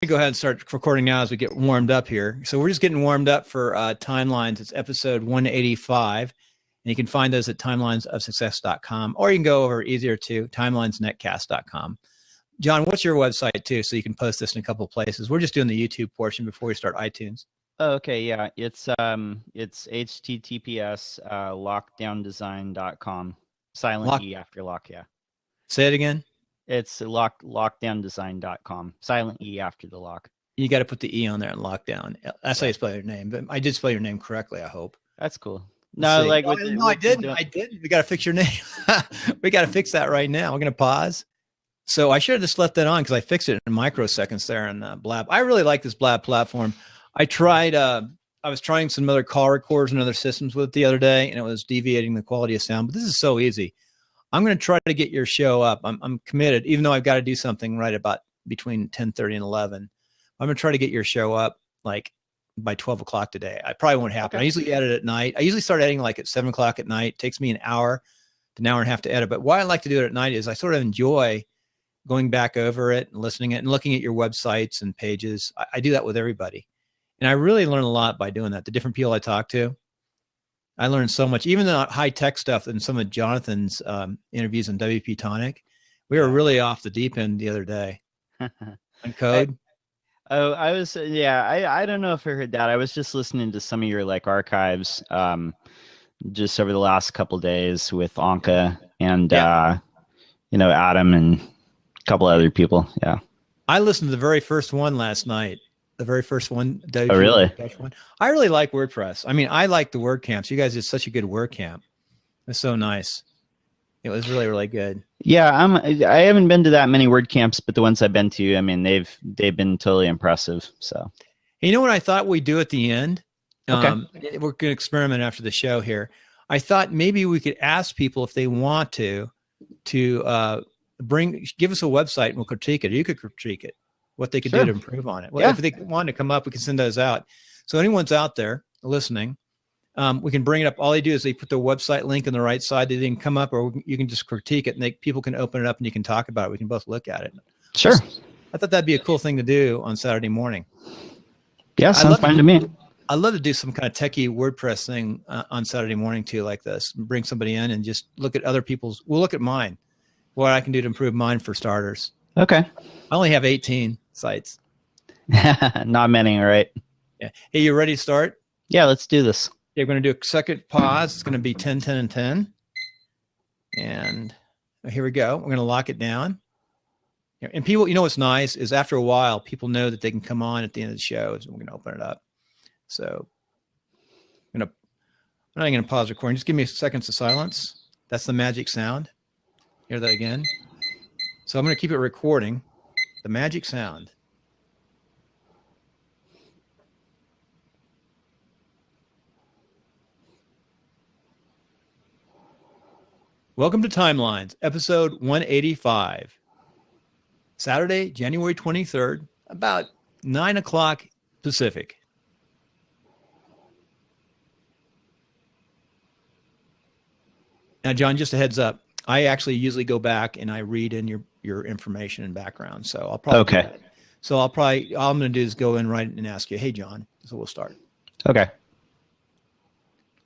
Go ahead and start recording now as we get warmed up here. So we're just getting warmed up for timelines. It's episode 185, and you can find those at timelinesofsuccess.com, or you can go over easier to timelinesnetcast.com. John, what's your website too? So you can post this in a couple of places. We're just doing the YouTube portion before we start iTunes. Oh, okay, yeah, it's HTTPS lockdowndesign.com. Silent E after lock, yeah. Say it again. It's lockdowndesign.com. Silent E after the lock. You got to put the E on there and lockdown. That's how you spell your name. But I did spell your name correctly, I hope. That's cool. No, like I didn't. We got to fix your name. We got to fix that right now. We're going to pause. So I should have just left that on because I fixed it in microseconds there in Blab. I really like this Blab platform. I was trying some other call recorders and other systems with it the other day, and it was deviating the quality of sound. But this is so easy. I'm going to try to get your show up. I'm committed, even though I've got to do something right about between 10:30 and 11. I'm going to try to get your show up like by 12 o'clock today. I probably won't happen. Okay. I usually edit at night. I usually start editing like at 7 o'clock at night. It takes me an hour to an hour and a half to edit. But why I like to do it at night is I sort of enjoy going back over it and listening it and looking at your websites and pages. I do that with everybody. And I really learn a lot by doing that. The different people I talk to, I learned so much, even the high tech stuff in some of Jonathan's interviews on WP Tonic. We were really off the deep end the other day on code. I don't know if I heard that. I was just listening to some of your like archives just over the last couple of days with Anka and, Adam and a couple other people. Yeah. I listened to the very first one last night. The very first one. Oh, really? One. I really like WordPress. I mean, I like the WordCamps. You guys did such a good WordCamp. It's so nice. It was really, really good. Yeah, I haven't been to that many WordCamps, but the ones I've been to, I mean, they've been totally impressive. So, you know what I thought we'd do at the end? Okay. We're going to experiment after the show here. I thought maybe we could ask people if they want to give us a website and we'll critique it. Or you could critique it. What they could do to improve on it. Well, if they want to come up, we can send those out. So anyone's out there listening, we can bring it up. All they do is they put the website link on the right side. They can come up, or you can just critique it, and people can open it up and you can talk about it. We can both look at it. Sure. I thought that'd be a cool thing to do on Saturday morning. Yeah, sounds fine to me. I'd love to do some kind of techie WordPress thing on Saturday morning too, like this. Bring somebody in and just look at other people's. We'll look at mine, what I can do to improve mine for starters. Okay. I only have 18 sites. Not many, right? Yeah. Hey, you ready to start? Yeah, let's do this. Yeah, we're going to do a second pause. It's going to be 10, 10, and 10. And here we go. We're going to lock it down. And people, what's nice is after a while, people know that they can come on at the end of the show. So we're going to open it up. So I'm not going to pause recording. Just give me seconds of silence. That's the magic sound. Hear that again. So I'm going to keep it recording. The magic sound. Welcome to Timelines, episode 185. Saturday, January 23rd, about 9 o'clock Pacific. Now, John, just a heads up. I actually usually go back and I read in your information and background. So I'll probably do that. So all I'm going to do is go in right and ask you, hey, John. So we'll start. Okay.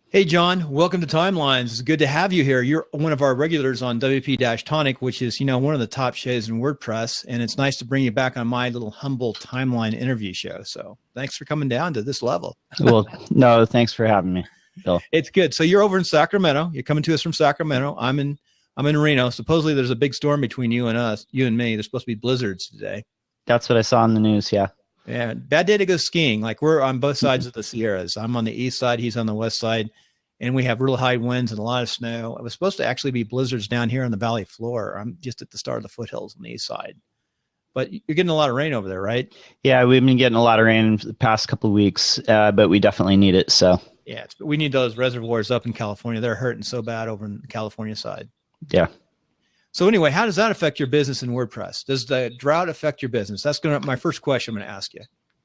Hey, John, welcome to Timelines. It's good to have you here. You're one of our regulars on WP-Tonic, which is, one of the top shows in WordPress. And it's nice to bring you back on my little humble timeline interview show. So thanks for coming down to this level. Well, no, thanks for having me, Bill. It's good. So you're over in Sacramento. You're coming to us from Sacramento. I'm in Reno. Supposedly there's a big storm between you and me. There's supposed to be blizzards today. That's what I saw in the news. Yeah. Yeah. Bad day to go skiing. Like we're on both sides of the Sierras. I'm on the east side. He's on the west side. And we have real high winds and a lot of snow. It was supposed to actually be blizzards down here on the valley floor. I'm just at the start of the foothills on the east side. But you're getting a lot of rain over there, right? Yeah, we've been getting a lot of rain the past couple of weeks, but we definitely need it. So yeah, we need those reservoirs up in California. They're hurting so bad over in the California side. Yeah. So anyway, how does that affect your business in WordPress? Does the drought affect your business? That's my first question I'm going to ask you.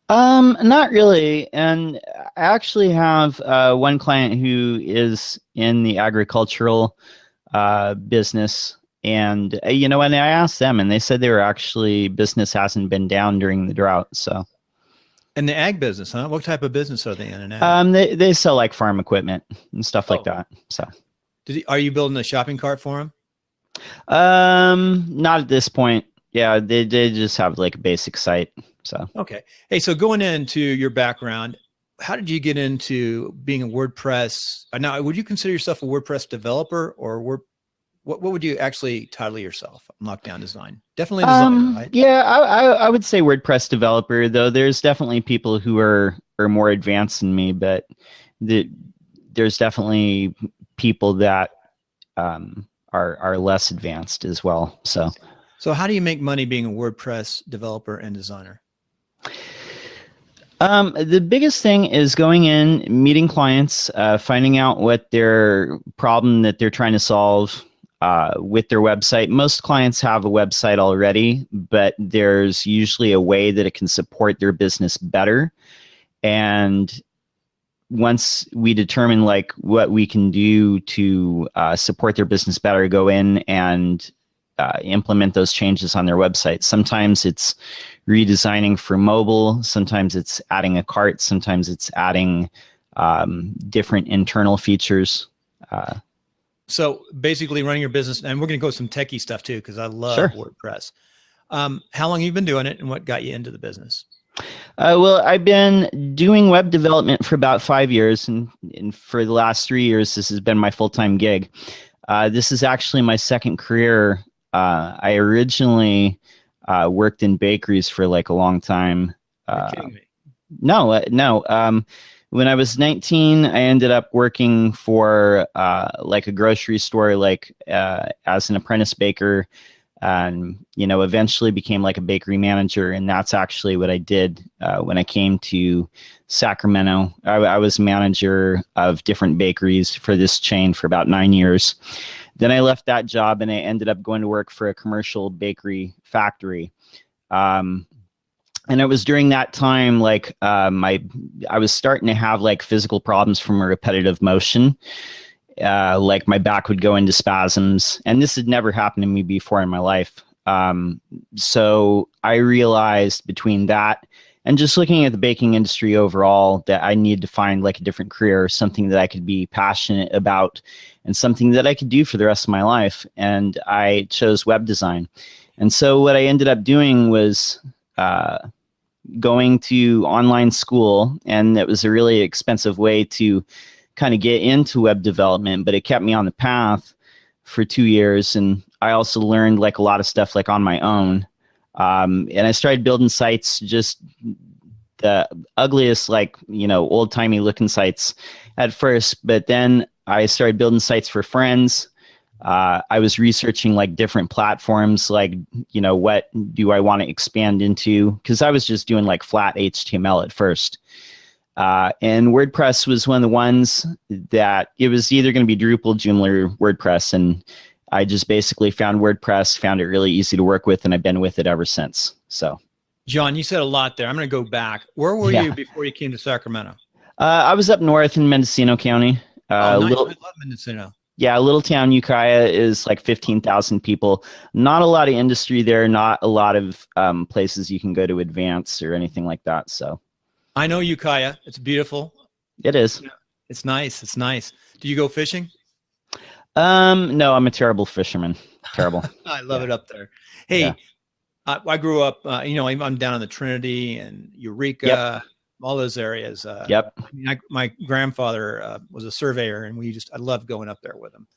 Not really. And I actually have one client who is in the agricultural business, And and I asked them, and they said they were actually business hasn't been down during the drought. So, And the ag business, huh? What type of business are they in ag? they sell like farm equipment and stuff like that. So, are you building a shopping cart for them? not at this point. Yeah, they just have like a basic site. So, okay. Hey, so going into your background, how did you get into being a WordPress? Now, would you consider yourself a WordPress developer, or what would you actually title yourself? Lockdown design, definitely a designer, right? Yeah, I would say WordPress developer, though. There's definitely people who are more advanced than me, but there's definitely people that are less advanced as well. So how do you make money being a WordPress developer and designer? The biggest thing is going in, meeting clients, finding out what their problem that they're trying to solve with their website. Most clients have a website already, but there's usually a way that it can support their business better. And once we determine like what we can do to support their business better, go in and implement those changes on their website. Sometimes it's redesigning for mobile. Sometimes it's adding a cart. Sometimes it's adding different internal features. So basically running your business, and we're going to go some techie stuff too, because I love WordPress. How long have you been doing it, and what got you into the business? Well, I've been doing web development for about 5 years, and for the last 3 years, this has been my full-time gig. This is actually my second career. I originally worked in bakeries for like a long time. You're kidding me. No. When I was 19, I ended up working for like a grocery store, like as an apprentice baker, and eventually became like a bakery manager. And that's actually what I did when I came to Sacramento. I was manager of different bakeries for this chain for about 9 years. Then I left that job and I ended up going to work for a commercial bakery factory. And it was during that time, like I was starting to have like physical problems from a repetitive motion. Like my back would go into spasms, and this had never happened to me before in my life. So I realized between that and just looking at the baking industry overall that I needed to find like a different career, something that I could be passionate about and something that I could do for the rest of my life. And I chose web design. And so what I ended up doing was going to online school, and it was a really expensive way to kind of get into web development, but it kept me on the path for 2 years. And I also learned like a lot of stuff like on my own. And I started building sites, just the ugliest, like, old timey looking sites at first, but then I started building sites for friends. I was researching like different platforms, like, what do I want to expand into? Because I was just doing like flat HTML at first. And WordPress was one of the ones that it was either going to be Drupal, Joomla, or WordPress. And I just basically found WordPress, found it really easy to work with, and I've been with it ever since. So, John, you said a lot there. I'm going to go back. Where were you before you came to Sacramento? I was up north in Mendocino County. Nice. I love Mendocino. Yeah, a little town. Ukiah is like 15,000 people. Not a lot of industry there. Not a lot of places you can go to advance or anything like that. So, I know Ukiah. It's beautiful. It is. Yeah. It's nice. It's nice. Do you go fishing? No, I'm a terrible fisherman. Terrible. I love it up there. Hey, I grew up. I'm down in the Trinity and Eureka. All those areas. My grandfather was a surveyor, and I loved going up there with him.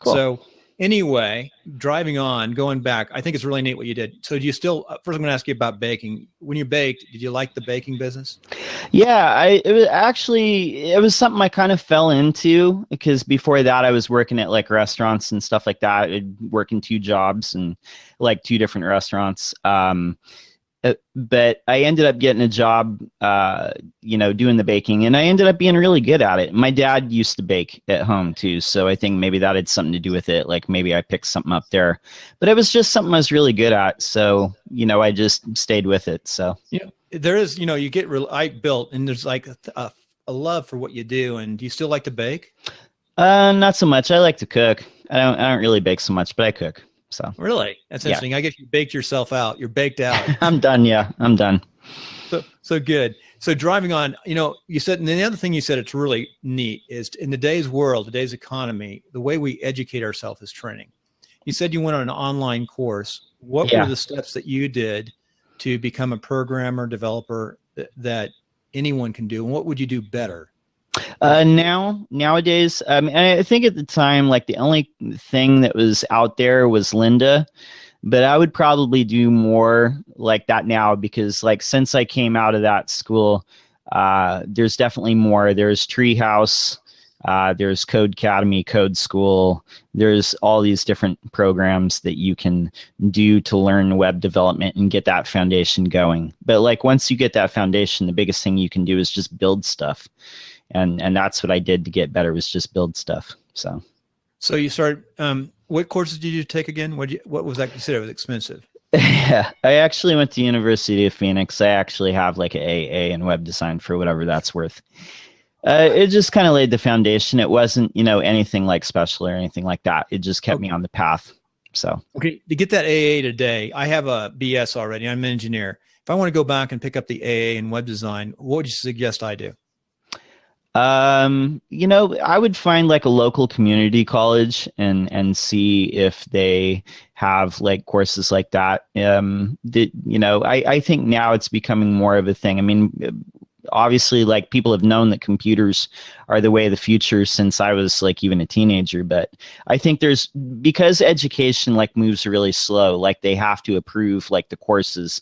Cool. So anyway, going back, I think it's really neat what you did. So do you still, first I'm going to ask you about baking. When you baked, did you like the baking business? Yeah, it was something I kind of fell into, because before that I was working at like restaurants and stuff like that. I'd work in 2 jobs and like 2 different restaurants. But I ended up getting a job, doing the baking, and I ended up being really good at it. My dad used to bake at home too, so I think maybe that had something to do with it. Like maybe I picked something up there, but it was just something I was really good at. So, I just stayed with it. So, there is, you get I built, and there's like a love for what you do. And do you still like to bake? Not so much. I like to cook. I don't really bake so much, but I cook. So Really, that's yeah, interesting. I guess you baked yourself out. You're baked out. I'm done. Yeah, I'm done. So good. So driving on, you said, and then the other thing you said, it's really neat is in today's world, today's economy, the way we educate ourselves is training. You said you went on an online course. What were Yeah. the steps that you did to become a programmer, developer that anyone can do? And what would you do better? Nowadays, and I think at the time, like the only thing that was out there was Linda, but I would probably do more like that now because like since I came out of that school, there's definitely more. There's Treehouse, there's Code Academy, Code School. There's all these different programs that you can do to learn web development and get that foundation going. But like once you get that foundation, the biggest thing you can do is just build stuff. And that's what I did to get better was just build stuff. So you started, what courses did you take again? What was that considered? It was expensive. Yeah, I actually went to University of Phoenix. I actually have like an AA in web design for whatever that's worth. It just kind of laid the foundation. It wasn't, anything like special or anything like that. It just kept me on the path. So okay, to get that AA today, I have a BS already. I'm an engineer. If I want to go back and pick up the AA in web design, what would you suggest I do? I would find like a local community college and see if they have like courses like that. I think now it's becoming more of a thing. I mean, obviously like people have known that computers are the way of the future since I was like even a teenager, but I think because education like moves really slow, like they have to approve like the courses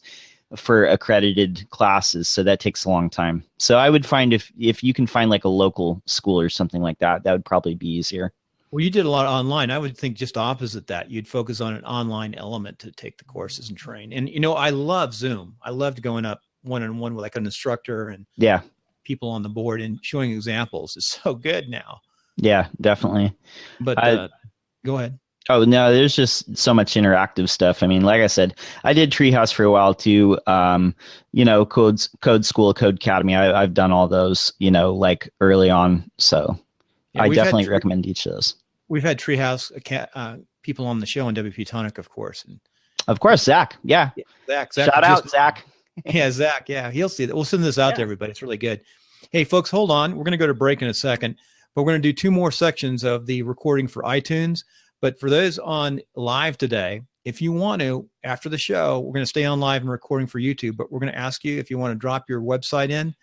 for accredited classes, so that takes a long time. So I would find if you can find like a local school or something like that, that would probably be easier. Well, you did a lot online. I would think just opposite that. You'd focus on an online element to take the courses and train. And I love Zoom. I loved going up one-on-one with like an instructor and people on the board and showing examples. It's so good now. Yeah, definitely. But go ahead. Oh, no, there's just so much interactive stuff. I mean, like I said, I did Treehouse for a while too. Code School, Code Academy. I've done all those, like early on. So yeah, I definitely recommend each of those. We've had Treehouse people on the show on WP Tonic, of course. And of course, Zach. Yeah. Zach. Shout out, Zach. Yeah, Zach. Yeah, he'll see that. We'll send this out to everybody. It's really good. Hey, folks, hold on. We're going to go to break in a second, but we're going to do 2 more sections of the recording for iTunes. But for those on live today, if you want to, after the show, we're going to stay on live and recording for YouTube, but we're going to ask you if you want to drop your website in.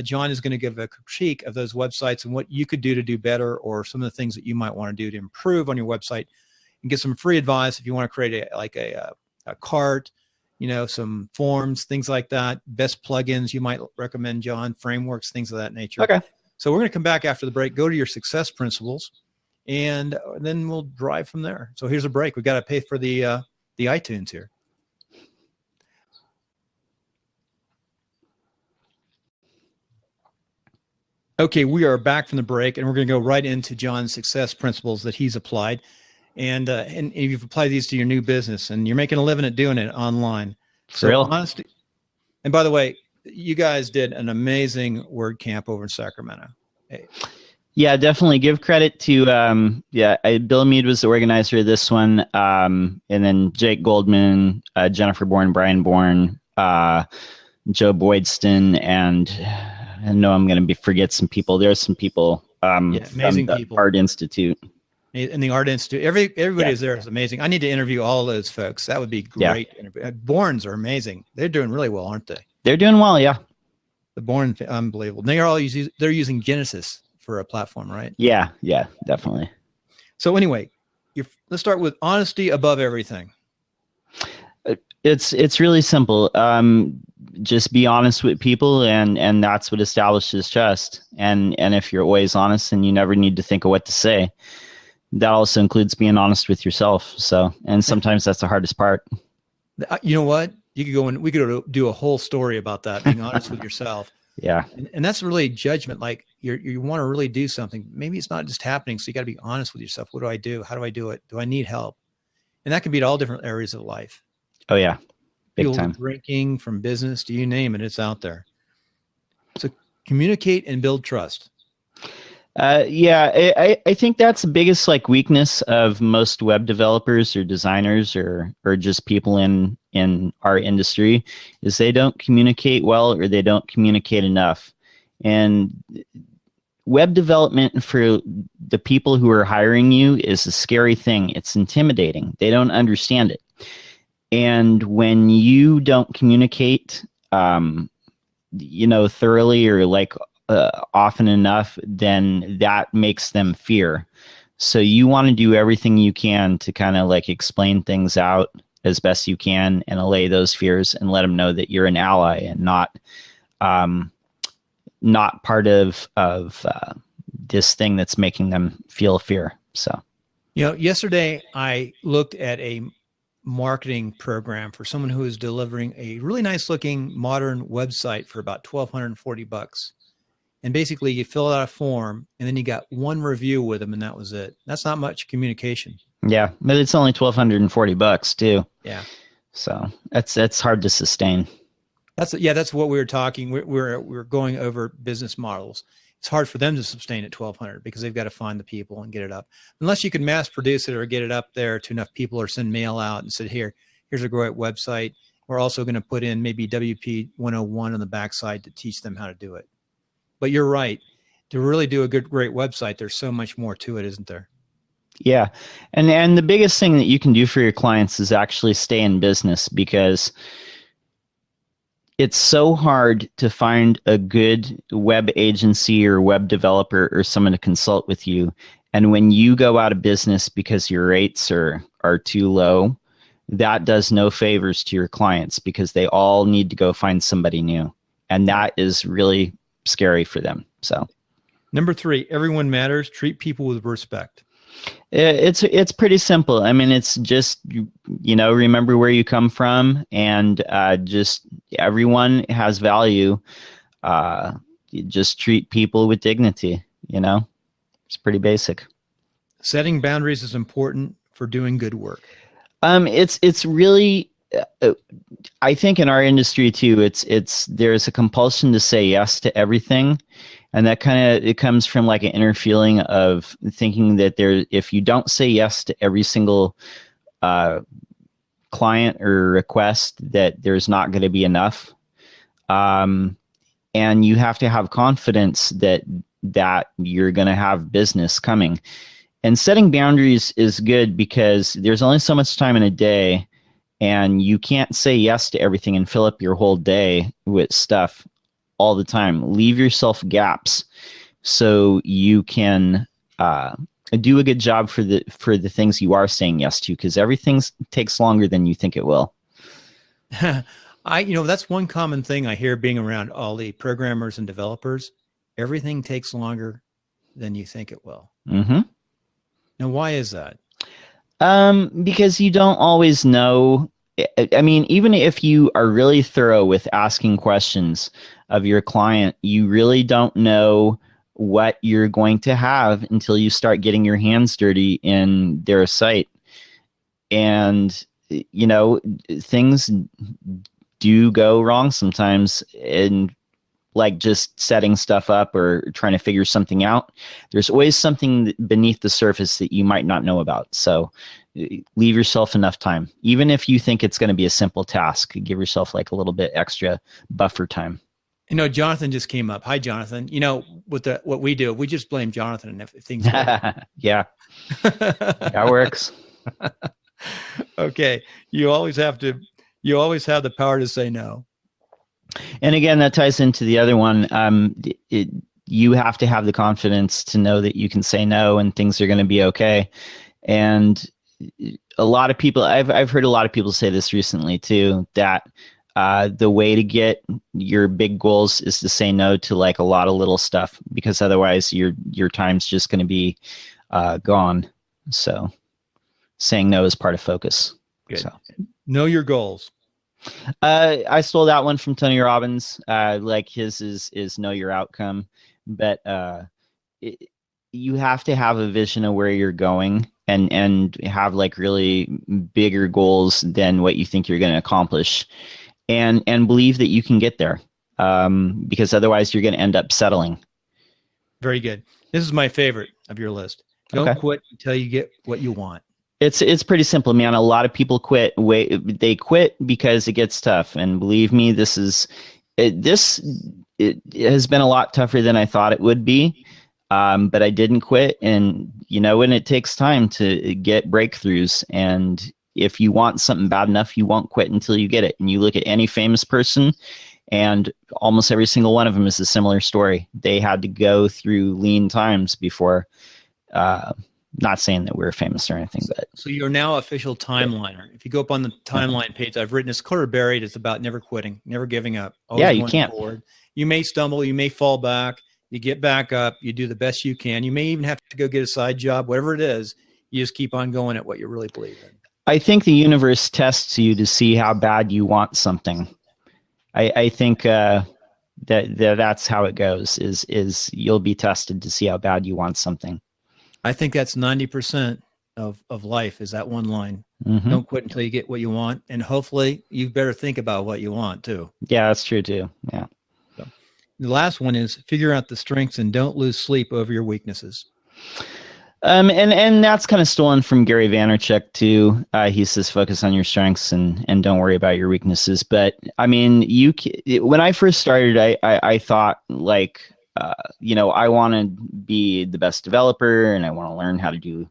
John is going to give a critique of those websites and what you could do to do better or some of the things that you might want to do to improve on your website and get some free advice if you want to create a cart, some forms, things like that, best plugins you might recommend, John, frameworks, things of that nature. Okay. So we're going to come back after the break, go to your success principles, and then we'll drive from there. So here's a break. We got to pay for the iTunes here. Okay, we are back from the break, and we're going to go right into John's success principles that he's applied. And you've applied these to your new business, and you're making a living at doing it online. So real. Honesty. And by the way, you guys did an amazing WordCamp over in Sacramento. Hey. Yeah, definitely give credit to Bill Mead was the organizer of this one, and then Jake Goldman, Jennifer Bourne, Brian Bourne, Joe Boydston, and I know I'm going to forget some people. There's some people amazing from the people. Art Institute. In the Art Institute, everybody is there is amazing. I need to interview all of those folks. That would be great. Yeah. Bournes are amazing. They're doing really well, aren't they? They're doing well, yeah. The Bourne, unbelievable. They're using Genesis for a platform, right? Yeah, definitely. So anyway, let's start with honesty above everything. It's really simple. Just be honest with people, and that's what establishes trust. And if you're always honest, and you never need to think of what to say. That also includes being honest with yourself. So, and sometimes that's the hardest part. You know what? You could go and we could do a whole story about that, being honest with yourself. Yeah. And that's really judgment. Like you want to really do something. Maybe it's not just happening. So you got to be honest with yourself. What do I do? How do I do it? Do I need help? And that can be at all different areas of life. Oh yeah. Big People time. Drinking, from business, do you name it? It's out there. So communicate and build trust. Yeah, I think that's the biggest like weakness of most web developers or designers or just people in our industry is they don't communicate well or they don't communicate enough. And web development for the people who are hiring you is a scary thing. It's intimidating. They don't understand it. And when you don't communicate, thoroughly or like often enough, then that makes them fear. So you want to do everything you can to kind of like explain things out as best you can and allay those fears and let them know that you're an ally and not part of this thing that's making them feel fear. So, yesterday I looked at a marketing program for someone who is delivering a really nice looking modern website for about $1,240. And basically you fill out a form and then you got one review with them and that was it. That's not much communication. Yeah, but it's only $1,240 too. Yeah. So that's hard to sustain. That's what we were talking. We're going over business models. It's hard for them to sustain at 1,200 because they've got to find the people and get it up. Unless you can mass produce it or get it up there to enough people or send mail out and say, here's a great website. We're also going to put in maybe WP 101 on the backside to teach them how to do it. But you're right. To really do a great website, there's so much more to it, isn't there? Yeah. And the biggest thing that you can do for your clients is actually stay in business, because it's so hard to find a good web agency or web developer or someone to consult with you. And when you go out of business because your rates are too low, that does no favors to your clients because they all need to go find somebody new. And that is really scary for them. So number 3, everyone matters. Treat people with respect. It's pretty simple. I mean, it's just, remember where you come from, and just everyone has value. You just treat people with dignity, It's pretty basic. Setting boundaries is important for doing good work. It's really, I think in our industry too, there's a compulsion to say yes to everything. And that it comes from like an inner feeling of thinking that if you don't say yes to every single client or request, that there's not going to be enough. And you have to have confidence that you're going to have business coming. And setting boundaries is good because there's only so much time in a day, and you can't say yes to everything and fill up your whole day with stuff all the time. Leave yourself gaps so you can do a good job for the things you are saying yes to, because everything takes longer than you think it will. That's one common thing I hear being around all the programmers and developers. Everything takes longer than you think it will. Mm-hmm. Now, why is that? Because you don't always know. I mean, even if you are really thorough with asking questions of your client, you really don't know what you're going to have until you start getting your hands dirty in their site. And, things do go wrong sometimes in like just setting stuff up or trying to figure something out. There's always something beneath the surface that you might not know about. So leave yourself enough time. Even if you think it's going to be a simple task, give yourself like a little bit extra buffer time. Jonathan just came up. Hi, Jonathan. With what we do, we just blame Jonathan and if things yeah. That works. Okay. You always have the power to say no. And again, that ties into the other one. You have to have the confidence to know that you can say no and things are going to be okay. And a lot of people, I've heard a lot of people say this recently too, that the way to get your big goals is to say no to like a lot of little stuff, because otherwise your time's just going to be gone. So saying no is part of focus. Good. So. Know your goals. I stole that one from Tony Robbins. Like his is know your outcome, but you have to have a vision of where you're going and have like really bigger goals than what you think you're going to accomplish, and believe that you can get there, because otherwise you're going to end up settling. Very good. This is my favorite of your list. Don't quit until you get what you want. It's pretty simple, man. A lot of people quit. They quit because it gets tough, and believe me, it has been a lot tougher than I thought it would be. But I didn't quit, and when it takes time to get breakthroughs, and if you want something bad enough, you won't quit until you get it. And you look at any famous person, and almost every single one of them is a similar story. They had to go through lean times before. Not saying that we're famous or anything, but so you're now official timeliner. If you go up on the timeline page, I've written, it's Clutter Buried. It's about never quitting, never giving up. Always you can't. Forward. You may stumble, you may fall back, you get back up, you do the best you can. You may even have to go get a side job, whatever it is. You just keep on going at what you really believe in. I think the universe tests you to see how bad you want something. I think that's how it goes. Is you'll be tested to see how bad you want something. I think that's 90% of life is that one line. Mm-hmm. Don't quit until you get what you want. And hopefully you better think about what you want too. Yeah, that's true too. Yeah. So, the last one is figure out the strengths and don't lose sleep over your weaknesses. And that's kind of stolen from Gary Vaynerchuk too. He says focus on your strengths and don't worry about your weaknesses. But I mean, when I first started, I thought like, I want to be the best developer, and I want to learn how to do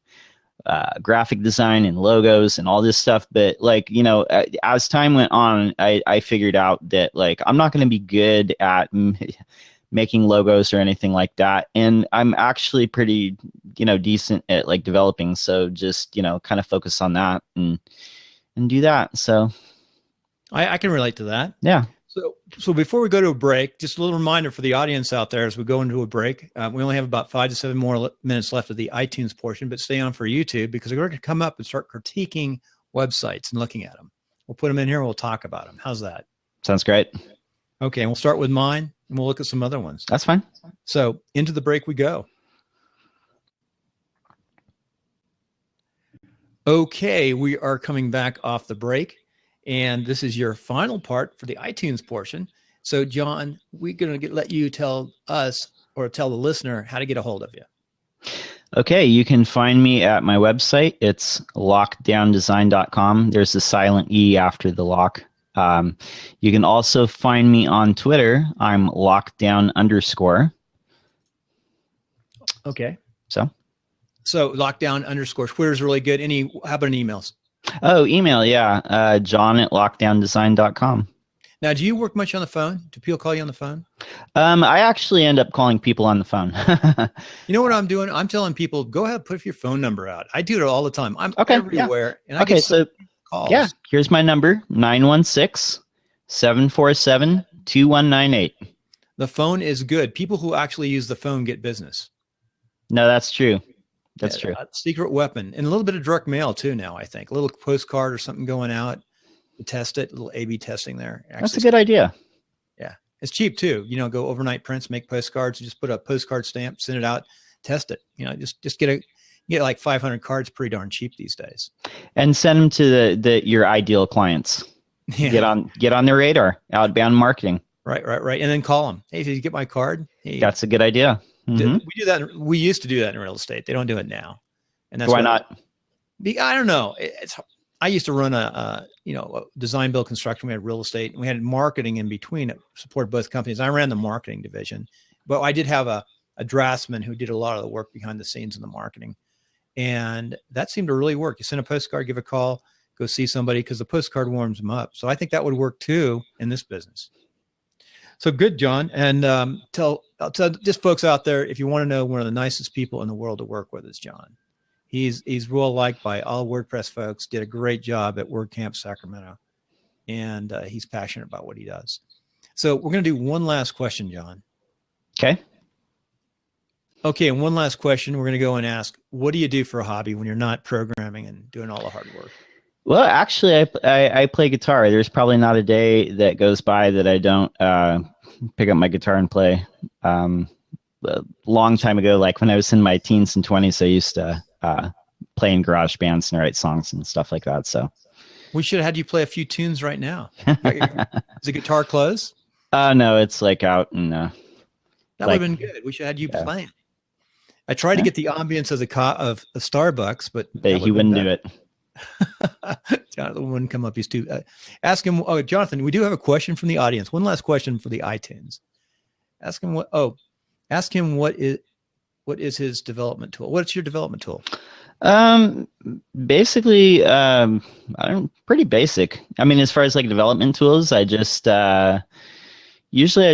graphic design and logos and all this stuff. But like, as time went on, I figured out that like I'm not going to be good at making logos or anything like that. And I'm actually pretty, decent at like developing. So just, kind of focus on that and do that. So I can relate to that. Yeah. So before we go to a break, just a little reminder for the audience out there as we go into a break. We only have about 5 to 7 more minutes left of the iTunes portion, but stay on for YouTube because we're going to come up and start critiquing websites and looking at them. We'll put them in here and we'll talk about them. How's that? Sounds great. Okay, and we'll start with mine and we'll look at some other ones. That's fine. So into the break we go. Okay, we are coming back off the break. And this is your final part for the iTunes portion. So, John, we're going to let you tell us or tell the listener how to get a hold of you. Okay, you can find me at my website. It's lockdowndesign.com. There's a silent E after the lock. You can also find me on Twitter. I'm lockdown_. Okay. So lockdown_. Twitter's really good. How about an email? Oh, email, yeah. John@lockdowndesign.com. Now, do you work much on the phone? Do people call you on the phone? I actually end up calling people on the phone. You know what I'm doing? I'm telling people, go ahead, put your phone number out. I do it all the time. I'm everywhere. Yeah. And I get calls. Yeah, here's my number, 916-747-2198. The phone is good. People who actually use the phone get business. No, that's true. That's true. Secret weapon. And a little bit of direct mail too now, I think. A little postcard or something going out to test it. A little A/B testing there. That's a good idea. Yeah. It's cheap too. Go overnight prints, make postcards, just put a postcard stamp, send it out, test it. Just get like 500 cards, pretty darn cheap these days. And send them to your ideal clients. Yeah. Get on their radar, outbound marketing. Right. And then call them. Hey, did you get my card? Hey. That's a good idea. Mm-hmm. We do that. We used to do that in real estate. They don't do it now. And that's why not? I don't know. I used to run a design, build, construction. We had real estate and we had marketing in between. It supported both companies. I ran the marketing division, but I did have a draftsman who did a lot of the work behind the scenes in the marketing. And that seemed to really work. You send a postcard, give a call, go see somebody because the postcard warms them up. So I think that would work too in this business. So good, John. And I'll tell just folks out there, if you want to know one of the nicest people in the world to work with is John. He's well liked by all WordPress folks, did a great job at WordCamp Sacramento. And he's passionate about what he does. So we're going to do one last question, John. Okay, and one last question. We're going to go and ask, what do you do for a hobby when you're not programming and doing all the hard work? Well, actually, I play guitar. There's probably not a day that goes by that I don't pick up my guitar and play. A long time ago, like when I was in my teens and 20s, I used to play in garage bands and write songs and stuff like that. So we should have had you play a few tunes right now. Is the guitar closed? No, it's like out and that would have been good. We should have had you playing. I tried to get the ambience of of Starbucks, but he wouldn't do it. Jonathan wouldn't come up. He's too. Ask him. Oh, Jonathan, we do have a question from the audience. One last question for the iTunes. Ask him what. Oh, ask him what is his development tool? What's your development tool? Basically, pretty basic. I mean, as far as like development tools, I just usually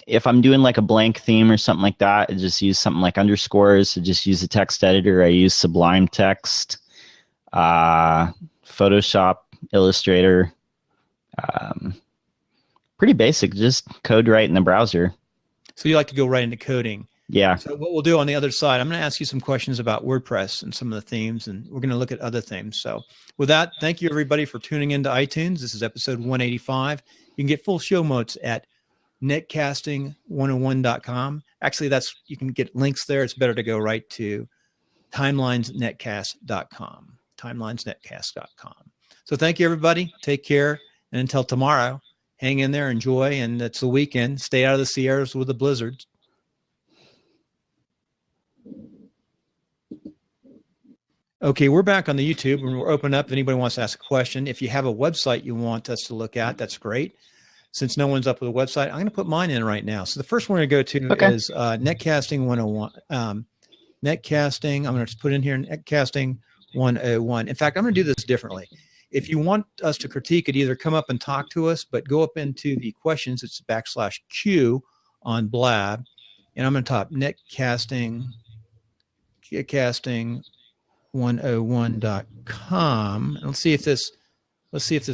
if I'm doing like a blank theme or something like that, I just use something like underscores. I just use a text editor. I use Sublime Text, Photoshop, Illustrator. Pretty basic, just code right in the browser. So you like to go right into coding. Yeah. So what we'll do on the other side, I'm going to ask you some questions about WordPress and some of the themes, and we're going to look at other themes. So with that, thank you everybody for tuning into iTunes. This is episode 185. You can get full show notes at netcasting101.com. Actually, you can get links there. It's better to go right to timelinesnetcast.com, timelinesnetcast.com. So thank you, everybody. Take care. And until tomorrow, hang in there, enjoy. And it's the weekend. Stay out of the Sierras with the blizzards. Okay, we're back on the YouTube and we're open up if anybody wants to ask a question. If you have a website you want us to look at, that's great. Since no one's up with a website, I'm going to put mine in right now. So the first one we're going to go to is Netcasting 101. Netcasting, I'm going to put in here Netcasting 101. In fact, I'm going to do this differently. If you want us to critique it, either come up and talk to us, but go up into the questions. It's /Q on Blab. And I'm going to type Netcasting101.com. And let's see if this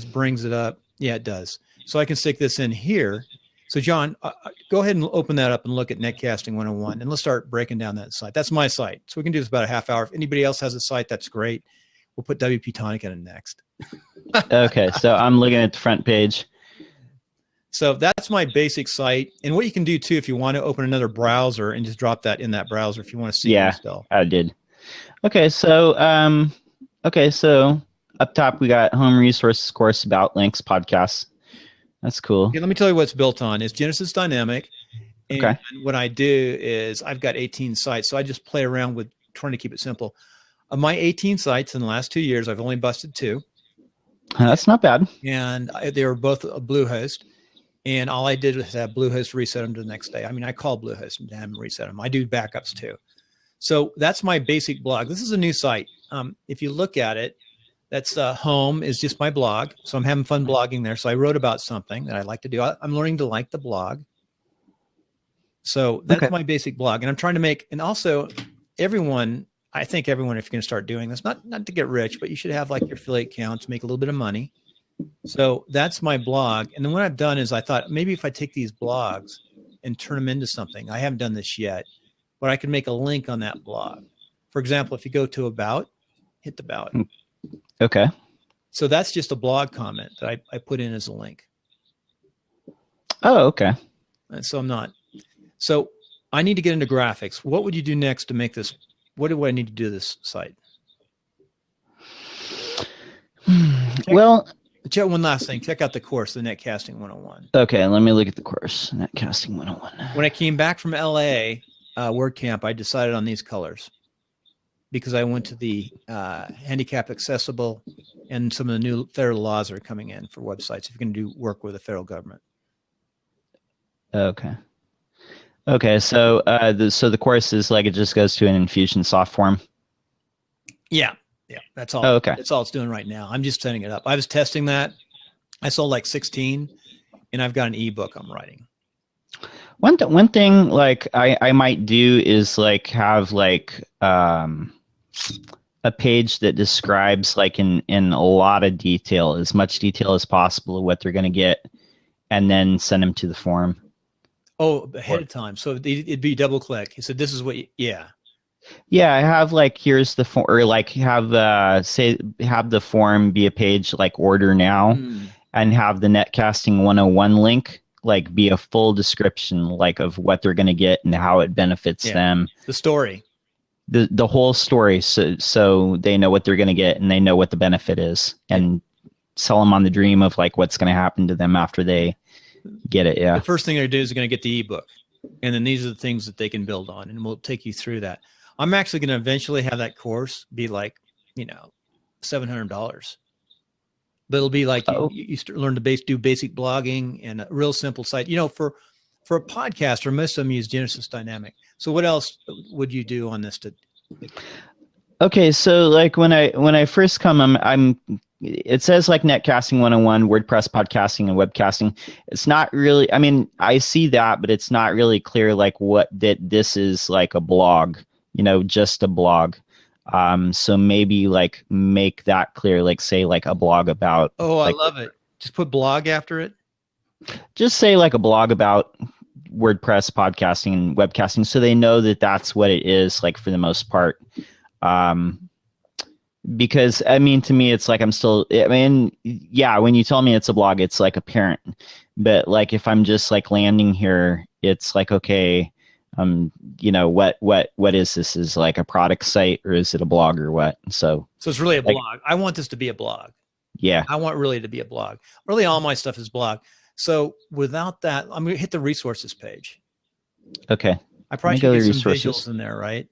brings it up. Yeah, it does. So I can stick this in here. So John, go ahead and open that up and look at Netcasting 101, and let's start breaking down that site. That's my site. So we can do this about a half hour. If anybody else has a site, that's great. We'll put WP Tonic in it next. Okay, so I'm looking at the front page. So that's my basic site. And what you can do too, if you want to open another browser and just drop that in that browser if you want to see it still. I did. Okay, so up top we got home resources, course, about, links, podcasts. That's cool. Okay, let me tell you what it's built on. It's Genesis Dynamic. And what I do is I've got 18 sites. So I just play around with trying to keep it simple. Of my 18 sites in the last 2 years, I've only busted 2. That's not bad. And they were both a Bluehost. And all I did was have Bluehost reset them to the next day. I mean, I call Bluehost and have them reset them. I do backups too. So that's my basic blog. This is a new site. If you look at it, that's home is just my blog. So I'm having fun blogging there. So I wrote about something that I like to do. I'm learning to like the blog. So that's my basic blog. And I'm trying to make, and also everyone, I think everyone, if you're going to start doing this, not to get rich, but you should have like your affiliate accounts, make a little bit of money. So that's my blog. And then what I've done is I thought maybe if I take these blogs and turn them into something, I haven't done this yet, but I can make a link on that blog. For example, if you go to About, hit the About. Okay. So that's just a blog comment that I put in as a link. Oh, okay. And so I'm not. So I need to get into graphics. What would you do next to make this? What do I need to do to this site? Well, check one last thing. Check out the course, the Netcasting 101. Okay, let me look at the course, Netcasting 101. When I came back from LA WordCamp, I decided on these colors because I went to the handicap accessible and some of the new federal laws that are coming in for websites if you're going to do work with the federal government. Okay. Okay, so the course is like it just goes to an Infusionsoft form. Yeah, that's all. Oh, okay. That's all it's doing right now. I'm just setting it up. I was testing that. I sold like 16, and I've got an ebook I'm writing. One thing like I might do is like have like a page that describes like in a lot of detail, as much detail as possible of what they're going to get, and then send them to the forum. Oh, ahead of time. So it'd be double click. He said, "This is what." Yeah, I have like here's the form, or like have the form be a page like order now, and have the Netcasting 101 link like be a full description like of what they're going to get and how it benefits them. The story. The whole story, so they know what they're going to get and they know what the benefit is, and sell them on the dream of like what's going to happen to them after they get it. Yeah. The first thing they're going to do is they're going to get the ebook. And then these are the things that they can build on, and we'll take you through that. I'm actually going to eventually have that course be like, $700. But it'll be like you learn to do basic blogging and a real simple site. For a podcaster, most of them use Genesis Dynamic. So what else would you do on this? Okay, so like when I first come, it says like Netcasting 101, WordPress podcasting and webcasting. It's not really, I mean, I see that, but it's not really clear like that this is like a blog, just a blog. So maybe like make that clear, like say like a blog about. Oh, I love it. Just put blog after it. Just say like a blog about WordPress podcasting and webcasting, so they know that that's what it is, like for the most part. Because I mean, to me, it's like when you tell me it's a blog, it's like apparent. But like if I'm just like landing here, it's like, okay, what is this? Is like a product site or is it a blog or what? So it's really a blog. I want this to be a blog. Yeah. I want really to be a blog. Really all my stuff is blog. So without that, I'm going to hit the resources page. Okay. I probably should get some visuals in there, right?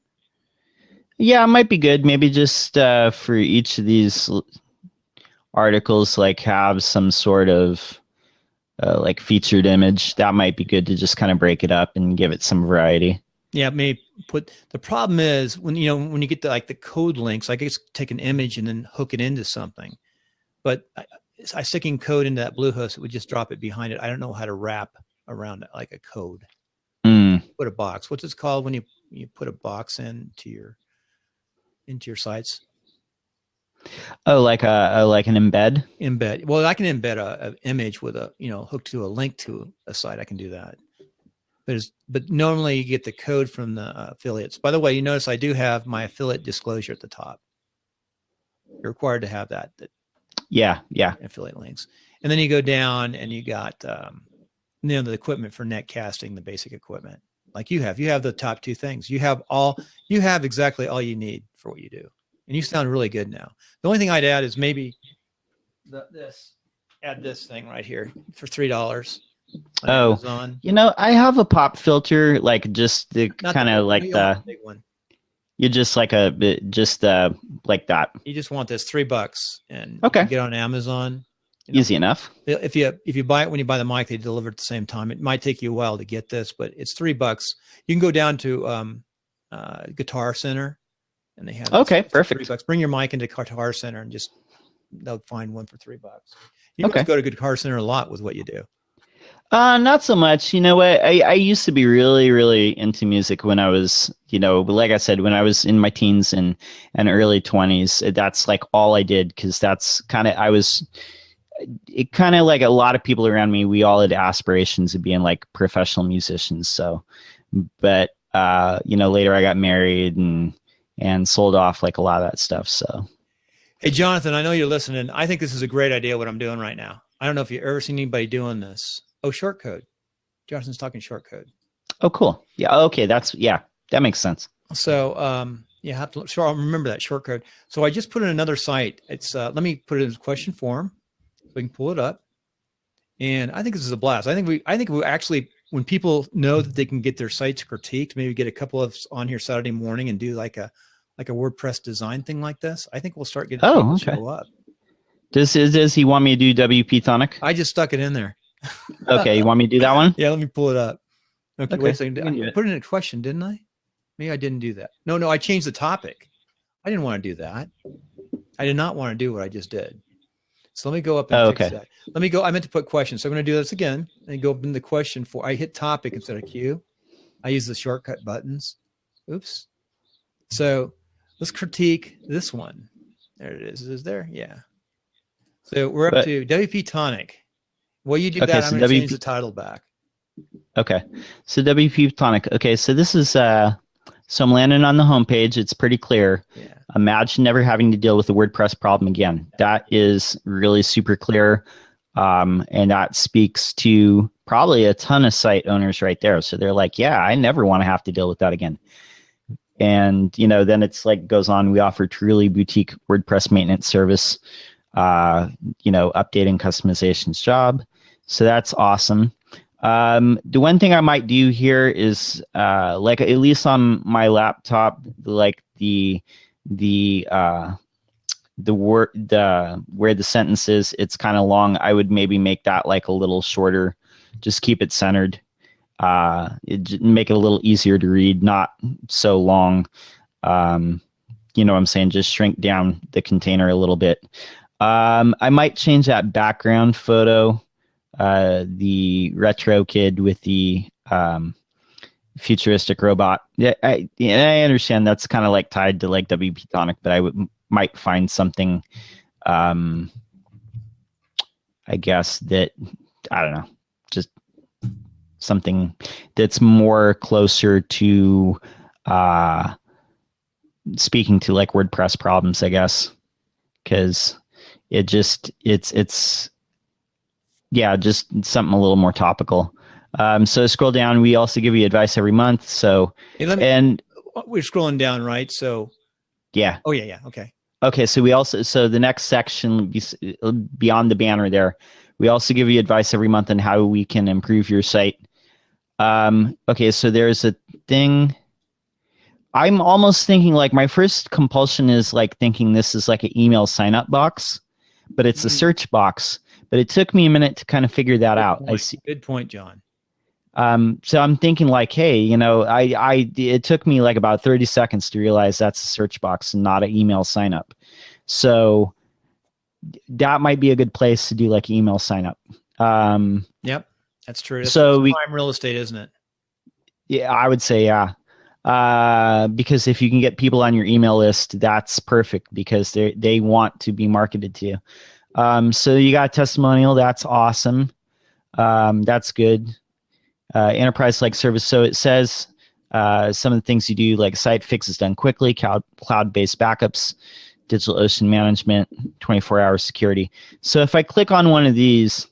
Yeah, it might be good. Maybe just for each of these articles, like have some sort of like featured image. That might be good to just kind of break it up and give it some variety. Yeah, maybe the problem is when you get to like the code links, I guess take an image and then hook it into something. But I sticking code into that Bluehost, it would just drop it behind it. I don't know how to wrap around it like a code. Put a box. What's it called when you put a box into your sites? Oh, like an embed? Embed. Well, I can embed a image with a, hooked to a link to a site. I can do that. But normally you get the code from the affiliates. By the way, you notice I do have my affiliate disclosure at the top. You're required to have that. Yeah. Affiliate links. And then you go down and you got, the equipment for netcasting, the basic equipment. Like you have the top two things. You have exactly all you need for what you do. And you sound really good now. The only thing I'd add is maybe add this thing right here for $3. Oh, Amazon. I have a pop filter, like just the kind of like the big one. You just like like that. You just want this $3 and okay. You get on Amazon. Easy enough. If you buy it when you buy the mic, they deliver at the same time. It might take you a while to get this, but it's $3. You can go down to Guitar Center, and they have perfect. $3. Bring your mic into Guitar Center and they'll find one for $3. You must go to Guitar Center a lot with what you do. Not so much. You know what? I used to be really, really into music when I was, like I said, when I was in my teens and early 20s. That's like all I did, because that's it kind of like a lot of people around me, we all had aspirations of being like professional musicians. So, but, later I got married and sold off like a lot of that stuff. So, hey, Jonathan, I know you're listening. I think this is a great idea what I'm doing right now. I don't know if you've ever seen anybody doing this. Oh, short code. Jonathan's talking short code. Oh, cool. Yeah. Okay. That makes sense. So, you have to, I'll remember that short code. So I just put in another site. It's, let me put it in question form. We can pull it up, and I think this is a blast. I think we actually, when people know that they can get their sites critiqued, maybe get a couple of us on here Saturday morning and do like a WordPress design thing like this. I think we'll start getting people to show up. Does he want me to do WP Tonic? I just stuck it in there. Okay, you want me to do that one? Yeah, let me pull it up. Okay. Wait a second. I put in a question, didn't I? Maybe I didn't do that. No, I changed the topic. I didn't want to do that. I did not want to do what I just did. So let me go up and fix that. Let me go. I meant to put questions. So I'm going to do this again and go up in the question for. I hit topic instead of Q. I use the shortcut buttons. Oops. So let's critique this one. There it is. Is there? Yeah. So we're up to WP Tonic. Well, you do that. I'm going to change the title back. Okay. So WP Tonic. Okay. So this is, so I'm landing on the homepage. It's pretty clear. Yeah. Imagine never having to deal with the WordPress problem again. That is really super clear. And that speaks to probably a ton of site owners right there. So they're like, yeah, I never want to have to deal with that again. And, then it's like goes on. We offer truly boutique WordPress maintenance service, updating customizations job. So that's awesome. The one thing I might do here is like at least on my laptop, like the where the sentence is, it's kind of long. I would maybe make that like a little shorter, just keep it centered. Make it a little easier to read, not so long. You know what I'm saying? Just shrink down the container a little bit. I might change that background photo. The retro kid with the futuristic robot. Yeah, I understand that's kind of like tied to like WP Tonic, but I might find something. I guess that I don't know, just something that's more closer to speaking to like WordPress problems, I guess, because it's yeah, just something a little more topical. So scroll down. We also give you advice every month. So Hey, we're scrolling down, right? So yeah. Oh yeah. Okay. Okay. So the next section beyond the banner there, we also give you advice every month on how we can improve your site. Okay. So there's a thing. I'm almost thinking like my first compulsion is like thinking this is like an email sign up box, but it's a search box. But it took me a minute to kind of figure that out. I see. Good point, John. So I'm thinking like, hey, you know, it took me like about 30 seconds to realize that's a search box and not an email sign up. So that might be a good place to do like email sign up. Yep, that's true. That's prime real estate, isn't it? Yeah, I would say, yeah. Because if you can get people on your email list, that's perfect because they want to be marketed to you. So you got a testimonial. That's awesome. That's good. Enterprise-like service. So it says some of the things you do, like site fixes done quickly, cloud-based backups, DigitalOcean management, 24-hour security. So if I click on one of these,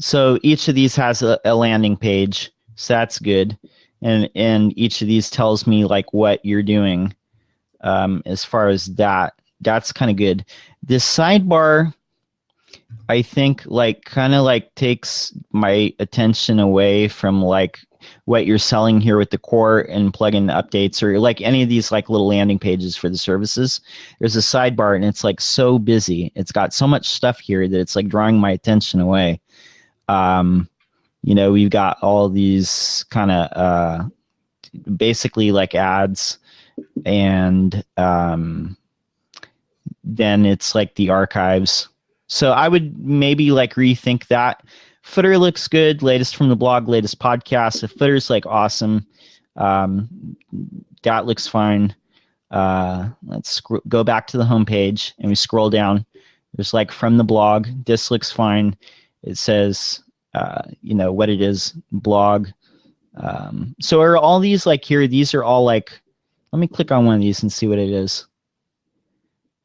so each of these has a landing page. So that's good. And each of these tells me like what you're doing as far as that. That's kind of good. This sidebar, I think, like kind of like takes my attention away from like what you're selling here with the core and plugin updates or like any of these like little landing pages for the services. There's a sidebar and it's like so busy. It's got so much stuff here that it's like drawing my attention away. You know, we've got all these kind of basically like ads and then it's like the archives. So I would maybe like rethink that. Footer looks good. Latest from the blog, latest podcast. The footer's like awesome. That looks fine. Let's go back to the homepage and we scroll down. There's like from the blog. This looks fine. It says, you know, what it is, blog. So are all these like here? These are all like, let me click on one of these and see what it is.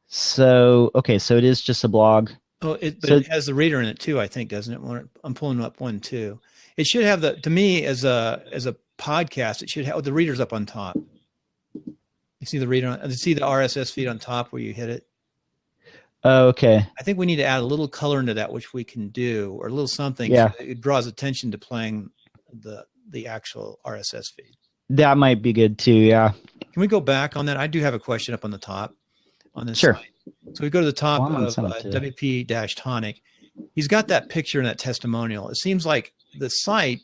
So, okay, so it is just a blog. Oh, it has the reader in it too, I think, doesn't it? I'm pulling up one too. It should have to me as a podcast, it should have the readers up on top. You see the reader, you see the RSS feed on top where you hit it. Oh, okay. I think we need to add a little color into that, which we can do, or a little something. Yeah. So it draws attention to playing the actual RSS feed. That might be good too. Yeah. Can we go back on that? I do have a question up on the top on this sure. site. So we go to the top of WP-Tonic. He's got that picture and that testimonial. It seems like the site,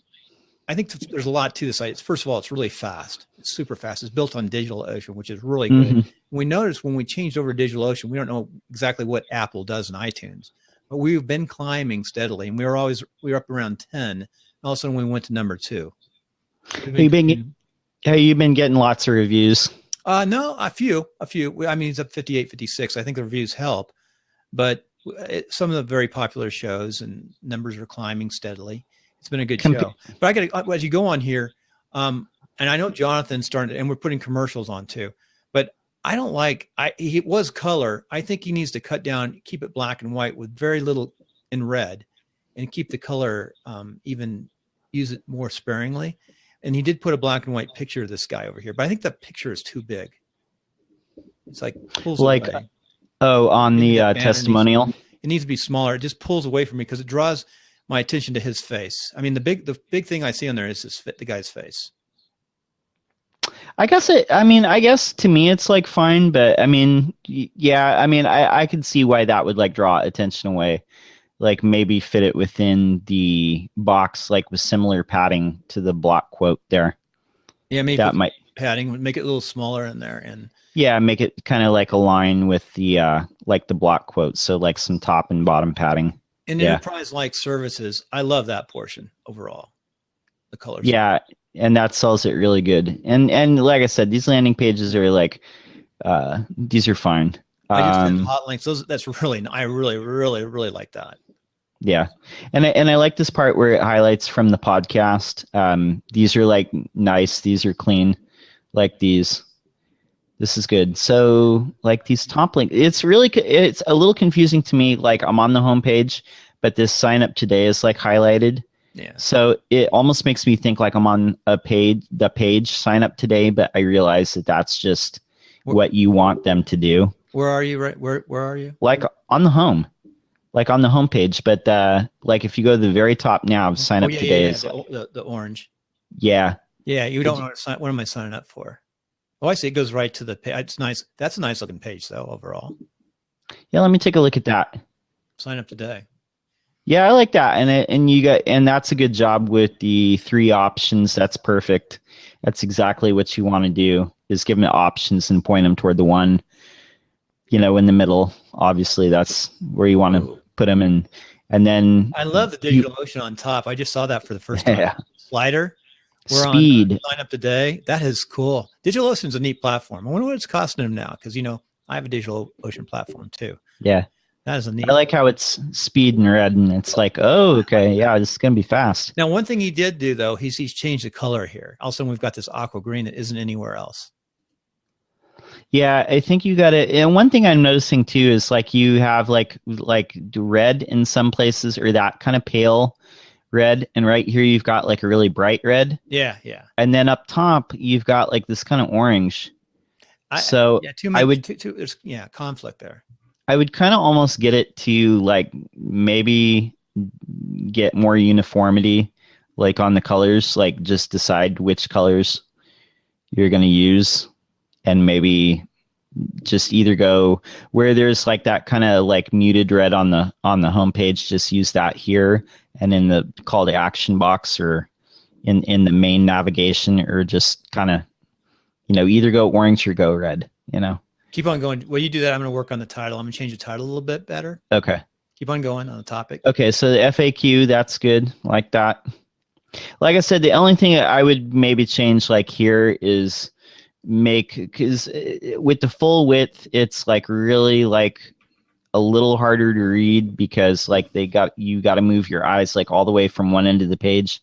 I think there's a lot to the site. First of all, it's really fast. It's super fast. It's built on DigitalOcean, which is really good. Mm-hmm. We noticed when we changed over to DigitalOcean, we don't know exactly what Apple does in iTunes, but we've been climbing steadily, and we were up around 10. And all of a sudden, we went to number 2. Have you been getting lots of reviews? No, a few. I mean, it's up 58, 56. I think the reviews help, but some of the very popular shows and numbers are climbing steadily. It's been a good show. But as you go on here, and I know Jonathan started, and we're putting commercials on too, but I don't it was color. I think he needs to cut down, keep it black and white with very little in red, and keep the color, even use it more sparingly. And he did put a black and white picture of this guy over here, but I think the picture is too big. It's like pulls away. Oh, on the testimonial. It needs to be smaller. It just pulls away from me because it draws my attention to his face. I mean, the big thing I see on there is the guy's face. I guess to me it's like fine, but I mean, yeah, I mean, I could see why that would like draw attention away. Like maybe fit it within the box, like with similar padding to the block quote there. Yeah, maybe that might padding would make it a little smaller in there, and yeah, make it kind of like align with the like the block quote. So like some top and bottom padding. in enterprise-like services, I love that portion overall. The colors. Yeah, and that sells it really good. And like I said, these landing pages are like these are fine. I just did hot links. I really like that. Yeah, and I like this part where it highlights from the podcast. These are like nice. These are clean. Like these. This is good. So like these top links, it's a little confusing to me. Like I'm on the homepage, but this sign up today is like highlighted. Yeah. So it almost makes me think like I'm on the page sign up today, but I realize that that's just what you want them to do. Where are you? Right? Where are you? Like on the home. Like on the homepage, but like if you go to the very top now, sign up today is the orange. Yeah. Yeah, you don't want to sign. What am I signing up for? Oh, I see. It goes right to the page. It's nice. That's a nice looking page, though. Overall. Yeah, let me take a look at that. Sign up today. Yeah, I like that, and that's a good job with the 3 options. That's perfect. That's exactly what you want to do. Is give them options and point them toward the one, in the middle. Obviously, that's where you want to put them in. And then I love the DigitalOcean on top. I just saw that for the first time. Yeah. Slider. We're Speed. on sign up today. That is cool. DigitalOcean is a neat platform. I wonder what it's costing them now, because I have a DigitalOcean platform too. Yeah. That is a neat. I like how it's speed and red, and it's like, oh, okay, yeah, this is gonna be fast. Now, one thing he did do though, he's changed the color here. Also, we've got this aqua green that isn't anywhere else. Yeah, I think you got it. And one thing I'm noticing too is like you have like red in some places, or that kind of pale red, and right here you've got like a really bright red. Yeah. And then up top you've got like this kind of orange. There's conflict there. I would kind of almost get it to like maybe get more uniformity, like on the colors, like just decide which colors you're going to use, and maybe just either go where there's like that kind of like muted red on the homepage, just use that here, and in the call to action box or in the main navigation, or just kind of either go orange or go red. Keep on going. While you do that, I'm going to work on the title. I'm going to change the title a little bit better. Okay. Keep on going on the topic. Okay, so the FAQ, that's good, like that. Like I said, the only thing I would maybe change like here is because with the full width, it's like really like a little harder to read, because like you got to move your eyes like all the way from one end of the page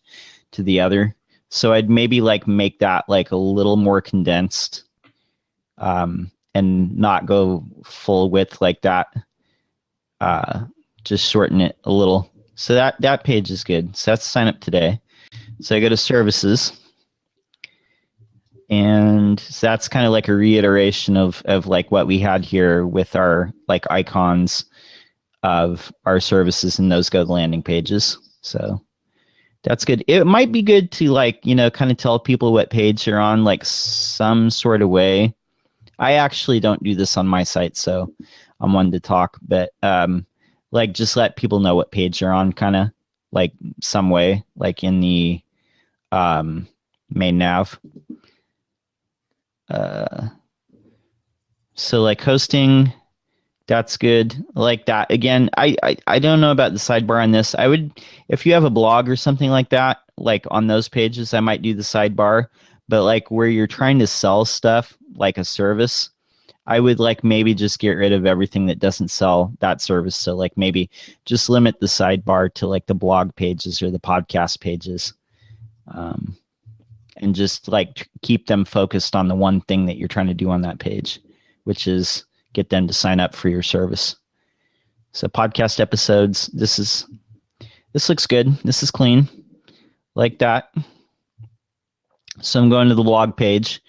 to the other. So I'd maybe like make that like a little more condensed, and not go full width like that. Just shorten it a little. So that page is good. So that's sign up today. So I go to services, and so that's kind of like a reiteration of like what we had here with our like icons of our services, and those go to landing pages. So that's good. It might be good to like, kind of tell people what page you're on, like some sort of way. I actually don't do this on my site, so I'm one to talk, but like just let people know what page you're on, kind of like some way, like in the main nav. So like hosting, that's good. Like that. Again, I don't know about the sidebar on this. I would, if you have a blog or something like that, like on those pages, I might do the sidebar. But like where you're trying to sell stuff, like a service, I would like maybe just get rid of everything that doesn't sell that service. So like maybe just limit the sidebar to like the blog pages or the podcast pages, and just like keep them focused on the one thing that you're trying to do on that page, which is get them to sign up for your service. So podcast episodes, this looks good. This is clean, like that. So I'm going to the blog page.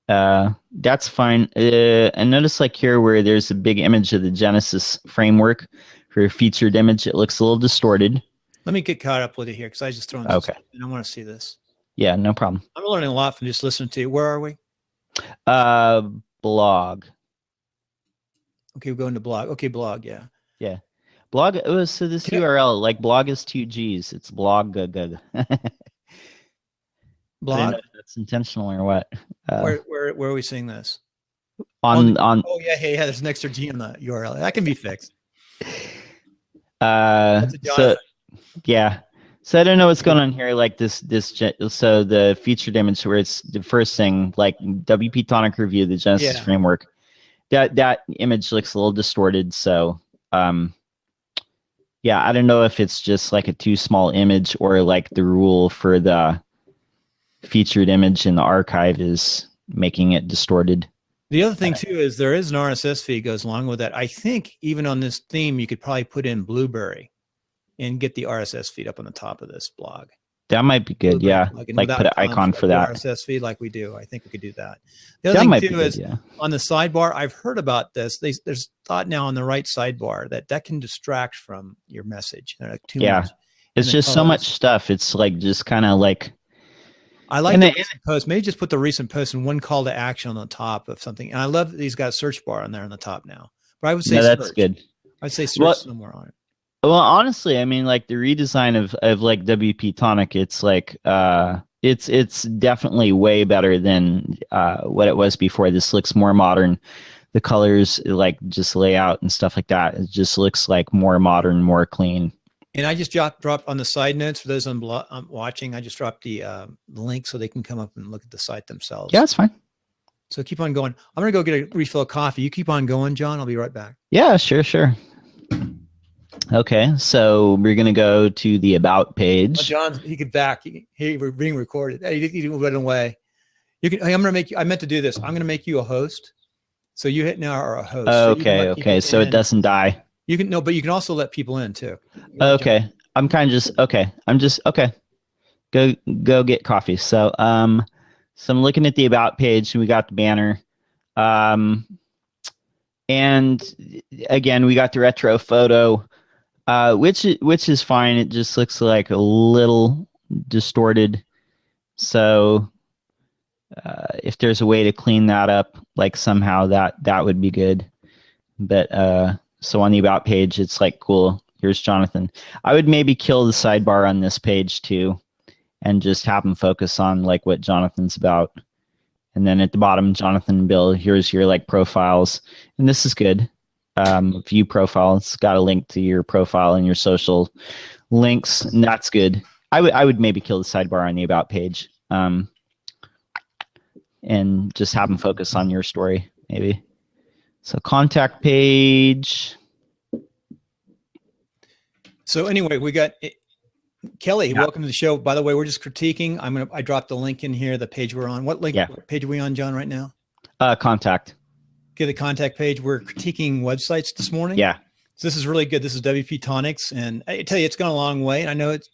That's fine. And notice like here where there's a big image of the Genesis framework for a featured image, it looks a little distorted. Let me get caught up with it here because I just thrown this. Okay. And I want to see this. Yeah, no problem. I'm learning a lot from just listening to you. Where are we? Blog. Okay, we're going to blog. Okay, blog. Yeah. Yeah. Blog. So this URL, like blog is 2 G's. It's blog. Blog. I don't know if that's intentional or what. Where are we seeing this? On. Oh yeah. There's an extra G on the URL. That can be fixed. So yeah. So I don't know what's going on here. Like so the featured image where it's the first thing, like WP Tonic review, the Genesis framework. That image looks a little distorted. So yeah, I don't know if it's just like a too small image or like the rule for the featured image in the archive is making it distorted. The other thing too is there is an RSS feed goes along with that. I think even on this theme, you could probably put in Blueberry and get the RSS feed up on the top of this blog. That might be good, yeah. Like put an icon for that. RSS feed like we do. I think we could do that. The other thing too is on the sidebar, I've heard about this. There's thought now on the right sidebar that can distract from your message. Too much. It's just so much stuff. It's like just kind of like. I like the recent post. Maybe just put the recent post and one call to action on the top of something. And I love that he's got a search bar on there on the top now. But I would say that's good. I'd say search somewhere on it. Well, honestly, I mean, like the redesign of like WP Tonic, it's like it's definitely way better than what it was before. This looks more modern. The colors, like just layout and stuff like that, it just looks like more modern, more clean. And I just dropped on the side notes for those watching. I just dropped the link so they can come up and look at the site themselves. Yeah, that's fine. So keep on going. I'm going to go get a refill of coffee. You keep on going, John. I'll be right back. Yeah, sure. Okay, so we're going to go to the About page. John, he could back. We're being recorded. He went away. I'm going to make you. I meant to do this. I'm going to make you a host. So you now are a host. Okay. So it doesn't die. You can but you can also let people in too. Okay. I'm kind of just okay. Go get coffee. So I'm looking at the About page and we got the banner. And again, we got the retro photo, which is fine. It just looks like a little distorted. So if there's a way to clean that up, like somehow that would be good. But so on the About page, it's like, cool, here's Jonathan. I would maybe kill the sidebar on this page too and just have them focus on like what Jonathan's about. And then at the bottom, Jonathan and Bill, here's your like profiles. And this is good. View profile, it's got a link to your profile and your social links, and that's good. I would maybe kill the sidebar on the About page and just have them focus on your story, maybe. So contact page. So anyway, we got Kelly. Welcome to the show. By the way, we're just critiquing. I dropped the link in here. The page we're on. What link? Yeah. What page are we on, John? Right now? Contact. Okay, the contact page. We're critiquing websites this morning. Yeah. So this is really good. This is WP Tonics, and I tell you, it's gone a long way. And I know it's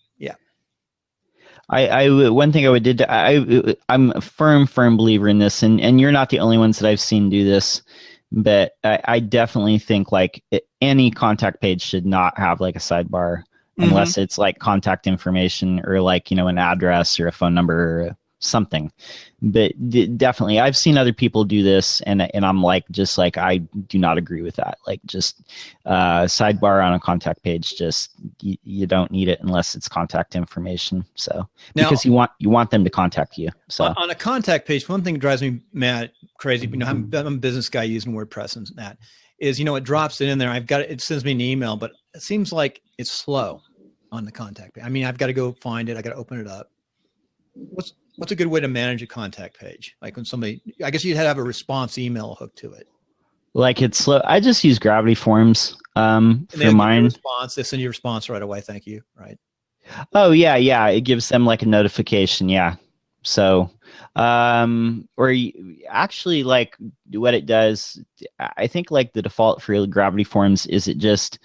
one thing I would did. I'm a firm believer in this, and you're not the only ones that I've seen do this. But I definitely think like any contact page should not have like a sidebar unless it's like contact information or like, an address or a phone number or something. But definitely I've seen other people do this and I'm like, just like, I do not agree with that. Like just sidebar on a contact page, just you don't need it unless it's contact information. So now, because you want them to contact you. So on a contact page, one thing that drives me mad, crazy, I'm a business guy using WordPress and that is, it drops it in there. It sends me an email, but it seems like it's slow on the contact page. I mean, I've got to go find it. I got to open it up. What's a good way to manage a contact page? Like when somebody, I guess you'd have a response email hooked to it. Like it's slow. I just use Gravity Forms for mine. Response. They send you a response right away. Thank you. Right. Oh yeah. It gives them like a notification. Yeah. So, actually like what it does, I think like the default for Gravity Forms is it just,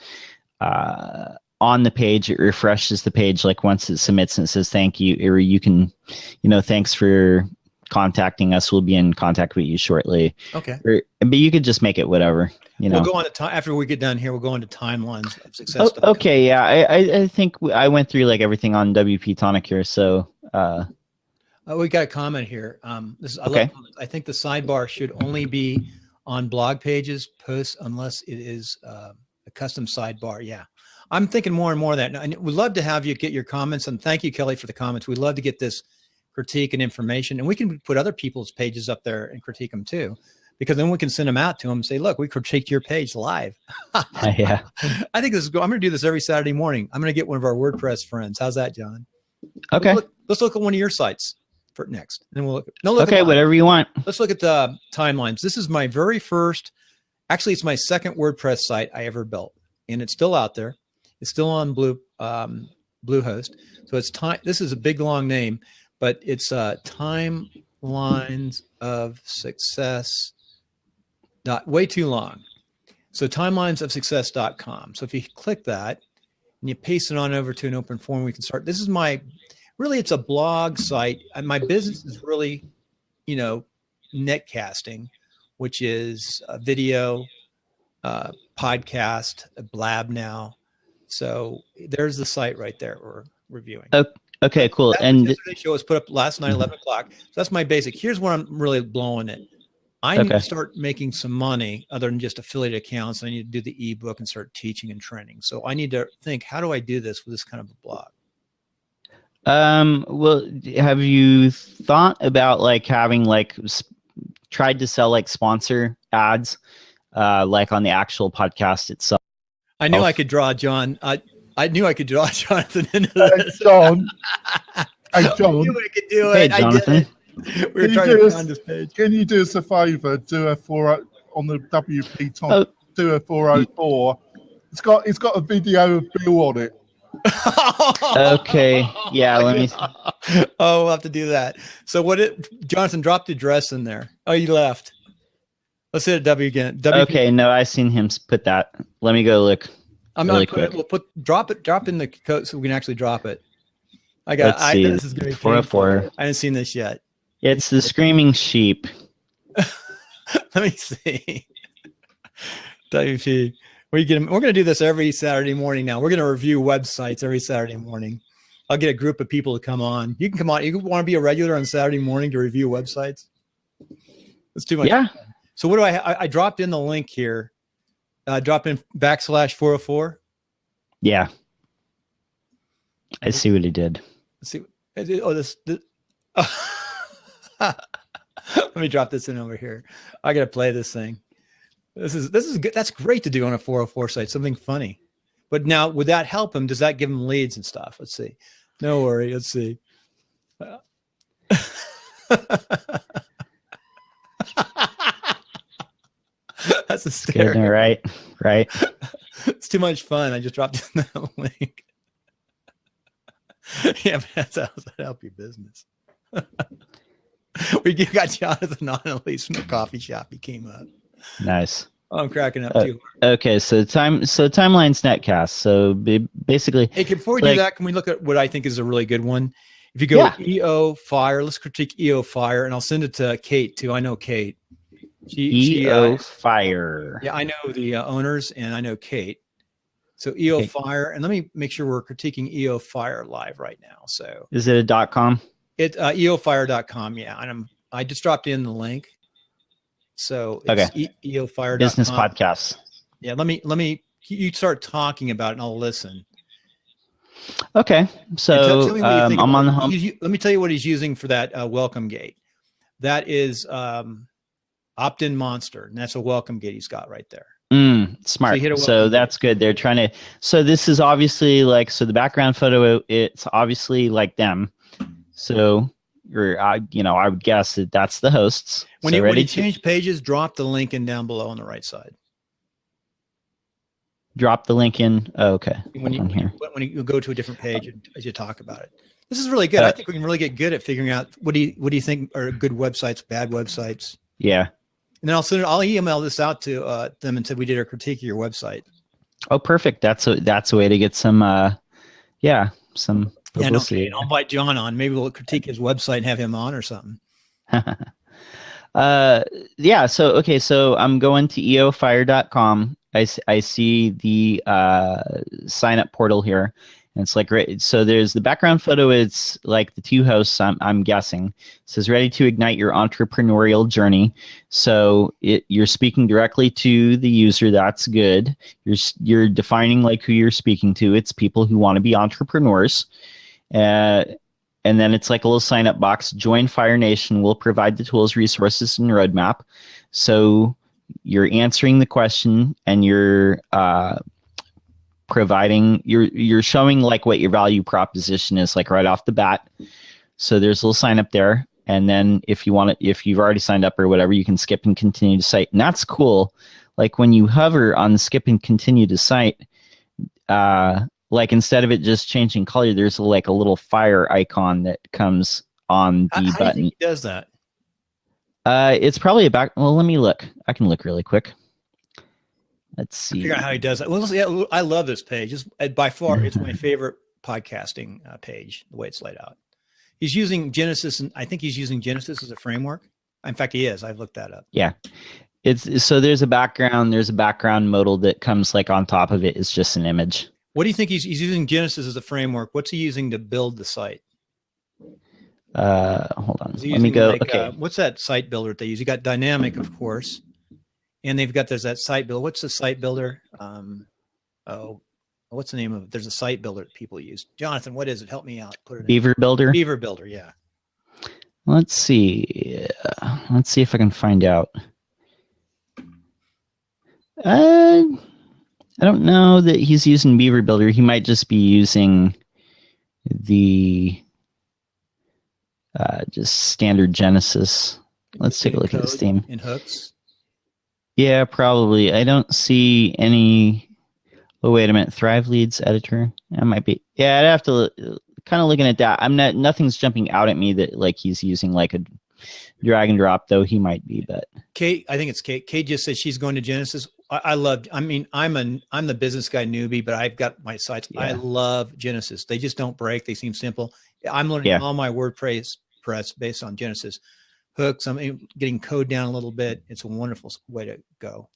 on the page, it refreshes the page like once it submits and it says thank you, or you can, thanks for contacting us will be in contact with you shortly. Okay. But you could just make it whatever. We'll go on to after we get done here. We'll go into timelines of success. Okay, yeah. I think I went through like everything on WP Tonic here. So we got a comment here. This is okay. I think the sidebar should only be on blog pages, posts, unless it is a custom sidebar. Yeah, I'm thinking more and more of that. And we'd love to have you get your comments. And thank you, Kelly, for the comments. We'd love to get this critique and information, and we can put other people's pages up there and critique them too, because then we can send them out to them and say, look, we critiqued your page live. Yeah. I think this is good. I'm going to do this every Saturday morning. I'm going to get one of our WordPress friends. How's that, John? Okay. Let's look at one of your sites for next. And then we'll look. Okay, whatever you want. Let's look at the timelines. This is my very first, actually, it's my second WordPress site I ever built, and it's still out there. It's still on Bluehost. So it's time. This is a big long name, but it's timelines of success. Way too long. So timelinesofsuccess.com. So if you click that and you paste it on over to an open form, we can start. This is really, it's a blog site. And my business is really, netcasting, which is a video, podcast, a blab now. So there's the site right there we're reviewing. Okay, cool. And yesterday's show was put up last night, 11 o'clock. So that's my basic. Here's where I'm really blowing it. I need to start making some money other than just affiliate accounts. I need to do the ebook and start teaching and training. So I need to think, how do I do this with this kind of a blog? Well, have you thought about like having tried to sell like sponsor ads, like on the actual podcast itself? I knew I could draw John. I knew I could draw Jonathan into this. John. Hey, John. I knew I could do it. Hey, Jonathan. I did it. We were trying to find this page. Can you do us a favor? Do a on the WP Tonic. Do a 404. It's got a video of Bill on it. Okay. Yeah. Let me. Oh, we'll have to do that. So Jonathan dropped the address in there. Oh, you left. Let's hit a W again. Okay. No, I seen him put that. Let me go look. I'm really not quick. We'll drop in the code so we can actually drop it. This is going to be 404. I haven't seen this yet. It's the Screaming Sheep. Let me see. WP. We're going to do this every Saturday morning now. We're going to review websites every Saturday morning. I'll get a group of people to come on. You can come on. You want to be a regular on Saturday morning to review websites? That's too much. Yeah. So what do I dropped in the link here. Drop in /404. Yeah. I see what he did. Let's see. This. Let me drop this in over here. I got to play this thing. This is good. That's great to do on a 404 site. Something funny. But now, would that help him? Does that give him leads and stuff? Let's see. No worry. Let's see. That's hysterical. Right. It's too much fun. I just dropped in that link. Yeah, but that help your business. We got Jonathan on at least from the coffee shop. He came up. Nice. Oh, I'm cracking up too. Okay, so Timeline's netcast. So basically, hey, before we do that, can we look at what I think is a really good one? If you go to EO Fire, let's critique EO Fire, and I'll send it to Kate too. I know Kate. EO Fire. Yeah, I know the owners, and I know Kate. So EO Fire, and let me make sure we're critiquing EO Fire live right now. So is it a .com? It's eofire.com. Yeah, and I just dropped in the link. So it's eofire.com. Business podcasts. Yeah, let me. You start talking about it, and I'll listen. Okay, so I'm on the home. Let me tell you what he's using for that welcome gate. That is opt-in monster, and that's a welcome gate he's got right there. Smart. So that's good. They're trying to. So this is obviously the background photo. It's obviously like them. So I would guess that's the hosts. When you change pages, drop the link in down below on the right side. Drop the link in. Oh, okay. When you go to a different page as you talk about it. This is really good. I think we can really get good at figuring out what do you think are good websites, bad websites. Yeah. And then I'll email this out to them and say we did a critique of your website. Oh, perfect. That's a way to get some some publicity. I'll invite John on. Maybe we'll critique his website and have him on or something. Yeah, so okay, so I'm going to eofire.com. I see the sign up portal here. And it's like, right, so there's the background photo. It's like the two hosts, I'm guessing. It says ready to ignite your entrepreneurial journey. So you're speaking directly to the user. That's good. You're defining like who you're speaking to. It's people who want to be entrepreneurs. And then it's like a little sign up box. Join Fire Nation. We'll provide the tools, resources, and roadmap. So you're answering the question, and you're providing, you're showing like what your value proposition is, like right off the bat. So there's a little sign up there, and then if you want it, if you've already signed up or whatever, you can skip and continue to site, and that's cool. Like when you hover on skip and continue to site, like instead of it just changing color, there's like a little fire icon that comes on the How button. do you think he does that? It's probably about. Well, let me look. I can look really quick. Let's see. Figure out how he does that. Well, yeah, I love this page. By far, it's my favorite podcasting page. The way it's laid out. He's using Genesis, and I think he's using Genesis as a framework. In fact, he is. I've looked that up. Yeah, it's so there's a background. There's a background modal that comes like on top of it. It's just an image. What do you think he's using Genesis as a framework? What's he using to build the site? Hold on. Let me go. Okay. What's that site builder that they use? You got Dynamic, of course, and there's that site builder. What's the site builder? What's the name of it? There's a site builder that people use. Jonathan, what is it? Help me out. Put it Beaver Builder. Beaver Builder, yeah. Let's see. Let's see if I can find out. I don't know that he's using Beaver Builder. He might just be using the just standard Genesis. Let's take a look at his theme. In hooks? Yeah, probably. I don't see any. Oh, wait a minute. Thrive Leads editor. That might be. Yeah, I'd have to kind of looking at that. I'm not. Nothing's jumping out at me that like he's using like a drag and drop, though he might be. But Kate, I think it's Kate. Kate just said she's going to Genesis. I mean, I'm the business guy newbie, but I've got my sites. Yeah. I love Genesis. They just don't break. They seem simple. I'm learning all my WordPress based on Genesis hooks. I'm getting code down a little bit. It's a wonderful way to go.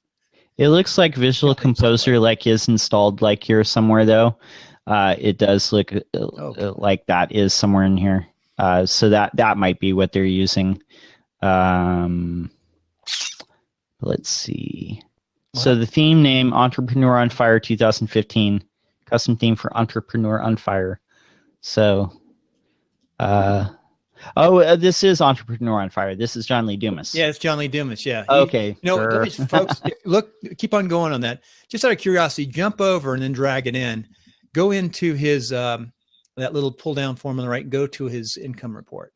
It looks like Visual Composer like is installed like here somewhere though. It does look like that is somewhere in here. So that might be what they're using. Let's see. So the theme name, Entrepreneur on Fire 2015, custom theme for Entrepreneur on Fire. So, this is Entrepreneur on Fire. This is John Lee Dumas. Yeah, it's John Lee Dumas. Yeah. Okay. Folks, look, keep on going on that. Just out of curiosity, jump over and then drag it in. Go into his that little pull down form on the right. Go to his income report.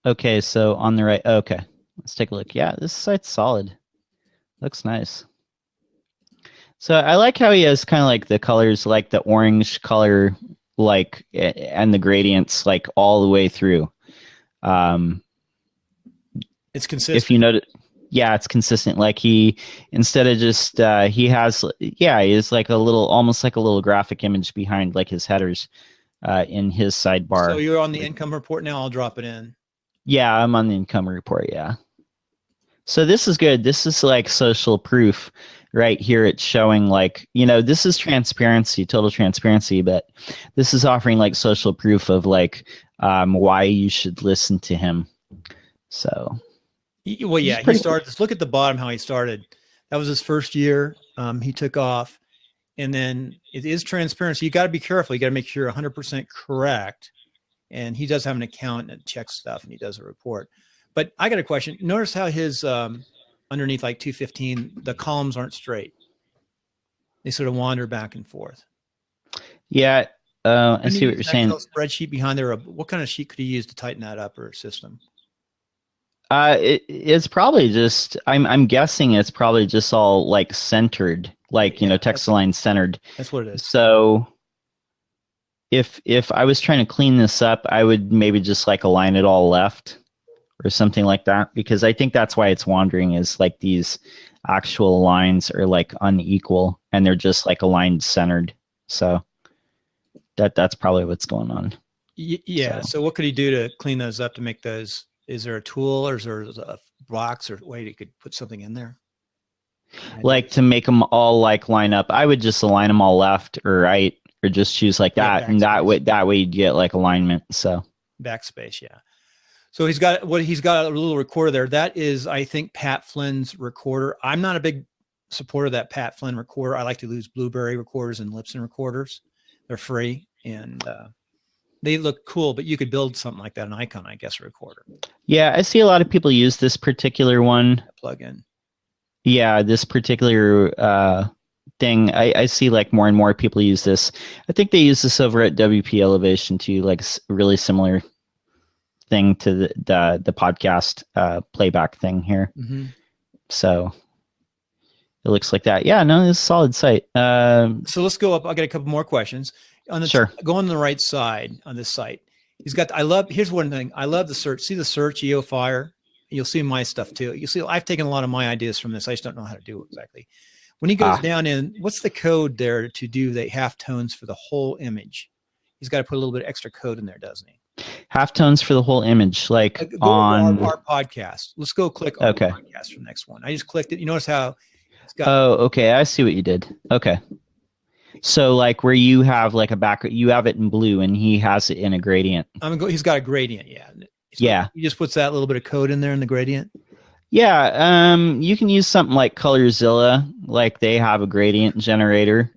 Okay, so on the right. Okay, let's take a look. Yeah, this site's solid. Looks nice. So I like how he has kind of like the colors, like the orange color, like, and the gradients like all the way through. It's consistent. If you notice, yeah, it's consistent. Like he, instead of just, he has, he is like a little, almost like a little graphic image behind like his headers in his sidebar. So you're on the income report now. I'll drop it in. Yeah, I'm on the income report. Yeah. So this is good. This is like social proof right here. It's showing like, this is transparency, total transparency, but this is offering like social proof of like why you should listen to him. So. Well, yeah, he started. Let's look at the bottom, how he started. That was his first year. He took off. And then it is transparency. You got to be careful. You got to make sure you're 100% correct. And he does have an account that checks stuff and he does a report. But I got a question. Notice how his underneath like 215, the columns aren't straight. They sort of wander back and forth. Yeah, I see what you're saying. Spreadsheet behind there. What kind of sheet could he use to tighten that up, or a system? It's probably just. I'm guessing it's probably just all like centered, like text align centered. That's what it is. So if I was trying to clean this up, I would maybe just like align it all left or something like that, because I think that's why it's wandering, is like these actual lines are like unequal and they're just like aligned centered. So that's probably what's going on. Yeah. So what could he do to clean those up to make those? Is there a tool or is there a box or way you could put something in there? Like to make them all like line up, I would just align them all left or right, or just choose like that, and that way you'd get like alignment. So backspace, yeah. So he's got a little recorder there. That is, I think, Pat Flynn's recorder. I'm not a big supporter of that Pat Flynn recorder. I like to use Blueberry recorders and Lipson recorders. They're free and they look cool, but you could build something like that, an Icon, I guess, recorder. Yeah, I see a lot of people use this particular one. Plug-in. Yeah, this particular thing, I see like more and more people use this. I think they use this over at WP Elevation too, like a really similar thing to the podcast playback thing here. Mm-hmm. So it looks like that. Yeah, no, it's a solid site. So let's go up. I'll get a couple more questions. Sure. Go on the right side on this site. He's got, here's one thing. I love the search. See the search, EO Fire? You'll see my stuff too. You see, I've taken a lot of my ideas from this. I just don't know how to do it exactly. When he goes down in, what's the code there to do the halftones for the whole image? He's got to put a little bit of extra code in there, doesn't he? Halftones for the whole image, like go on our podcast. Let's go click on the podcast for the next one. I just clicked it. You notice how it's got. Oh, okay. I see what you did. Okay. So like where you have like a background, you have it in blue and he has it in a gradient. He's got a gradient. Yeah. Yeah. He just puts that little bit of code in there in the gradient. Yeah. You can use something like ColorZilla, like they have a gradient generator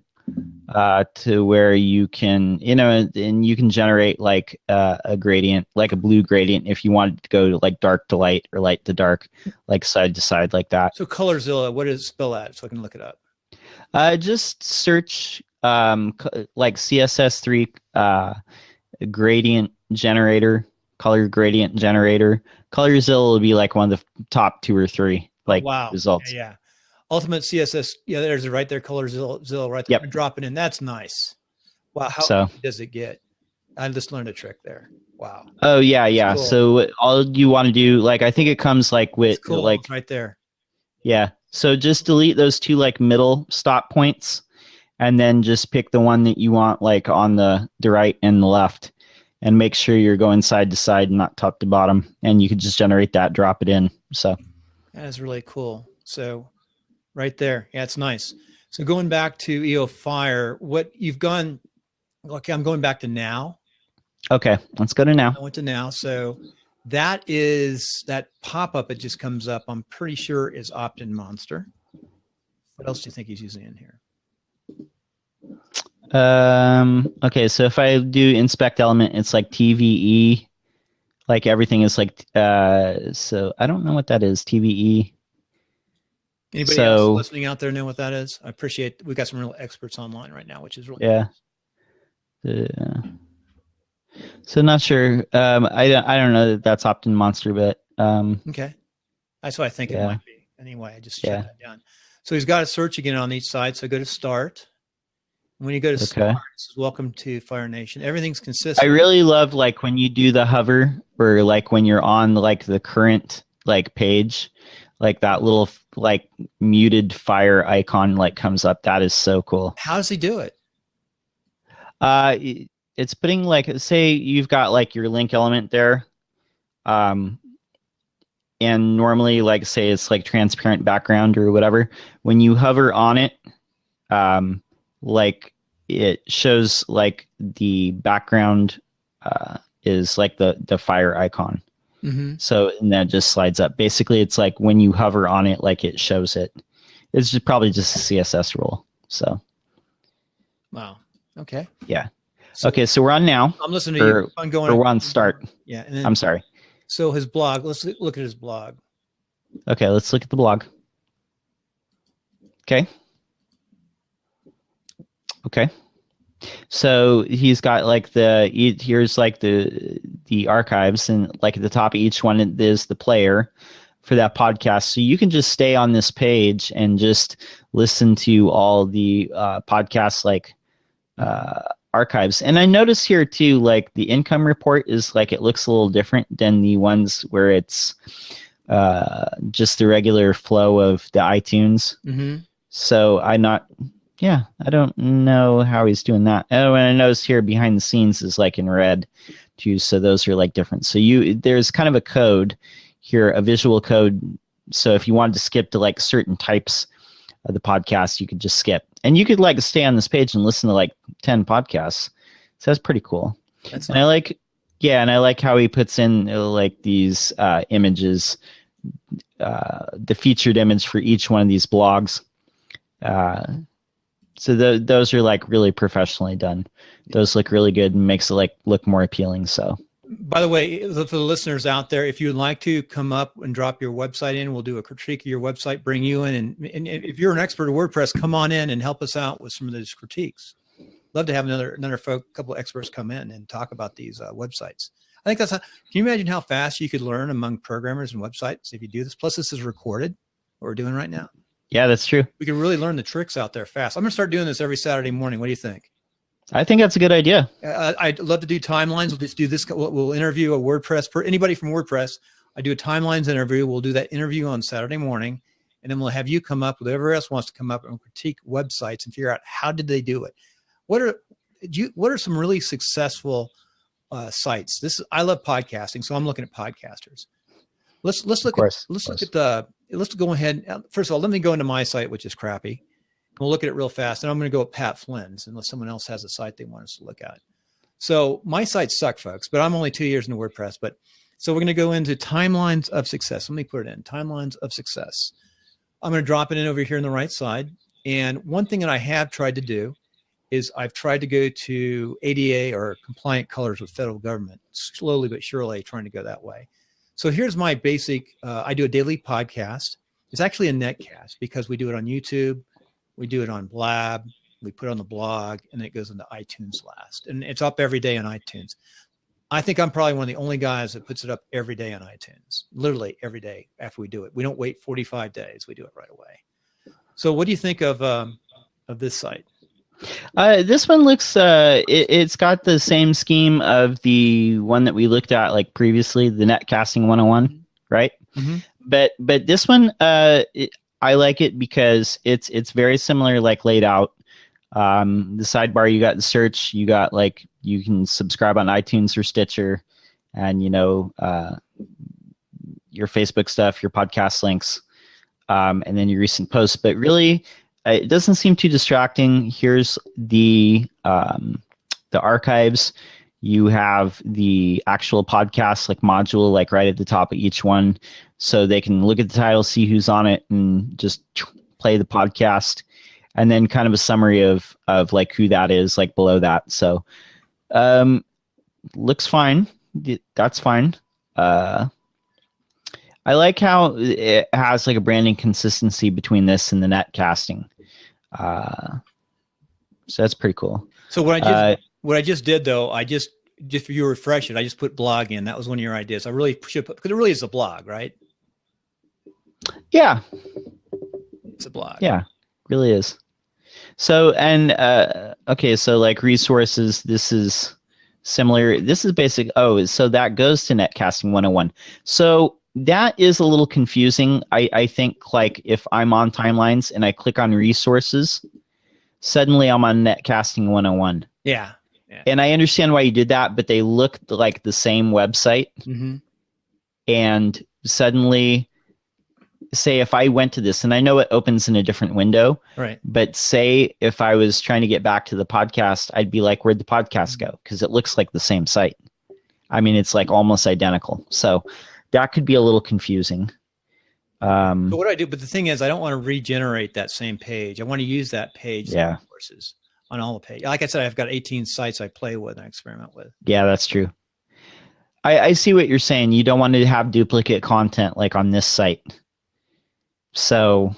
to where you can, and you can generate like a gradient, like a blue gradient if you wanted to go to like dark to light or light to dark, like side to side like that. So ColorZilla, what does it spell that so I can look it up? Just search like CSS3 gradient generator, color gradient generator. ColorZilla will be like one of the top 2 or 3 results. Yeah. Ultimate CSS. Yeah, there's it right there. ColorZilla right there. Yep. I'm dropping in. That's nice. Wow. How does it get? I just learned a trick there. Wow. Oh yeah. Cool. So all you want to do, like, I think it comes like with like it's right there. Yeah. So just delete those 2 like middle stop points, and then just pick the one that you want like on the right and the left, and make sure you're going side to side and not top to bottom. And you can just generate that, drop it in. So that is really cool. So right there. Yeah, it's nice. So going back to EO Fire, what you've gone, okay, I'm going back to now. Okay, let's go to now. I went to now. So that pop-up, it just comes up, I'm pretty sure is Opt-in Monster. What else do you think he's using in here? Okay, so if I do inspect element, it's like TVE, like everything is like, so I don't know what that is, TVE. Anybody else listening out there know what that is? I appreciate, we've got some real experts online right now, which is really nice. So not sure. I don't know that that's Opt-in Monster, but okay, that's what I think it might be. Anyway, I just shut that down. So he's got a search again on each side. So go to Start. When you go to Start, it says, welcome to Fire Nation. Everything's consistent. I really love like when you do the hover, or like when you're on like the current like page, like that little like muted fire icon like comes up. That is so cool. How does he do it? It's putting like, say you've got like your link element there, and normally like say it's like transparent background or whatever. When you hover on it, like it shows like the background is like the fire icon. Mm-hmm. So, and that just slides up. Basically, it's like when you hover on it, like it shows it. It's just probably just a CSS rule. So. Wow. Okay. Yeah. So, okay, so we're on now. I'm listening to you. I'm going. Or we're on Start. Yeah. And then, I'm sorry. So his blog. Let's look at his blog. Okay, let's look at the blog. Okay. Okay. So he's got like here's like the archives, and like at the top of each one is the player for that podcast. So you can just stay on this page and just listen to all the podcasts like archives. And I notice here too, like the income report is like, it looks a little different than the ones where it's just the regular flow of the iTunes. Mm-hmm. So Yeah, I don't know how he's doing that. Oh, and I noticed here behind the scenes is like in red too, so those are like different. So there's kind of a code here, a visual code. So if you wanted to skip to like certain types of the podcast, you could just skip. And you could like stay on this page and listen to like 10 podcasts. So that's pretty cool. And I like how he puts in like these images, the featured image for each one of these blogs. So those are like really professionally done. Those look really good and makes it like look more appealing. So, by the way, for the listeners out there, if you'd like to come up and drop your website in, we'll do a critique of your website, bring you in, and if you're an expert at WordPress, come on in and help us out with some of those critiques. Love to have another couple of experts come in and talk about these websites. I think can you imagine how fast you could learn among programmers and websites if you do this? Plus, this is recorded, what we're doing right now. Yeah, that's true. We can really learn the tricks out there fast. I'm going to start doing this every Saturday morning. What do you think? I think that's a good idea. I'd love to do timelines. We'll just do this. We'll interview a WordPress, anybody from WordPress. I do a timelines interview. We'll do that interview on Saturday morning, and then we'll have you come up with whoever else wants to come up and critique websites and figure out how did they do it. What are some really successful sites? I love podcasting, so I'm looking at podcasters. Let's go ahead. First of all, let me go into my site, which is crappy. We'll look at it real fast. And I'm going to go at Pat Flynn's unless someone else has a site they want us to look at. So my sites suck, folks, but I'm only 2 years into WordPress. So we're going to go into timelines of success. Let me put it in timelines of success. I'm going to drop it in over here on the right side. And one thing that I have tried to do is I've tried to go to ADA or compliant colors with federal government, slowly but surely trying to go that way. So here's my basic, I do a daily podcast. It's actually a netcast because we do it on YouTube. We do it on Blab. We put it on the blog, and then it goes into iTunes last. And it's up every day on iTunes. I think I'm probably one of the only guys that puts it up every day on iTunes, literally every day after we do it. We don't wait 45 days. We do it right away. So what do you think of this site? This one looks, it's got the same scheme of the one that we looked at like previously, the Netcasting 101, right? Mm-hmm. But this one, I like it because it's very similar, like laid out. The sidebar, you got the search, you got like, you can subscribe on iTunes or Stitcher, and your Facebook stuff, your podcast links, and then your recent posts. But really, it doesn't seem too distracting. Here's the archives. You have the actual podcast like module like right at the top of each one, so they can look at the title, see who's on it, and just play the podcast, and then kind of a summary of like who that is like below that. So looks fine. That's fine. I like how it has like a branding consistency between this and the Netcasting. So that's pretty cool. So what I just did though, just for you to refresh it, I just put blog in. That was one of your ideas. I really should put, because it really is a blog, right? Yeah. It's a blog. Yeah, really is. So, and, okay, so like resources, this is similar. This is basic. Oh, so that goes to Netcasting 101. So that is a little confusing. I think like if I'm on timelines and I click on resources, suddenly I'm on Netcasting 101. Yeah. And I understand why you did that, but they look like the same website. Mm-hmm. And suddenly, say if I went to this, and I know it opens in a different window, right? But say if I was trying to get back to the podcast, I'd be like, where'd the podcast go? Because it looks like the same site. I mean, it's like almost identical. So that could be a little confusing. So what I do, but the thing is, I don't want to regenerate that same page. I want to use that page resources on all the pages. Like I said, I've got 18 sites I play with and I experiment with. Yeah, that's true. I see what you're saying. You don't want to have duplicate content like on this site. So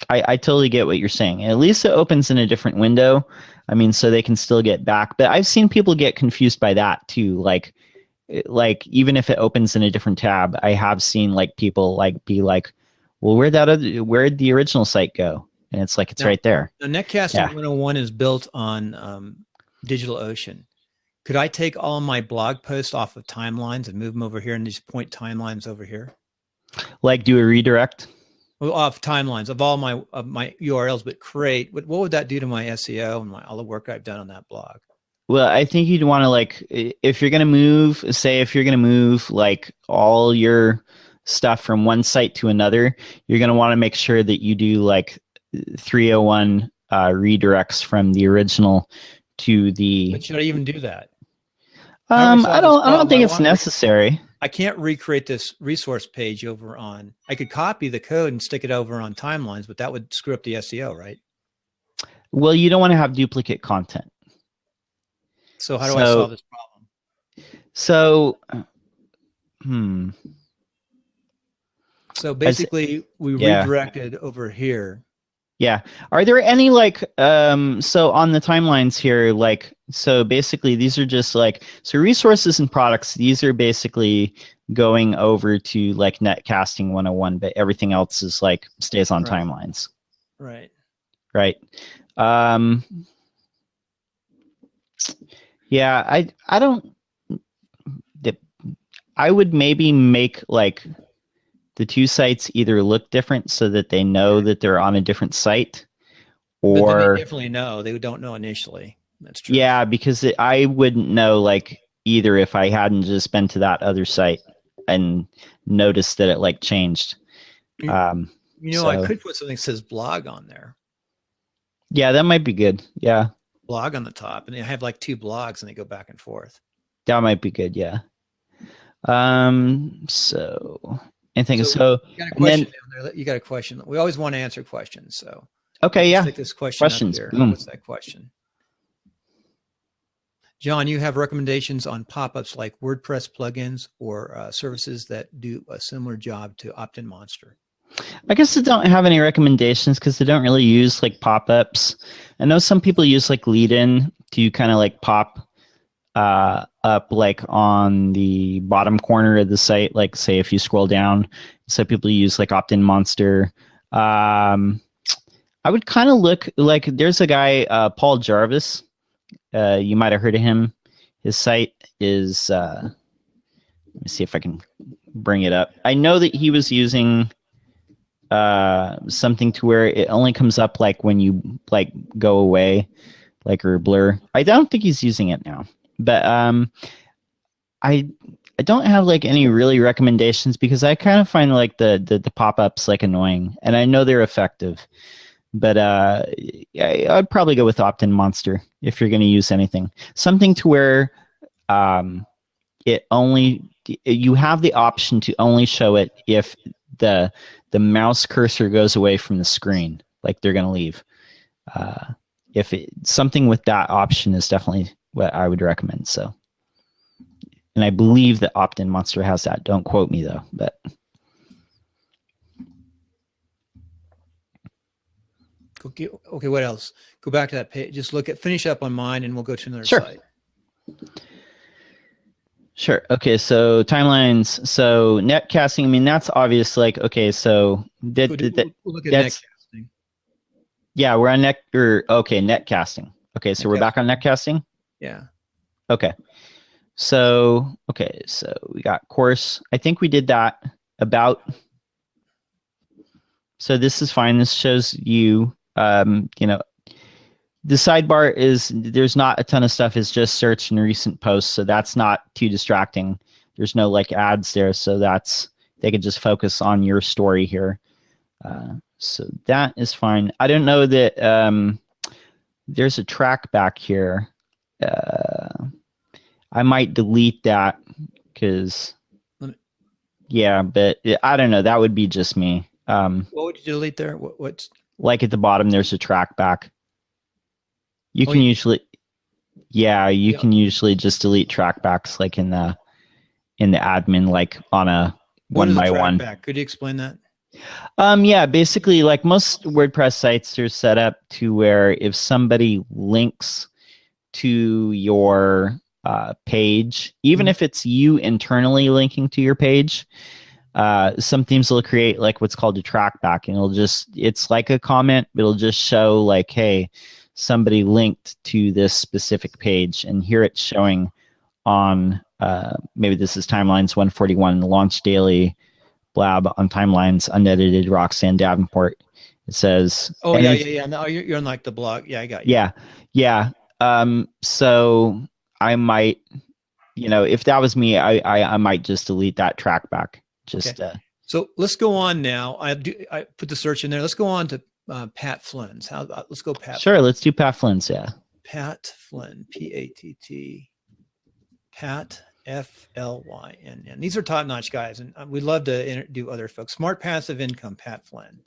I totally get what you're saying. At least it opens in a different window. I mean, so they can still get back. But I've seen people get confused by that too. Like even if it opens in a different tab, I have seen like people like be like, well, where'd the original site go? And it's like, it's right there. The Netcasting 101 is built on DigitalOcean. Could I take all my blog posts off of timelines and move them over here and just point timelines over here? Like do a redirect? off timelines of all my URLs, but create. What would that do to my SEO and all the work I've done on that blog? Well, I think you'd want to like, if you're going to move, say if you're going to move like all your stuff from one site to another, you're going to want to make sure that you do like 301 redirects from the original to the. But should I even do that? I don't think it's necessary. I can't recreate this resource page over on. I could copy the code and stick it over on timelines, but that would screw up the SEO, right? Well, you don't want to have duplicate content. So how do I solve this problem? So, So basically, we redirected over here. Yeah. Are there any like, so on the timelines here, like, so basically these are just like, so resources and products, these are basically going over to like netcasting 101, but everything else is like stays on timelines. Right. Right. Yeah, I don't, I would maybe make like the two sites either look different so that they know that they're on a different site, or but they definitely know. They don't know initially. That's true. Yeah, because I wouldn't know like either if I hadn't just been to that other site and noticed that it like changed. I could put something that says blog on there. Yeah, that might be good. Yeah. Blog on the top, and I have like two blogs and they go back and forth. That might be good. Yeah. So anything. So you got a question down there. You got a question. We always want to answer questions. So okay, yeah. Stick this question Questions. Up here. What's that question? John, you have recommendations on pop-ups like WordPress plugins or services that do a similar job to Opt-in Monster? I guess I don't have any recommendations because they don't really use like pop-ups. I know some people use like lead-in to kind of like pop up like on the bottom corner of the site, like say if you scroll down. So people use like Opt-in Monster. I would kind of look like there's a guy, Paul Jarvis. You might have heard of him. His site is, let me see if I can bring it up. I know that he was using something to where it only comes up like when you like go away, like or blur. I don't think he's using it now, but I don't have like any really recommendations because I kind of find like the pop-ups like annoying, and I know they're effective. But I'd probably go with Opt-in Monster if you're going to use anything. Something to where you have the option to only show it if the mouse cursor goes away from the screen, like they're going to leave. Something with that option is definitely what I would recommend. So, and I believe that Opt-in Monster has that. Don't quote me though, but. Okay, what else? Go back to that page. Just finish up on mine, and we'll go to another site. Sure. Okay, so timelines. So netcasting, I mean, that's obvious. Like, okay, so we'll look at netcasting. Yeah, we're on netcasting. Okay, so we're back on netcasting? Yeah. Okay. So we got course. I think we did that about. So this is fine. This shows you. The sidebar is there's not a ton of stuff. It's just search and recent posts, so that's not too distracting. There's no like ads there, so they can just focus on your story here. So that is fine. I don't know that there's a track back here. I might delete that because but I don't know. That would be just me. What would you delete there? What's like at the bottom? There's a track back. You can usually just delete trackbacks like in the admin, like on a one by one. Could you explain that? Yeah, basically like most WordPress sites are set up to where if somebody links to your page, even if it's you internally linking to your page, some themes will create like what's called a trackback, and it's like a comment, but it'll just show like, hey, somebody linked to this specific page, and here it's showing on maybe this is timelines 141 launch daily blab on timelines, unedited, Roxanne Davenport. It says, Oh yeah. No, you're on like the blog. Yeah, I got you. Yeah. So I might, if that was me, I might just delete that track back. Just okay. So let's go on now. I put the search in there. Let's go on to Pat Flynn's. Let's go Pat. Sure, let's do Pat Flynn's. Yeah. Pat Flynn, P-A-T-T, Pat F-L-Y-N-N. These are top-notch guys, and we'd love to do other folks. Smart Passive Income, Pat Flynn.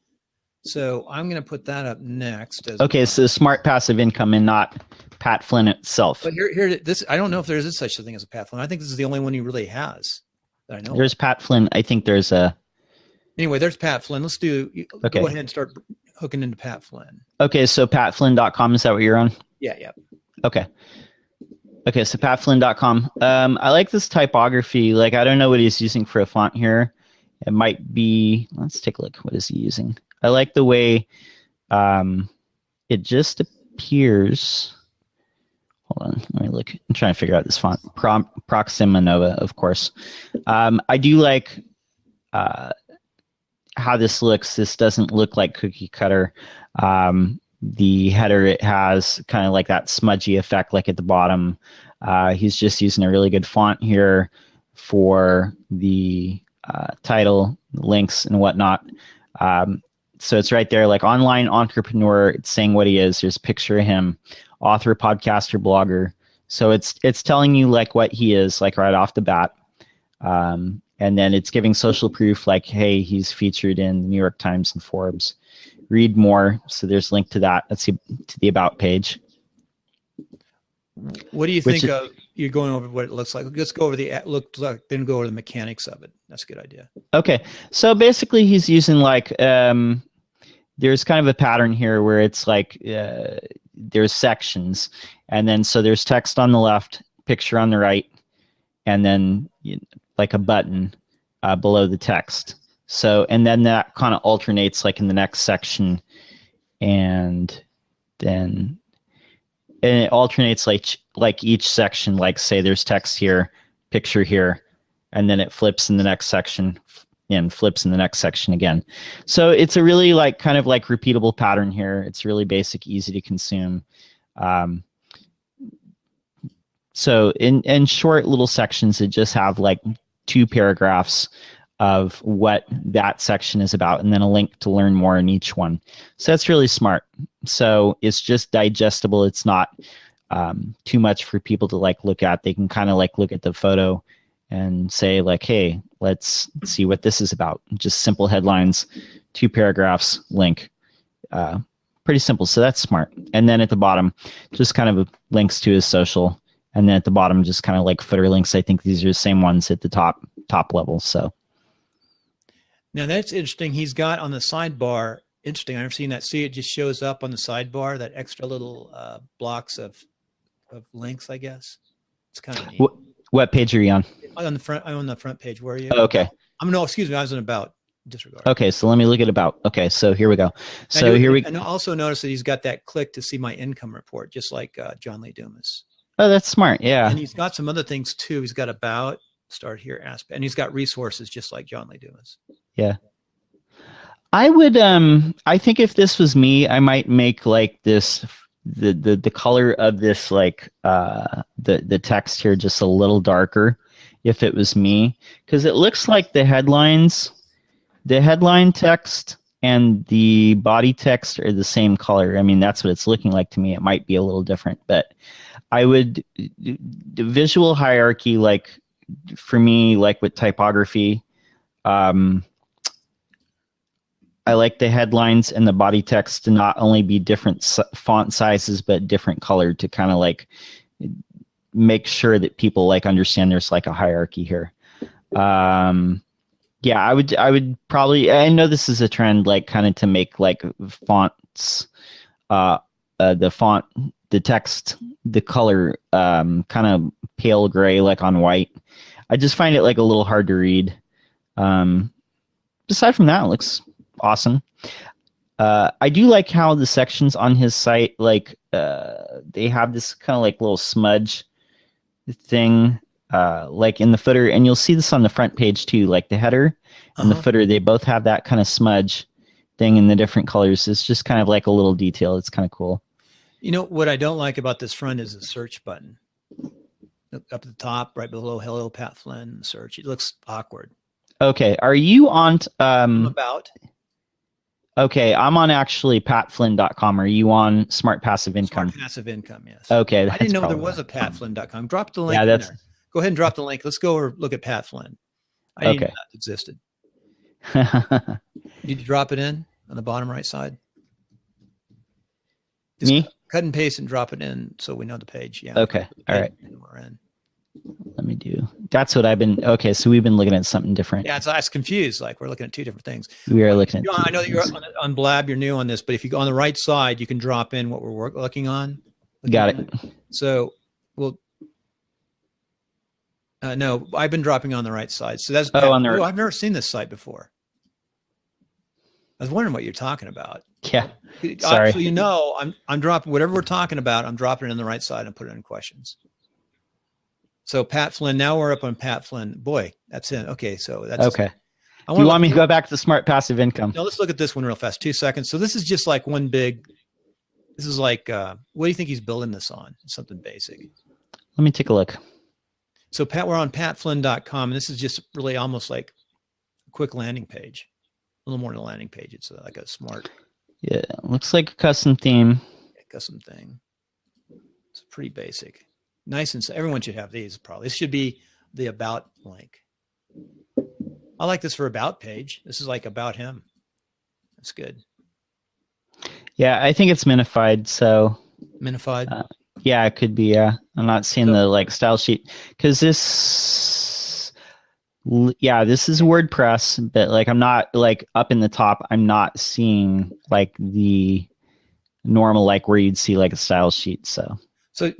So I'm going to put that up next. Okay, so Smart Passive Income and not Pat Flynn itself. But here, I don't know if there is such a thing as a Pat Flynn. I think this is the only one he really has that I know. There's Pat Flynn. I think there's a. Anyway, there's Pat Flynn. Let's do. Okay. Go ahead and start hooking into Pat Flynn. Okay, so patflynn.com, is that what you're on? Yeah. Okay, so patflynn.com. I like this typography. Like, I don't know what he's using for a font here. It might be, let's take a look. What is he using? I like the way it just appears. Hold on, let me look. I'm trying to figure out this font. Proxima Nova, of course. I do like how this looks. This doesn't look like cookie cutter. The header, it has kind of like that smudgy effect like at the bottom. He's just using a really good font here for the title, links, and whatnot. So it's right there, like online entrepreneur. It's saying what he is. There's a picture of him, author, podcaster, blogger. So it's telling you like what he is, like right off the bat. And then it's giving social proof, like, hey, he's featured in the New York Times and Forbes. Read more. So there's a link to that. Let's see, to the About page. What do you think of? You're going over what it looks like. Let's go over then go over the mechanics of it. That's a good idea. Okay, so basically he's using like there's kind of a pattern here where it's like there's sections, and then so there's text on the left, picture on the right, and then like a button below the text. So, and then that kind of alternates like in the next section, and then it alternates like each section, like say there's text here, picture here, and then it flips in the next section and flips in the next section again. So it's a really like kind of like repeatable pattern here. It's really basic, easy to consume. So in short little sections, it just have like 2 paragraphs of what that section is about, and then a link to learn more in each one. So that's really smart. So it's just digestible. It's not too much for people to like look at. They can kind of like look at the photo and say like, hey, let's see what this is about. Just simple headlines, 2 paragraphs, link. Pretty simple. So that's smart. And then at the bottom, just kind of links to his social. And then at the bottom, just kind of like footer links. I think these are the same ones at the top level. So. Now that's interesting. He's got on the sidebar. Interesting. I've never seen that. See, it just shows up on the sidebar, that extra little blocks of links, I guess. It's kind of neat. What page are you on? On the front. I'm on the front page. Where are you? Oh, okay. Excuse me. I was in About. Disregard. Okay, so let me look at About. Okay, so here we go. And also notice that he's got that click to see my income report, just like John Lee Dumas. Oh, that's smart. Yeah. And he's got some other things too. He's got About, start here, aspect, and he's got resources, just like John Lee Dumas. Yeah. I would I think if this was me, I might make like this the color of this like the text here just a little darker if it was me, because it looks like the headline text and the body text are the same color. I mean, that's what it's looking like to me. It might be a little different, but I would the visual hierarchy, like for me, like with typography, I like the headlines and the body text to not only be different font sizes, but different color to kind of like make sure that people like understand there's like a hierarchy here. Yeah, I would probably, I know this is a trend, like kind of to make like fonts, the text, the color kind of pale gray, like on white. I just find it like a little hard to read. Aside from that, it looks awesome. I do like how the sections on his site, like they have this kind of like little smudge thing like in the footer, and you'll see this on the front page too, like the header and the footer, they both have that kind of smudge thing in the different colors. It's just kind of like a little detail. It's kind of cool. You know, what I don't like about this front is the search button. Up at the top, right below Hello Pat Flynn, search. It looks awkward. Okay. Are you on... About? Okay, I'm on actually patflynn.com. Are you on Smart Passive Income? Smart Passive Income, yes. Okay. I didn't know there was a patflynn.com. Drop the link Yeah, in that's... there. Go ahead and drop the link. Let's go over look at Pat Flynn. I didn't know that existed. Did you drop it in on the bottom right side? Just Me? Cut and paste and drop it in so we know the page. Yeah. Okay. All right. We're in. Let me do. That's what I've been. Okay, so we've been looking at something different. Yeah, I was confused. Like we're looking at two different things. We are looking at. John, I know that you're on Blab. You're new on this, but if you go on the right side, you can drop in what we're looking on. Got it. So, well, no, I've been dropping on the right side. So that's on the right. I've never seen this site before. I was wondering what you're talking about. Yeah. Sorry. So you know, I'm dropping whatever we're talking about. I'm dropping it on the right side and put it in questions. So Pat Flynn. Now we're up on Pat Flynn. Boy, that's it. Okay, so that's okay. Do you want me to go back to Smart Passive Income? No, let's look at this one real fast. 2 seconds. So this is just like one big. This is like, what do you think he's building this on? Something basic. Let me take a look. So Pat, we're on patflynn.com, and this is just really almost like a quick landing page. A little more than a landing page. It's like a smart. Yeah, looks like a custom theme. Custom thing. It's pretty basic. Nice and everyone should have these probably. This should be the about link. I like this for about page. This is like about him. That's good. Yeah, I think it's minified. So minified. Yeah, it could be. I'm not seeing the like style sheet because this. Yeah, this is WordPress, but like I'm not like up in the top. I'm not seeing like the normal like where you'd see like a style sheet. So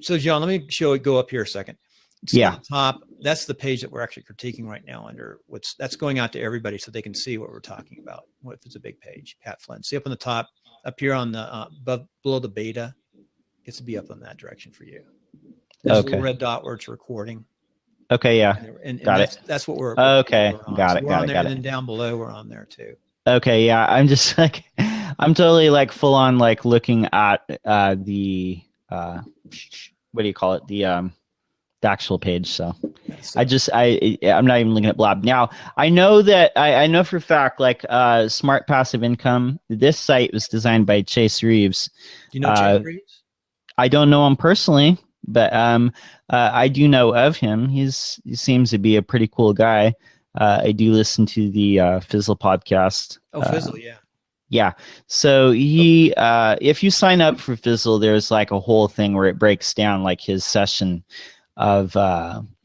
John, let me show it. Go up here a second. See at the top. That's the page that we're actually critiquing right now under that's going out to everybody so they can see what we're talking about. What if it's a big page? Pat Flynn. See up on the top, up here on the below the beta, gets to be up on that direction for you. There's a little red dot where it's recording. Okay, yeah, and got it. That's what we're. Okay, we're on. got it. So got it. There, and then down below, we're on there too. Okay, yeah, I'm just like, I'm totally like full on like looking at the what do you call it? The actual page. So I'm not even looking at Blab now. I know that I know for a fact like Smart Passive Income. This site was designed by Chase Reeves. Do you know Chase Reeves? I don't know him personally, but I do know of him. He seems to be a pretty cool guy. I do listen to the Fizzle podcast. Oh, Fizzle, yeah. Yeah. So he, if you sign up for Fizzle, there's like a whole thing where it breaks down like his session of,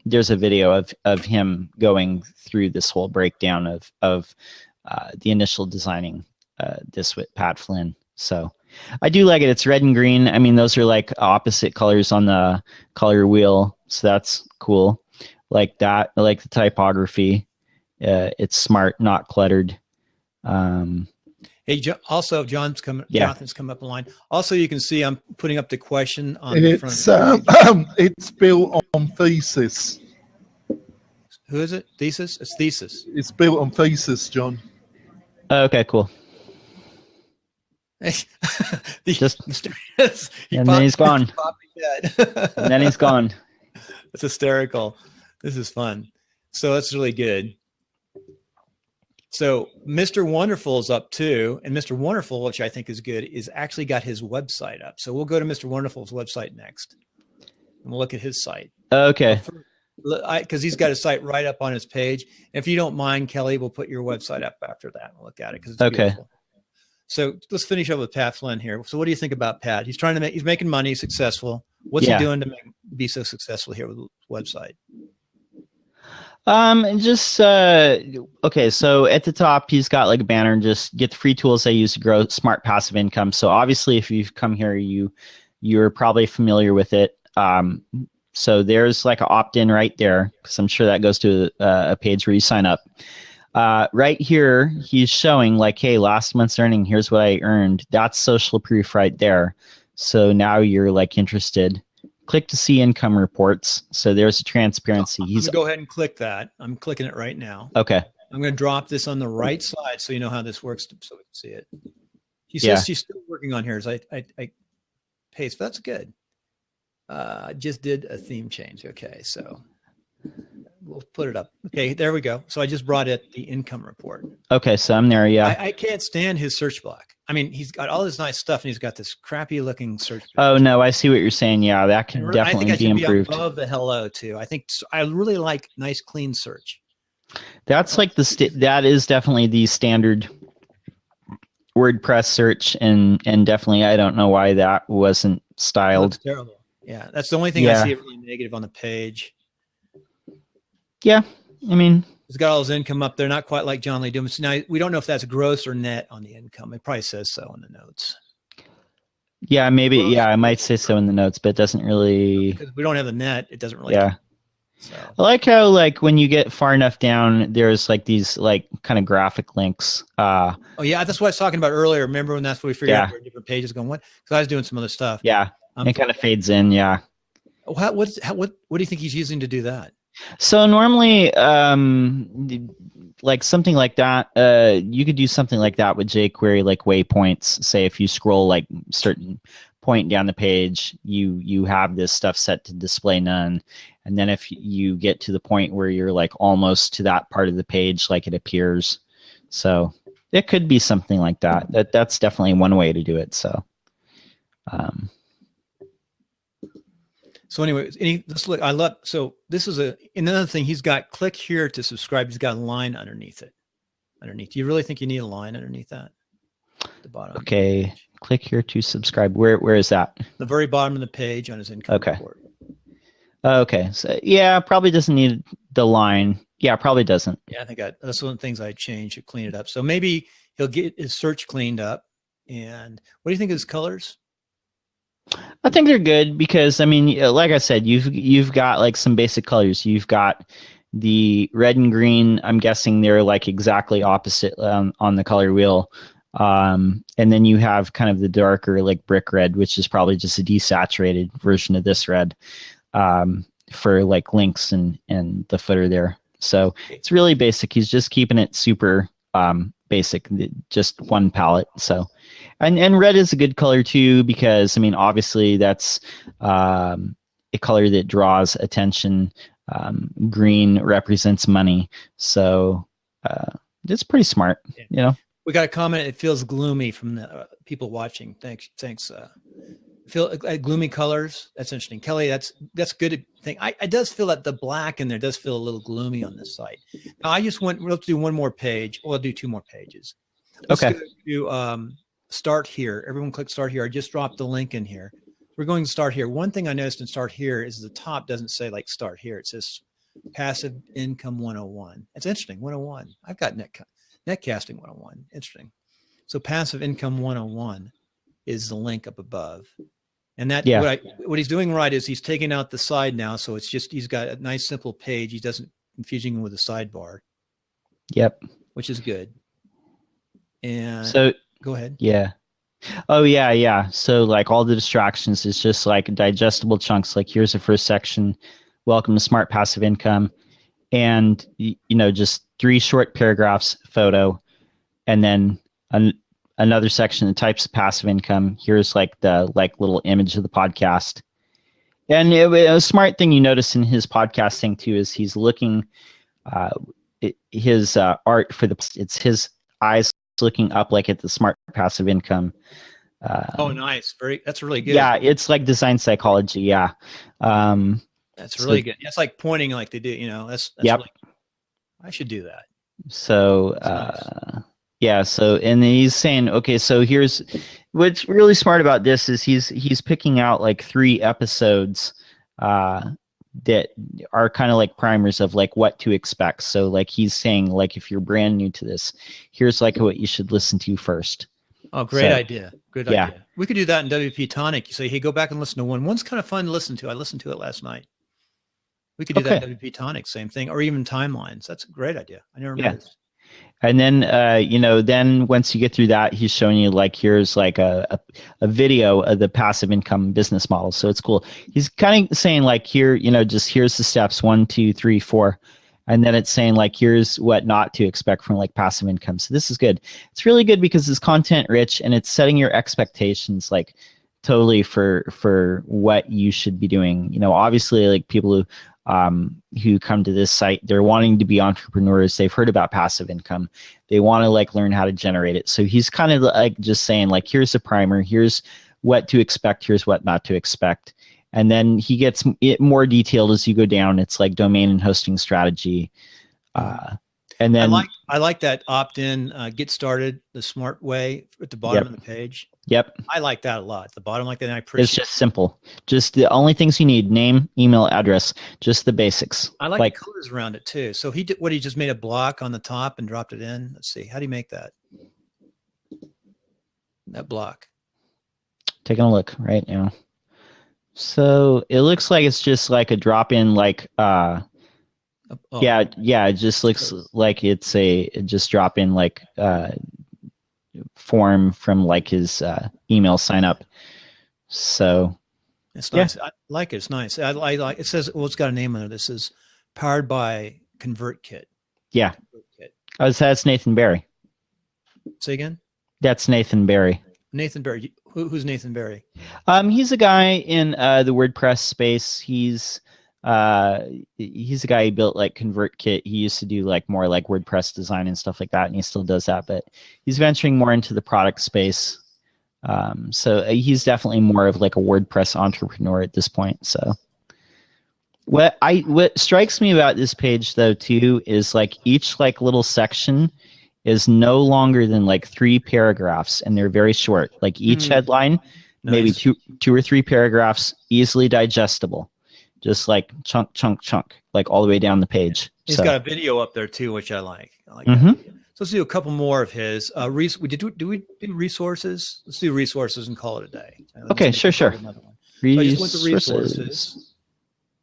there's a video of him going through this whole breakdown of the initial designing this with Pat Flynn. So I do like it. It's red and green. I mean, those are like opposite colors on the color wheel. So that's cool. Like that. I like the typography. It's smart, not cluttered. Hey, also, Jonathan's come up the line. Also, you can see I'm putting up the question on the front. It's built on Thesis. Who is it? Thesis? It's Thesis. It's built on Thesis, John. Okay, cool. Just and then he's gone. And then he's gone. It's hysterical. This is fun. So that's really good. So Mr. Wonderful is up too, and Mr. Wonderful, which I think is good, is actually got his website up. So we'll go to Mr. Wonderful's website next, and we'll look at his site. Okay. Because he's got his site right up on his page. And if you don't mind, Kelly, we'll put your website up after that and we'll look at it because it's beautiful. So let's finish up with Pat Flynn here. So what do you think about Pat? He's he's making money, he's successful. What's he doing to be so successful here with the website? Okay, so at the top he's got like a banner, just get the free tools I use to grow smart passive income. So obviously if you've come here, you're probably familiar with it. So there's like an opt-in right there, because I'm sure that goes to a page where you sign up. Right here, he's showing like, hey, last month's earning, here's what I earned. That's social proof right there. So now you're like interested click to see income reports. So there's a transparency. I'm gonna go ahead and click that. I'm clicking it right now. Okay. I'm going to drop this on the right side so you know how this works, so we can see it. She says she's still working on hers. I paste. That's good. Just did a theme change. Okay, so we'll put it up. Okay, there we go. So I just brought it the income report. Okay, so I'm there. Yeah. I can't stand his search block. I mean, he's got all this nice stuff, and he's got this crappy looking search. Oh no, I see what you're saying. Yeah, that can definitely be improved. Be above the hello too. I think I really like nice, clean search. That's like that is definitely the standard WordPress search, and definitely I don't know why that wasn't styled. That's terrible. Yeah, that's the only thing I see really negative on the page. Yeah, I mean, he's got all his income up there, not quite like John Lee Dumas. Now we don't know if that's gross or net on the income. It probably says so in the notes. Yeah, maybe. Gross. Yeah, I might say so in the notes, but it doesn't really. Because we don't have the net, it doesn't really. Yeah. So. I like how when you get far enough down, there's these kind of graphic links. Oh yeah, that's what I was talking about earlier. Remember when that's what we figured out where different pages going? What? Because I was doing some other stuff. Yeah, it kind of fades in. Yeah. What do you think he's using to do that? So normally, something like that, you could do something like that with jQuery, like waypoints. Say if you scroll certain point down the page, you have this stuff set to display none. And then if you get to the point where you're almost to that part of the page, it appears. So it could be something like that. That's definitely one way to do it. So, so anyway, let's look. So this is another thing. He's got click here to subscribe. He's got a line underneath it. Do you really think you need a line underneath that? At the bottom. Okay. Click here to subscribe. Where is that? The very bottom of the page on his income report. Okay. So yeah, probably doesn't need the line. Yeah, probably doesn't. Yeah, I think that's one of the things I changed to clean it up. So maybe he'll get his search cleaned up. And what do you think of his colors? I think they're good because like I said, you've got some basic colors. You've got the red and green. I'm guessing they're exactly opposite on the color wheel. And then you have kind of the darker brick red, which is probably just a desaturated version of this red. For links and the footer there. So it's really basic. He's just keeping it super basic, just one palette. So, and red is a good color too, because obviously that's a color that draws attention. Green represents money. So it's pretty smart, We got a comment. It feels gloomy from the people watching. Thanks. Feel gloomy colors. That's interesting, Kelly. That's good thing. It does feel that the black in there does feel a little gloomy on this site. Now we'll do one more page. We'll do two more pages. Let's go to start here. Everyone click start here. I just dropped the link in here. We're going to start here. One thing I noticed in start here is the top doesn't say start here. It says passive income 101. That's interesting. 101. I've got netcasting 101. Interesting. So passive income 101 is the link up above. And that what he's doing right is he's taking out the side now. So it's just, he's got a nice simple page. He doesn't confusing with a sidebar. Yep. Which is good. And so go ahead. Yeah. Oh yeah. Yeah. So all the distractions is just digestible chunks. Here's the first section. Welcome to Smart Passive Income. And just 3 short paragraphs, photo, and then another section, the types of passive income. Here's the little image of the podcast. And a smart thing you notice in his podcast thing too is he's looking his art for it's his eyes looking up at the smart passive income. Oh, nice. That's really good. Yeah, it's design psychology. Yeah. That's really good. It's pointing like they do. That's really, I should do that. So. Nice. Yeah, so and he's saying, okay, so here's what's really smart about this is he's picking out 3 episodes that are kind of primers of what to expect. So he's saying if you're brand new to this, here's what you should listen to first. Oh, great idea. Good idea. We could do that in WP Tonic. You say, hey, go back and listen to one. One's kind of fun to listen to. I listened to it last night. We could do that in WP Tonic, same thing, or even timelines. That's a great idea. I never remember this. And then, then once you get through that, he's showing you like, here's like a video of the passive income business model. So it's cool. He's kind of saying like here, just here's the steps 1, 2, 3, 4. And then it's saying like, here's what not to expect from like passive income. So this is good. It's really good because it's content rich and it's setting your expectations like totally for what you should be doing. Obviously like people who come to this site, they're wanting to be entrepreneurs. They've heard about passive income. They want to like learn how to generate it. So he's kind of like just saying like, here's a primer, here's what to expect, here's what not to expect. And then he gets it more detailed as you go down. It's like domain and hosting strategy. And then I like that opt-in, get started the smart way at the bottom of the page. Yep. I like that a lot. The bottom like that, and I appreciate. It's just simple. Just the only things you need: name, email, address, just the basics. I like the colors around it too. So he just made a block on the top and dropped it in. Let's see. How do you make that? That block. Taking a look right now. So it looks like it's just like a drop-in like it just looks like it's just drop in like form from like his email sign up. So it's nice. I like it. It's nice. I like it. Says, well, it's got a name on it. This is powered by ConvertKit. Yeah. ConvertKit. Oh, that's Nathan Barry. Say again? That's Nathan Barry. Nathan Barry. Who's Nathan Barry? He's a guy in the WordPress space. He's a guy who built like ConvertKit. He used to do like more like WordPress design and stuff like that, and he still does that. But he's venturing more into the product space. So he's definitely more of like a WordPress entrepreneur at this point. So what strikes me about this page though too is like each like little section is no longer than like 3 paragraphs, and they're very short. Like each headline, maybe two or three paragraphs, easily digestible. Just like chunk, like all the way down the page. He's got a video up there too, which I like. That. So let's do a couple more of his. Do we do resources? Let's do resources and call it a day. Okay, sure. Another one. So I just went to resources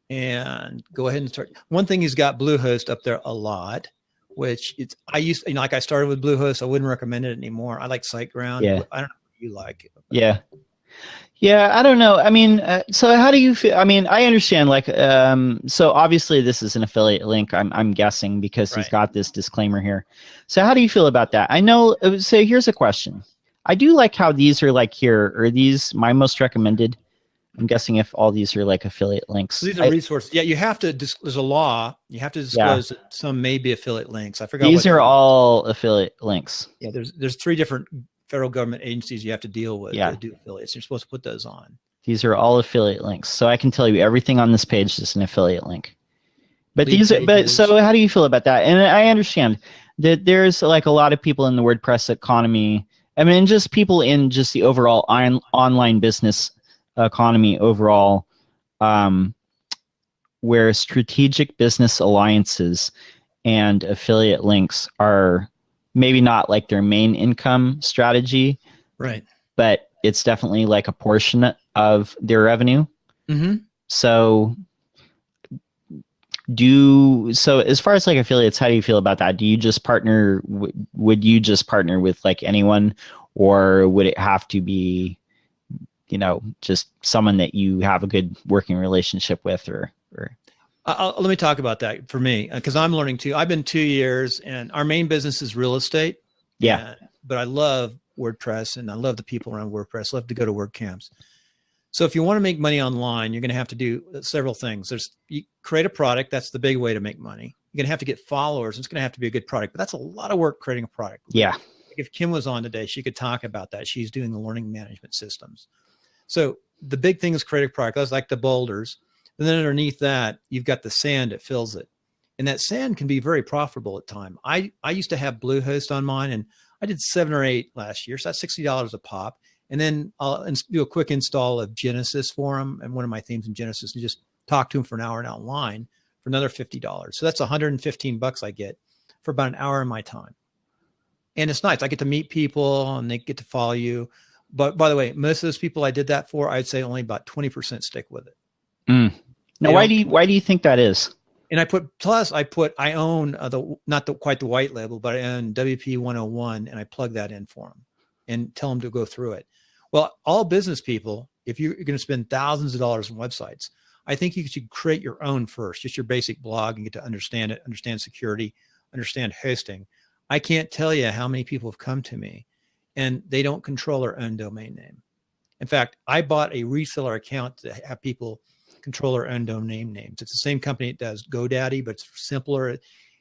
and go ahead and start. One thing he's got Bluehost up there a lot, which I started with Bluehost. I wouldn't recommend it anymore. I like SiteGround. Yeah. I don't know if you like it. Yeah, I don't know. I mean, so how do you feel? I mean, I understand. Like, so obviously this is an affiliate link. I'm guessing because he's got this disclaimer here. So how do you feel about that? I know. So here's a question. I do like how these are like here. Are these my most recommended? I'm guessing if all these are like affiliate links. So these are resources. Yeah, you have to. There's a law. You have to disclose that some may be affiliate links. I forgot. These are all affiliate links. Yeah, there's 3 different federal government agencies you have to deal with to do affiliates. You're supposed to put those on. These are all affiliate links. So I can tell you everything on this page is an affiliate link. But so how do you feel about that? And I understand that there's like a lot of people in the WordPress economy. I mean, just people in just the overall online business economy overall, where strategic business alliances and affiliate links are maybe not like their main income strategy, right? But it's definitely like a portion of their revenue. So as far as like affiliates, how do you feel about that? Do you just partner? Would you just partner with like anyone, or would it have to be, just someone that you have a good working relationship with, or? Let me talk about that for me, because I'm learning too. I've been 2 years, and our main business is real estate. Yeah. But I love WordPress, and I love the people around WordPress. I love to go to WordCamps. So if you want to make money online, you're going to have to do several things. You create a product. That's the big way to make money. You're going to have to get followers. It's going to have to be a good product, but that's a lot of work creating a product. Yeah. If Kim was on today, she could talk about that. She's doing the learning management systems. So the big thing is create a product. That's like the boulders. And then underneath that, you've got the sand that fills it. And that sand can be very profitable at times. I used to have Bluehost on mine, and I did 7 or 8 last year. So that's $60 a pop. And then I'll do a quick install of Genesis for them and one of my themes in Genesis, and just talk to them for an hour and online for another $50. So that's $115 I get for about an hour of my time. And it's nice. I get to meet people and they get to follow you. But by the way, most of those people I did that for, I'd say only about 20% stick with it. Now, why do you think that is? And I own not quite the white label, but I own WP 101, and I plug that in for them and tell them to go through it. Well, all business people, if you're going to spend thousands of dollars on websites, I think you should create your own first, just your basic blog, and get to understand it, understand security, understand hosting. I can't tell you how many people have come to me and they don't control their own domain name. In fact, I bought a reseller account to have people control their own domain names. It's the same company that does GoDaddy, but it's simpler. And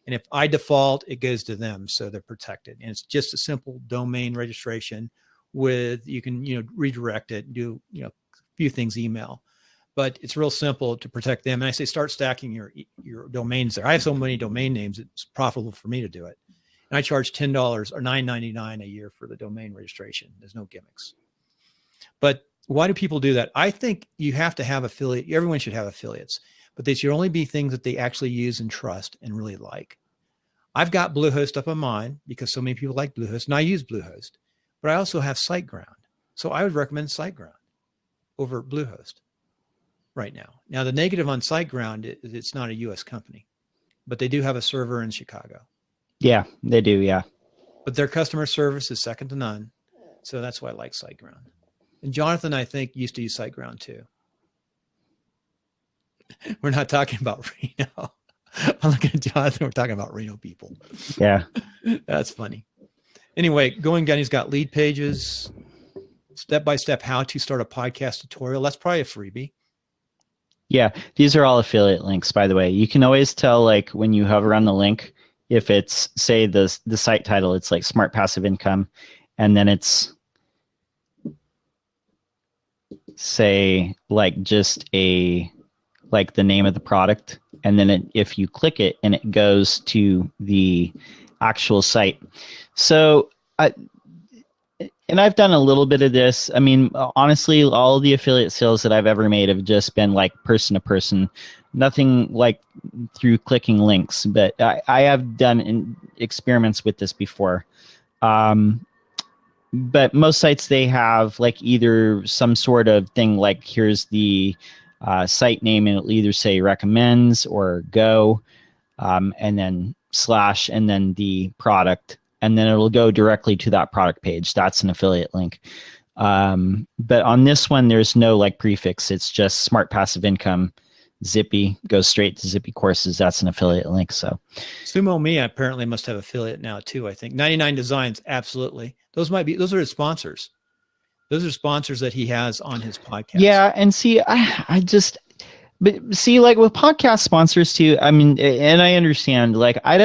if I default, it goes to them, so they're protected. And it's just a simple domain registration with, you can, redirect it, do, a few things, email, but it's real simple to protect them. And I say, start stacking your domains there. I have so many domain names, it's profitable for me to do it. And I charge $10 or $9.99 a year for the domain registration. There's no gimmicks. But why do people do that? I think you have to have affiliate. Everyone should have affiliates, but they should only be things that they actually use and trust and really like. I've got Bluehost up on mine because so many people like Bluehost, and I use Bluehost, but I also have SiteGround. So I would recommend SiteGround over Bluehost right now. Now, the negative on SiteGround is it's not a US company, but they do have a server in Chicago. Yeah, they do. Yeah. But their customer service is second to none. So that's why I like SiteGround. And Jonathan, I think, used to use SiteGround too. We're not talking about Reno. I'm looking at Jonathan. We're talking about Reno people. Yeah. That's funny. Anyway, going down, he's got lead pages, step-by-step how to start a podcast tutorial. That's probably a freebie. Yeah. These are all affiliate links, by the way. You can always tell, like, when you hover on the link, if it's, say, the site title, it's like Smart Passive Income, and then it's, say, like, just like the name of the product, and then if you click it and it goes to the actual site. So and I've done a little bit of this. I mean, honestly, all the affiliate sales that I've ever made have just been like person to person, nothing like through clicking links, but I have done experiments with this before. But most sites, they have like either some sort of thing like, here's the site name, and it'll either say recommends or go, and then / and then the product, and then it'll go directly to that product page. That's an affiliate link. But on this one, there's no like prefix. It's just Smart Passive Income, Zippy, goes straight to Zippy Courses. That's an affiliate link. So Sumo Me apparently must have affiliate now too, I think. 99 Designs, absolutely. Those are his sponsors. Those are sponsors that he has on his podcast. Yeah, and see, but see, like with podcast sponsors too, I mean, and I understand, like, I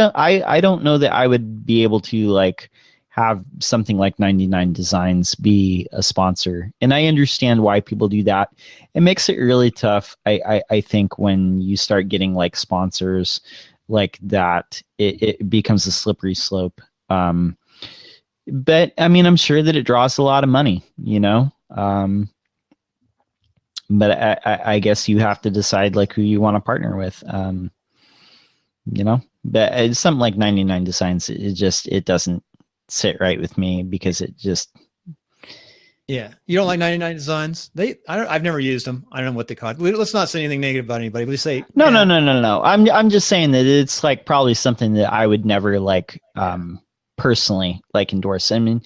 don't know that I would be able to like have something like 99 Designs be a sponsor. And I understand why people do that. It makes it really tough, I think, when you start getting like sponsors like that, it becomes a slippery slope. But I mean, I'm sure that it draws a lot of money, but I guess you have to decide like who you want to partner with, but it's something like 99 Designs. It doesn't sit right with me because it just. Yeah. You don't like 99 Designs? I've never used them. I don't know what they call it. Let's not say anything negative about anybody. We say no. I'm just saying that it's like probably something that I would never like personally like endorse. I mean,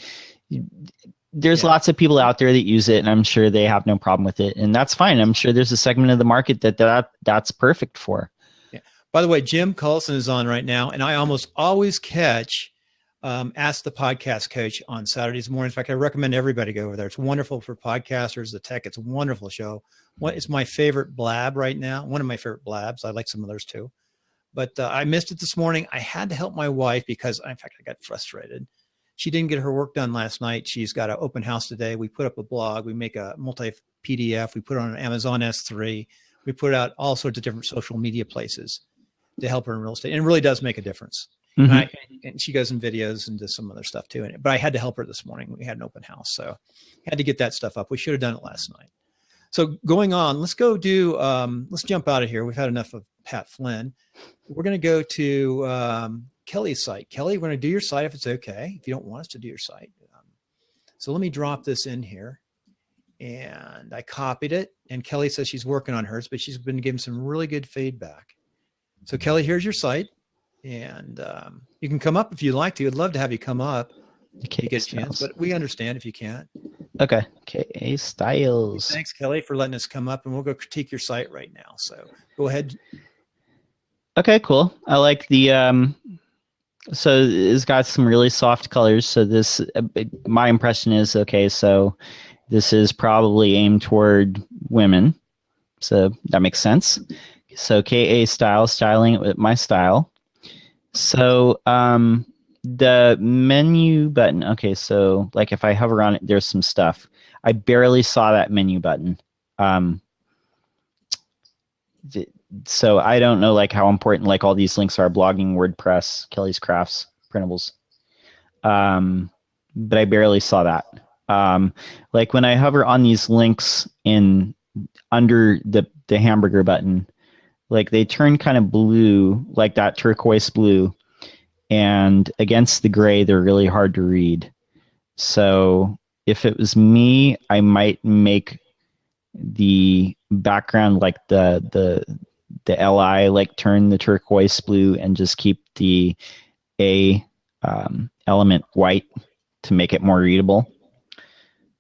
there's lots of people out there that use it, and I'm sure they have no problem with it, and that's fine. I'm sure there's a segment of the market that's perfect for. Yeah. By the way, Jim Cullison is on right now, and I almost always catch Ask the Podcast Coach on Saturdays mornings. In fact, I recommend everybody go over there. It's wonderful for podcasters, the tech. It's a wonderful show. It's my favorite blab right now. One of my favorite blabs. I like some others too. But I missed it this morning. I had to help my wife because, in fact, I got frustrated. She didn't get her work done last night. She's got an open house today. We put up a blog. We make a multi-PDF. We put it on Amazon S3. We put it out all sorts of different social media places to help her in real estate. And it really does make a difference. Mm-hmm. And she goes in videos and does some other stuff too. But I had to help her this morning. We had an open house. So I had to get that stuff up. We should have done it last night. So going on, let's go do, let's jump out of here. We've had enough of Pat Flynn. We're going to go to Kelly's site. Kelly, we're going to do your site if it's okay, if you don't want us to do your site. So let me drop this in here. And I copied it. And Kelly says she's working on hers, but she's been giving some really good feedback. So Kelly, here's your site, and you can come up if you'd like to. I'd love to have you come up. Okay, You get a chance, but we understand if you can't. Okay. KA Styles. Thanks, Kelly, for letting us come up, and we'll go critique your site right now. So go ahead. Okay, cool. I like the so it's got some really soft colors. So this, my impression is, okay, so this is probably aimed toward women. So that makes sense. So KA Style, styling it with my style. So the menu button, okay, so like if I hover on it, there's some stuff. I barely saw that menu button. So I don't know like how important like all these links are, blogging, WordPress, Kelly's Crafts, printables. But I barely saw that. Like when I hover on these links in under the hamburger button, like they turn kind of blue, like that turquoise blue, and against the gray, they're really hard to read. So if it was me, I might make the background like the LI like turn the turquoise blue and just keep the A element white to make it more readable.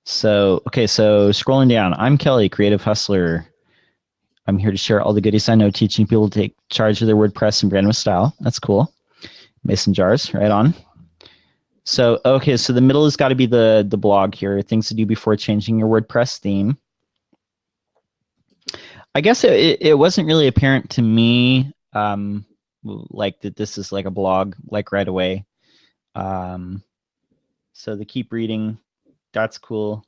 So, okay, so scrolling down, I'm Kelly, creative hustler. I'm here to share all the goodies I know, teaching people to take charge of their WordPress and brand with style. That's cool. Mason jars, right on. So, okay, so the middle has got to be the blog here, things to do before changing your WordPress theme. I guess it wasn't really apparent to me, like that this is like a blog, like right away. So the keep reading, that's cool.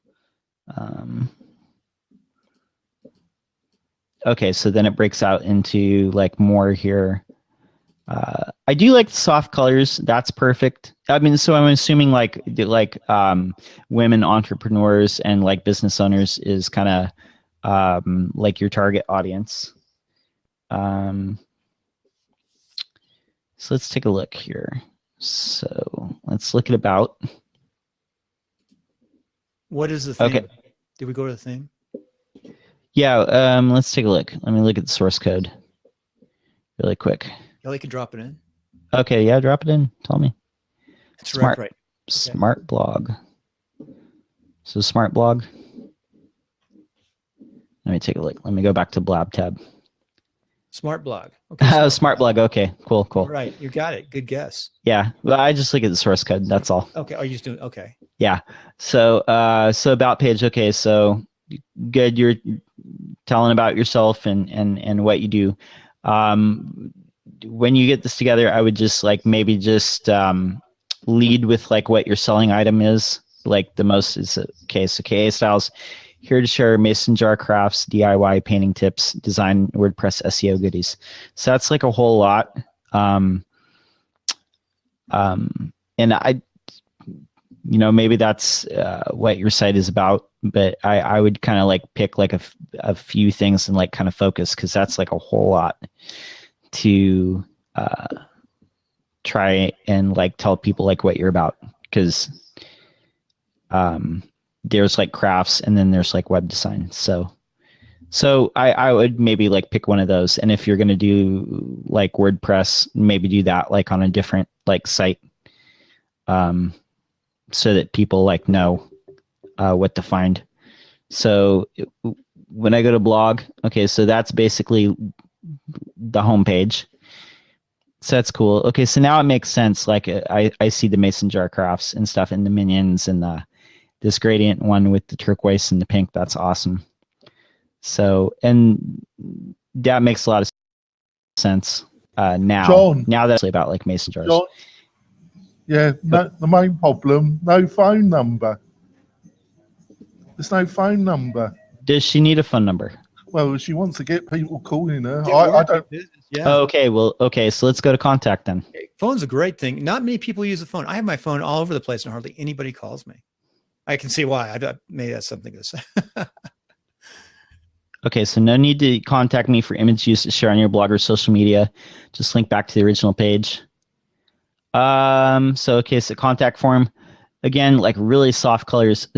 Okay, so then it breaks out into like more here. I do like the soft colors. That's perfect. I mean, so I'm assuming like women entrepreneurs and like business owners is kind of like your target audience. So let's take a look here. So let's look at about. What is the theme? Okay. Did we go to the theme? Yeah, let's take a look. Let me look at the source code really quick. Kelly can drop it in. Okay, yeah, drop it in. Tell me. It's Smart, right. Smart blog. So smart blog. Let me take a look. Let me go back to Blab tab. Smart blog. Okay. Smart blog. Okay, cool. All right, you got it. Good guess. Yeah, well, I just look at the source code. That's all. Okay. Are you just doing? Okay. Yeah. So, so about page. Okay, so good. You're telling about yourself and what you do. When you get this together, I would just like maybe just lead with like what your selling item is. Like the most is okay. So KA Styles, here to share mason jar crafts, DIY painting tips, design, WordPress SEO goodies. So that's like a whole lot. And I, you know, maybe that's what your site is about, but I would kind of like pick like a few things and like kind of focus, because that's like a whole lot to try and like tell people like what you're about, because there's like crafts and then there's like web design. So I would maybe like pick one of those, and if you're going to do like WordPress, maybe do that like on a different like site, so that people like know what to find. So when I go to blog, okay, so that's basically the homepage. So that's cool. Okay, so now it makes sense. Like I see the mason jar crafts and stuff, and the minions, and this gradient one with the turquoise and the pink. That's awesome. So, and that makes a lot of sense now. John, now that's about like mason jars. John, yeah, no, the main problem, no phone number. There's no phone number. Does she need a phone number? Well, she wants to get people calling her. Yeah, I don't. Yeah. Oh, okay, well, okay, so let's go to contact then. Phone's a great thing. Not many people use the phone. I have my phone all over the place, and hardly anybody calls me. I can see why. Maybe that's something to say. Okay, so no need to contact me for image use to share on your blog or social media. Just link back to the original page. So contact form. Again, like really soft colors.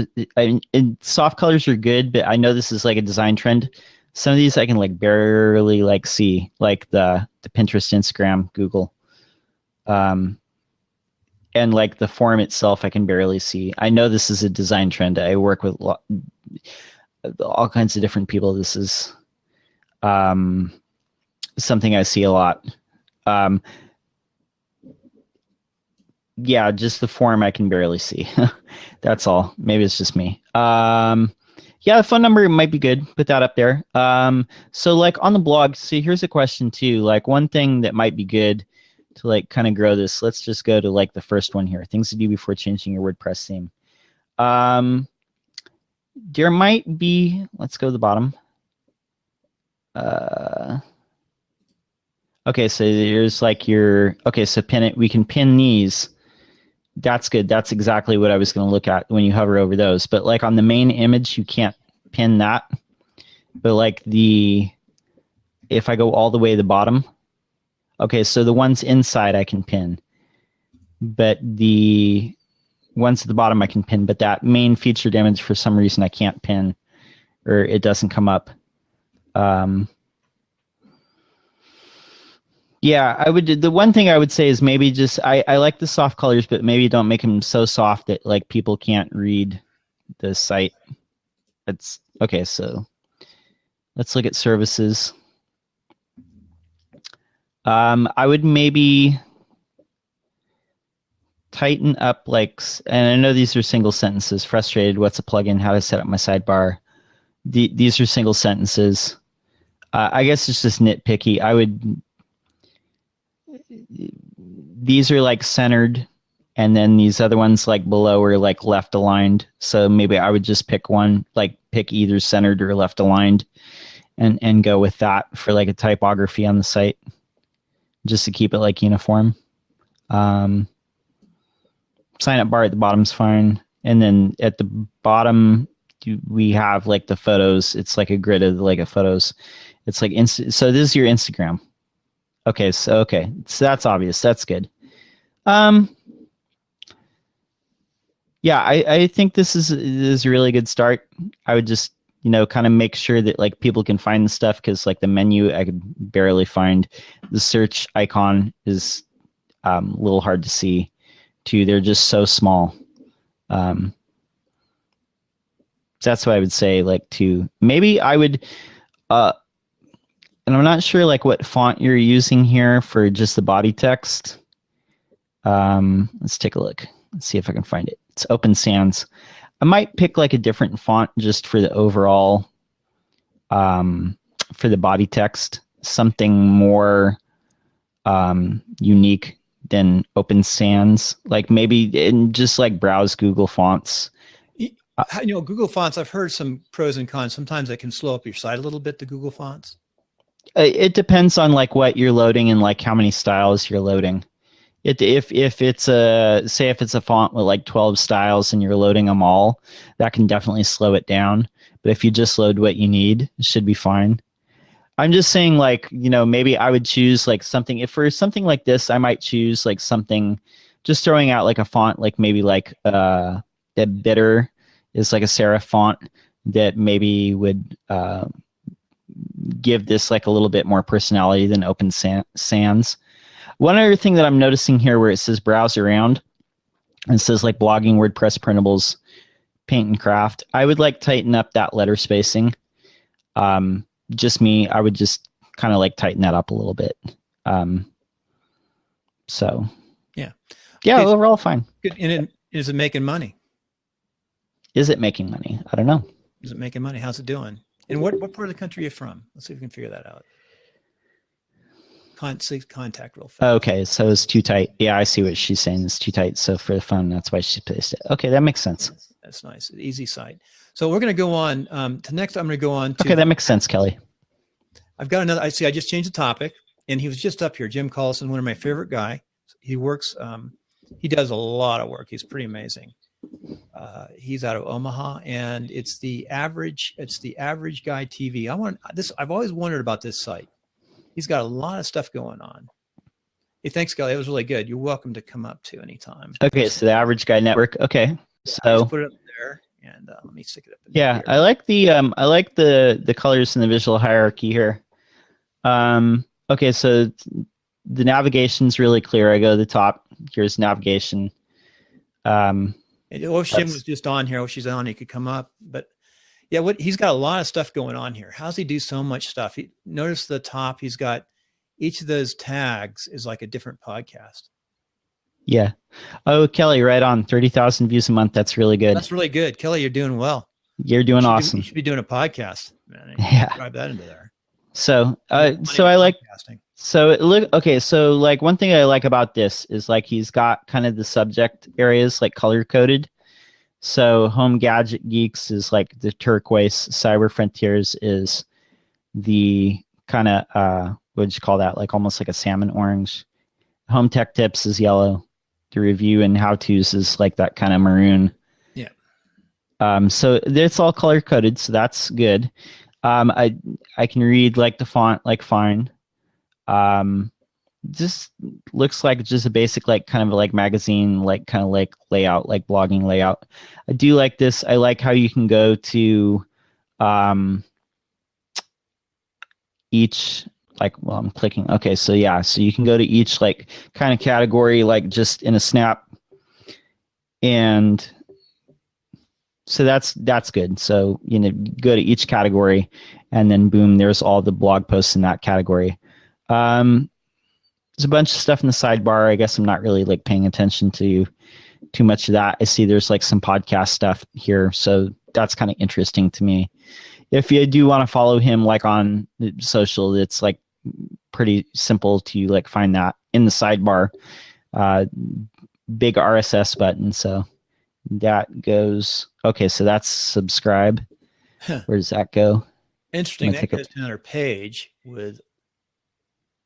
Soft colors are good, but I know this is like a design trend. Some of these I can like barely like see, like the the Pinterest, Instagram, Google. And like the form itself, I can barely see. I know this is a design trend. I work with all kinds of different people. This is something I see a lot. Yeah, just the form I can barely see. That's all. Maybe it's just me. Yeah, the phone number might be good. Put that up there. So like on the blog, see, here's a question too. Like one thing that might be good to like kind of grow this. Let's just go to like the first one here. Things to do before changing your WordPress theme. There might be, let's go to the bottom. Okay, so there's like your, okay, so pin it, we can pin these. That's good. That's exactly what I was going to look at when you hover over those. But like on the main image, you can't pin that. But like if I go all the way to the bottom, okay, so the ones inside I can pin. But the ones at the bottom I can pin. But that main featured image, for some reason, I can't pin, or it doesn't come up. Yeah, I would. The one thing I would say is maybe just I like the soft colors, but maybe don't make them so soft that like people can't read the site. That's okay. So let's look at services. I would maybe tighten up like, and I know these are single sentences. Frustrated. What's a plugin? How to set up my sidebar. These are single sentences. I guess it's just nitpicky. I would. These are like centered, and then these other ones like below are like left aligned. So maybe I would just pick one, like pick either centered or left aligned, and go with that for like a typography on the site, just to keep it like uniform. Sign up bar at the bottom's fine, and then at the bottom we have like the photos. It's like a grid of like a photos. It's like so this is your Instagram. Okay, so that's obvious. That's good. Yeah, I think this is a really good start. I would just kind of make sure that like people can find the stuff, because like the menu I could barely find. The search icon is a little hard to see too. They're just so small. That's what I would say. Like maybe I would. And I'm not sure like what font you're using here for just the body text. Let's take a look. Let's see if I can find it. It's Open Sans. I might pick like a different font just for the overall, for the body text, something more unique than Open Sans. Like maybe just like browse Google Fonts. Google Fonts, I've heard some pros and cons. Sometimes it can slow up your site a little bit, the Google Fonts. It depends on like what you're loading and like how many styles you're loading. If it's a font with like 12 styles and you're loading them all, that can definitely slow it down. But if you just load what you need, it should be fine. I'm just saying like, maybe I would choose like something. If for something like this, I might choose like something, just throwing out like a font, like maybe like that Bitter is like a serif font that maybe would give this like a little bit more personality than Open Sans. One other thing that I'm noticing here where it says browse around, and it says like blogging, WordPress printables, paint and craft, I would like tighten up that letter spacing. Just me, I would just kind of like tighten that up a little bit. So yeah, okay. Overall fine. Good. And is it making money? Is it making money? I don't know. Is it making money? How's it doing? And what part of the country are you from? Let's see if we can figure that out. Contact real fast. Okay, so it's too tight. Yeah, I see what she's saying. It's too tight. So for the fun, that's why she placed it. Okay, that makes sense. That's nice. Easy site. So we're going to go on to next. I'm going to go on to. Okay, that makes sense, Kelly. I've got another. I see. I just changed the topic, and he was just up here. Jim Collison, one of my favorite guy. He works. He does a lot of work. He's pretty amazing. He's out of Omaha, and it's the average guy TV. I've always wondered about this site. He's got a lot of stuff going on. Hey, thanks, Kelly. That was really good. You're welcome to come up to anytime. Okay, so the Average Guy Network. Okay, so just put it up there, and let me stick it up. Yeah, here. I like the colors and the visual hierarchy here. okay, so the navigation's really clear. I go to the top. Here's navigation. If Jim was just on here, she's on, he could come up. But yeah, he's got a lot of stuff going on here. How's he do so much stuff? Notice the top, he's got each of those tags is like a different podcast. Yeah. Oh, Kelly, right on. 30,000 views a month. That's really good. That's really good. Kelly, you're doing well. You're doing awesome. You should be doing a podcast, man. Yeah. Drive that into there. So I like, podcasting. So okay. So like one thing I like about this is like, he's got kind of the subject areas like color coded. So Home Gadget Geeks is like the turquoise, Cyber Frontiers is the kind of, what would you call that? Like almost like a salmon orange. Home Tech Tips is yellow. The review and how-tos is like that kind of maroon. Yeah. So it's all color coded, so that's good. I can read like the font like fine. Just looks like just a basic like kind of like magazine like kind of like layout, like blogging layout. I do like this. I like how you can go to each like, well, I'm clicking. Okay, so yeah, so you can go to each like kind of category like just in a snap, and so that's good. So go to each category, and then boom, there's all the blog posts in that category. There's a bunch of stuff in the sidebar. I guess I'm not really like paying attention to too much of that. I see there's like some podcast stuff here, so that's kind of interesting to me. If you do want to follow him like on social, it's like pretty simple to like find that in the sidebar. Big RSS button. So that goes, okay, so that's subscribe. Where does that go? Interesting. That goes to another page with.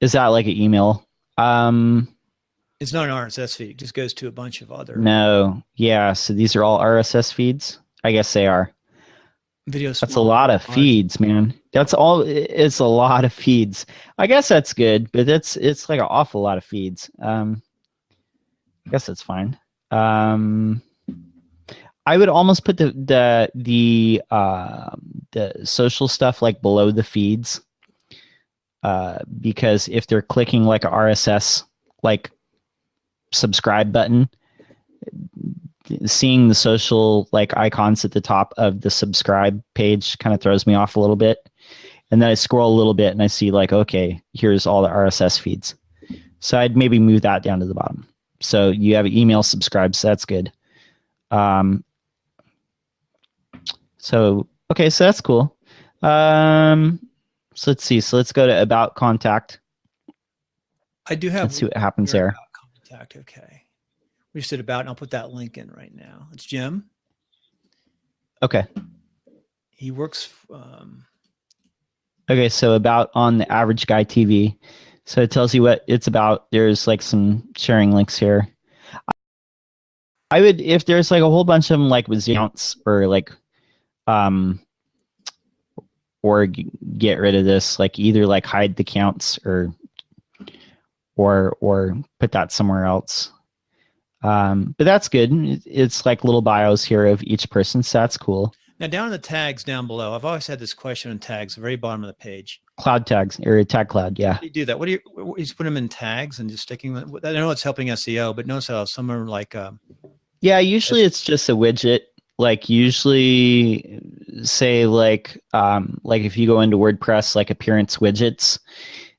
Is that like an email? It's not an RSS feed. It just goes to a bunch of other. No. Yeah. So these are all RSS feeds. I guess they are. Videos. That's a lot of feeds, man. That's all. It's a lot of feeds. I guess that's good, but it's like an awful lot of feeds. I guess that's fine. I would almost put the social stuff like below the feeds, because if they're clicking like a RSS like subscribe button, seeing the social like icons at the top of the subscribe page kind of throws me off a little bit. And then I scroll a little bit and I see like, okay, here's all the RSS feeds. So I'd maybe move that down to the bottom. So you have an email subscribe, so that's good. So, okay, so that's cool. So let's see. So let's go to about contact. I do have. Let's see what happens there. About contact, okay. We just did about, and I'll put that link in right now. It's Jim. Okay. He works. Okay, so about on the Average Guy TV. So it tells you what it's about. There's like some sharing links here. I would, if there's like a whole bunch of them like with accounts or like, or get rid of this, like either like hide the counts or put that somewhere else. But that's good. It's like little bios here of each person, so that's cool. Now down in the tags down below, I've always had this question on tags, the very bottom of the page. Cloud tags or tag cloud, yeah. How do you do that? What do you just put them in tags and just sticking with? I know it's helping SEO, but notice how some are like. Yeah, usually it's just a widget. Like usually, say like if you go into WordPress, like appearance widgets,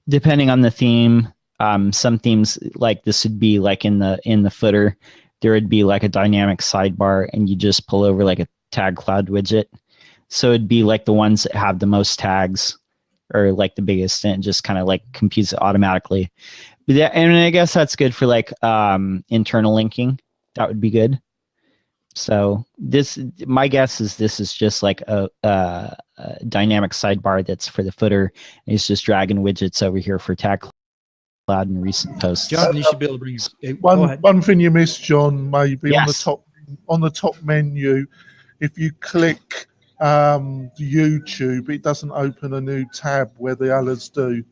depending on the theme. Some themes like this would be like in the footer, there would be like a dynamic sidebar, and you just pull over like a tag cloud widget. So it'd be like the ones that have the most tags or like the biggest, and it just kind of like computes it automatically. And I guess that's good for like internal linking. That would be good. So my guess is this is just like a dynamic sidebar that's for the footer. And it's just dragging widgets over here for tag cloud and recent posts. John, you should be able to bring one thing you missed, John, maybe yes. on the top menu. If you click YouTube, it doesn't open a new tab where the others do.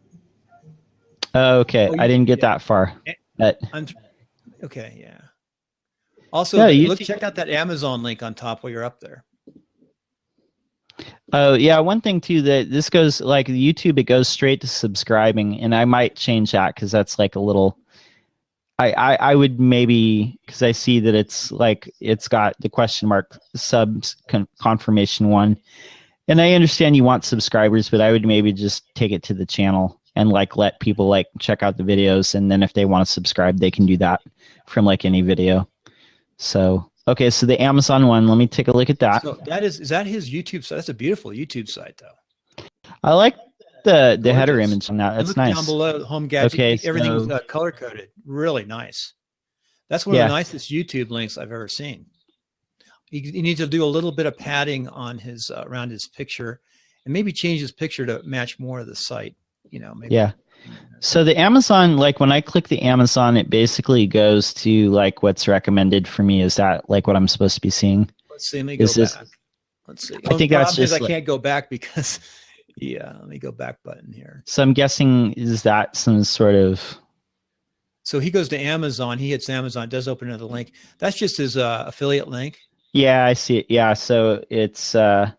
Okay, I didn't get that far. But okay, yeah. Also, check out that Amazon link on top while you're up there. Oh yeah, one thing too that this goes like YouTube, it goes straight to subscribing, and I might change that because that's like a little. I would maybe because I see that it's like it's got the question mark subs confirmation one, and I understand you want subscribers, but I would maybe just take it to the channel and like let people like check out the videos, and then if they want to subscribe, they can do that from like any video. So okay, so the Amazon one, let me take a look at that. So that is that his YouTube site? That's a beautiful YouTube site, though. I like the header Gorgeous. image on that. And That's look nice. down below, home gadget. Okay, Everything's so- color coded. Really nice. That's one of the nicest YouTube links I've ever seen. You need to do a little bit of padding on his around his picture, and maybe change his picture to match more of the site. You know, maybe. Yeah. So the Amazon, like when I click the Amazon, it basically goes to like what's recommended for me. Is that like what I'm supposed to be seeing? Let's see. Let me go back. Let's see. I think that's just. I can't go back because. Yeah, let me go back button here. So I'm guessing is that some sort of. So he goes to Amazon. He hits Amazon. It does open another link. That's just his affiliate link. Yeah, I see it. Yeah, so it's have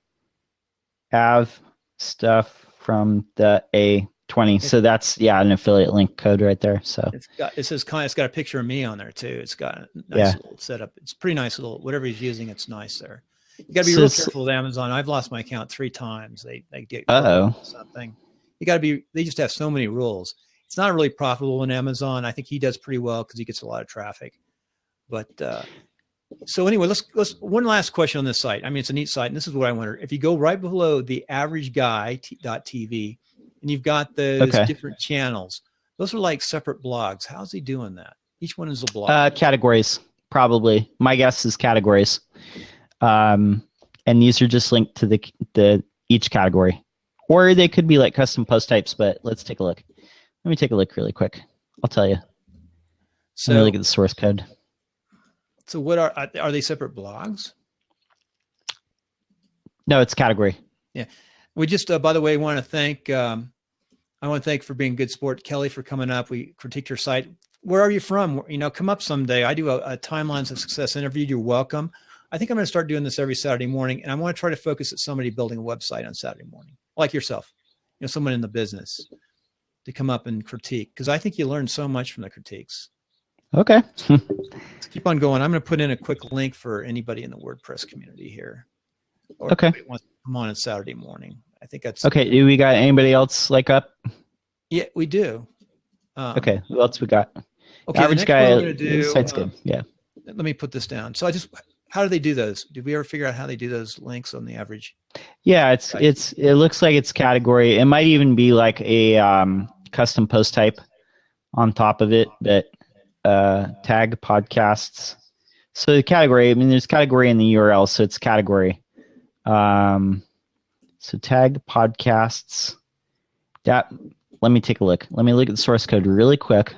stuff from the A20. So that's an affiliate link code right there. So it's got a picture of me on there too. It's got a nice little setup. It's pretty nice little whatever he's using. It's nice there. You got to be real careful with Amazon. I've lost my account 3 times. They get something. You got to be. They just have so many rules. It's not really profitable in Amazon. I think he does pretty well because he gets a lot of traffic. But so anyway, let's one last question on this site. I mean, it's a neat site, and this is what I wonder. If you go right below the average guy.tv, and you've got those different channels, those are like separate blogs. How's he doing that? Each one is a blog. Categories, probably. My guess is categories. And these are just linked to the each category, or they could be like custom post types. But let's take a look. Let me take a look really quick. I'll tell you. So let me look at the source code. So what are they separate blogs? No, it's category. Yeah, we just by the way want to thank. I want to thank for being good sport, Kelly, for coming up. We critiqued your site. Where are you from? You know, come up someday. I do a timelines of success interview. You're welcome. I think I'm going to start doing this every Saturday morning, and I want to try to focus at somebody building a website on Saturday morning, like yourself, you know, someone in the business to come up and critique, because I think you learn so much from the critiques. Okay. Let's keep on going. I'm going to put in a quick link for anybody in the WordPress community here. Or wants to come on Saturday morning. I think that's okay. Do we got anybody else like up? Yeah, we do. Okay. Who else we got? Okay, average guy. Site's good. Yeah. Let me put this down. So how do they do those? Did we ever figure out how they do those links on the average? Yeah, it looks like it's category. It might even be like a custom post type on top of it, but tag podcasts. So the category, I mean, there's category in the URL, so it's category. So tag podcasts. Let me take a look. Let me look at the source code really quick,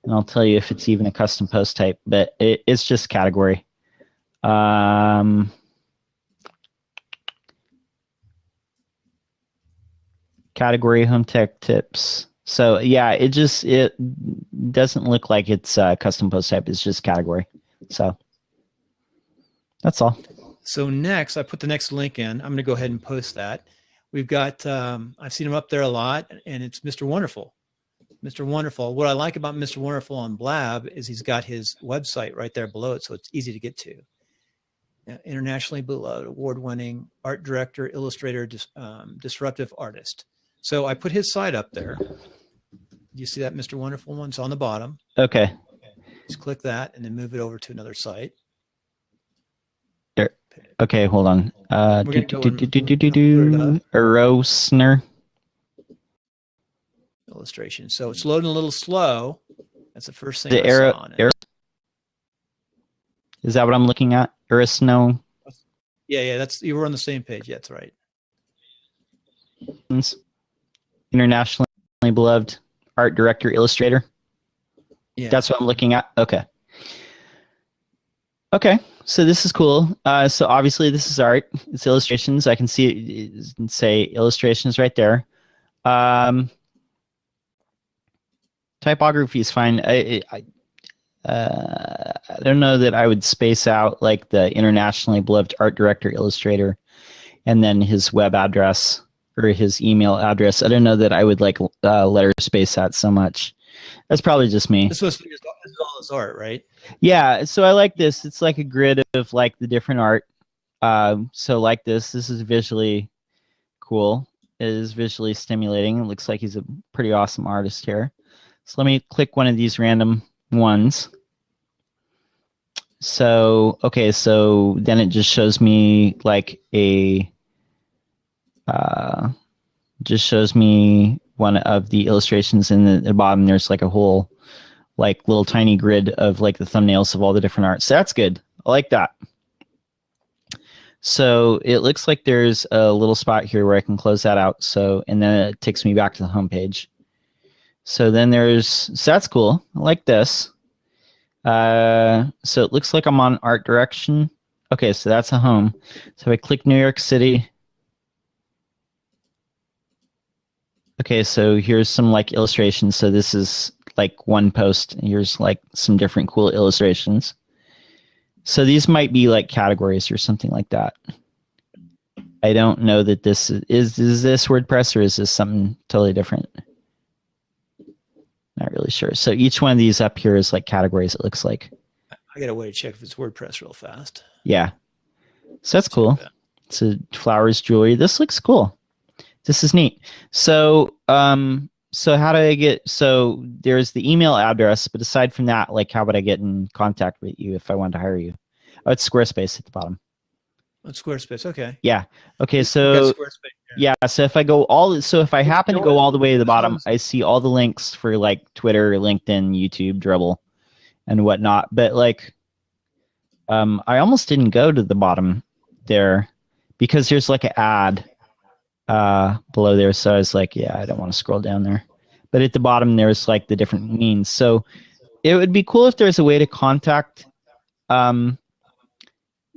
and I'll tell you if it's even a custom post type, but it's just category. Category home tech tips. So yeah, it doesn't look like it's custom post type. It's just category. So that's all. So next, I put the next link in. I'm going to go ahead and post that. We've got, I've seen him up there a lot, and it's Mr. Wonderful. Mr. Wonderful. What I like about Mr. Wonderful on Blab is he's got his website right there below it, so it's easy to get to. Internationally beloved, award-winning art director, illustrator, disruptive artist. So I put his site up there. Do you see that Mr. Wonderful one? It's on the bottom. Okay. Just click that and then move it over to another site. There. Okay, hold on. Erosner. Illustration. So it's loading a little slow. That's the first thing The I saw on it. Is that what I'm looking at? Erosno. Yeah, you were on the same page. Yeah, that's right. Internationally beloved art director, illustrator. Yeah, that's what I'm looking at. Okay. Okay, so this is cool. So obviously this is art. It's illustrations. I can see it say illustrations right there. Typography is fine. I don't know that I would space out like the internationally beloved art director, illustrator. and then his web address or his email address. I don't know that I would like letter space that so much. That's probably just me. This is all his art, right? Yeah, so I like this. It's like a grid of like the different art. So like this is visually cool. It is visually stimulating. It looks like he's a pretty awesome artist here. So let me click one of these random ones. So, okay, so then it just shows me like just shows me one of the illustrations in the bottom. There's like a whole like little tiny grid of like the thumbnails of all the different arts. So that's good. I like that. So it looks like there's a little spot here where I can close that out. So, and then it takes me back to the home page. So then so that's cool. I like this. So it looks like I'm on art direction. Okay, so that's a home. So if I click New York City. Okay, so here's some like illustrations. So this is like one post. Here's like some different cool illustrations. So these might be like categories or something like that. I don't know that this is this WordPress or is this something totally different? Not really sure. So each one of these up here is like categories, it looks like. I got a way to check if it's WordPress real fast. Yeah. So that's cool. So flowers, jewelry. This looks cool. This is neat. So so how do I get, so there's the email address, but aside from that, like how would I get in contact with you if I wanted to hire you? Oh, it's Squarespace at the bottom. Oh, Squarespace, okay. Yeah. Okay, so yeah, so if I go so if I happen to go all the way to the bottom, I see all the links for like Twitter, LinkedIn, YouTube, Dribbble, and whatnot. But like I almost didn't go to the bottom there because there's like an ad below there. So I was like, yeah, I don't want to scroll down there. But at the bottom, there's like the different means. So it would be cool if there's a way to contact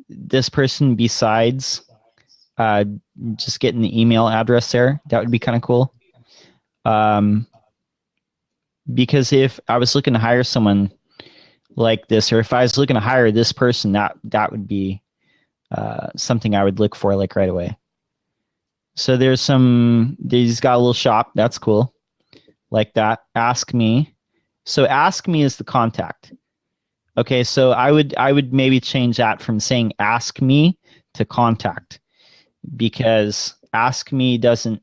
this person besides just getting the email address there. That would be kind of cool. Because if I was looking to hire someone like this, or if I was looking to hire this person, that would be something I would look for like right away. So there's he's got a little shop. That's cool. Like that. Ask me. So ask me is the contact. Okay, so I would maybe change that from saying ask me to contact, because ask me doesn't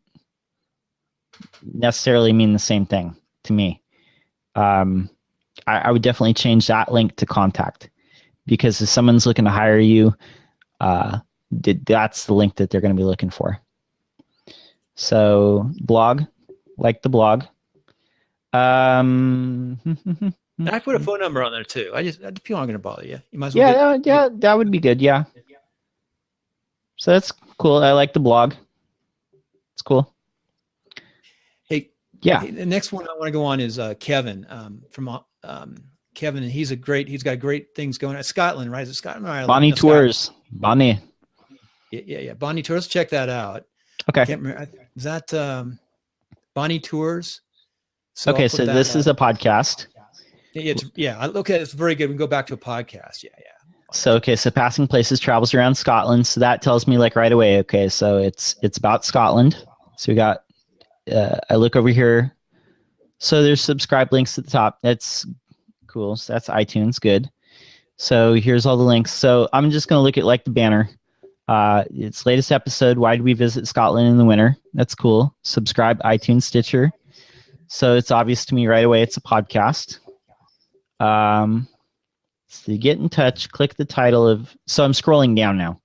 necessarily mean the same thing to me. I would definitely change that link to contact, because if someone's looking to hire you, that's the link that they're going to be looking for. So blog, like the blog. I put a phone number on there too. People aren't going to bother you. You might as well. Yeah, that would be good. Yeah. So that's cool. I like the blog. It's cool. Hey, yeah. The next one I want to go on is Kevin from Kevin, and he's got great things going on. Scotland, right? Is it Scotland or Ireland? Bonnie Tours. Bonnie. Yeah. Bonnie Tours. Check that out. Okay. I can't remember. Is that Bonnie Tours? So okay, so this is a podcast. I look at it, it's very good. We can go back to a podcast. Yeah. So so Passing Places travels around Scotland. So that tells me like right away. Okay, so it's about Scotland. So we got. I look over here. So there's subscribe links at the top. That's cool. So that's iTunes. Good. So here's all the links. So I'm just gonna look at like the banner. Its latest episode. Why did we visit Scotland in the winter? That's cool. Subscribe iTunes, Stitcher. So it's obvious to me right away. It's a podcast. To get in touch, click the title of. So I'm scrolling down now.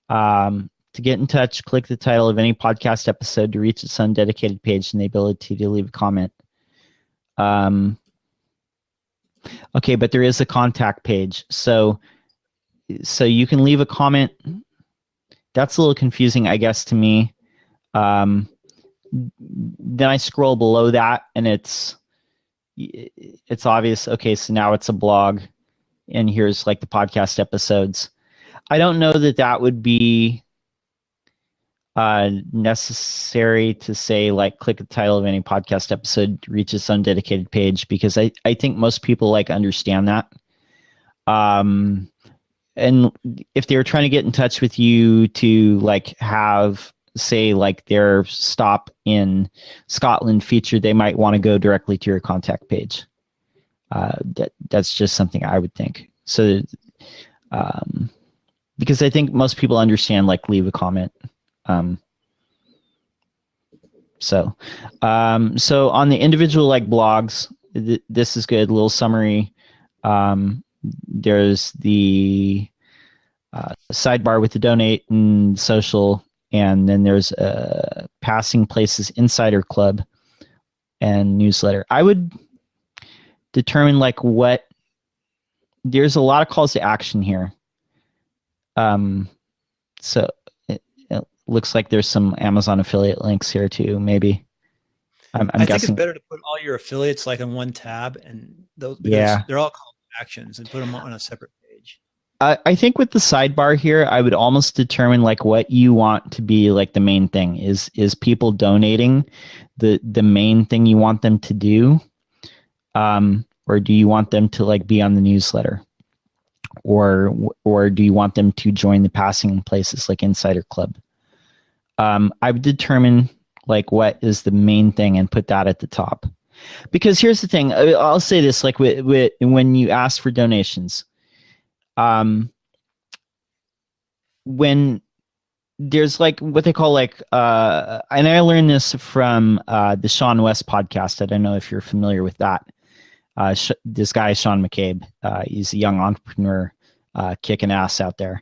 To get in touch, click the title of any podcast episode to reach its own dedicated page and the ability to leave a comment. Okay, but there is a contact page. So you can leave a comment. That's a little confusing, I guess, to me. Then I scroll below that, and it's obvious. Okay, so now it's a blog, and here's like the podcast episodes. I don't know that would be necessary to say like click the title of any podcast episode to reach its own dedicated page, because I think most people like understand that. and if they were trying to get in touch with you to like have, say, like their stop in Scotland featured, they might want to go directly to your contact page. That's just something I would think. So, because I think most people understand like leave a comment. So on the individual like blogs, this is good. Little summary. There's the sidebar with the donate and social, and then there's Passing Places Insider Club and newsletter. I would determine like there's a lot of calls to action here. So it looks like there's some Amazon affiliate links here too, maybe. I'm I think guessing it's better to put all your affiliates like on one tab, and those, because Yeah. they're all call to actions, and put them on a separate page. I think with the sidebar here, I would almost determine like what you want to be like the main thing. Is people donating the main thing you want them to do? Or do you want them to like be on the newsletter? Or do you want them to join the Passing Places like Insider Club? I would determine like what is the main thing and put that at the top. Because here's the thing, I'll say this, like when you ask for donations, when there's like what they call like, and I learned this from the Sean West podcast. I don't know if you're familiar with that. This guy, Sean McCabe, he's a young entrepreneur, kicking ass out there.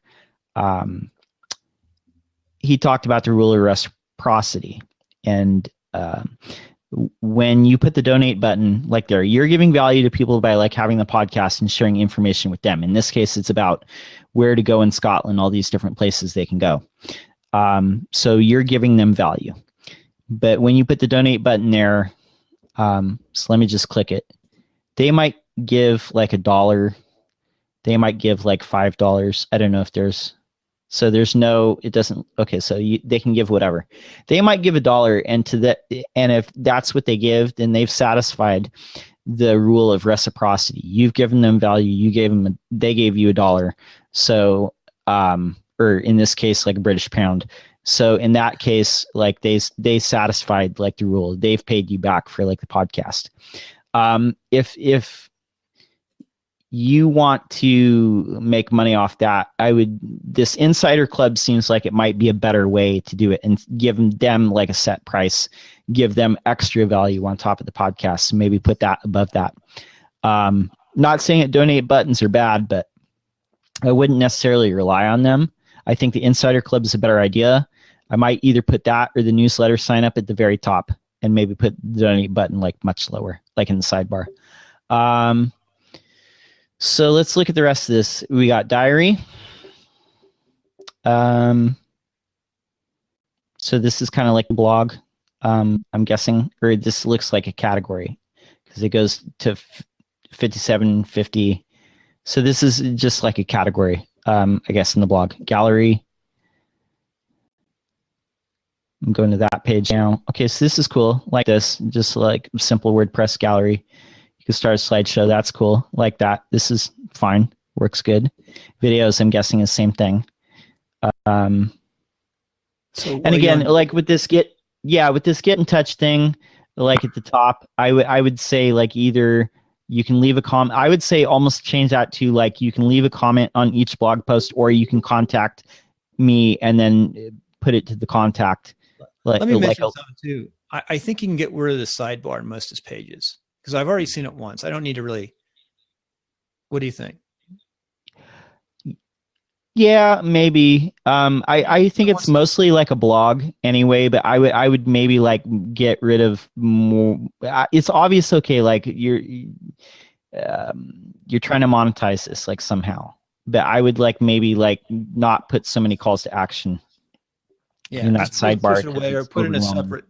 He talked about the rule of reciprocity. And when you put the donate button like there, you're giving value to people by like having the podcast and sharing information with them. In this case, it's about where to go in Scotland, all these different places they can go. So you're giving them value. But when you put the donate button there, so let me just click it. They might give like $1. They might give like $5. I don't know if there's, so there's no, it doesn't, okay, so they can give whatever. They might give $1, and if that's what they give, then they've satisfied the rule of reciprocity. You've given them value, they gave you $1. So, or in this case, like a British pound. So in that case, like they satisfied like the rule. They've paid you back for like the podcast. If you want to make money off that, this Insider Club seems like it might be a better way to do it, and give them like a set price, give them extra value on top of the podcast. So maybe put that above that. Not saying that donate buttons are bad, but I wouldn't necessarily rely on them. I think the Insider Club is a better idea. I might either put that or the newsletter sign up at the very top, and maybe put the donate button like much lower, like in the sidebar. So let's look at the rest of this. We got diary. So this is kind of like a blog, I'm guessing, or this looks like a category because it goes to 5750. So this is just like a category, I guess, in the blog. Gallery. I'm going to that page now. Okay, so this is cool. Like this, just like simple WordPress gallery. You can start a slideshow. That's cool. Like that. This is fine. Works good. Videos, I'm guessing, is the same thing. And again, like with this get in touch thing, like at the top, I would say like either you can leave a comment. I would say almost change that to like you can leave a comment on each blog post, or you can contact me and then put it to the contact. Let me mention something too. I think you can get rid of the sidebar in most of his pages, because I've already seen it once. I don't need to really. What do you think? Yeah, maybe. I think it's mostly like a blog anyway, but I would maybe like get rid of more. It's obvious, okay, like you're trying to monetize this like somehow, but I would like maybe like not put so many calls to action. Yeah, in that sidebar, push it away or put in a separate.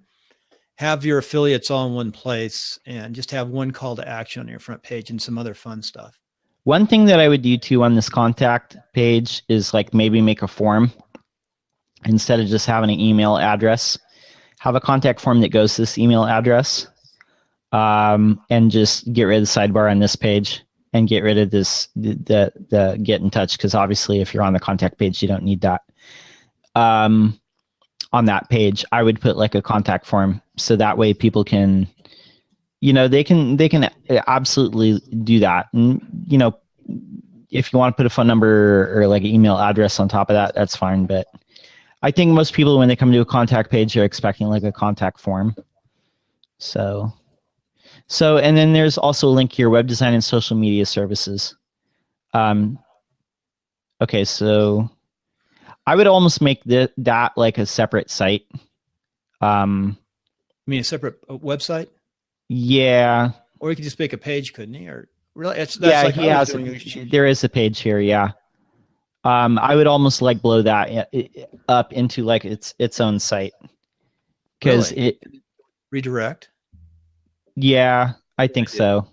Have your affiliates all in one place, and just have one call to action on your front page and some other fun stuff. One thing that I would do too on this contact page is like maybe make a form instead of just having an email address. Have a contact form that goes to this email address, and just get rid of the sidebar on this page. and get rid of the get in touch, because obviously if you're on the contact page, you don't need that. On that page, I would put like a contact form, so that way people can, they can absolutely do that. And if you want to put a phone number or like an email address on top of that, that's fine. But I think most people, when they come to a contact page, are expecting like a contact form. So, and then there's also a link here: web design and social media services. Okay, so I would almost make that like a separate site. You mean a separate website? Yeah. Or you could just make a page, couldn't he? Or really, that's yeah, like he has. There is a page here. Yeah. I would almost like blow that up into like its own site, because really? It redirect. Yeah, I think so.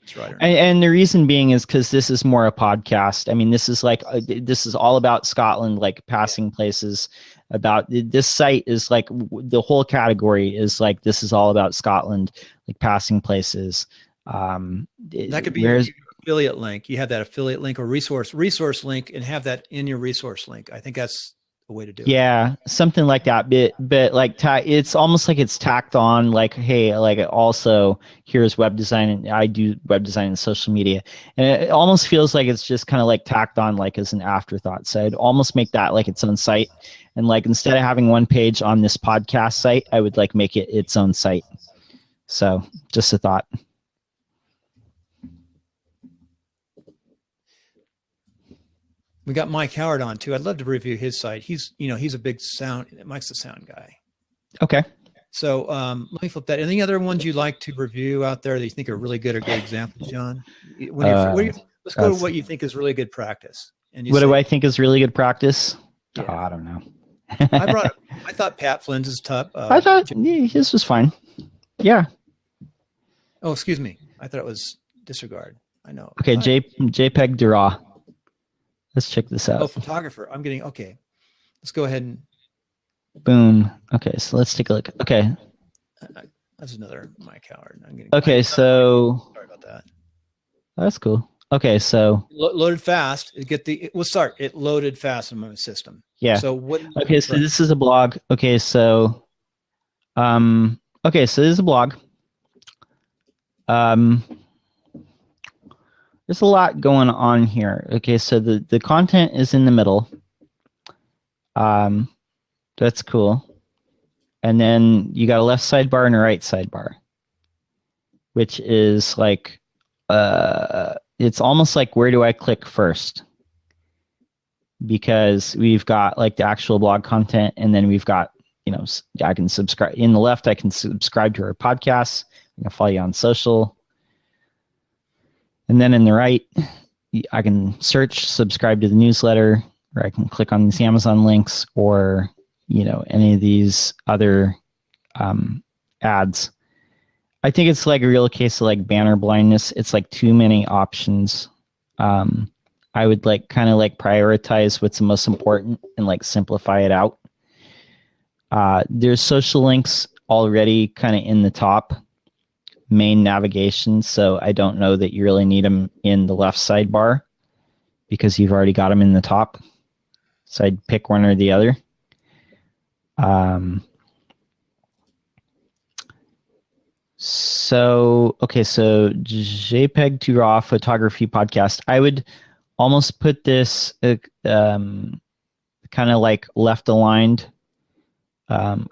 That's right. And the reason being is because this is more a podcast. I mean, this is all about Scotland, like passing places. About this site is like the whole category is like, this is all about Scotland, like passing places. That could be your affiliate link. You have that affiliate link or resource link, and have that in your resource link. I think that's a way to do it. Yeah, something like that. But like it's almost like it's tacked on, like, hey, like also here's web design, and I do web design and social media, and it almost feels like it's just kind of like tacked on like as an afterthought. So I'd almost make that like its own site, and like instead of having one page on this podcast site, I would like make it its own site. So just a thought. We got Mike Howard on too. I'd love to review his site. He's a big Mike's the sound guy. Okay. So let me flip that. Any other ones you'd like to review out there that you think are really good or good examples, John? Let's go to what you think is really good practice. And what do I think is really good practice? Yeah. Oh, I don't know. I thought Pat Flynn's is tough. I thought his was fine. Yeah. Oh, excuse me. I thought it was disregard. I know. Okay, JPEG to RAW. Let's check this out. Oh, photographer. Okay. Let's go ahead and. Boom. Okay, so let's take a look. Okay. That's another Mike Howard. Okay, so. Sorry about that. That's cool. Okay, so. Loaded fast. It loaded fast in my system. Yeah. So what? Okay, so this is a blog. Okay, so. This is a blog. There's a lot going on here. Okay, so the content is in the middle. That's cool. And then you got a left sidebar and a right sidebar, which is like, it's almost like, where do I click first? Because we've got like the actual blog content, and then we've got, I can subscribe. In the left, I can subscribe to our podcasts. I can follow you on social. And then in the right, I can search, subscribe to the newsletter, or I can click on these Amazon links, or, any of these other ads. I think it's like a real case of like banner blindness. It's like too many options. I would like kind of like prioritize what's the most important and like simplify it out. There's social links already kind of in the top main navigation, so I don't know that you really need them in the left sidebar, because you've already got them in the top. So I'd pick one or the other. So JPEG to RAW photography podcast. I would almost put this kind of like left aligned.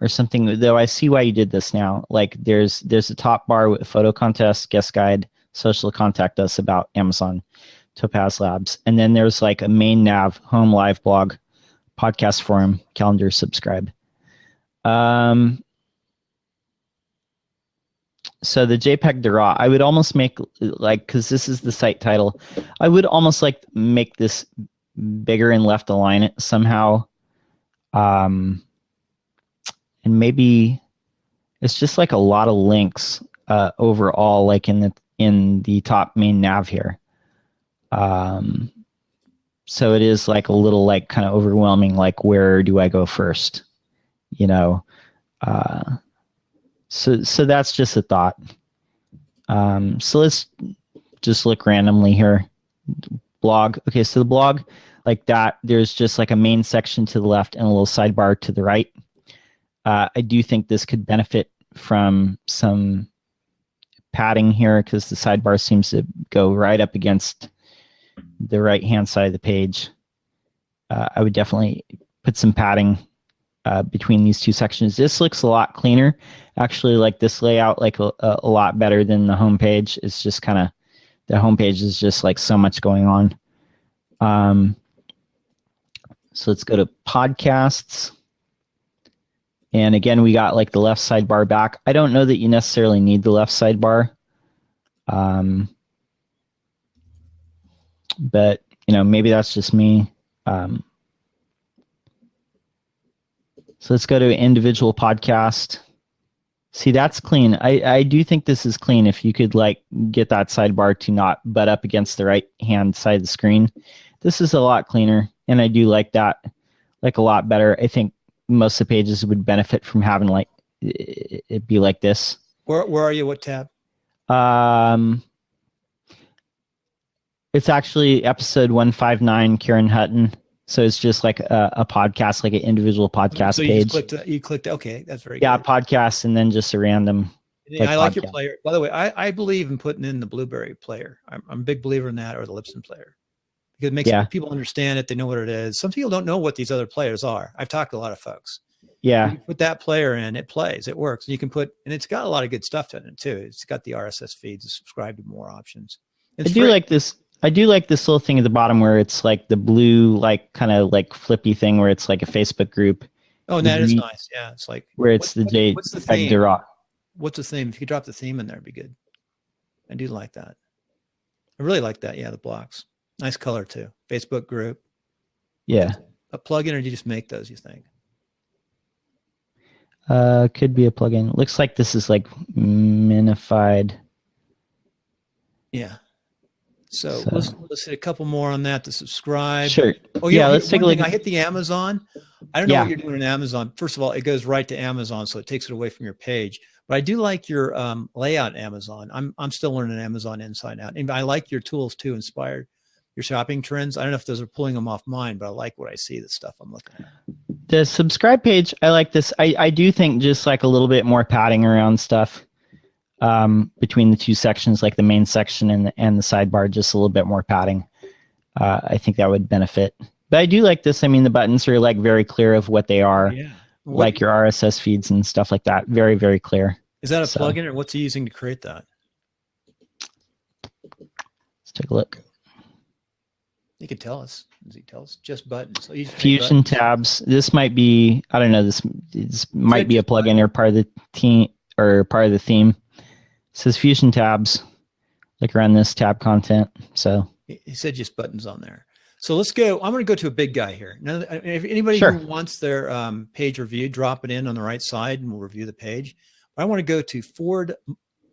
Or something, though I see why you did this now. Like there's a top bar with photo contest, guest guide, social, contact us about Amazon, Topaz Labs. And then there's like a main nav, home, live blog, podcast forum, calendar, subscribe. So the JPEG to RAW, I would almost make like, because this is the site title, I would almost like make this bigger and left align it somehow. And maybe it's just like a lot of links overall, like in the top main nav here. So it is like a little like kind of overwhelming, like where do I go first? So that's just a thought. So let's just look randomly here. Blog. Okay, so the blog, like that, there's just like a main section to the left and a little sidebar to the right. I do think this could benefit from some padding here because the sidebar seems to go right up against the right-hand side of the page. I would definitely put some padding between these two sections. This looks a lot cleaner. Actually, like this layout, like a lot better than the home page. It's just kind of, the home page is just like so much going on. So let's go to podcasts. And again, we got like the left sidebar back. I don't know that you necessarily need the left sidebar. But, you know, maybe that's just me. So let's go to individual podcast. See, that's clean. I do think this is clean if you could like get that sidebar to not butt up against the right-hand side of the screen. This is a lot cleaner, and I do like that like a lot better. I think most of the pages would benefit from having like it be like this. Where are you? What tab? It's actually episode 159, Karen Hutton. So it's just like a podcast, like an individual podcast so page. You clicked. Okay, that's very good. Podcast, and then just a random. I like your player. By the way, I believe in putting in the Blueberry player. I'm a big believer in that, or the Libsyn player, because it makes people understand it. They know what it is. Some people don't know what these other players are. I've talked to a lot of folks. Yeah. You put that player in, it plays, it works. You can put, and it's got a lot of good stuff in it too. It's got the RSS feeds, to subscribe to more options. I do like this little thing at the bottom where it's like the blue, like kind of like flippy thing where it's like a Facebook group. Oh, and that is nice. Yeah, it's like where it's what's the theme? What's the theme? If you could drop the theme in there, it'd be good. I do like that. I really like that. Yeah, the blocks, nice color too. Facebook group. Yeah. A plugin, or do you just make those? You think? Could be a plugin. Looks like this is like minified. Yeah. So let's hit a couple more on that to subscribe. Sure. Oh yeah, let's take a look. I hit the Amazon. I don't know what you're doing in Amazon. First of all, it goes right to Amazon, so it takes it away from your page. But I do like your layout in Amazon. I'm still learning Amazon inside out. And I like your tools too, inspired your shopping trends. I don't know if those are pulling them off mine, but I like what I see, the stuff I'm looking at. The subscribe page, I like this. I do think just like a little bit more padding around stuff between the two sections, like the main section and the sidebar, just a little bit more padding. I think that would benefit. But I do like this. I mean, the buttons are like very clear of what they are, like your RSS feeds and stuff like that. Very, very clear. Is that a plugin, or what's he using to create that? Let's take a look. He could tell us. Does he tell us? Just buttons. So Fusion tabs. This might be, I don't know, this might be a plugin or part of the team or part of the theme. It says Fusion tabs, like around this tab content. So he said just buttons on there. So let's go. I'm going to go to a big guy here. Now, if anybody who wants their page reviewed, drop it in on the right side and we'll review the page. But I want to go to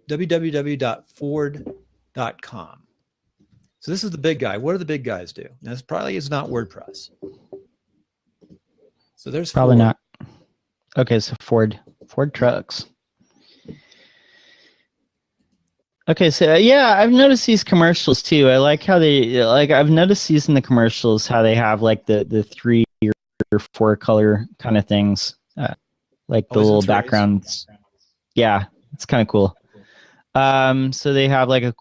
www.ford.com. So this is the big guy. What do the big guys do? Now, this probably is not WordPress. So there's probably not. Okay, so Ford trucks. Okay, so yeah, I've noticed these commercials too. I like how they I've noticed these in the commercials, how they have like the 3 or 4 color kind of things, like the little backgrounds. Yeah, it's kind of cool. So they have like a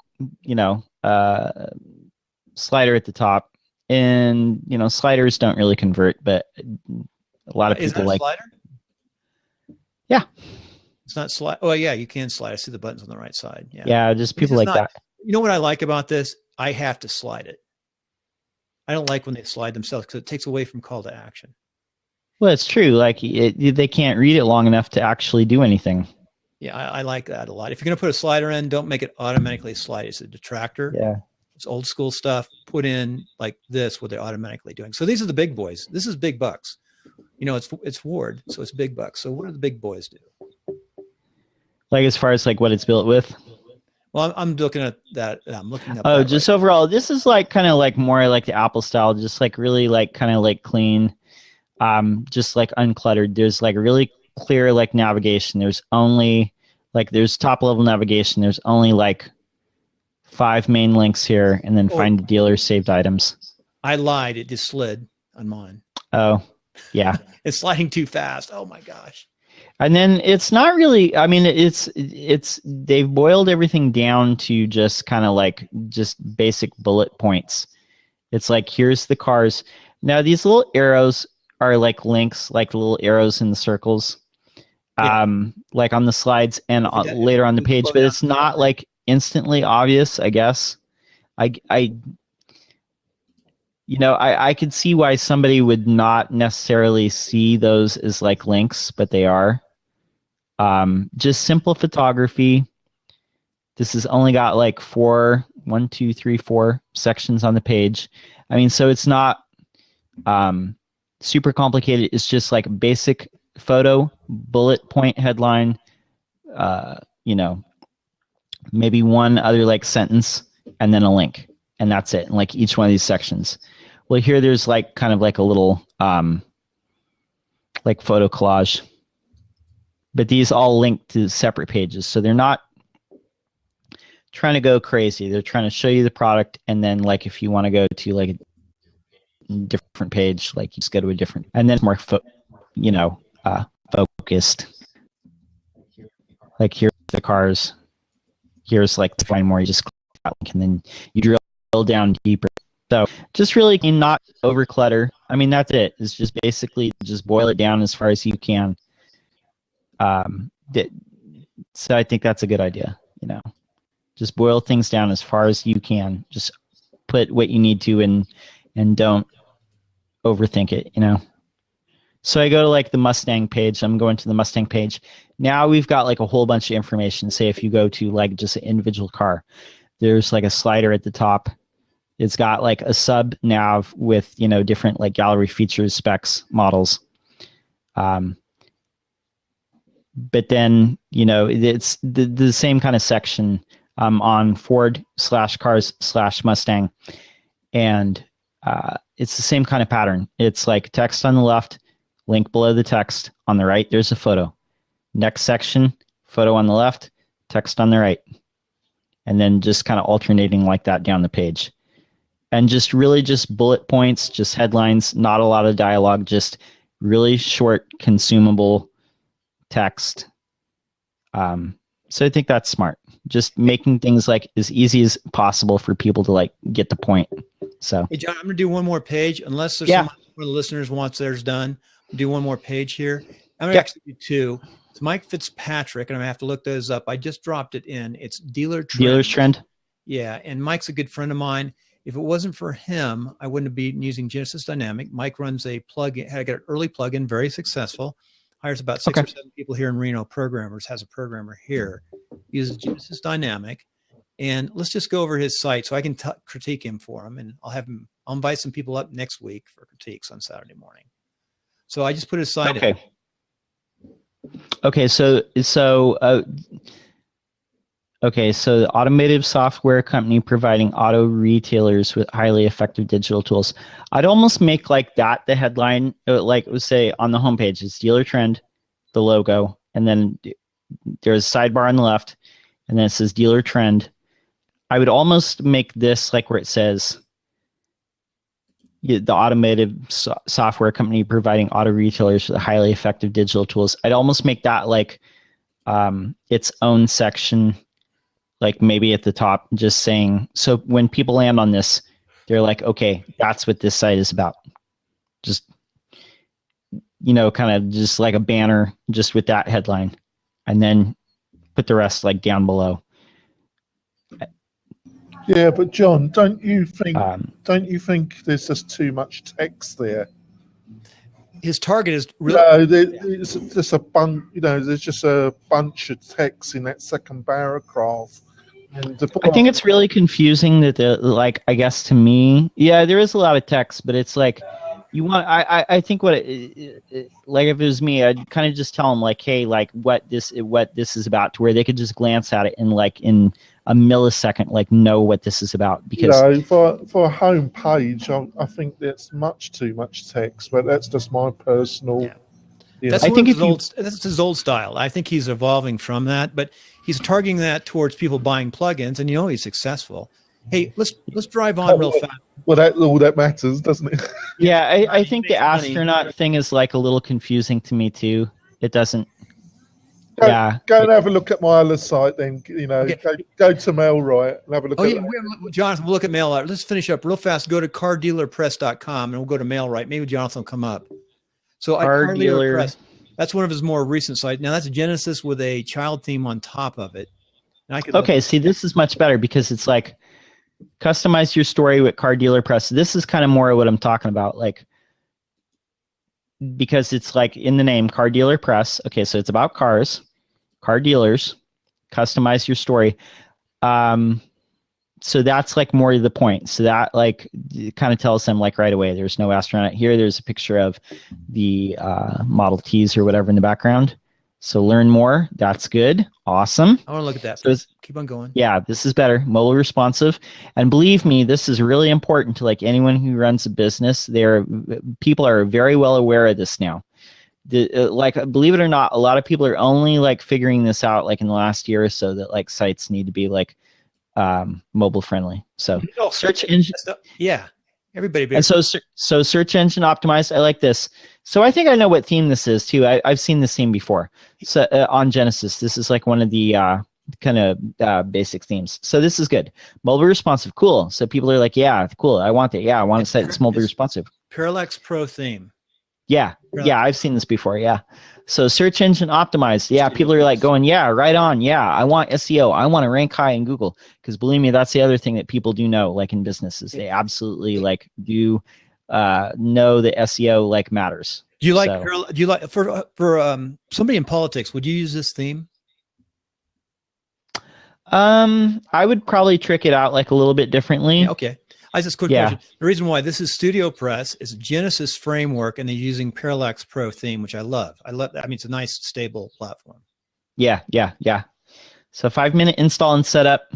slider at the top, and sliders don't really convert, but a lot of people like. Slider? Yeah. It's not slide. Oh yeah, you can slide. I see the buttons on the right side. Yeah. Yeah, just people like that. You know what I like about this? I have to slide it. I don't like when they slide themselves because it takes away from call to action. Well, it's true. Like they can't read it long enough to actually do anything. Yeah, I like that a lot. If you're going to put a slider in, don't make it automatically slide. It's a detractor. Yeah. It's old school stuff. Put in like this, what they're automatically doing. So these are the big boys. This is big bucks. It's Ward, so it's big bucks. So what do the big boys do? Like as far as like what it's built with? Well, I'm looking at that. I'm looking up. Oh, just overall, this is like kind of like more like the Apple style, just like really like kind of like clean, just like uncluttered. There's like really clear like navigation. There's only there's top level navigation. There's only like 5 main links here, and then find the dealer saved items. I lied. It just slid on mine. Oh, yeah. It's sliding too fast. Oh my gosh. And then it's not really, I mean, it's they've boiled everything down to just kind of like just basic bullet points. It's like, here's the cars. Now these little arrows are like links, like little arrows in the circles, like on the slides and later on the page, but it's not like instantly obvious, I guess. I could see why somebody would not necessarily see those as like links, but they are. Just simple photography. This has only got like 4 sections on the page. I mean, so it's not super complicated. It's just like basic photo, bullet point headline, maybe one other like sentence and then a link, and that's it. And like each one of these sections. Well, here there's like kind of like a little like photo collage, but these all link to separate pages. So they're not trying to go crazy. They're trying to show you the product, and then like if you want to go to like a different page, like you just go to a different, and then more focused. Like here's the cars. Here's like to find more. You just click that link, and then you drill down deeper. So just really not over clutter. I mean, that's it. It's just basically just boil it down as far as you can. So I think that's a good idea. Just boil things down as far as you can. Just put what you need to and don't overthink it. So I go to like the Mustang page. I'm going to the Mustang page. Now we've got like a whole bunch of information. Say if you go to like just an individual car, there's like a slider at the top. It's got like a sub nav with, different like gallery features, specs, models. But then, it's the same kind of section on Ford/cars/Mustang. And it's the same kind of pattern. It's like text on the left, link below the text. On the right, there's a photo. Next section, photo on the left, text on the right. And then just kind of alternating like that down the page. And just really just bullet points, just headlines, not a lot of dialogue, just really short, consumable text. So I think that's smart. Just making things like as easy as possible for people to like get the point. So hey John, I'm gonna do one more page unless there's one of the listeners wants theirs done. I'll do one more page here. I'm gonna actually do 2. It's Mike Fitzpatrick, and I'm gonna have to look those up. I just dropped it in. It's Dealer's Trend. Yeah, and Mike's a good friend of mine. If it wasn't for him, I wouldn't have been using Genesis Dynamic. Mike runs a plugin, had to get an early plugin, very successful. Hires about 6 or 7 people here in Reno, programmers, has a programmer here, uses Genesis Dynamic. And let's just go over his site so I can critique him for him. And I'll invite some people up next week for critiques on Saturday morning. So I just put his site in. Okay, so the automotive software company providing auto retailers with highly effective digital tools. I'd almost make like that the headline, like it would say on the homepage, it's Dealer Trend, the logo, and then there's a sidebar on the left, and then it says Dealer Trend. I would almost make this like where it says the automotive software company providing auto retailers with highly effective digital tools. I'd almost make that like its own section. Like maybe at the top, just saying, so when people land on this, they're like, okay, that's what this site is about. Just, kind of just like a banner just with that headline, and then put the rest like down below. Yeah, but John, don't you think there's just too much text there? His target is really. No, there's just a bunch. There's just a bunch of text in that second paragraph. I think it's really confusing that I guess to me, there is a lot of text, but it's like you want. I think like if it was me, I'd kind of just tell them like, hey, like what this is about, to where they could just glance at it and like in a millisecond, like know what this is about. Because for a home page, I think that's much too much text, but that's just my personal. Yeah. That's his old style. I think he's evolving from that, but he's targeting that towards people buying plugins, and he's successful. Hey, let's drive on real fast. Well, that all that matters, doesn't it? Yeah, I think the astronaut thing is like a little confusing to me too. It doesn't. Go and have a look at my other site then. Go to MailRite and have a look at that. Jonathan, we'll look at MailRite. Let's finish up real fast. Go to cardealerpress.com and we'll go to MailRite. Maybe Jonathan will come up. So Car Dealer Press, that's one of his more recent sites. Now that's a Genesis with a child theme on top of it. And see, this is much better because it's like customize your story with Car Dealer Press. This is kind of more what I'm talking about, like, because it's like in the name, Car Dealer Press. Okay, so it's about cars, car dealers, customize your story. So that's like more to the point. So that like kind of tells them like right away, there's no astronaut here. There's a picture of the Model Ts or whatever in the background. So learn more. That's good. Awesome. I want to look at that. So keep on going. Yeah, this is better. Mobile responsive. And believe me, this is really important to like anyone who runs a business. People are very well aware of this now. Like, believe it or not, a lot of people are only like figuring this out like in the last year or so that like sites need to be like mobile friendly. So search engine. Yeah. Everybody. And so search engine optimized. I like this. So I think I know what theme this is too. I've seen this theme before. So on Genesis, this is like one of the kind of basic themes. So this is good. Mobile responsive, cool. So people are like, yeah, cool. I want it. Yeah, I want a site that's mobile responsive. Parallax Pro theme. Yeah, yeah, I've seen this before. Yeah. So search engine optimized. Yeah, people are like going, yeah, right on. Yeah, I want SEO. I want to rank high in Google. Because believe me, that's the other thing that people do know, like in businesses. They absolutely like do know that SEO like matters. Do you like for somebody in politics, would you use this theme? I would probably trick it out like a little bit differently. Yeah, okay. I just quick question. The reason why this is Studio Press is a Genesis framework, and they're using Parallax Pro theme, which I love. I love that. I mean, it's a nice, stable platform. Yeah. So 5-minute install and setup.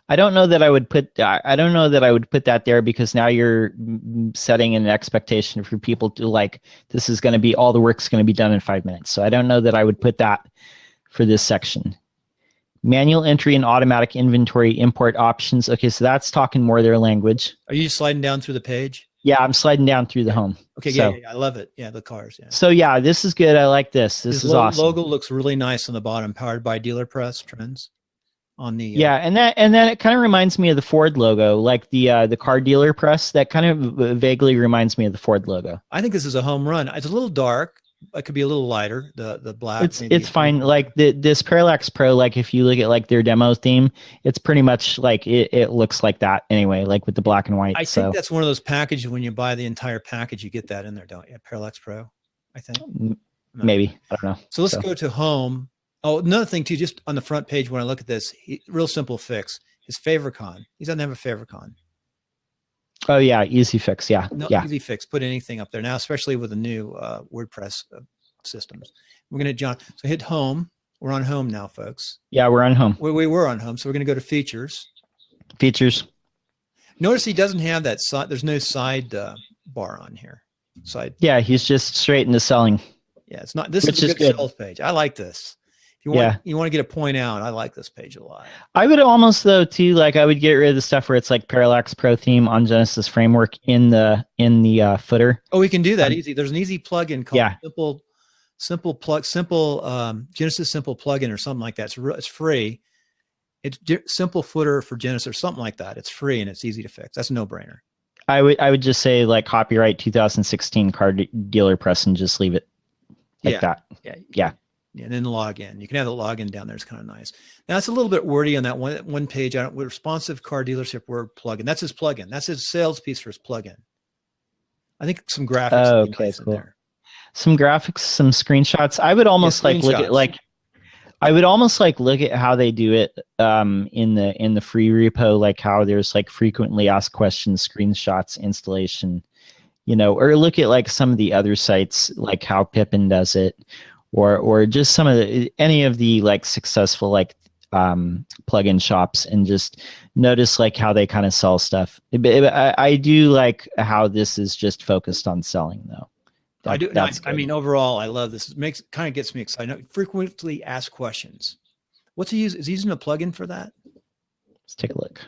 I don't know that I would put that there because now you're setting an expectation for people to like, this is going to be, all the work's going to be done in 5 minutes. So I don't know that I would put that for this section. Manual entry and automatic inventory import options. Okay, so that's talking more their language. Are you sliding down through the page? Yeah, I'm sliding down through the home. Okay, so, yeah, I love it. Yeah, the cars. Yeah. So yeah, this is good. I like this. This is awesome. Logo looks really nice on the bottom. Powered by Dealer Press Trends. On the and then it kind of reminds me of the Ford logo, like the Car Dealer Press. That kind of vaguely reminds me of the Ford logo. I think this is a home run. It's a little dark. It could be a little lighter. The black. It's fine. Like this Parallax Pro. Like if you look at like their demo theme, it's pretty much like it looks like that anyway. Like with the black and white. I think that's one of those packages when you buy the entire package, you get that in there, don't you? Parallax Pro. I think. Maybe I don't know. So let's go to home. Oh, another thing too, just on the front page when I look at this, real simple fix. His favicon. He doesn't have a favicon. Oh yeah, easy fix. Yeah, easy fix. Put anything up there now, especially with the new WordPress systems. We're gonna so hit home. We're on home now, folks. Yeah, we're on home. We were on home, so we're gonna go to features. Features. Notice he doesn't have that side. There's no side bar on here. Side. Yeah, he's just straight into selling. Yeah, it's not. This is a good sales page. I like this. You want to get a point out. I like this page a lot. I would almost though too, like I would get rid of the stuff where it's like Parallax Pro theme on Genesis framework in the footer. Oh, we can do that easy. There's an easy plugin called Genesis Simple Plugin or something like that. It's free. It's simple footer for Genesis or something like that. It's free and it's easy to fix. That's a no-brainer. I would just say like copyright 2016 Car Dealer Press and just leave it like that. Yeah. And then log in. You can have the login down there. It's kind of nice. Now it's a little bit wordy on that one page. Responsive car dealership word plugin. That's his plugin. That's his sales piece for his plugin. I think some graphics. Oh, okay, cool. In there. Some graphics, some screenshots. I would almost look at how they do it in the free repo, like how there's like frequently asked questions, screenshots, installation, or look at like some of the other sites, like how Pippin does it. Or just some of any of the like successful like plugin shops, and just notice like how they kind of sell stuff. I do like how this is just focused on selling though. I do. I mean, overall, I love this. It kind of gets me excited. Frequently asked questions. What's he using? Is he using a plugin for that? Let's take a look.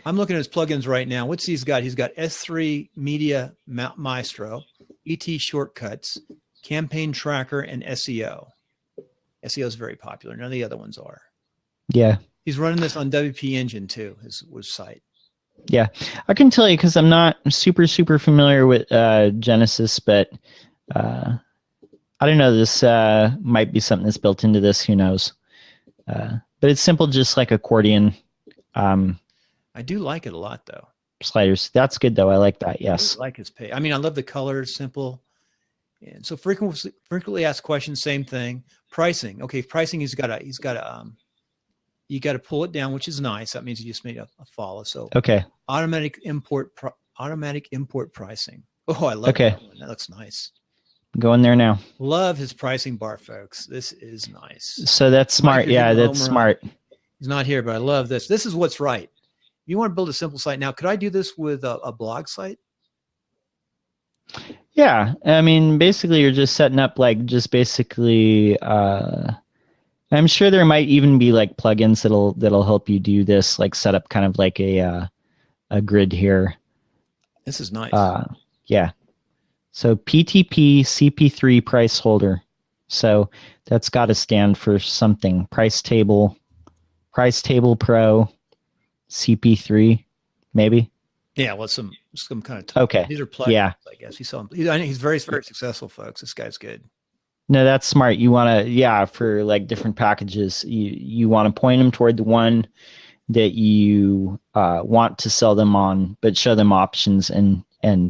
I'm looking at his plugins right now. What's he's got? He's got S3 Media Maestro, ET Shortcuts, Campaign Tracker, and SEO. SEO is very popular. None of the other ones are. Yeah. He's running this on WP Engine too, his site. Yeah. I can tell you because I'm not super familiar with Genesis, but I don't know. This might be something that's built into this. Who knows? But it's simple, just like accordion. I do like it a lot, though. Sliders. That's good, though. I like that. Yes. I like his page. I mean, I love the colors, simple. And so frequently asked questions, same thing. Pricing. Okay, pricing. You got to pull it down, which is nice. That means you just made a follow. So okay. Automatic import pricing. Oh, I love that one. That looks nice. Go in there now. Love his pricing bar, folks. This is nice. So that's smart. Yeah, that's smart. He's not here, but I love this. This is what's right. If you want to build a simple site now, could I do this with a blog site? Yeah, I mean, basically, you're just setting up like just basically. I'm sure there might even be like plugins that'll help you do this, like set up kind of like a grid here. This is nice. Yeah. So PTP CP3 price holder. So that's got to stand for something. Price table pro CP3, maybe. Yeah, well, some kind of. Okay. These are plugins. Yeah. I guess I think he's very successful, folks. This guy's good. No, that's smart. You want to, for like different packages, you want to point them toward the one that you want to sell them on, but show them options and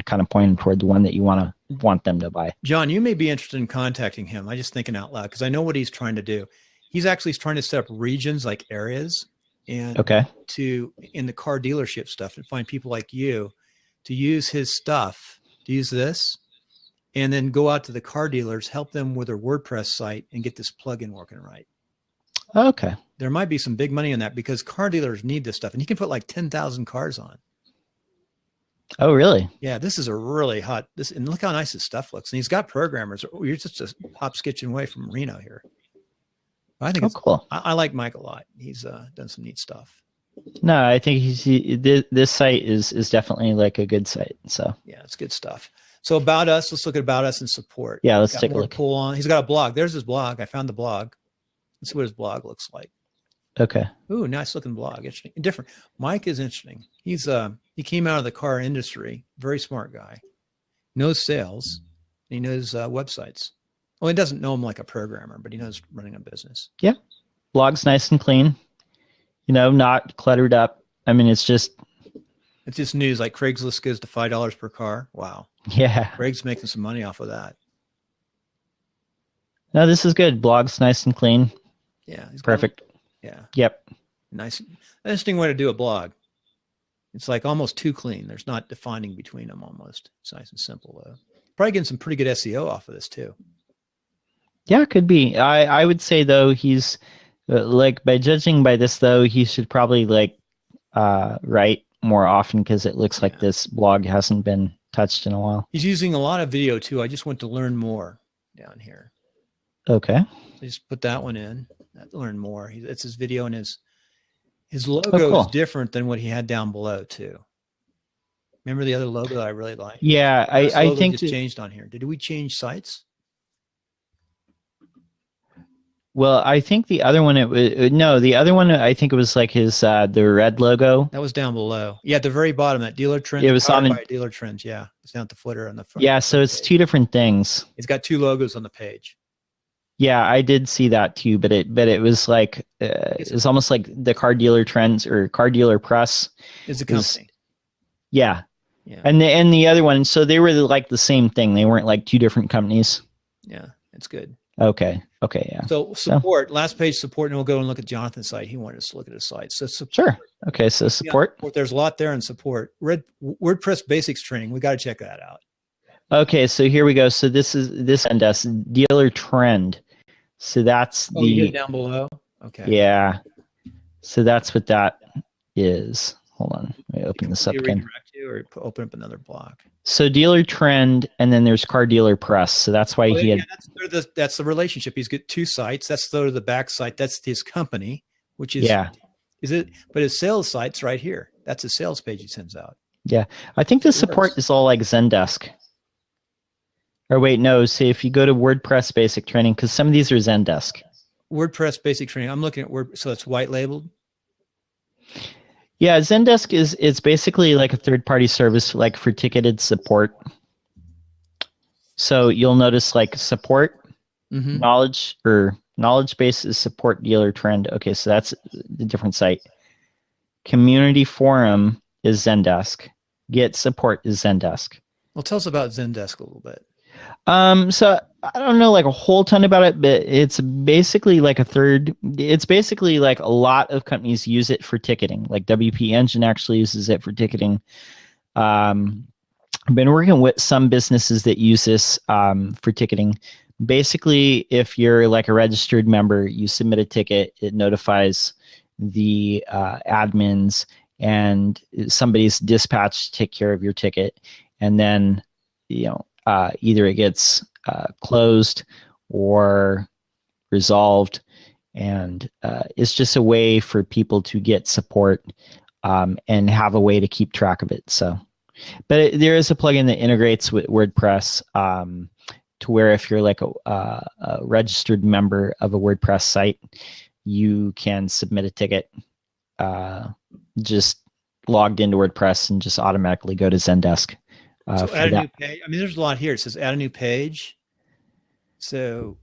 kind of point them toward the one that you want them to buy. John, you may be interested in contacting him. I'm just thinking out loud because I know what he's trying to do. He's actually trying to set up regions, like areas, and in the car dealership stuff, and find people like you to use his stuff, to use this, and then go out to the car dealers, help them with their WordPress site, and get this plugin working right. Okay. There might be some big money in that because car dealers need this stuff, and he can put like 10,000 cars on. Oh, really? Yeah, this is a really hot. And look how nice his stuff looks. And he's got programmers. You're just a hop skitching away from Reno here. I think it's cool. I like Mike a lot. He's done some neat stuff. No, I think this site is definitely like a good site. So yeah, it's good stuff. So about us, let's look at about us and support. Yeah, let's take a look. Pull on. He's got a blog. There's his blog. I found the blog. Let's see what his blog looks like. Okay. Ooh, nice looking blog. Interesting. Different. Mike is interesting. He came out of the car industry. Very smart guy. Knows sales. He knows websites. Well, he doesn't know him like a programmer, but he knows running a business. Yeah. Blog's nice and clean. Not cluttered up. I mean, it's just news. Like Craigslist goes to $5 per car. Wow. Yeah. Craig's making some money off of that. No, this is good. Blog's nice and clean. Yeah. Perfect. Yeah. Yep. Nice. Interesting way to do a blog. It's like almost too clean. There's not defining between them almost. It's nice and simple though. Probably getting some pretty good SEO off of this too. Yeah, it could be. I would say though he's like by judging by this though he should probably like write more often because it looks like this blog hasn't been touched in a while. He's using a lot of video too. I just went to learn more down here. Okay. So just put that one in. Learn more. It's his video and his logo is different than what he had down below too. Remember the other logo that I really like? Yeah, I think just changed on here. Did we change sites? Well, I think the other one the other one I think it was like his the red logo. That was down below. Yeah, at the very bottom, that dealer trend. It was on dealer trends. Yeah, it's down at the footer on the front. Yeah, so it's two different things. It's got two logos on the page. Yeah, I did see that too, but it was like it's almost like the car dealer trends or car dealer press. Is a company. Yeah. Yeah. And the other one, so they were like the same thing. They weren't like two different companies. Yeah, it's good. Okay, yeah. So support, last page support, and we'll go and look at Jonathan's site. He wanted us to look at his site. So support. Sure. Okay, so support. Yeah, there's a lot there in support. WordPress basics training. We got to check that out. Okay, so here we go. So this and us dealer trend. So that's you get it down below. Okay. Yeah. So that's what that is. Hold on. Let me open this up again. to, or open up another block. So dealer trend, and then there's car dealer press. So that's why he had. That's the relationship. He's got 2 sites. That's the back site. That's his company, which is is it? But his sales site's right here. That's a sales page he sends out. Yeah, I think the support is all like Zendesk. Or wait, no. See, if you go to WordPress basic training, because some of these are Zendesk. WordPress basic training. I'm looking at Word, so it's white labeled. Yeah, Zendesk is basically like a third-party service, like for ticketed support. So you'll notice like support, knowledge base is support dealer trend. Okay, so that's a different site. Community forum is Zendesk. Get support is Zendesk. Well, tell us about Zendesk a little bit. So I don't know like a whole ton about it, but it's basically like it's basically like a lot of companies use it for ticketing. Like WP Engine actually uses it for ticketing. I've been working with some businesses that use this for ticketing. Basically, if you're like a registered member, you submit a ticket, it notifies the admins, and somebody's dispatched to take care of your ticket, and then either it gets closed or resolved, and it's just a way for people to get support and have a way to keep track of it. So, but there is a plugin that integrates with WordPress to where if you're like a registered member of a WordPress site, you can submit a ticket just logged into WordPress and just automatically go to Zendesk. So add a new page. I mean, there's a lot here. It says add a new page. So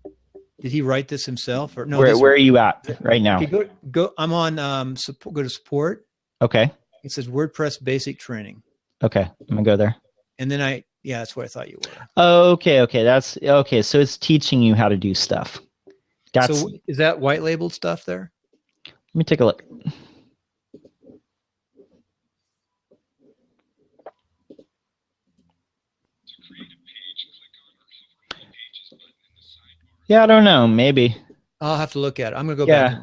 did he write this himself or no? Where are you at right now? Okay, go. I'm on support. Go to support. Okay. It says WordPress basic training. Okay, I'm gonna go there. And then that's what I thought you were. Okay. That's okay. So it's teaching you how to do stuff. So is that white labeled stuff there? Let me take a look. Yeah, I don't know. Maybe. I'll have to look at it. I'm gonna go back.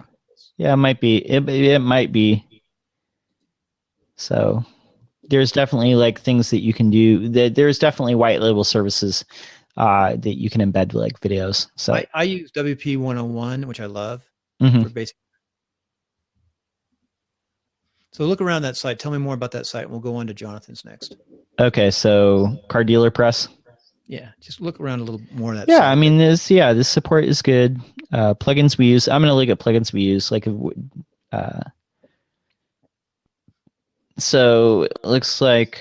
Yeah, it might be. It might be. So there's definitely like things that you can do. There's definitely white label services that you can embed like videos. So I use WP 101, which I love for basic. So look around that site. Tell me more about that site, and we'll go on to Jonathan's next. Okay, so car dealer press. Yeah, just look around a little more. That yeah, site. I mean, this support is good. Plugins we use. I'm gonna look at plugins we use. Like, so it looks like.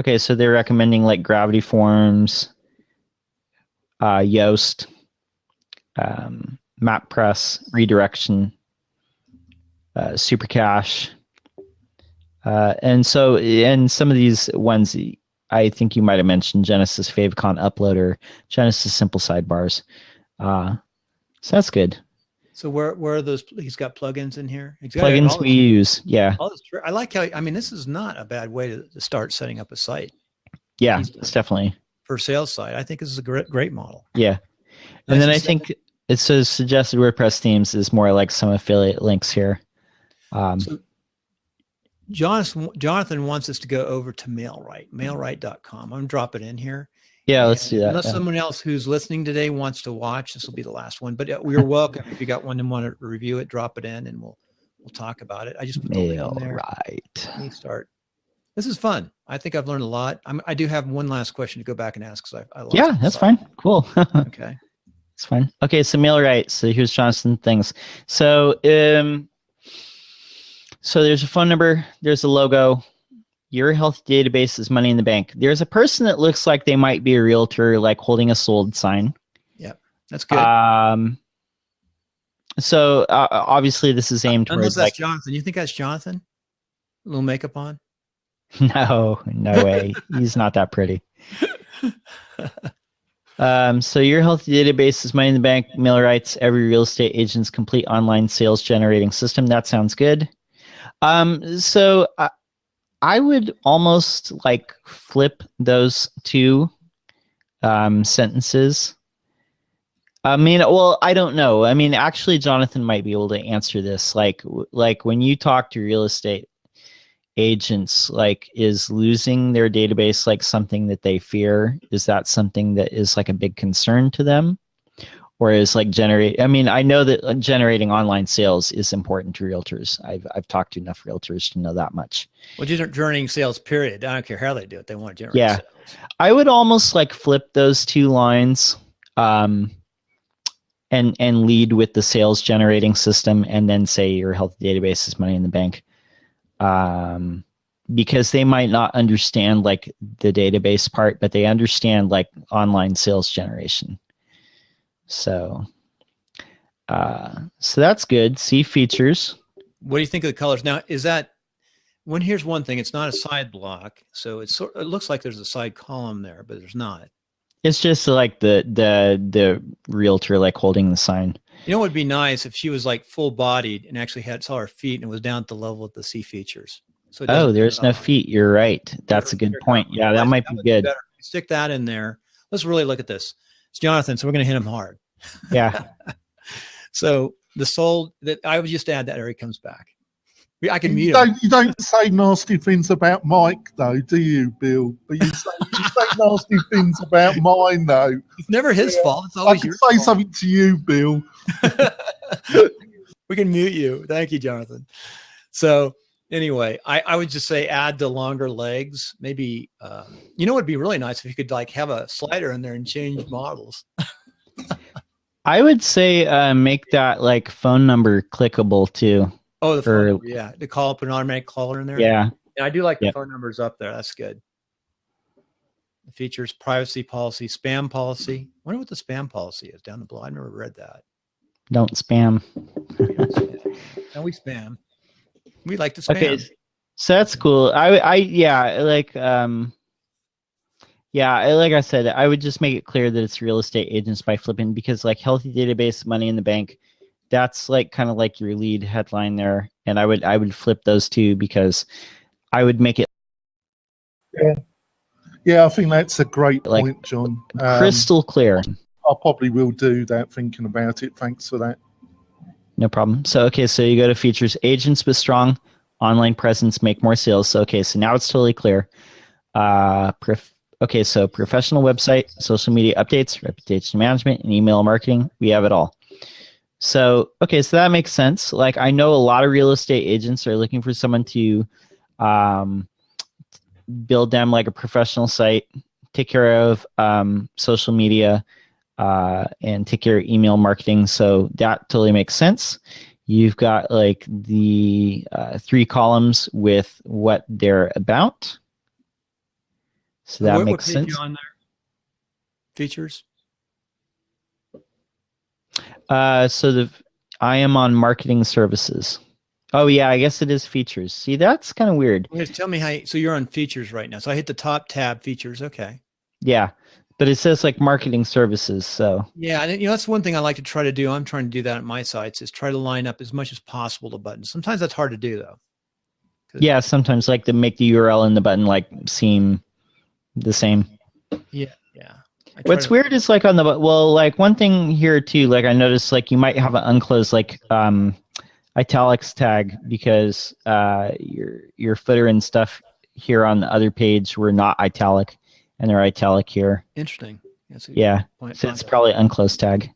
Okay, so they're recommending like Gravity Forms, Yoast, MapPress, Redirection, Super Cache, and some of these ones I think you might have mentioned Genesis Favicon Uploader, Genesis Simple Sidebars. So that's good. So where are those? He's got plugins in here. Plugins we use, yeah. I like how. I mean, this is not a bad way to start setting up a site. Yeah, it's definitely for sales site. I think this is a great model. Yeah, and then I think it says suggested WordPress themes is more like some affiliate links here. So Jonathan wants us to go over to MailRite, mailrite.com. I'm going to drop it in here. Yeah, let's do that. Unless someone else who's listening today wants to watch, this will be the last one. But we're welcome. If you got one and want to review it, drop it in, and we'll talk about it. I just put the link in there. MailRite. Let me start. This is fun. I think I've learned a lot. I do have one last question to go back and ask because I lost yeah, that's fine. Cool. Okay, it's fine. Okay, so MailRite. So here's Jonathan things. So so there's a phone number. There's a logo. Your health database is money in the bank. There's a person that looks like they might be a realtor, like holding a sold sign. Yep, that's good. So obviously this is aimed unless towards that's like Jonathan. You think that's Jonathan? A little makeup on? No way. He's not that pretty. So your health database is money in the bank. MailRite's every real estate agent's complete online sales generating system. That sounds good. So I would almost like flip those two sentences. I mean, well, I don't know. I mean, actually, Jonathan might be able to answer this. Like when you talk to real estate agents, like, is losing their database like something that they fear? Is that something that is like a big concern to them? Or is like I mean, I know that generating online sales is important to realtors. I've talked to enough realtors to know that much. Well, just generating sales, period. I don't care how they do it. They want to generate Yeah. sales. I would almost like flip those two lines, and lead with the sales generating system, and then say your healthy database is money in the bank. Because they might not understand like the database part, but they understand like online sales generation. So that's good. See features. What do you think of the colors? Now, is that here's one thing, it's not a side block. So it looks like there's a side column there, but there's not. It's just like the realtor like holding the sign. You know what would be nice if she was like full bodied and actually saw her feet and was down at the level of the see features. So there's no feet. You're right. That's a good point. Yeah, that might be good. Stick that in there. Let's really look at this. It's Jonathan, so we're going to hit him hard. Yeah. So the soul that I would just add that area comes back. I can mute him. You don't say nasty things about Mike, though, do you, Bill? But you say nasty things about mine, though. It's never his fault. It's always your fault. I can say something to you, Bill. We can mute you. Thank you, Jonathan. So anyway, I would just say add the longer legs. Maybe, you know, it'd be really nice if you could like have a slider in there and change models. I would say make that like phone number clickable too. Oh, the phone number, yeah. To call up an automatic caller in there. Yeah. And I do like the phone numbers up there. That's good. The features, privacy policy, spam policy. I wonder what the spam policy is down the below. I never read that. Don't spam. No, we spam. We like to spam. Okay, so that's cool. Like I said, I would just make it clear that it's real estate agents by flipping, because like healthy database, money in the bank, that's like kind of like your lead headline there. And I would flip those two, because I would make it. Yeah, I think that's a great point, John. Crystal clear. I probably will do that, thinking about it. Thanks for that. No problem. So, okay, so you go to features, agents with strong online presence make more sales. So, okay, so now it's totally clear. Okay, so professional website, social media updates, reputation management, and email marketing. We have it all. So, okay, so that makes sense. Like, I know a lot of real estate agents are looking for someone to build them like a professional site, take care of social media, and take care of email marketing. So that totally makes sense. You've got like the 3 columns with what they're about. So that makes sense. On there? Features? So I am on marketing services. Oh yeah, I guess it is features. See, that's kind of weird. Just tell me so you're on features right now. So I hit the top tab, features. Okay. Yeah, but it says like marketing services. So yeah, and that's one thing I like to try to do. I'm trying to do that at my sites, is try to line up as much as possible the buttons. Sometimes that's hard to do though. Yeah, sometimes like to make the URL and the button like seem the same. Yeah. What's weird is like on the like one thing here too. Like I noticed like you might have an unclosed like italics tag, because your footer and stuff here on the other page were not italic, and they're italic here. Interesting. Yeah, so it's probably unclosed tag.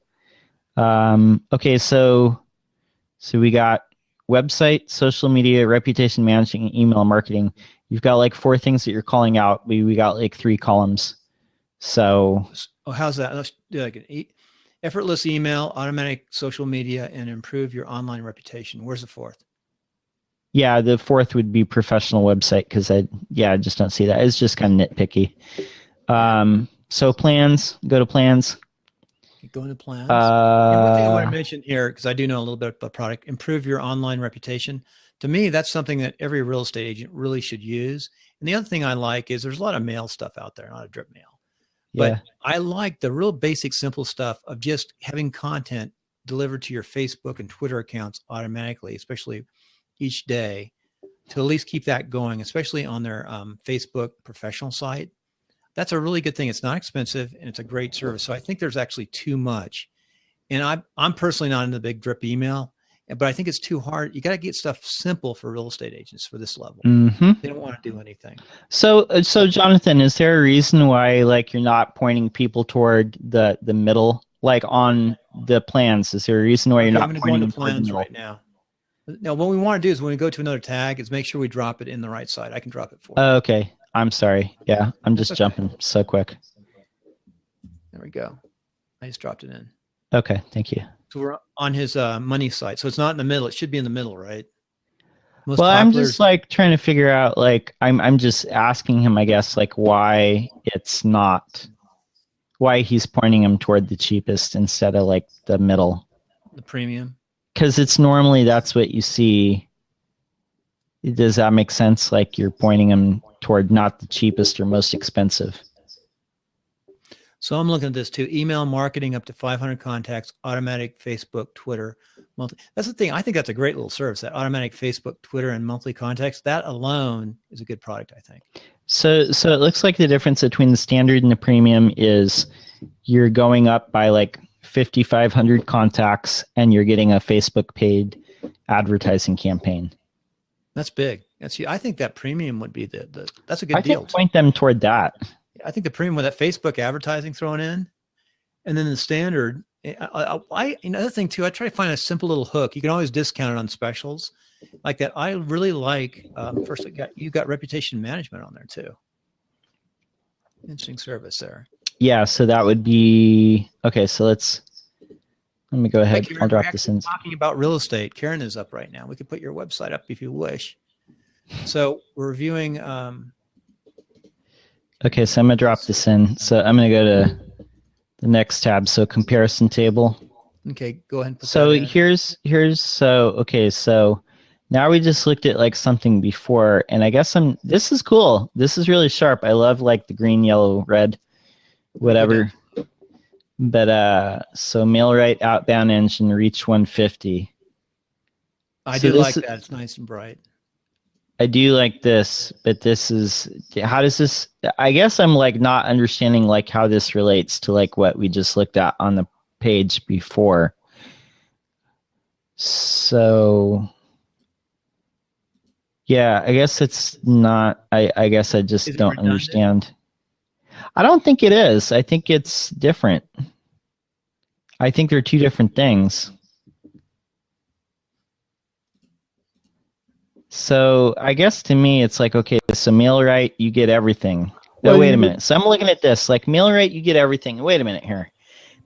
Okay, so we got website, social media, reputation management, email marketing. You've got like 4 things that you're calling out. We got like 3 columns. So how's that? Let's do like an effortless email, automatic social media, and improve your online reputation. Where's the 4th? Yeah, the 4th would be professional website, because I just don't see that. It's just kind of nitpicky. So plans, go to plans. Go into plans. And one thing I want to mention here, because I do know a little bit about product, improve your online reputation. To me, that's something that every real estate agent really should use. And the other thing I like is there's a lot of mail stuff out there, not a drip mail. But I like the real basic, simple stuff of just having content delivered to your Facebook and Twitter accounts automatically, especially each day, to at least keep that going, especially on their Facebook professional site. That's a really good thing. It's not expensive, and it's a great service. So I think there's actually too much. And I'm personally not in the big drip email. but I think it's too hard. You got to get stuff simple for real estate agents for this level. Mm-hmm. They don't want to do anything. So Jonathan, is there a reason why like you're not pointing people toward the middle, like on the plans? Is there a reason why you're not pointing them toward the middle right now? Now, what we want to do is when we go to another tag, is make sure we drop it in the right side. I can drop it for you. Okay, I'm sorry. Yeah, I'm just jumping so quick. There we go. I just dropped it in. Okay, thank you. So we're on his money site. So it's not in the middle. It should be in the middle, right? Well, I'm just like trying to figure out, like, I'm just asking him, I guess, like why he's pointing him toward the cheapest instead of like the middle. The premium. Because it's normally that's what you see. Does that make sense? Like you're pointing him toward not the cheapest or most expensive. So I'm looking at this too. Email marketing up to 500 contacts, automatic Facebook, Twitter, that's the thing. I think that's a great little service, that automatic Facebook, Twitter, and monthly contacts. That alone is a good product, I think. So it looks like the difference between the standard and the premium is you're going up by like 5,500 contacts and you're getting a Facebook paid advertising campaign. That's big. I think that premium would be that's a good deal. I could point them toward that. I think the premium with that Facebook advertising thrown in, and then the standard. Another thing too, I try to find a simple little hook. You can always discount it on specials like that. I really like. First, you got reputation management on there too. Interesting service there. Yeah, so that would be okay. So let me go ahead. I'll drop this in. Talking about real estate, Karen is up right now. We could put your website up if you wish. So we're reviewing. Okay, so I'm gonna drop this in. So I'm gonna go to the next tab. So comparison table. Okay, go ahead and put so that in. So now we just looked at like something before, and I guess this is cool. This is really sharp. I love like the green, yellow, red, whatever. Okay. But so MailRite outbound engine reach 150. I do like that. It's nice and bright. I do like this, but this is, how does this, I guess I'm like not understanding like how this relates to like what we just looked at on the page before. So yeah, I guess it's not, I guess I just don't understand. I don't think it is. I think it's different. I think they're two different things. So I guess to me, it's like, okay, so MailRite, you get everything. Oh, wait a minute. So I'm looking at this, like MailRite, you get everything. Wait a minute here.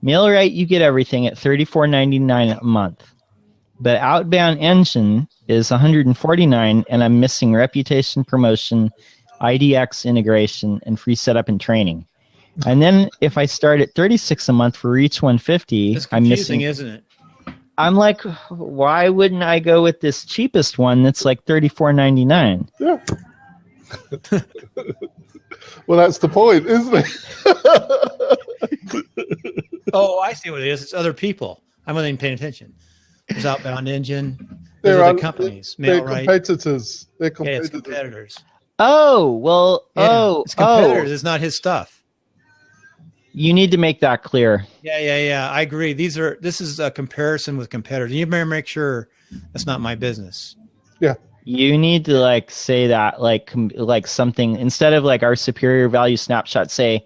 MailRite, you get everything at $34.99 a month. But Outbound Engine is $149, and I'm missing reputation promotion, IDX integration, and free setup and training. And then if I start at $36 a month for Reach 150, I'm missing, isn't it? I'm like, why wouldn't I go with this cheapest one that's like $34.99? Yeah. Well, that's the point, isn't it? Oh, I see what it is. It's other people. I wasn't even paying attention. There's Outbound Engine. There's other companies. They're competitors. They're competitors. Yeah, it's competitors. Oh, well, yeah, it's competitors. It's not his stuff. You need to make that clear. Yeah. I agree. This is a comparison with competitors. You better make sure that's not my business. Yeah. You need to like say that like something instead of like our superior value snapshot, say,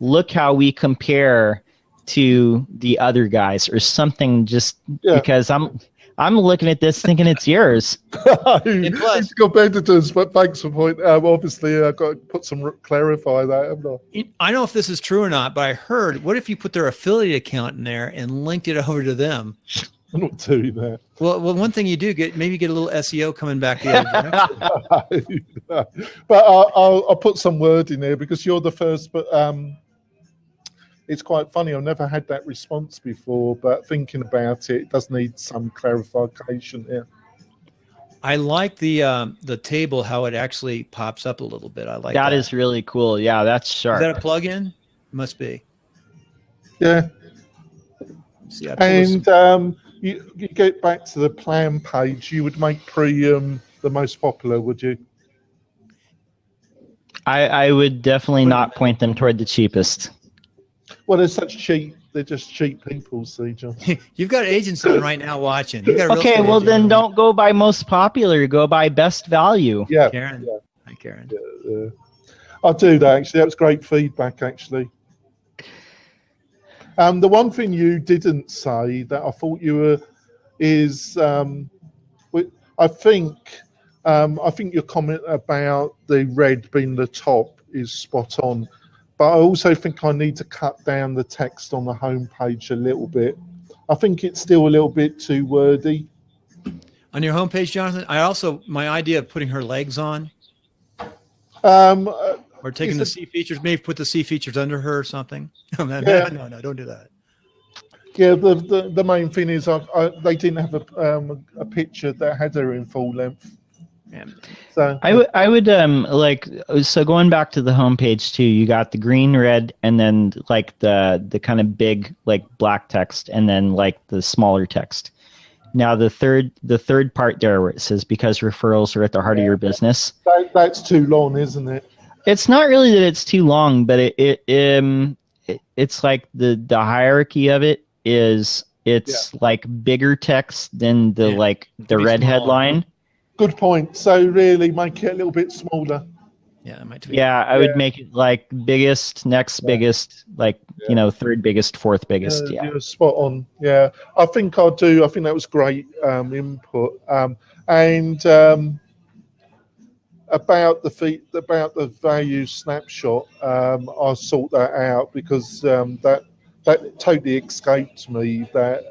look how we compare to the other guys or something, just because I'm looking at this thinking it's yours. It's competitors, but thanks for point. Obviously, I've got to clarify that, haven't I? I don't know if this is true or not, but I heard, what if you put their affiliate account in there and linked it over to them? I'm not doing that. Well, one thing you do maybe get a little SEO coming back the other direction. But I'll put some word in there because you're the first, but it's quite funny. I've never had that response before, but thinking about it, it does need some clarification here. I like the table, how it actually pops up a little bit. I like that. That is really cool. Yeah, that's sharp. Is that a plugin? It must be. Yeah. See, and you get back to the plan page, you would make premium the most popular, would you? I would definitely not point them toward the cheapest. Well, there's such cheap they're just cheap people, see, John. You've got agents on right now watching. You got a real Okay, estate well agent then on. don't go by most popular. Go by best value. Yeah, Karen. yeah, Hi, Karen. yeah. I'll do that. Actually, that was great feedback. Actually, the one thing you didn't say that I thought you were is, I think your comment about the red being the top is spot on. But I also think I need to cut down the text on the homepage a little bit. I think it's still a little bit too wordy. On your homepage, Jonathan, my idea of putting her legs on, or taking the C features, maybe put the C features under her or something. No, don't do that. Yeah, the main thing is they didn't have a picture that had her in full length. Yeah. So I would so going back to the homepage too, you got the green, red, and then like the kind of big like black text, and then like the smaller text. Now the third part there where it says because referrals are at the heart of your business. That's too long, isn't it? It's not really that it's too long, but it's like the hierarchy of it is like bigger text than the red smaller. headline. Good point. So really make it a little bit smaller. Yeah, it might be. Yeah, I would make it like biggest, next biggest, third biggest, fourth biggest. Yeah. You're spot on. Yeah, I think I'll do. I think that was great input. And about the value snapshot, I'll sort that out because that totally escaped me. That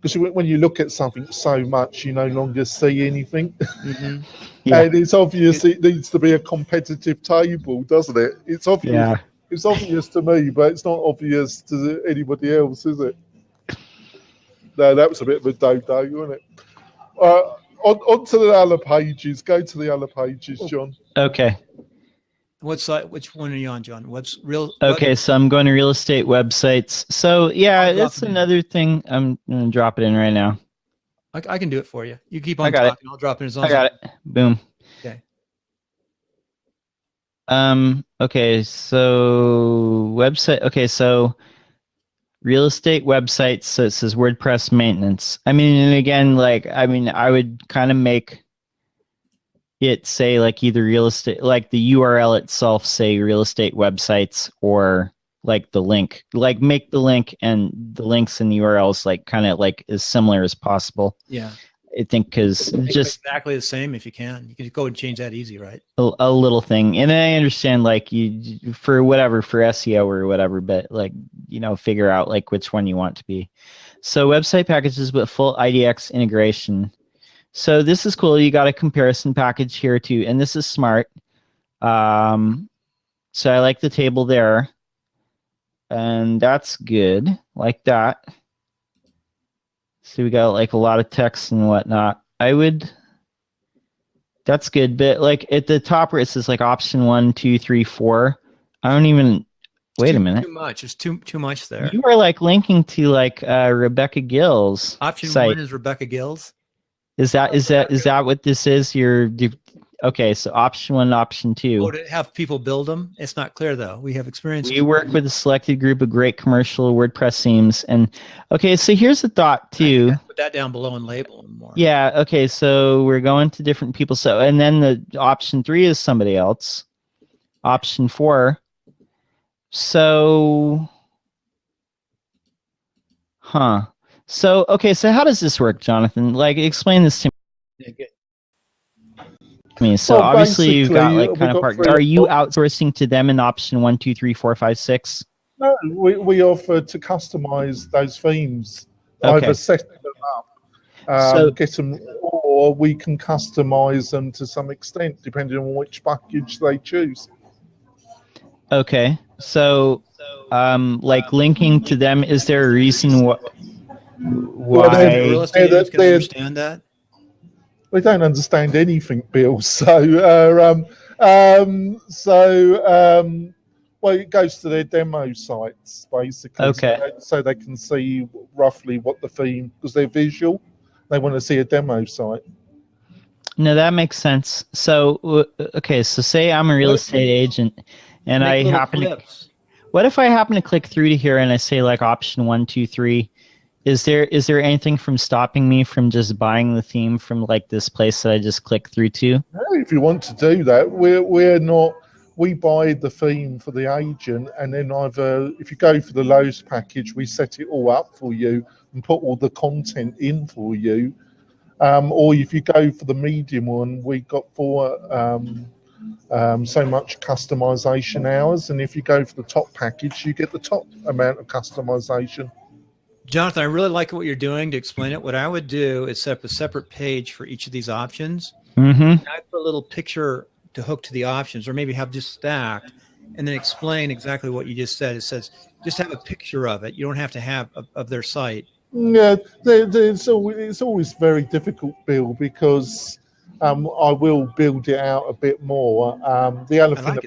because when you look at something so much, you no longer see anything. Mm-hmm. Yeah. And it's obvious it needs to be a competitive table, doesn't it? It's obvious. Yeah. It's obvious to me, but it's not obvious to anybody else, is it? No, that was a bit of a dodo, wasn't it? On to the other pages. Go to the other pages, John. Okay. What site? Which one are you on, John? What's real? Okay, so I'm going to real estate websites. So yeah, that's another thing. I'm going to drop it in right now. I can do it for you. You keep on got talking. I'll drop it in as long I got it. Boom. Okay. Okay, so website. Okay, so real estate websites. So it says WordPress maintenance. I mean, and again, I would kind of make it say like either real estate, like the URL itself say real estate websites, or like the link, like make the link and the links and the URLs like kind of like as similar as possible. Yeah. I think because just exactly the same if you can. You can go and change that easy, right? a little thing. And I understand like you for SEO or whatever, but like, figure out like which one you want to be. So website packages with full IDX integration. So this is cool. You got a comparison package here too, and this is smart. So I like the table there, and that's good, like that. So we got like a lot of text and whatnot. That's good, but like at the top where it says like option 1, 2, 3, 4, I don't even. Wait a minute. Too much. There's too much there. You are like linking to like Rebecca Gill's option site. 1 is Rebecca Gill's. Is that what this is? Okay, so option 1, option 2. Oh, to have people build them? It's not clear though. We have experience. We work with a selected group of great commercial WordPress themes, and okay, so here's a thought too. Put that down below and label them more. Yeah. Okay, so we're going to different people. So, and then the option 3 is somebody else. Option 4. So, So, okay, so how does this work, Jonathan? Like, explain this to me. So, Well, obviously, you've got like we've kind of got part. Are you outsourcing to them in option 1, 2, 3, 4, 5, 6? No, we offer to customize those themes. Okay. Either set them up, get them, or we can customize them to some extent, depending on which package they choose. Okay, so like linking to them, is there a reason why? Real estate agents can understand that? They don't understand anything, Bill. So, well, it goes to their demo sites basically. Okay. So they can see roughly what the theme, because they're visual. They want to see a demo site. No, that makes sense. So, okay, so say I'm a real estate agent, and I happen to. What if I happen to click through to here and I say like option 1, 2, 3? Is there anything from stopping me from just buying the theme from like this place that I just click through to? No, if you want to do that, we're not. We buy the theme for the agent, and then either if you go for the Lowe's package, we set it all up for you and put all the content in for you. Or if you go for the medium one, we got so much customization hours, and if you go for the top package, you get the top amount of customization. Jonathan, I really like what you're doing to explain it. What I would do is set up a separate page for each of these options. Mm-hmm. And I put a little picture to hook to the options, or maybe have just stacked, and then explain exactly what you just said. It says just have a picture of it. You don't have to have of their site. Yeah, it's always very difficult, Bill, because I will build it out a bit more. The other thing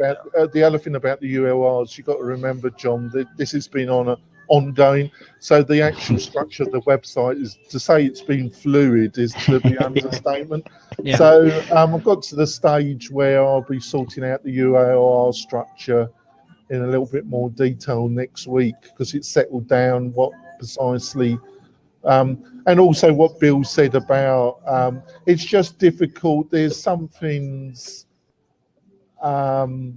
about the URLs, you've got to remember, John, that this has been ongoing. So the actual structure of the website is to say it's been fluid is to be understatement. Yeah. So I've got to the stage where I'll be sorting out the URL structure in a little bit more detail next week, because it's settled down what precisely. And also what Bill said about it's just difficult. There's some things that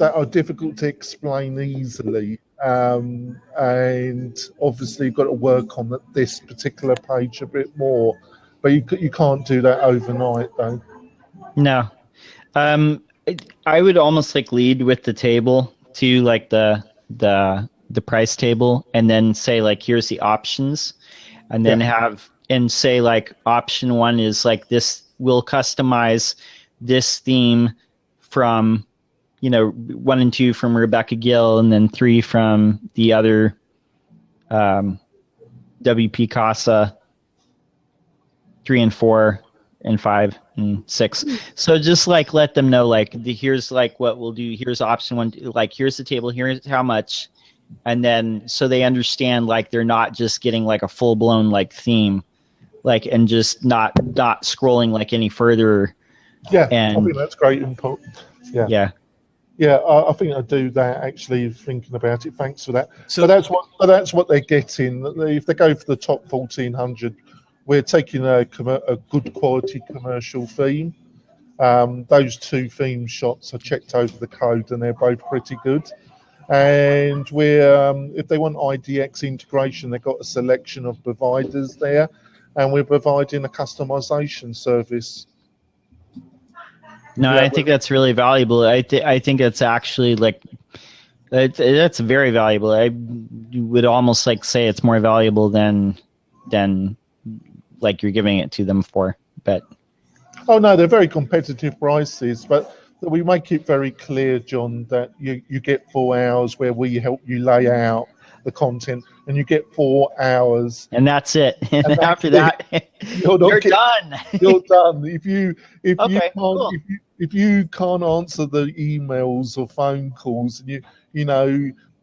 are difficult to explain easily. And obviously you've got to work on this particular page a bit more, but you can't do that overnight, though. No, I would almost like lead with the table to like the price table, and then say like here's the options, and then and say like option 1 is like this will customize this theme from 1 and 2 from Rebecca Gill, and then 3 from the other WP Casa, 3 and 4 and 5 and 6. So just like let them know like here's like what we'll do. Here's option 1. Like here's the table. Here's how much, and then so they understand like they're not just getting like a full blown like theme, like and just not scrolling like any further. Yeah, I think that's great input. Yeah. Yeah. Yeah, I think I do that, actually, thinking about it. Thanks for that. So that's what they're getting. If they go for the top 1,400, we're taking a good quality commercial theme. Those 2 theme shots, I checked over the code, and they're both pretty good. And we're if they want IDX integration, they've got a selection of providers there, and we're providing a customization service. No, I think that's really valuable. I think it's actually like that's very valuable. I would almost like say it's more valuable than like you're giving it to them for. But oh no, they're very competitive prices, but we make it very clear, John, that you get 4 hours where we help you lay out the content, and you get 4 hours, and that's it. And after that, you're done. You're done. If you can't answer the emails or phone calls, and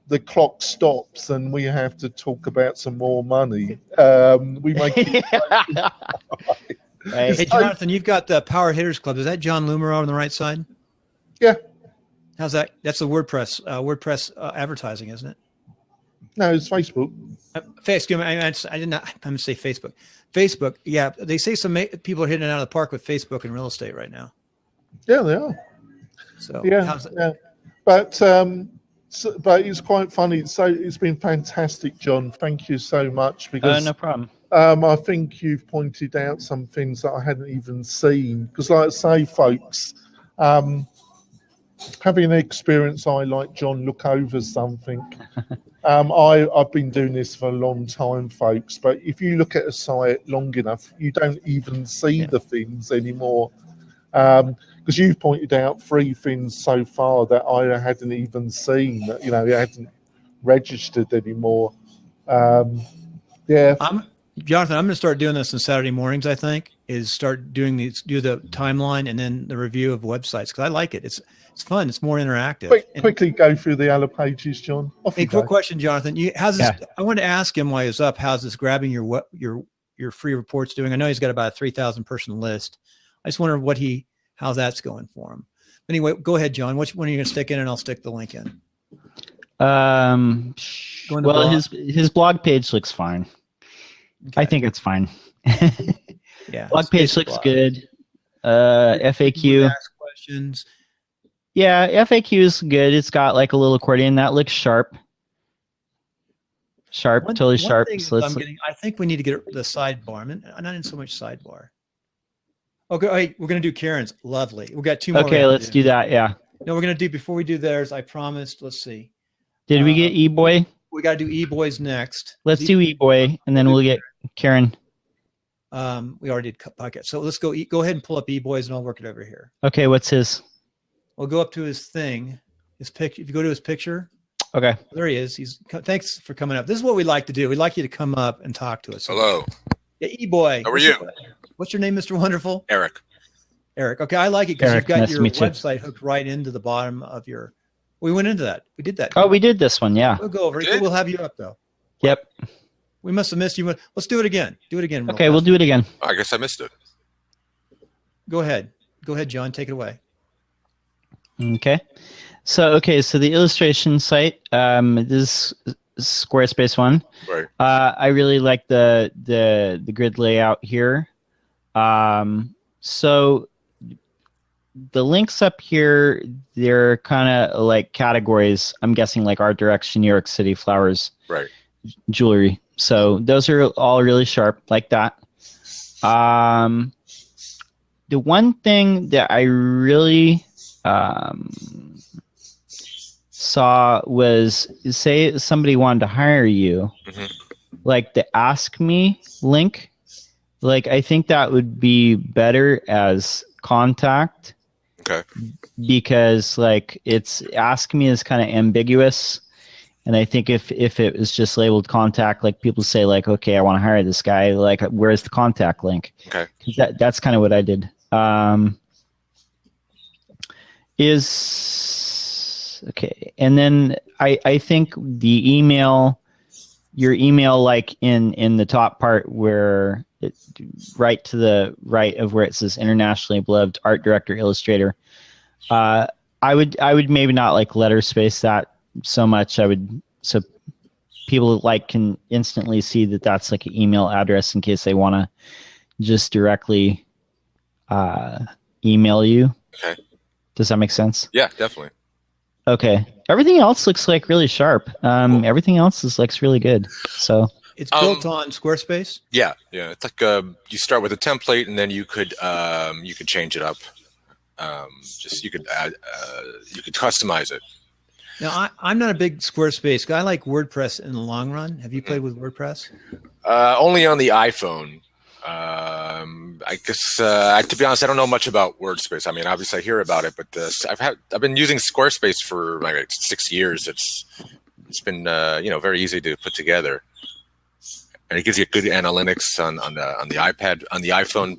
the clock stops, and we have to talk about some more money, we make it. Hey, Jonathan, you've got the Power Hitters Club. Is that John Loomer on the right side? Yeah. How's that? That's the WordPress advertising, isn't it? No, it's Facebook. Excuse me, I did not. I'm going to say Facebook. Facebook, yeah. They say some people are hitting it out of the park with Facebook and real estate right now. Yeah, they are. So yeah. But it's quite funny. So it's been fantastic, John. Thank you so much. Because no problem. I think you've pointed out some things that I hadn't even seen. Because, like I say, folks, having an experience I, like John, look over something. I've been doing this for a long time, folks, but if you look at a site long enough, you don't even see the things anymore. Because you've pointed out 3 things so far that I hadn't even seen, it hadn't registered anymore. Jonathan, I'm going to start doing this on Saturday mornings, I think, is start do the timeline and then the review of websites, because I like it. It's fun. It's more interactive. Quickly go through the other pages, John. Quick question, Jonathan. How's this? I wanted to ask him while he was up, how's this grabbing your free reports doing? I know he's got about a 3,000 person list. I just wonder how that's going for him. Anyway, go ahead, John. Which one are you going to stick in, and I'll stick the link in. Go in the Well, blog. his blog page looks fine. Okay. I think it's fine. Yeah. Blog page basic looks blog. good. People FAQ. ask questions. Yeah, FAQ is good. It's got like a little accordion that looks sharp. Totally One sharp. thing So I'm getting, I think we need to get the sidebar. I'm not in so much sidebar. Okay, wait, we're gonna do Karen's. Lovely. We got two more. okay, let's do that. Yeah. No, we're gonna do before we do theirs. I promised. Let's see. Did we get E-Boy? We got to do E-Boys next. Let's do E-Boy, and then we'll get Karen. We already did podcast. So let's go. Go ahead and pull up E-Boys, and I'll work it over here. Okay, what's his? We'll go up to his thing. His picture. If you go to his picture. Okay. There he is. Thanks for coming up. This is what we like to do. We'd like you to come up and talk to us. Hello. Yeah, E-Boy. How are you? What's your name, Mr. Wonderful? Eric. Eric. Okay, I like it because you've got nice your to meet you. website hooked right into the bottom of your. We went into that. We did that. Oh, we did this one. Yeah. We'll go over it. Did? We'll have you up though. Yep. We must have missed you. Let's do it again. Do it again. real Okay, fast. we'll do it again. Oh, I guess I missed it. Go ahead. Go ahead, John. Take it away. Okay. So the illustration site, this Squarespace one. Right. I really like the grid layout here. So the links up here, they're kind of like categories. I'm guessing like art direction, New York City, flowers, Right. jewelry. So those are all really sharp like that. The one thing that I really saw was, say somebody wanted to hire you, Mhm. like the Ask Me link, like I think that would be better as contact. Okay. Because like it's Ask Me is kind of ambiguous. And I think if it was just labeled contact, like people say like, okay, I want to hire this guy, like where's the contact link? Okay. That's kind of what I did. Okay. And then I think the email, your email, like in the top part where right to the right of where it says internationally beloved art director, illustrator, I would maybe not like letter space that so much. So people like can instantly see that that's like an email address in case they want to just directly email you. Okay. Does that make sense? Yeah, definitely. Okay. Everything else looks like really sharp. Everything else looks really good. So It's built on Squarespace. Yeah. It's like you start with a template, and then you could change it up. You could add, you could customize it. Now, I'm not a big Squarespace guy. I like WordPress in the long run. Have you played with WordPress? Only on the iPhone. I guess to be honest, I don't know much about WordPress. I mean, obviously I hear about it, but I've been using Squarespace for like 6 years. It's been very easy to put together, and it gives you good analytics on the iPad, on the iPhone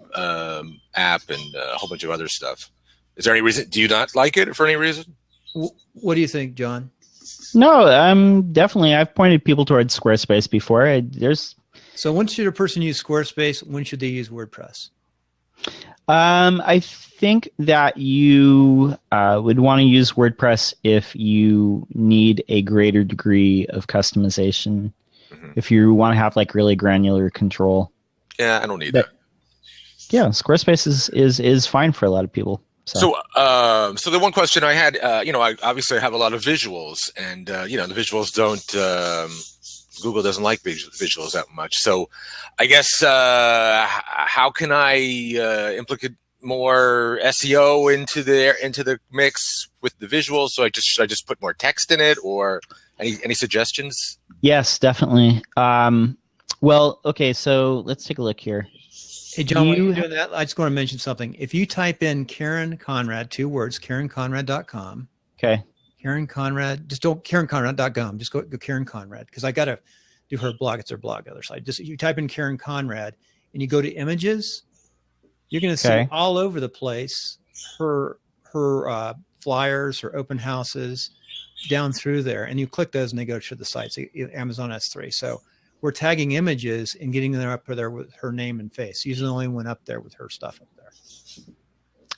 app, and a whole bunch of other stuff. Is there any reason? Do you not like it for any reason? What do you think, John? no, definitely. I've pointed people towards Squarespace before. So when should a person use Squarespace? When should they use WordPress? I think that you would want to use WordPress if you need a greater degree of customization. Mm-hmm. If you want to have like really granular control. Yeah, I don't need that. Yeah, Squarespace is fine for a lot of people. So the one question I had, I obviously have a lot of visuals, and the visuals don't. Google doesn't like visuals that much. So, I guess how can I implicate more SEO into the mix with the visuals? So should I just put more text in it, or any suggestions? Yes, definitely. Well, okay, so let's take a look here. Hey, John, while you're doing that, I just want to mention something. If you type in Karen Conrad, 2 words, KarenConrad.com. Okay. Karen Conrad, just don't KarenConrad.com. Just go Karen Conrad, because I got to do her blog. It's her blog, other side. Just you type in Karen Conrad and you go to images, you're going to see all over the place her flyers, her open houses down through there. And you click those and they go to the site. So Amazon S3. So we're tagging images and getting them up there with her name and face. She's the only one up there with her stuff up there.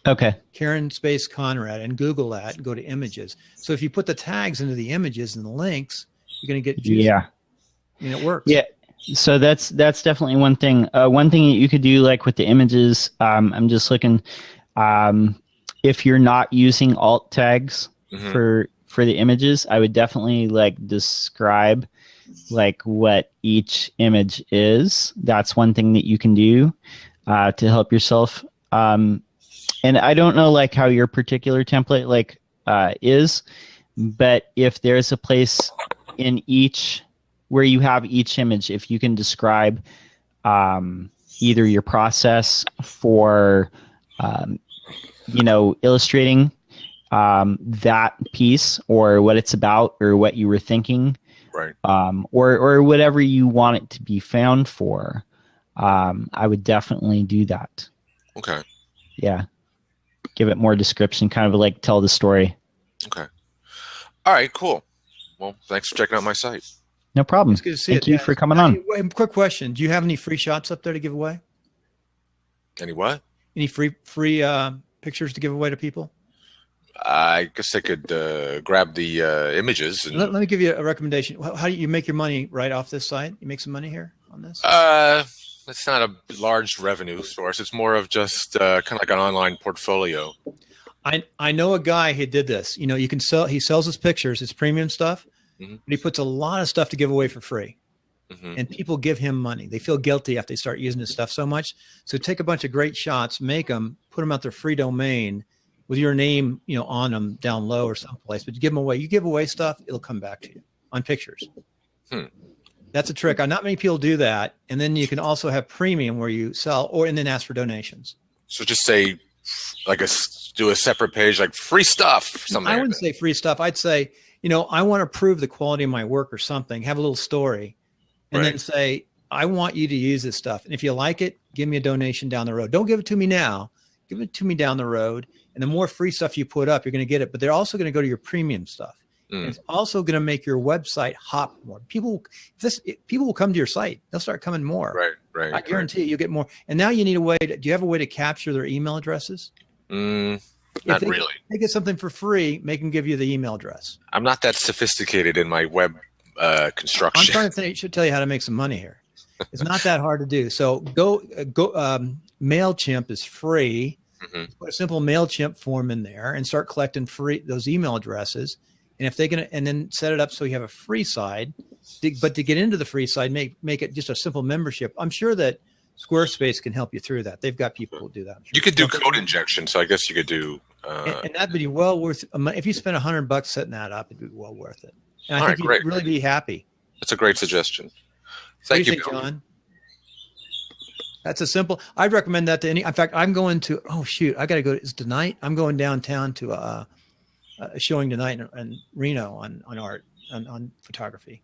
Okay. Karen space Conrad, and Google that and go to images. So if you put the tags into the images and the links, you're going to get juicy. Yeah. I mean, it works. Yeah. So that's definitely one thing. One thing that you could do, like with the images, I'm just looking. If you're not using alt tags for the images, I would definitely like describe like what each image is. That's one thing that you can do to help yourself. And I don't know like how your particular template like is, but if there's a place in each where you have each image, if you can describe either your process for illustrating that piece, or what it's about, or what you were thinking, Right. Or whatever you want it to be found for, I would definitely do that. Okay. Yeah. Give it more description, kind of like tell the story. Okay. All right, cool. Well, thanks for checking out my site. No problem. It's good to see Thank it. you for coming on. Quick question. Do you have any free shots up there to give away? Any what? Any free pictures to give away to people? I guess I could grab the images. And, Let me give you a recommendation. How do you make your money right off this site? You make some money here on this? it's not a large revenue source. It's more of just kind of like an online portfolio. I know a guy who did this. You know, you can sell. He sells his pictures, his premium stuff, but he puts a lot of stuff to give away for free. And people give him money. They feel guilty after they start using his stuff so much. So take a bunch of great shots, make them, put them out their free domain with your name, you know, on them down low or someplace. But you give them away. You give away stuff, it'll come back to you on pictures. That's a trick. Not many people do that. And then you can also have premium where you sell, and then ask for donations. So just say, like, do a separate page like free stuff. Something. I wouldn't say free stuff. I'd say, you know, I want to prove the quality of my work or something. Have a little story, and then say, I want you to use this stuff. And if you like it, give me a donation down the road. Don't give it to me now. Give it to me down the road. And the more free stuff you put up, you're going to get it. But they're also going to go to your premium stuff. It's also going to make your website hop more. People will come to your site. They'll start coming more. Right. I guarantee you'll get more. And now you need a way do you have a way to capture their email addresses? Not really. If they get something for free, make them give you the email address. I'm not that sophisticated in my web construction. I'm trying to think, should tell you how to make some money here. It's not that hard to do. So go MailChimp is free. Put a simple MailChimp form in there and start collecting those email addresses. And if they're and then set it up so you have a free side, but to get into the free side, make it just a simple membership. I'm sure that Squarespace can help you through that. They've got people who do that. You could do code injection, so I guess you could do. And that'd be well worth. If you spend $100 setting that up, it'd be well worth it. And I think you'd really be happy. That's a great suggestion. Thank you, John. That's a simple. I'd recommend that to any. In fact, I'm going to. Oh shoot, I got to go. It's tonight. I'm going downtown to a showing tonight in Reno on art on photography.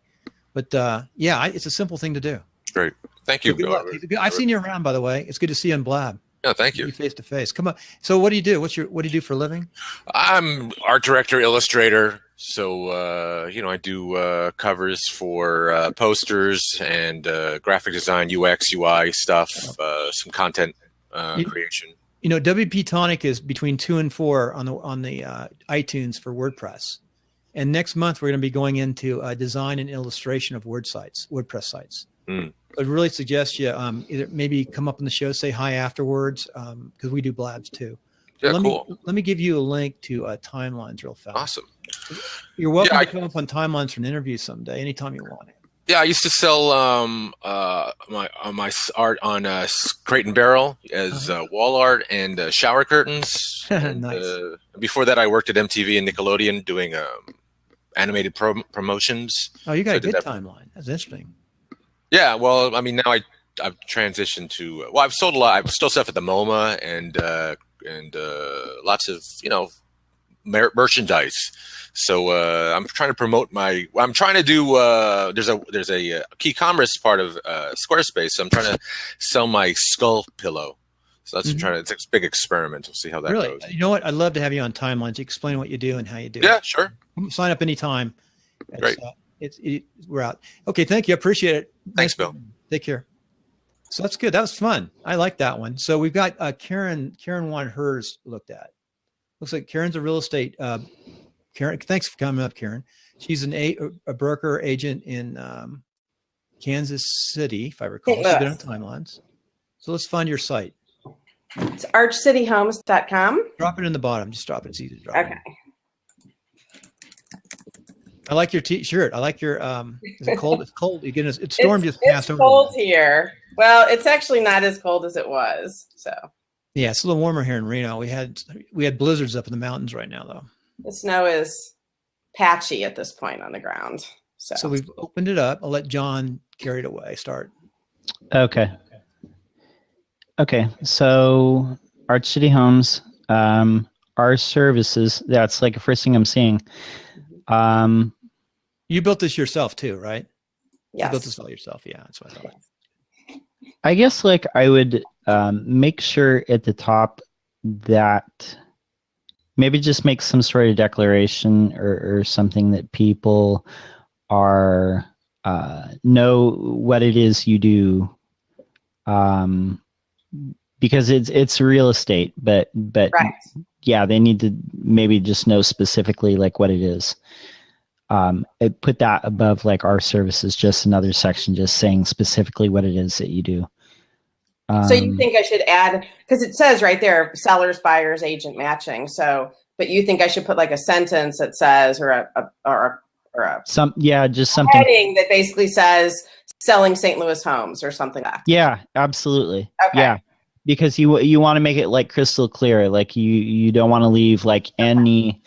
But yeah, it's a simple thing to do. Great, thank you. I've seen you around, by the way. It's good to see you on Blab. Yeah, thank you. Face to face. Come on. So, what do you do? What do you do for a living? I'm art director, illustrator. So I do covers for posters and graphic design, UX, UI stuff, some content creation. You know, WP Tonic is between 2 and 4 on the iTunes for WordPress, and next month we're going to be going into design and illustration of WordPress sites. I'd really suggest you either maybe come up on the show, say hi afterwards, because we do blabs too. Yeah, let me give you a link to Timelines real fast. Awesome. You're welcome to come up on Timelines for an interview someday, anytime you want it. Yeah, I used to sell my art on Crate and Barrel as wall art and shower curtains. Nice. Before that, I worked at MTV and Nickelodeon doing animated promotions. Oh, you got a good timeline. That's interesting. Yeah, well, I mean, now I've transitioned to I've sold a lot. I've still stuff at the MoMA and lots of merchandise. So I'm trying to promote I'm trying to do. There's a key commerce part of Squarespace. So I'm trying to sell my skull pillow. So that's it's a big experiment. We'll see how that goes. You know what? I'd love to have you on Timelines. Explain what you do and how you do it. Yeah, sure. Sign up anytime. Great. We're out. Okay, thank you. I appreciate it. Thanks, Bill. Take care. So that's good. That was fun. I like that one. So we've got Karen. Karen wanted hers looked at. Looks like Karen's a real estate. Karen, thanks for coming up, Karen. She's a broker agent in Kansas City, if I recall. She's been on Timelines. So let's find your site. It's archcityhomes.com. Drop it in the bottom. Just drop it. It's easy to drop. Okay. I like your t-shirt. I like your. Is it cold? It's cold. Again, it's storm just passed over. It's cold here. Well, it's actually not as cold as it was. So. Yeah, it's a little warmer here in Reno. We had blizzards up in the mountains right now, though. The snow is patchy at this point on the ground. So we've opened it up. I'll let John carry it away. Start. Okay. So Arch City Homes, our services. That's like the first thing I'm seeing. You built this yourself too, right? Yes. You built this all yourself. Yeah, that's what I thought. I guess like I would make sure at the top that maybe just make some sort of declaration or something that people are know what it is you do, because it's real estate, but right. Yeah, they need to maybe just know specifically like what it is. Put that above like our services, just another section, just saying specifically what it is that you do. So you think I should add, because it says right there, sellers, buyers, agent matching. So, but you think I should put like a sentence that says, or just something heading that basically says selling St. Louis homes or something like that. Yeah, absolutely. Okay. Yeah, because you want to make it like crystal clear. Like you don't want to leave like any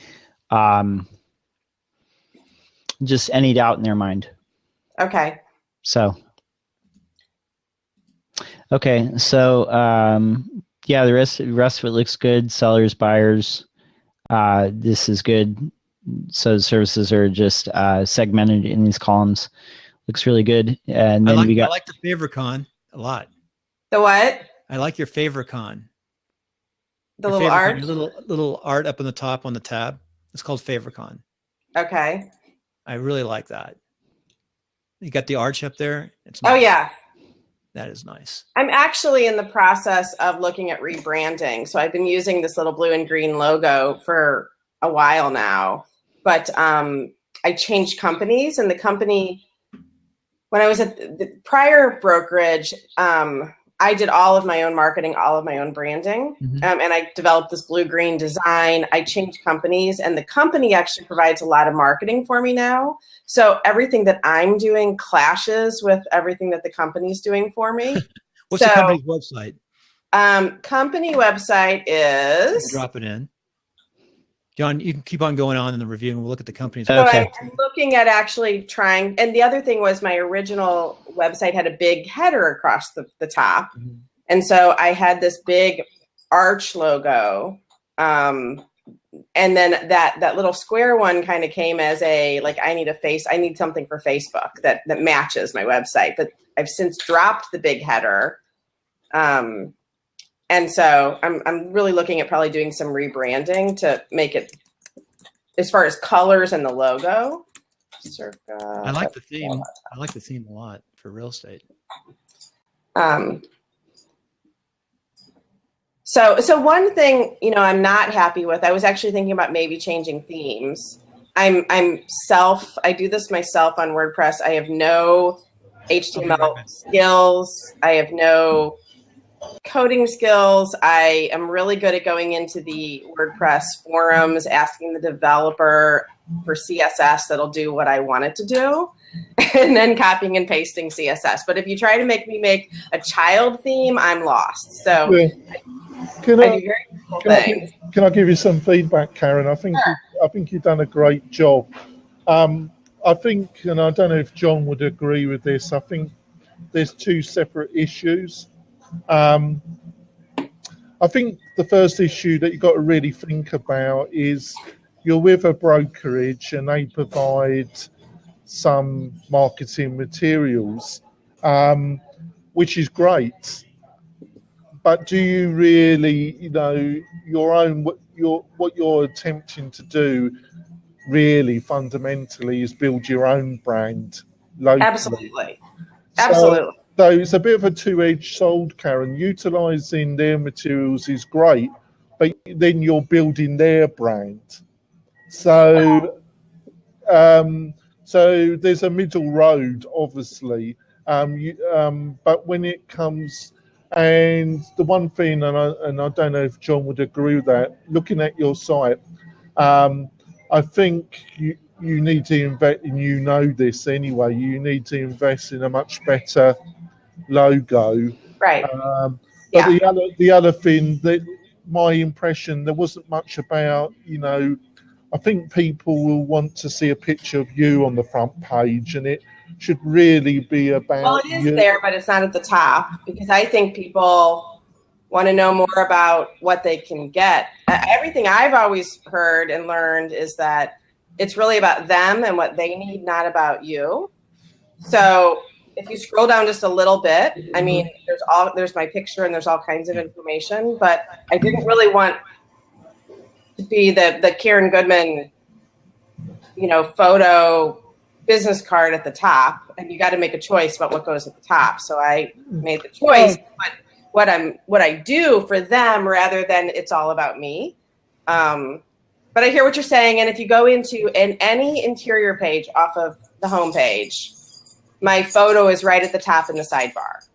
just any doubt in their mind. Okay. So. Okay, so yeah, the rest of it looks good. Sellers, buyers, this is good. So the services are just segmented in these columns. Looks really good. And then I like the favicon a lot. The what? I like your favicon. The little art? Little art up on the top on the tab. It's called favicon. Okay. I really like that. You got the arch up there. It's nice. Oh yeah. That is nice. I'm actually in the process of looking at rebranding. So I've been using this little blue and green logo for a while now, but I changed companies, and the company, when I was at the prior brokerage, I did all of my own marketing, all of my own branding, and I developed this blue-green design. I changed companies, and the company actually provides a lot of marketing for me now. So everything that I'm doing clashes with everything that the company's doing for me. What's the company's website? Company website is... Drop it in. John, you can keep on going on in the review, and we'll look at the company's website. Okay. So I'm looking at actually trying, and the other thing was my original website had a big header across the top. And so I had this big arch logo. And then that little square one kind of came as a, like, I need something for Facebook that matches my website, but I've since dropped the big header. And so I'm really looking at probably doing some rebranding to make it, as far as colors and the logo. I like the theme. I like the theme a lot for real estate. So one thing, I'm not happy with, I was actually thinking about maybe changing themes. I do this myself on WordPress. I have no HTML skills. I have no coding skills. I am really good at going into the WordPress forums, asking the developer for CSS that'll do what I want it to do, and then copying and pasting CSS. But if you try to make me make a child theme, I'm lost. So Can I give you some feedback, Karen? I think you've done a great job. I think, and I don't know if John would agree with this, I think there's two separate issues. I think the first issue that you've got to really think about is you're with a brokerage and they provide some marketing materials, which is great. But do you really, what you're attempting to do really fundamentally is build your own brand locally? Absolutely. Absolutely. So it's a bit of a two-edged sword, Karen. Utilising their materials is great, but then you're building their brand. So, so there's a middle road, obviously. But when it comes, and the one thing, and I don't know if John would agree with that, looking at your site, I think you need to invest, and you know this anyway, you need to invest in a much better logo. Right. But the other thing, that my impression, there wasn't much about, I think people will want to see a picture of you on the front page, and it should really be about Well, it is you. there, but it's not at the top, because I think people want to know more about what they can get. Everything I've always heard and learned is that it's really about them and what they need, not about you. So if you scroll down just a little bit, I mean, there's my picture and there's all kinds of information, but I didn't really want to be the Karen Goodman, photo business card at the top, and you got to make a choice about what goes at the top. So I made the choice, but what I do for them rather than it's all about me. But I hear what you're saying, and if you go into any interior page off of the home page, my photo is right at the top in the sidebar.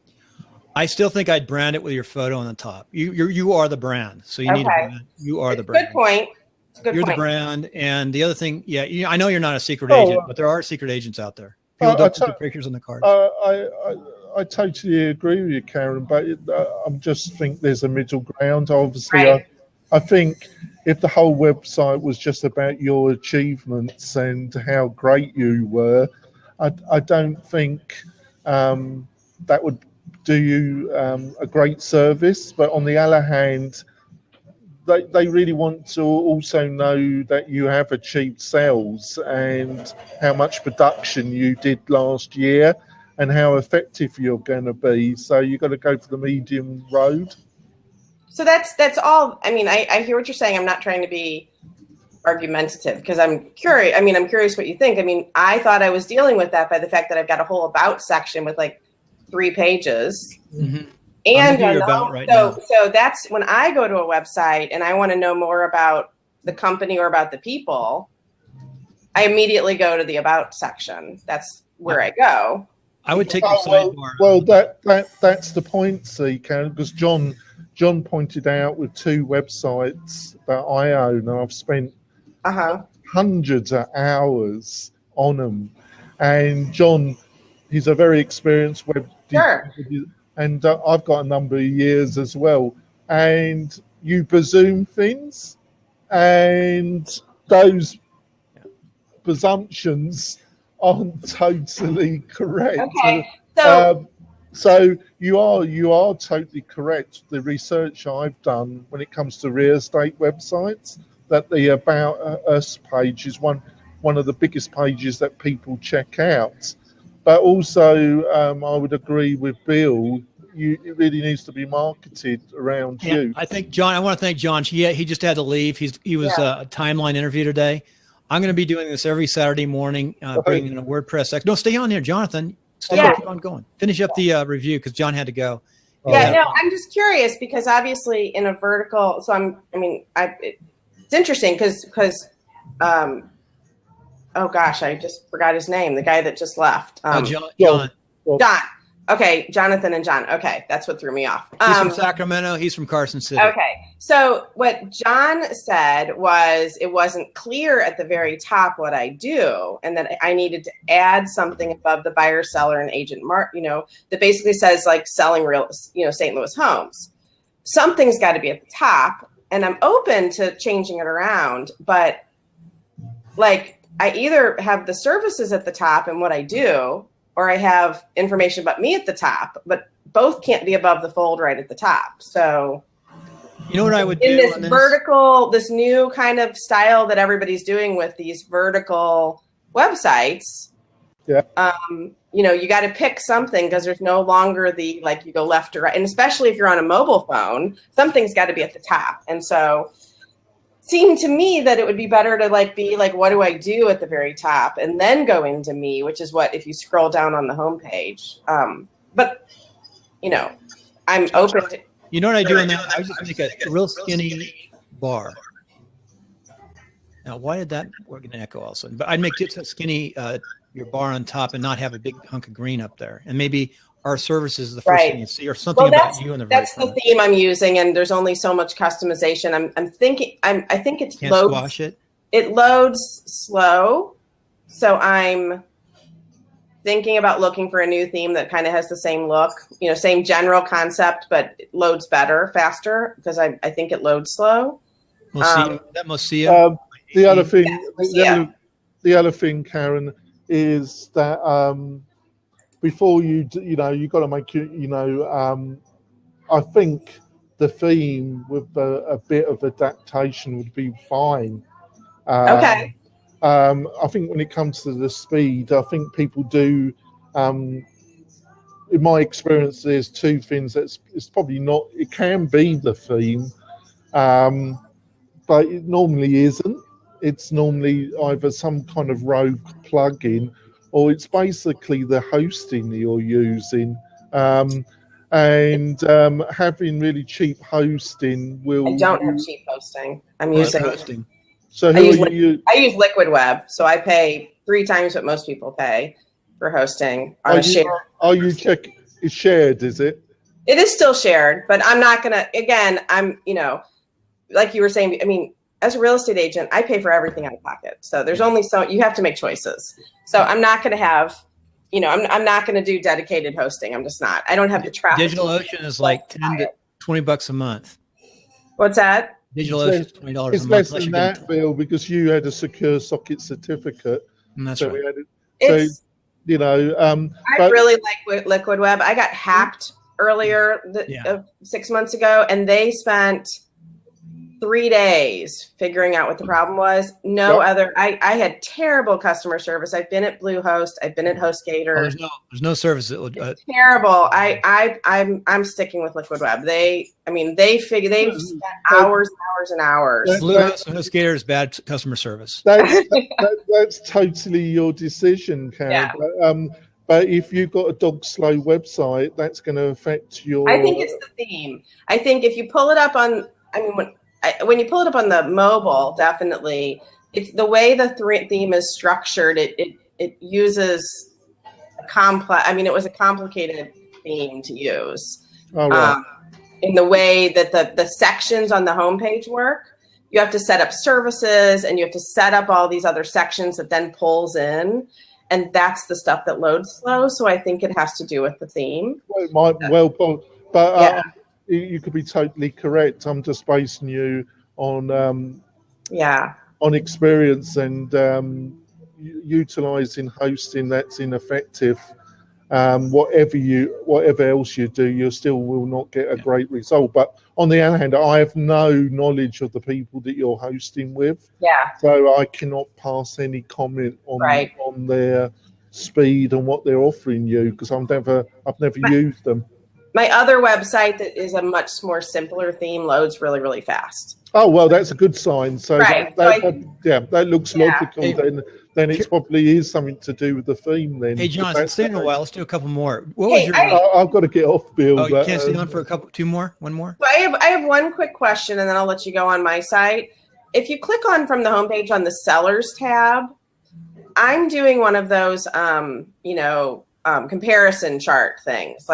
I still think I'd brand it with your photo on the top. You are the brand, so you need a brand. You are the brand. Good point. It's a good You're point. the brand, and the other thing, I know you're not a secret agent, but there are secret agents out there. People don't put pictures on the cards. I totally agree with you, Karen, but I just think there's a middle ground. Obviously, Right. I think if the whole website was just about your achievements and how great you were, I don't think that would do you a great service. But on the other hand, they really want to also know that you have achieved sales and how much production you did last year and how effective you're going to be. So you've got to go for the medium road. So that's all. I mean, I hear what you're saying. I'm not trying to be argumentative because I'm curious. I mean, I'm curious what you think. I mean, I thought I was dealing with that by the fact that I've got a whole about section with like 3 pages. Mm-hmm. And so that's when I go to a website and I want to know more about the company or about the people, I immediatly go to the about section. That's where I go. I would take the sidebar. Well, that's the point, see, Karen, because John pointed out with 2 websites that I own, and I've spent hundreds of hours on them. And John, he's a very experienced web designer. And I've got a number of years as well. And you presume things, and those presumptions aren't totally correct. Okay. So you are totally correct. The research I've done when it comes to real estate websites, that the About Us page is one of the biggest pages that people check out. But also, I would agree with Bill. It really needs to be marketed around you. I think John. I want to thank John. He just had to leave. He was a Timeline interview today. I'm going to be doing this every Saturday morning, bringing in a WordPress section. No, stay on here, Jonathan. Stay on. Keep on going. Finish up the review because John had to go. I'm just curious because obviously in a vertical. So it's interesting because. Oh gosh, I just forgot his name. The guy that just left. John. Okay, Jonathan and John. Okay, that's what threw me off. He's from Sacramento. He's from Carson City. Okay, so what John said was it wasn't clear at the very top what I do, and that I needed to add something above the buyer, seller, and agent that basically says like selling real, St. Louis homes. Something's got to be at the top, and I'm open to changing it around, but like I either have the services at the top and what I do, or I have information about me at the top, but both can't be above the fold right at the top. So, you know what I would do in this vertical, this new kind of style that everybody's doing with these vertical websites. Yeah. You got to pick something because there's no longer you go left or right, and especially if you're on a mobile phone, something's got to be at the top. And so, seemed to me that it would be better to be what do I do at the very top and then go into me, which is what, if you scroll down on the homepage, but you know, I'm open to. You know what I do on that? I just make a real skinny bar. Now, why did that work in echo also? But I'd make just a skinny your bar on top and not have a big hunk of green up there. And maybe our services is the first thing you see, or something about you in the very That's the theme I'm using, and there's only so much customization. I'm thinking. I think it's Can't squash it. It loads slow, so I'm thinking about looking for a new theme that kind of has the same look, you know, same general concept, but it loads better, faster, because I think it loads slow. Mosia. The other thing, the other thing, Karen, is that before you got to make I think the theme with a bit of adaptation would be fine. Okay. I think when it comes to the speed, I think people do. In my experience, there's two things. It's probably not. It can be the theme, but it normally isn't. It's normally either some kind of rogue plugin, or it's basically the hosting that you're using. And having really cheap hosting will. I don't have cheap hosting. I'm using hosting. So I use Liquid Web, so I pay 3 times what most people pay for hosting on a share. Are you check? It's shared, is it? It is still shared, but I'm not gonna. Again, I'm like you were saying. I mean, as a real estate agent, I pay for everything out of pocket. So there's only so you have to make choices. So I'm not going to have, I'm not going to do dedicated hosting. I'm just not. I don't have the traffic. DigitalOcean is like $10 to $20 a month. What's that? DigitalOcean is $20 a month. It's less than that, Bill, because you had a secure socket certificate. That's right. I really like Liquid Web. I got hacked earlier 6 months ago, and they spent 3 days figuring out what the problem was. I had terrible customer service. I've been at Bluehost. I've been at HostGator. There's no service that would it's terrible. I'm sticking with Liquid Web. They've spent hours and hours. Bluehost and HostGator is bad customer service. That's totally your decision, Karen. Yeah. But if you've got a dog slow website, that's going to affect your. I think it's the theme. I think if you pull it up on, when you pull it up on the mobile, definitely, it's the way the theme is structured. It uses a complex. I mean, it was a complicated theme to use. Oh, right. In the way that the sections on the homepage work. You have to set up services, and you have to set up all these other sections that then pulls in. And that's the stuff that loads slow. So I think it has to do with the theme. Well, it might but you could be totally correct. I'm just basing you on experience and utilizing hosting that's ineffective. Whatever else you do, you still will not get a great result. But on the other hand, I have no knowledge of the people that you're hosting with. Yeah. So I cannot pass any comment on their speed and what they're offering you because I've never used them. My other website that is a much more simpler theme loads really, really fast. Oh, well, that's a good sign. So that looks logical. Then it probably is something to do with the theme then. Hey, John, it's been a while. Let's do a couple more. I've got to get off, Bill. Oh, you can't stay on for two more? One more? Well, I have one quick question, and then I'll let you go on my site. If you click on from the homepage on the Sellers tab, I'm doing one of those, comparison chart things,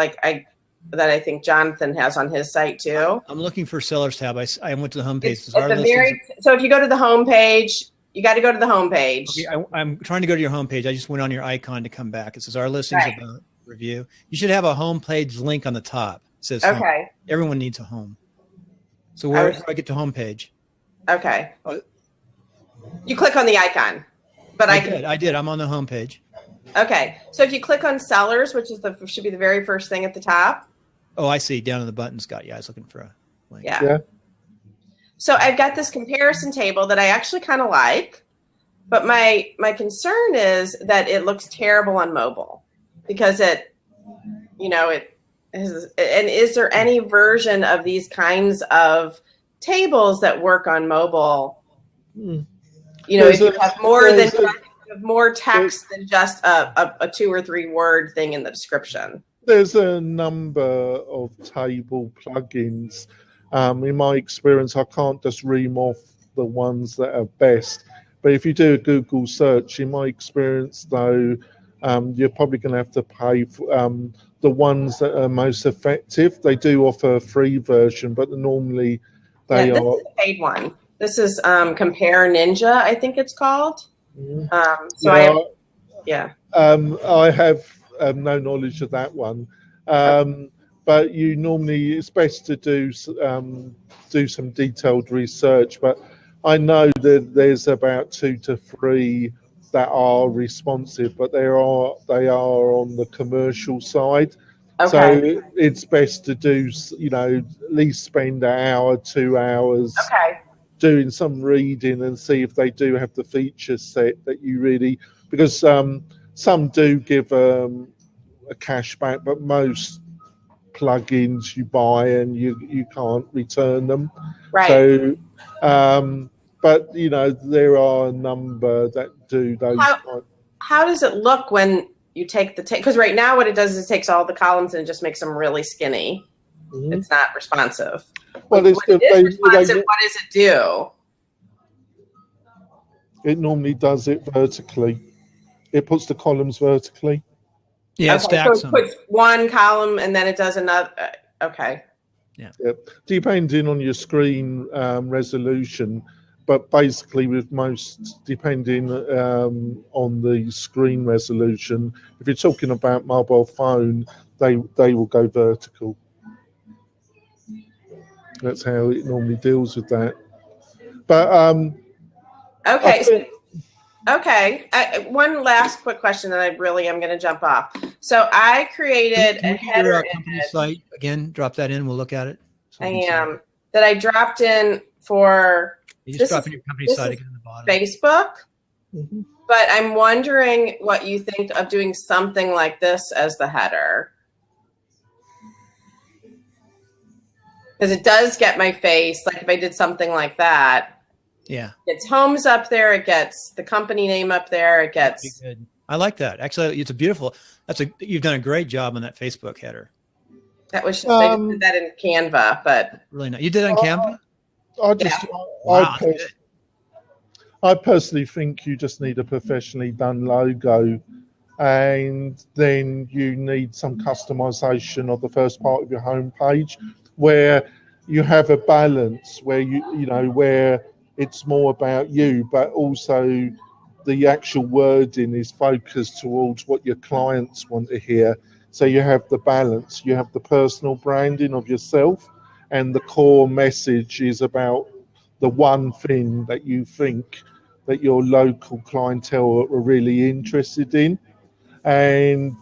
that I think Jonathan has on his site too. I'm looking for Sellers tab. I went to the homepage. So if you go to the homepage, you got to go to the homepage. Okay, I'm trying to go to your homepage. I just went on your icon to come back. It says our listings about review. You should have a homepage link on the top. It says home. Everyone needs a home. So where do I get to homepage? Okay. You click on the icon. But I did. I'm on the homepage. Okay. So if you click on Sellers, which is should be the very first thing at the top. Oh, I see. Down in the buttons. I was looking for a link. Yeah. So I've got this comparison table that I actually kind of like, but my concern is that it looks terrible on mobile because and is there any version of these kinds of tables that work on mobile? If you have more text than just a 2 or 3 word thing in the description. there's a number of table plugins. In my experience, I can't just ream off the ones that are best. But if you do a Google search, in my experience, though, you're probably going to have to pay for the ones that are most effective. They do offer a free version, but normally they this are. is a paid one. This is Compare Ninja, I think it's called. I have no knowledge of that one. But you normally, it's best to do some detailed research. But I know that there's about 2 to 3 that are responsive, but they are on the commercial side. Okay. So it's best to do, at least spend an hour, 2 hours doing some reading and see if they do have the feature set that you really, because some do give a cashback, but most plugins you buy and you can't return them. Right. So, but there are a number that do those. How does it look when you take the because right now what it does is it takes all the columns and it just makes them really skinny. Mm-hmm. It's not responsive. Well, when it is responsive, what does it do? It normally does it vertically. It puts the columns vertically. Yeah, it stacks them. So it puts one column and then it does another. Okay. Yeah. Depending on your screen resolution, but basically with most, depending on the screen resolution, if you're talking about mobile phone, they will go vertical. That's how it normally deals with that. But okay. One last quick question that I really am going to jump off. So I created a header company site again. Drop that in. We'll look at it. So that I dropped in for. You just drop in your company site again at the bottom. Facebook. Mm-hmm. But I'm wondering what you think of doing something like this as the header. Because it does get my face. Like if I did something like that. Yeah. It's homes up there. It gets the company name up there. It gets. Good. I like that. Actually, it's a beautiful. You've done a great job on that Facebook header. That was just, I just did that in Canva, but really nice. You did it on Canva? I personally think you just need a professionally done logo, and then you need some customization of the first part of your homepage, where you have a balance where where it's more about you, but also the actual wording is focused towards what your clients want to hear. So you have the balance, you have the personal branding of yourself, and the core message is about the one thing that you think that your local clientele are really interested in. And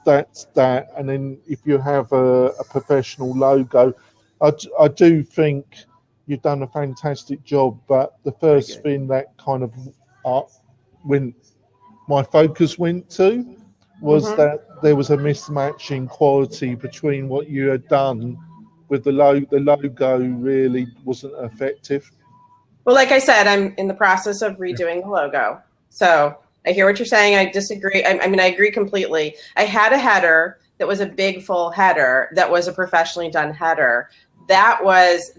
that's that. And then if you have a professional logo, I do think you've done a fantastic job, but the first thing that kind of my focus went to was that there was a mismatch in quality between what you had done with the logo. The logo really wasn't effective. Well, like I said, I'm in the process of redoing the logo. So I hear what you're saying. I disagree. I mean, I agree completely. I had a header that was a big full header that was a professionally done header. That was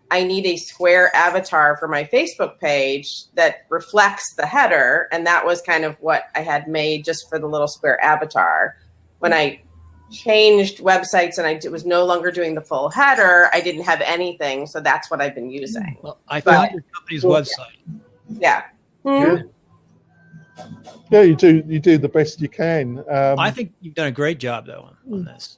I need a square avatar for my Facebook page that reflects the header. And that was kind of what I had made just for the little square avatar. When I changed websites and I was no longer doing the full header, I didn't have anything. So that's what I've been using. Well, I found your company's website. Yeah. Mm-hmm. Yeah, you do the best you can. I think you've done a great job though on this.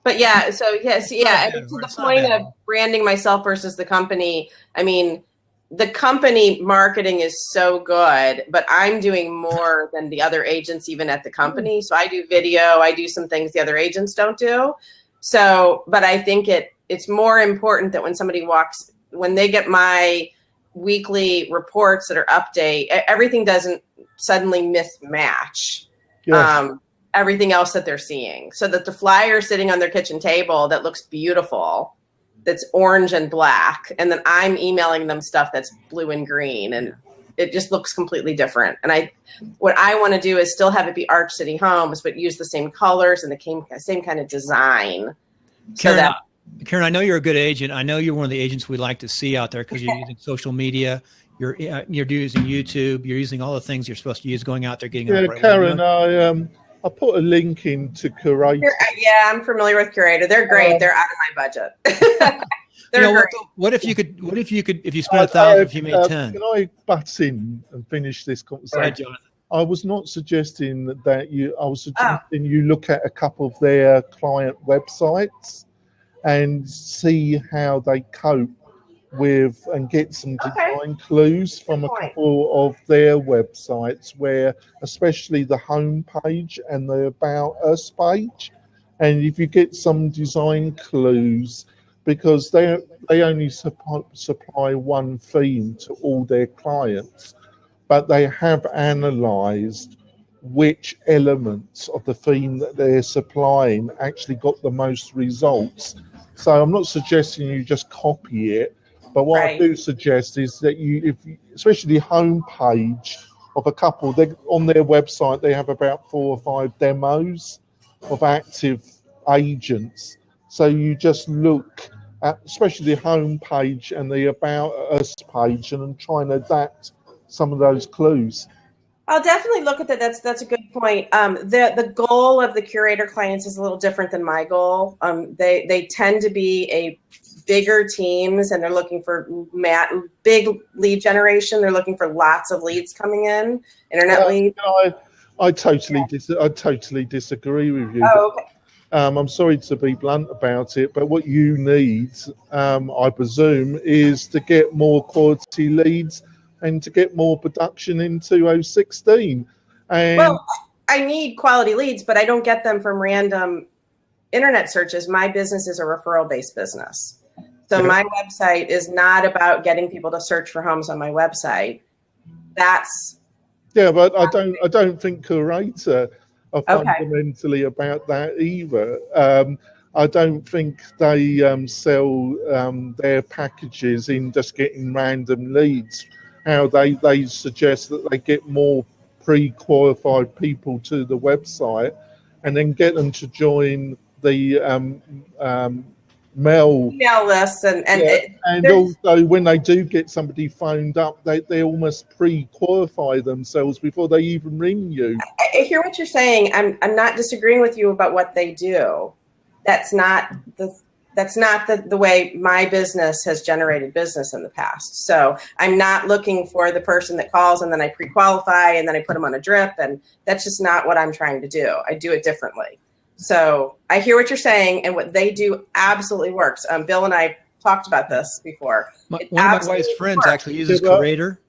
But yeah, so yes, yeah. And to the point of branding myself versus the company, I mean, the company marketing is so good, but I'm doing more than the other agents even at the company. So I do video, I do some things the other agents don't do. So, but I think it's more important that when they get my weekly reports that are update, everything doesn't suddenly mismatch. Yes. Everything else that they're seeing, so that the flyer sitting on their kitchen table that looks beautiful, that's orange and black, and then I'm emailing them stuff that's blue and green, and it just looks completely different. And what I want to do is still have it be Arch City Homes, but use the same colors and the same kind of design. Karen, I know you're a good agent. I know you're one of the agents we like to see out there because you're using social media, you're using YouTube, you're using all the things you're supposed to use going out there, getting Yeah, Karen, I put a link into Curator. Yeah, I'm familiar with Curator. They're great. They're out of my budget. What if you spent 1,000 if you made 10? Can I butt in and finish this conversation? Go ahead, Jonathan. I was not suggesting that I was suggesting you look at a couple of their client websites and see how they cope with and get some design clues from a couple of their websites, where especially the home page and the About Us page. And if you get some design clues, because they only supply one theme to all their clients, but they have analyzed which elements of the theme that they're supplying actually got the most results. So I'm not suggesting you just copy it, but what I do suggest is that especially the home page of a couple, on their website, they have about 4 or 5 demos of active agents. So you just look at especially the home page and the About Us page and try and adapt some of those clues. I'll definitely look at that. That's a good point. The goal of the Curator clients is a little different than my goal. They tend to be a bigger teams, and they're looking for big lead generation. They're looking for lots of leads coming in, internet leads. I totally disagree with you. Oh, okay. I'm sorry to be blunt about it, but what you need, I presume, is to get more quality leads and to get more production in 2016. Well, I need quality leads, but I don't get them from random internet searches. My business is a referral-based business. So my website is not about getting people to search for homes on my website. But I don't think Curator are fundamentally about that either. I don't think they sell their packages in just getting random leads. How they suggest that they get more pre-qualified people to the website and then get them to join the email lists. And also when they do get somebody phoned up, they almost pre-qualify themselves before they even ring you. I hear what you're saying. I'm not disagreeing with you about what they do. That's not the way my business has generated business in the past. So I'm not looking for the person that calls and then I pre-qualify and then I put them on a drip, and that's just not what I'm trying to do. I do it differently. So I hear what you're saying, and what they do absolutely works. Bill and I talked about this before. One of my wife's friends actually uses Curator.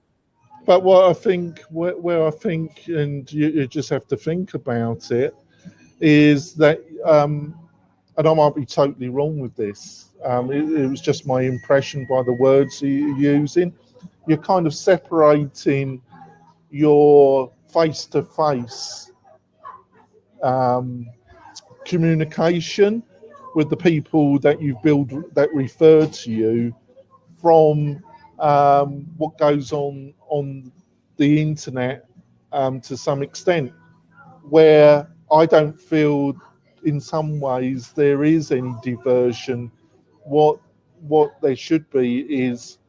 But what I think, where I think, and you just have to think about it, is that, and I might be totally wrong with this, it was just my impression by the words you're using, you're kind of separating your face-to-face communication with the people that you build that refer to you from what goes on the internet to some extent, where I don't feel in some ways there is any diversion. What there should be is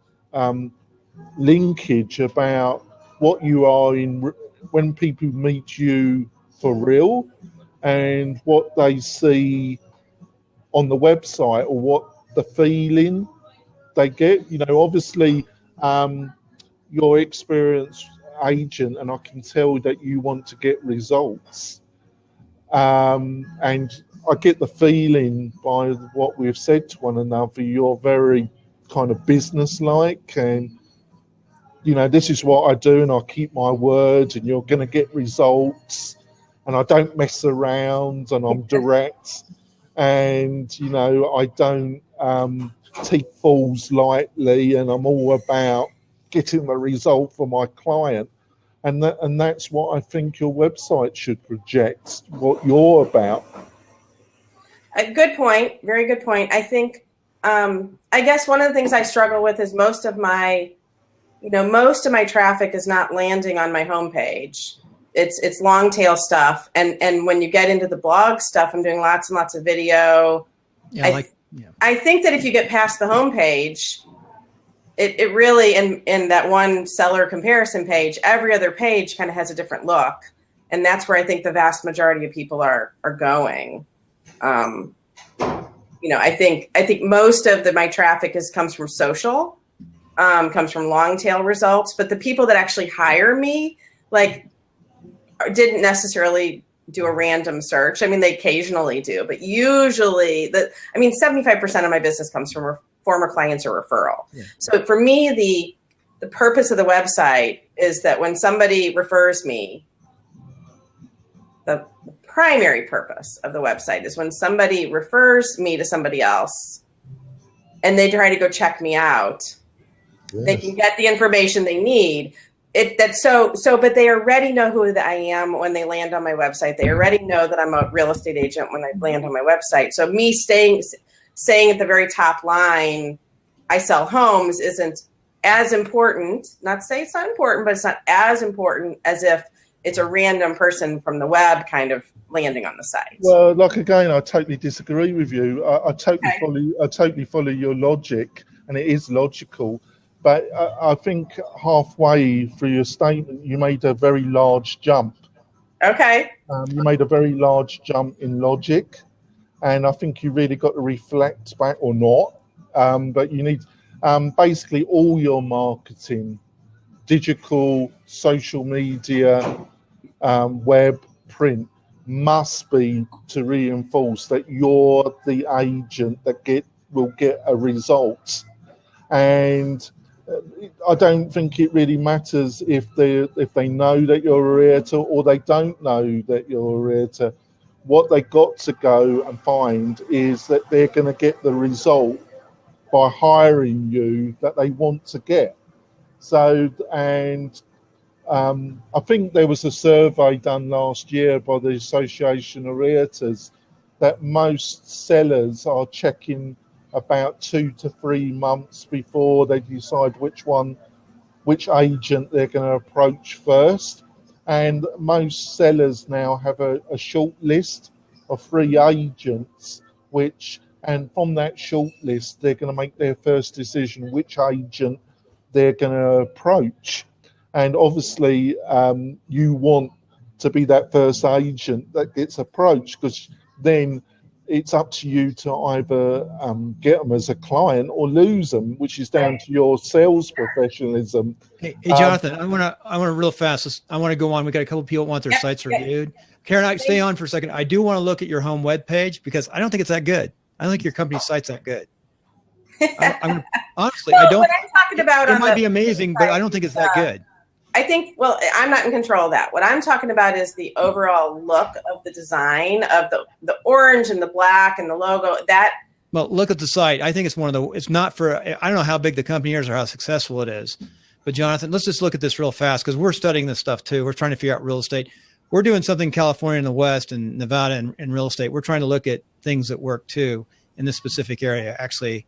linkage about what you are in when people meet you for real and what they see on the website, or what the feeling they get. You know, obviously your experienced agent, and I can tell that you want to get results, and I get the feeling by what we've said to one another, you're very kind of business-like, and you know, this is what I do and I'll keep my word and you're going to get results, and I don't mess around and I'm direct, and you know, I don't take fools lightly, and I'm all about getting the result for my client. And that's what I think your website should project, what you're about. A good point. Very good point. I think, I guess one of the things I struggle with is most of my most of my traffic is not landing on my homepage. It's long tail stuff. And when you get into the blog stuff, I'm doing lots and lots of video. Yeah, I think that if you get past the homepage, it really, in that one seller comparison page, every other page kind of has a different look. And that's where I think the vast majority of people are going. I think most of my traffic comes from social, comes from long tail results, but the people that actually hire me, didn't necessarily do a random search. I mean, they occasionally do, but usually 75% of my business comes from former clients or referral. Yeah. So for me, the purpose of the website is that when somebody refers me, the primary purpose of the website is when somebody refers me to somebody else and they try to go check me out, yes, they can get the information they need. But they already know who I am when they land on my website. They already know that I'm a real estate agent when I land on my website. So me saying at the very top line, I sell homes, isn't as important. Not to say it's not important, but it's not as important as if it's a random person from the web kind of landing on the site. Well, again, I totally disagree with you. I totally follow your logic, and it is logical. But I think halfway through your statement, you made a very large jump. Okay. You made a very large jump in logic, and I think you really got to reflect back, or not. But you need basically all your marketing, digital, social media, web, print, must be to reinforce that you're the agent that will get a result. And I don't think it really matters if they know that you're a realtor or they don't know that you're a realtor. What they got to go and find is that they're going to get the result by hiring you that they want to get. So, and I think there was a survey done last year by the Association of Realtors that most sellers are checking about 2 to 3 months before they decide which agent they're going to approach first. And most sellers now have a short list of 3 agents, and from that short list, they're going to make their first decision which agent they're going to approach. And obviously, you want to be that first agent that gets approached, because then it's up to you to either get them as a client or lose them, which is down to your sales professionalism. Hey Jonathan, I want to real fast. I want to go on. We got a couple of people want their sites reviewed. Karen, stay on for a second. I do want to look at your home web page because I don't think it's that good. I don't think your company's site's that good. Honestly, I don't. What I'm talking about, it might be amazing, but I don't think it's that good. I think, well, I'm not in control of that. What I'm talking about is the overall look of the design of the orange and the black and the logo. Well, look at the site. I think it's it's not for, I don't know how big the company is or how successful it is. But Jonathan, let's just look at this real fast because we're studying this stuff too. We're trying to figure out real estate. We're doing something in California in the West and Nevada in real estate. We're trying to look at things that work too in this specific area. Actually,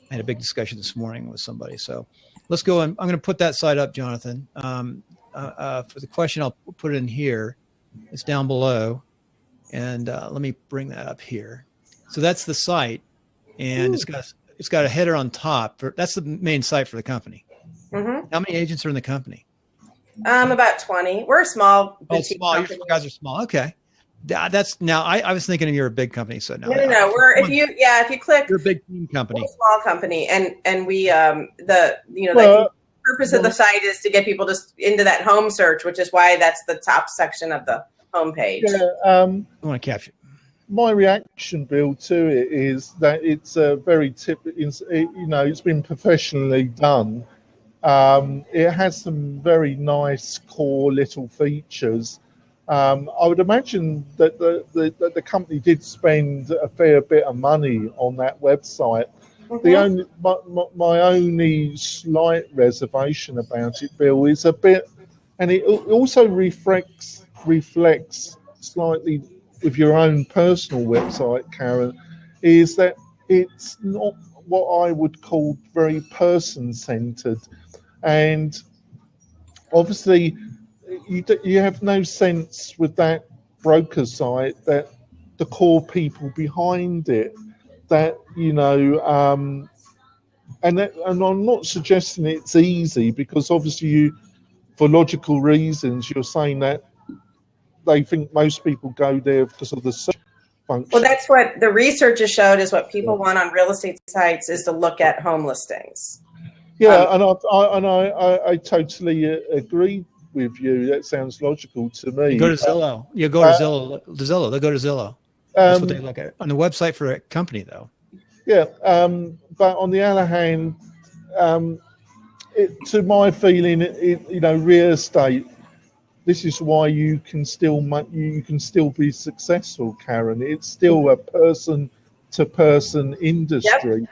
I had a big discussion this morning with somebody. So let's go. I'm going to put that site up, Jonathan. For the question, I'll put it in here. It's down below. And let me bring that up here. So that's the site. And it's got a header on top. That's the main site for the company. Mm-hmm. How many agents are in the company? About 20. We're a small boutique small. company. You guys are small. Okay. That's now. I was thinking you're a big company, so no. No. If you click, you're a big team company. We're a small company, and we the purpose of the site is to get people just into that home search, which is why that's the top section of the homepage. Yeah, I want to capture. My reaction, Bill, to it is that it's a very it's been professionally done. It has some very nice core little features. I would imagine that the company did spend a fair bit of money on that website. Mm-hmm. My only slight reservation about it, Bill, is a bit, and it also reflects slightly with your own personal website, Karen, is that it's not what I would call very person-centered. And obviously, you have no sense with that broker site that the core people behind it, that, you know, and I'm not suggesting it's easy, because obviously for logical reasons, you're saying that they think most people go there because of the search function. Well, that's what the research has showed is what people want on real estate sites is to look at home listings. Yeah, and I totally agree with you. That sounds logical to me. You go to Zillow. You go to Zillow. Zillow. They go to Zillow. That's what they look at on the website for a company, though. Yeah, but on the other hand, to my feeling, you know, real estate. This is why you can still be successful, Karen. It's still a person-to-person industry, yep.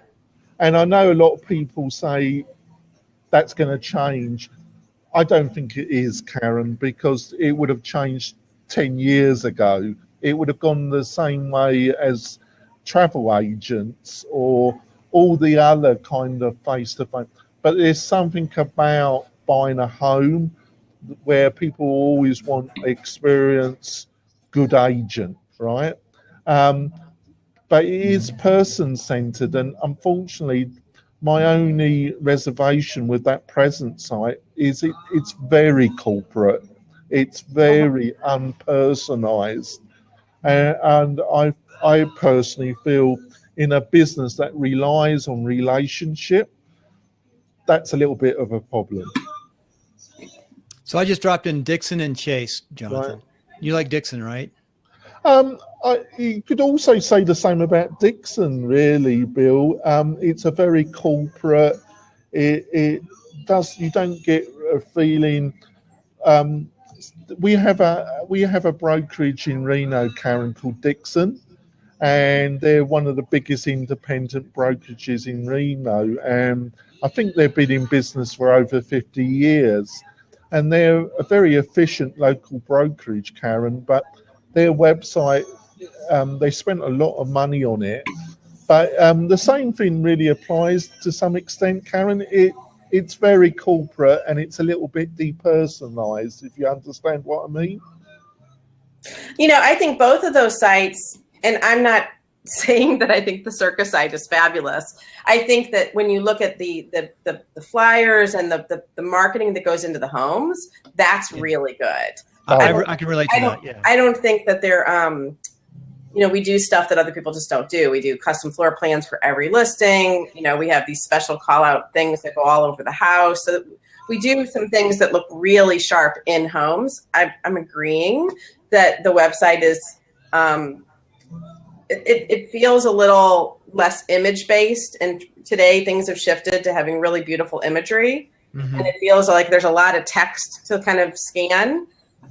And I know a lot of people say that's going to change. I don't think it is, Karen, because it would have changed 10 years ago. It would have gone the same way as travel agents or all the other kind of face-to-face. But there's something about buying a home where people always want experience, good agent, right? But it is person-centered, and unfortunately, my only reservation with that present site is it's very corporate. It's very unpersonalized, and I personally feel in a business that relies on relationship, that's a little bit of a problem. So I just dropped in Dixon and Chase, Jonathan. Right. You like Dixon, right? You could also say the same about Dixon, really, Bill. It's a very corporate. You don't get a feeling. We have a brokerage in Reno, Karen, called Dixon, and they're one of the biggest independent brokerages in Reno. And I think they've been in business for over 50 years. And they're a very efficient local brokerage, Karen, but their website, they spent a lot of money on it. But the same thing really applies to some extent, Karen. It's very corporate and it's a little bit depersonalized, if you understand what I mean. You know, I think both of those sites, and I'm not saying that I think the Circus site is fabulous. I think that when you look at the flyers and the marketing that goes into the homes, that's really good. I can relate to that. Yeah. I don't think that they're, you know, we do stuff that other people just don't do. We do custom floor plans for every listing. You know, we have these special call out things that go all over the house. So we do some things that look really sharp in homes. I'm agreeing that the website is, it feels a little less image based, and today things have shifted to having really beautiful imagery, and it feels like there's a lot of text to kind of scan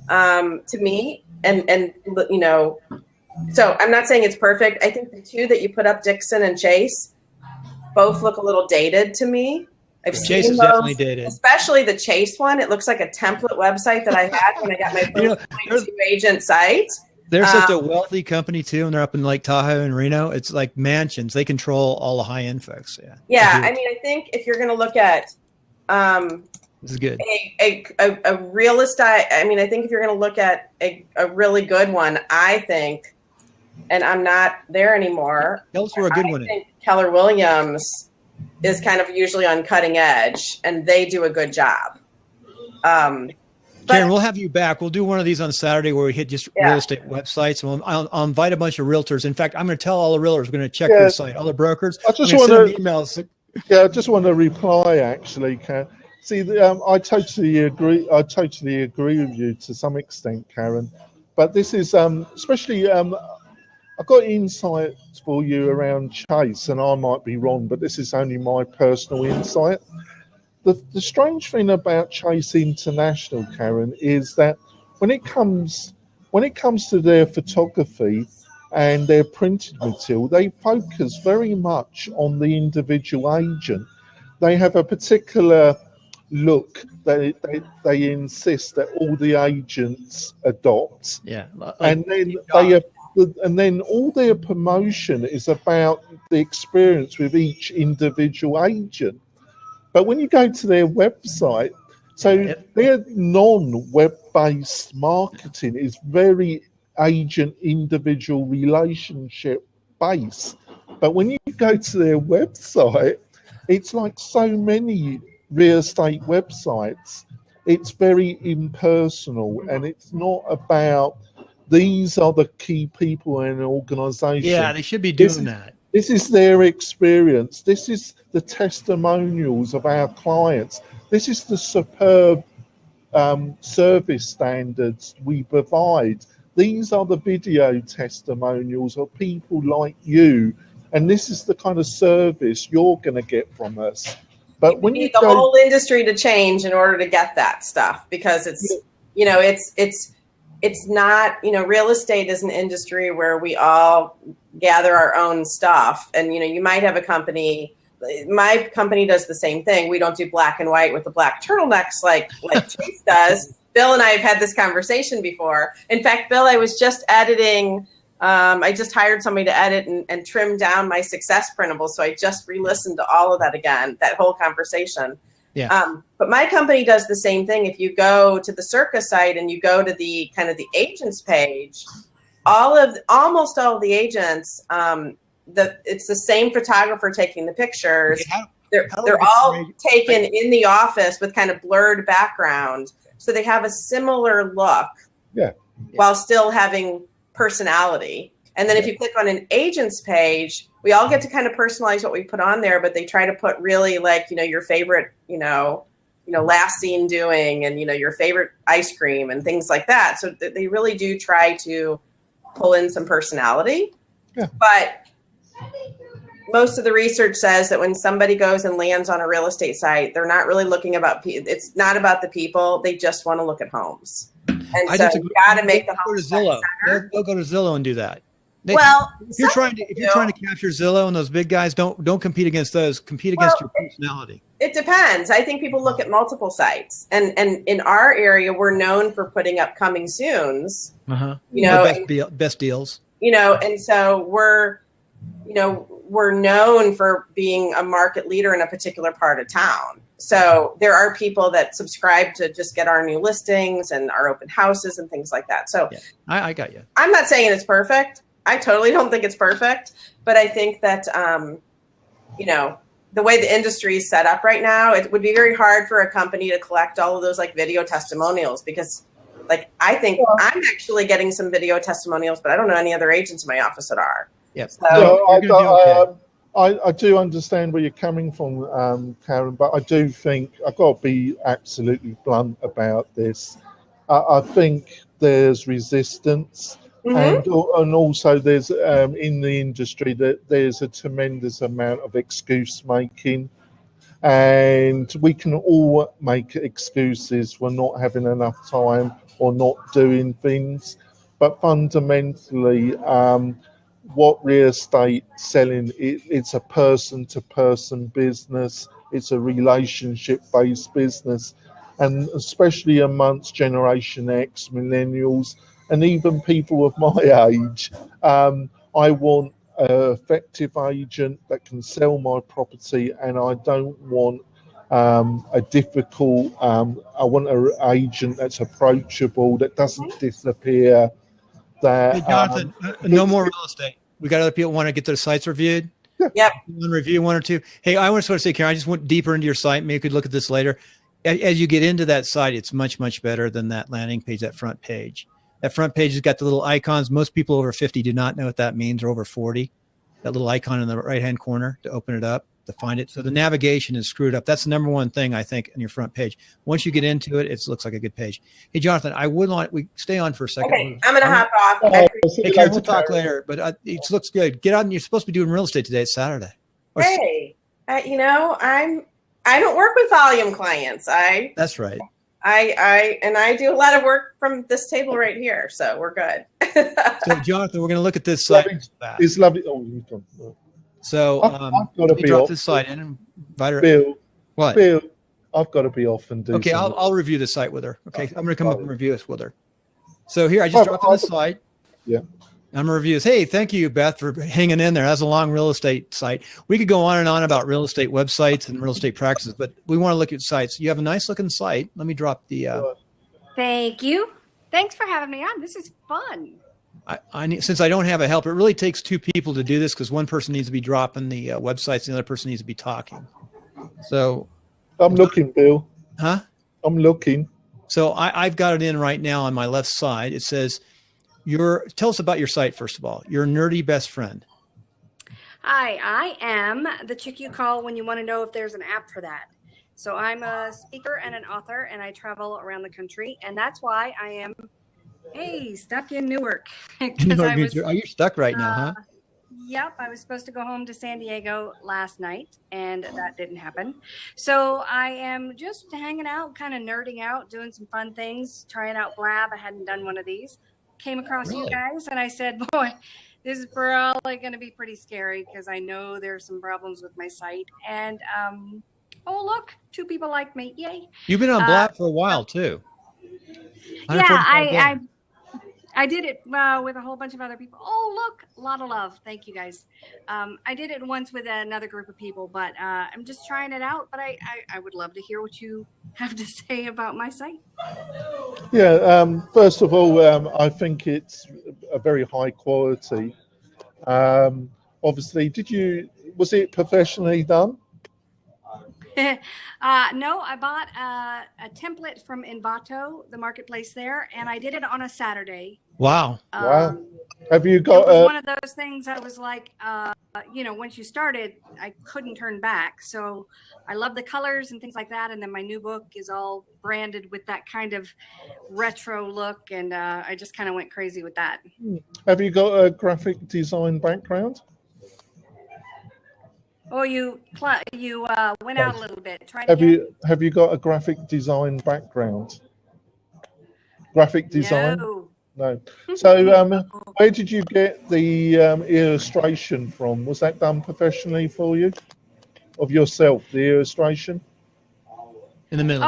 to me, and you know, so I'm not saying it's perfect. I think the two that you put up, Dixon and Chase, both look a little dated to me. Chase is definitely dated, especially the Chase one. It looks like a template website that I had when I got my first 2 agent site. They're such a wealthy company too, and they're up in Lake Tahoe and Reno. It's like mansions. They control all the high-end folks. Yeah. Yeah, I mean, I think if you're going to look at this is good. A real estate. I mean, I think if you're going to look at a really good one, I think, and I'm not there anymore. Tell us where a good one is. I think Keller Williams is kind of usually on cutting edge, and they do a good job. Karen, we'll have you back. We'll do one of these on Saturday where we hit just real estate websites, and I'll invite a bunch of realtors. In fact, I'm going to tell all the realtors we're going to check their site, all the brokers. I just want to emails. Yeah, I just want to reply. Actually, Karen. See, I totally agree. I totally agree with you to some extent, Karen. But this is especially. I've got insights for you around Chase, and I might be wrong, but this is only my personal insight. The strange thing about Chase International, Karen, is that when it comes to their photography and their printed material, they focus very much on the individual agent. They have a particular look that they insist that all the agents adopt. Yeah, and then all their promotion is about the experience with each individual agent. But when you go to their website, so their non-web-based marketing is very agent individual relationship based. But when you go to their website, it's like so many real estate websites. It's very impersonal, and it's not about these are the key people in an organization. Yeah, they should be doing that. This is their experience. This is the testimonials of our clients. This is the superb service standards we provide. These are the video testimonials of people like you. And this is the kind of service you're going to get from us. But when you need the whole industry to change in order to get that stuff, because it's, you know, it's not, you know, real estate is an industry where we all gather our own stuff. And, you know, you might have a company. My company does the same thing. We don't do black and white with the black turtlenecks like Chase does. Bill and I have had this conversation before. In fact, Bill, I was just editing. I just hired somebody to edit and trim down my success printable. So I just re-listened to all of that again, that whole conversation. Yeah. But my company does the same thing. If you go to the Circa site and you go to the kind of the agents page, almost all of the agents, it's the same photographer taking the pictures. They're all taken in the office with kind of blurred background. So they have a similar look while still having personality. And then if you click on an agent's page, we all get to kind of personalize what we put on there, but they try to put really like, you know, your favorite, you know, last seen doing and, you know, your favorite ice cream and things like that. So they really do try to pull in some personality. Yeah. But most of the research says that when somebody goes and lands on a real estate site, they're not really looking it's not about the people. They just want to look at homes. And so you got to make the home Zillow. They'll go to Zillow and do that. If you're trying to capture Zillow and those big guys, don't compete against those. Compete against your personality. It depends. I think people look at multiple sites, and in our area, we're known for putting up coming soons. You know, best deals. You know, and so we're known for being a market leader in a particular part of town. So there are people that subscribe to just get our new listings and our open houses and things like that. So I got you. I'm not saying it's perfect. I totally don't think it's perfect, but I think that, you know, the way the industry is set up right now, it would be very hard for a company to collect all of those like video testimonials, because like, I think I'm actually getting some video testimonials, but I don't know any other agents in my office that are. Yep. So, I do understand where you're coming from, Karen, but I do think I've got to be absolutely blunt about this. I think there's resistance. And also there's in the industry that there's a tremendous amount of excuse making, and we can all make excuses for not having enough time or not doing things. But fundamentally, what real estate selling, it's a person-to-person business. It's a relationship-based business, and especially amongst Generation X, millennials, and even people of my age, I want an effective agent that can sell my property, and I don't want a difficult, I want an agent that's approachable, that doesn't disappear. That, hey, Jonathan, no more real estate. We got other people want to get their sites reviewed. Yep. Review one or two. Hey, I want to sort of say, Karen, I just went deeper into your site. Maybe you could look at this later. As you get into that site, it's much, much better than that landing page, that front page. That front page has got the little icons. Most people over 50 do not know what that means, or over 40. That little icon in the right-hand corner to open it up, to find it. So the navigation is screwed up. That's the number one thing, I think, in your front page. Once you get into it, it looks like a good page. Hey, Jonathan, I would want, we stay on for a second. Okay, I'm going to hop off. Hey, Karen, we'll talk later, but it looks good. Get out. You're supposed to be doing real estate today. It's Saturday. Hey, you know, I don't work with volume clients. That's right. I do a lot of work from this table right here, so we're good. So, Jonathan, we're going to look at this site. It's lovely. Oh, you've done. So, I've got to be drop off. this site in and invite her. Bill, What? Bill, I've got to be off and do. Okay, something. I'll review the site with her. Okay, I'm going to come up and review this with her. So here, I just dropped in the site. Yeah. Number of reviews. Hey, thank you, Beth, for hanging in there. That's a long real estate site. We could go on and on about real estate websites and real estate practices, but we want to look at sites. You have a nice looking site. Let me drop the. Thank you. Thanks for having me on. This is fun. I need, since I don't have a help, it really takes two people to do this because one person needs to be dropping the websites, and the other person needs to be talking. So. I'm looking, Bill. Huh? I'm looking. So I've got it in right now on my left side. It says. Tell us about your site, first of all. Your nerdy best friend. Hi, I am the chick you call when you want to know if there's an app for that. So I'm a speaker and an author, and I travel around the country, and that's why I am, stuck in Newark. Are you stuck right now, huh? Yep, I was supposed to go home to San Diego last night, and that didn't happen. So I am just hanging out, kind of nerding out, doing some fun things, trying out Blab. I hadn't done one of these. Came across you guys, and I said, boy, this is probably going to be pretty scary because I know there's some problems with my site. And, oh, look, 2 people like me. Yay. You've been on Blab for a while, too. Yeah, I did it with a whole bunch of other people. Oh, look, a lot of love. Thank you, guys. I did it once with another group of people, but I'm just trying it out. But I would love to hear what you have to say about my site. Yeah, first of all, I think it's a very high quality. Obviously, was it professionally done? No, I bought a template from Envato, the marketplace there, and I did it on a Saturday. Wow. Wow. Have you got it was one of those things I was like, once you started, I couldn't turn back. So I love the colors and things like that. And then my new book is all branded with that kind of retro look. And I just kind of went crazy with that. Have you got a graphic design background? Oh, you went out a little bit. Try Have you got a graphic design background? Graphic design? No. So where did you get the illustration from? Was that done professionally for you? Of yourself, the illustration? In the middle.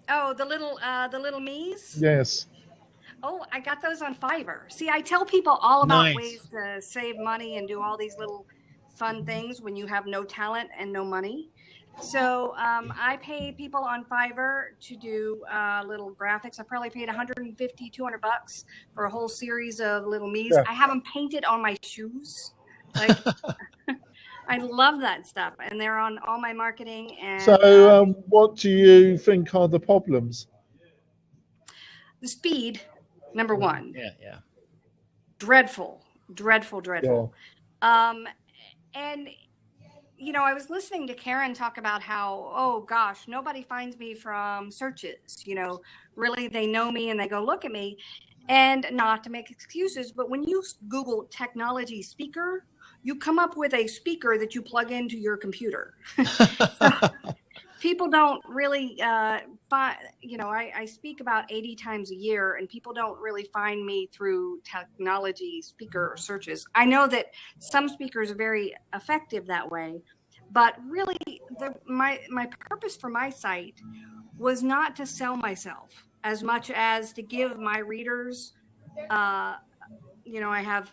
Oh, the little me's? Yes. Oh, I got those on Fiverr. See, I tell people all about ways to save money and do all these little fun things when you have no talent and no money. So I pay people on Fiverr to do little graphics. I probably paid $150, $200 for a whole series of little me's. Yeah. I have them painted on my shoes. Like, I love that stuff, and they're on all my marketing. And so, what do you think are the problems? The speed, number one. Yeah. Dreadful. Yeah. And I was listening to Karen talk about how, oh gosh, nobody finds me from searches. Really, they know me and they go look at me, and not to make excuses, but when you Google technology speaker, you come up with a speaker that you plug into your computer. So people don't really find, I speak about 80 times a year, and people don't really find me through technology speaker searches. I know that some speakers are very effective that way, but really my purpose for my site was not to sell myself as much as to give my readers, I have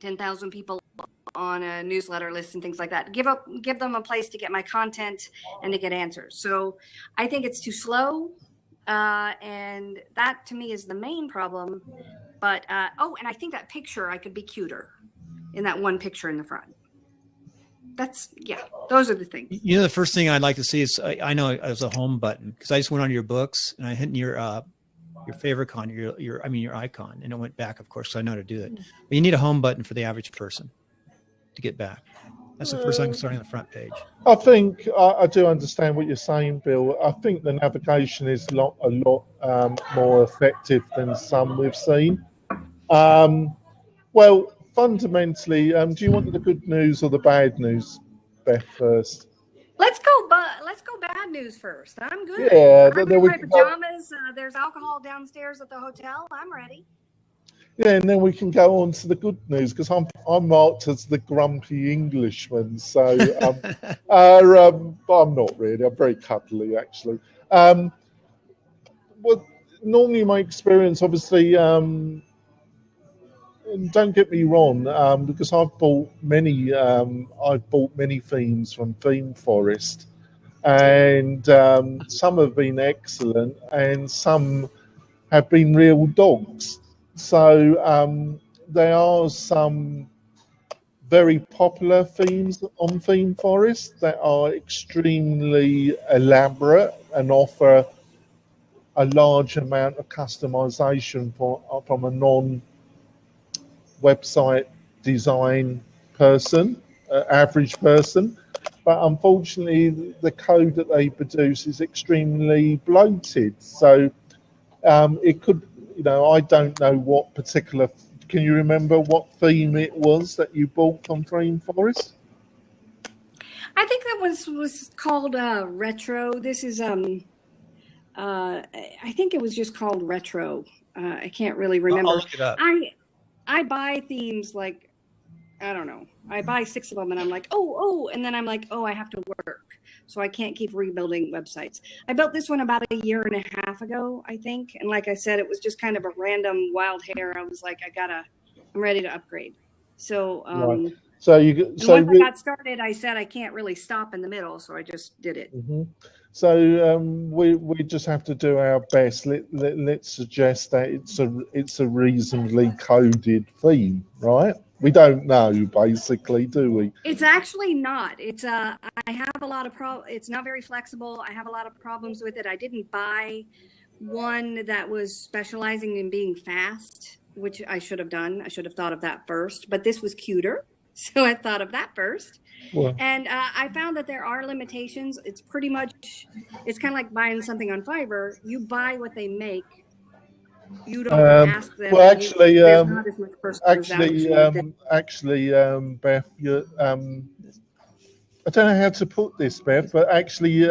10,000 people on a newsletter list and things like that. Give them a place to get my content and to get answers. So I think it's too slow. And that to me is the main problem. But, and I think that picture, I could be cuter in that one picture in the front. Those are the things. The first thing I'd like to see is, I know it was a home button, because I just went on your books and I hit your favicon, your icon, and it went back, of course, so I know how to do it. But you need a home button for the average person to get back. That's the first thing starting on the front page. I think I do understand what you're saying, Bill. I think the navigation is a lot more effective than some we've seen. Well, fundamentally, do you want the good news or the bad news, Beth, first? Let's go bad news first. I'm good. Yeah, I'm in my pajamas. There's alcohol downstairs at the hotel. I'm ready. Yeah, and then we can go on to the good news, because I'm marked as the grumpy Englishman. So, but I'm not really. I'm very cuddly, actually. Well, normally my experience, obviously, don't get me wrong, because I've bought many themes from Theme Forest, and some have been excellent, and some have been real dogs. So there are some very popular themes on Theme Forest that are extremely elaborate and offer a large amount of customization from a non-website design person, average person. But unfortunately, the code that they produce is extremely bloated. So it could, I don't know what particular. Can you remember what theme it was that you bought from Theme Forest? I think that was called retro. This is I think it was just called retro. I can't really remember. I'll look it up. I buy themes like, I don't know. I buy 6 of them and I'm like, oh, and then I'm like, oh, I have to work. So I can't keep rebuilding websites. I built this one about a year and a half ago, I think. And like I said, it was just kind of a random wild hair. I was like, I'm ready to upgrade. So, right. So once I got started, I said I can't really stop in the middle. So I just did it. Mm-hmm. So we just have to do our best. Let's suggest that it's a reasonably coded theme, right? We don't know, basically, do we? It's actually not. It's I have a lot of it's not very flexible. I have a lot of problems with it. I didn't buy one that was specializing in being fast, which I should have done. I should have thought of that first. But this was cuter, so I thought of that first. Well, and I found that there are limitations. It's pretty much, it's kind of like buying something on Fiverr. You buy what they make. You don't ask them. Well, actually, there's not as much personalization. Actually, Beth, I don't know how to put this, Beth, but actually,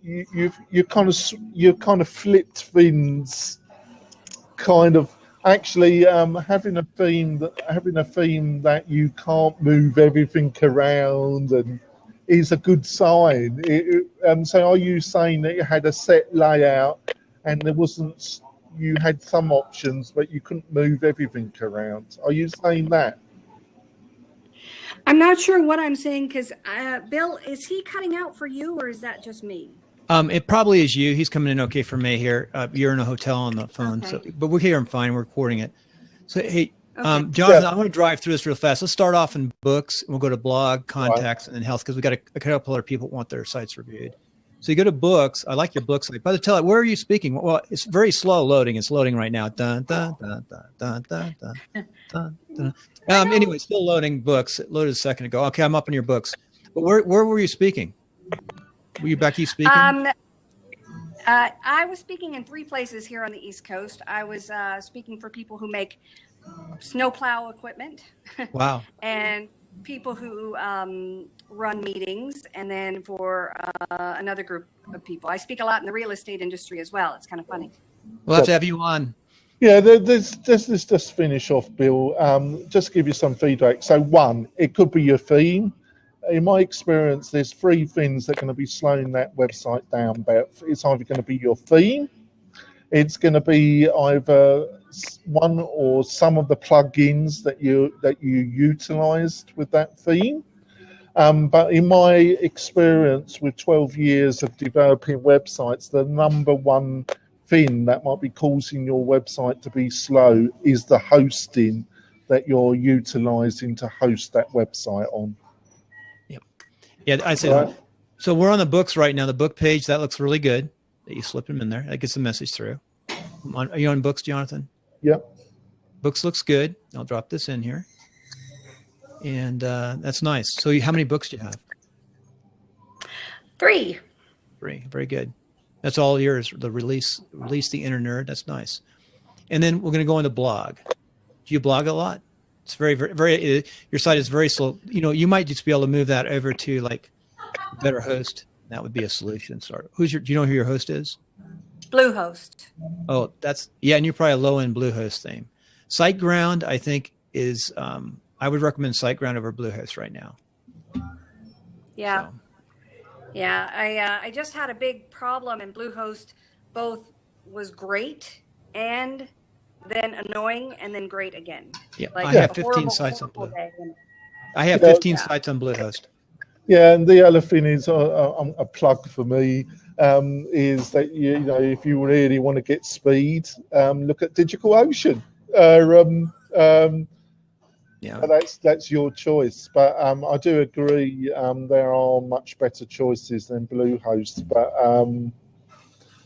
you kind of flipped things, kind of. Actually, having a theme that you can't move everything around and is a good sign. So, are you saying that you had a set layout and there wasn't? You had some options, but you couldn't move everything around. Are you saying that? I'm not sure what I'm saying because Bill, is he cutting out for you or is that just me? It probably is you. He's coming in okay for me here. You're in a hotel on the phone, okay. But we're hearing fine. We're recording it. So, hey, okay. Jonathan, I want to drive through this real fast. Let's start off in books. And we'll go to blog, contacts, and then health because we got a couple other people want their sites reviewed. So you go to books. I like your books. By the time, where are you speaking? Well, it's very slow loading. It's loading right now. Dun, dun, dun, dun, dun, dun, dun, dun, dun. Anyway, still loading books. It loaded a second ago. Okay, I'm up in your books. But where were you speaking? Were you Becky speaking? I was speaking in 3 places here on the East Coast. I was speaking for people who make snowplow equipment. Wow. And people who run meetings, and then for another group of people. I speak a lot in the real estate industry as well. It's kind of funny. We'll have to have you on. Yeah, let's just finish off, Bill. Just give you some feedback. So 1, it could be your theme. In my experience, there's 3 things that are going to be slowing that website down. But it's either going to be your theme, it's going to be either one or some of the plugins that you utilized with that theme. But in my experience with 12 years of developing websites, the number one thing that might be causing your website to be slow is the hosting that you're utilizing to host that website on. Yeah, I said. Right. So we're on the books right now. The book page, that looks really good. That you slip them in there. That gets the message through. Are you on books, Jonathan? Yep. Books looks good. I'll drop this in here. And that's nice. So how many books do you have? 3. 3. Very good. That's all yours. The release the inner nerd. That's nice. And then we're going to go on the blog. Do you blog a lot? It's very, very, very, your site is very slow. You might just be able to move that over to like Better Host. That would be a solution. Sorry. Do you know who your host is? Bluehost. Oh, and you're probably a low-end Bluehost theme. SiteGround, I think, is, I would recommend SiteGround over Bluehost right now. Yeah. So. Yeah. I just had a big problem, and Bluehost both was great and then annoying, and then great again. Yeah, Like I have a 15 horrible, sites on horrible Blue. day. I have Yeah. 15 sites on Bluehost. Yeah, and the other thing is a plug for me is that you know if you really want to get speed, look at DigitalOcean. Yeah. But that's your choice. But I do agree there are much better choices than Bluehost.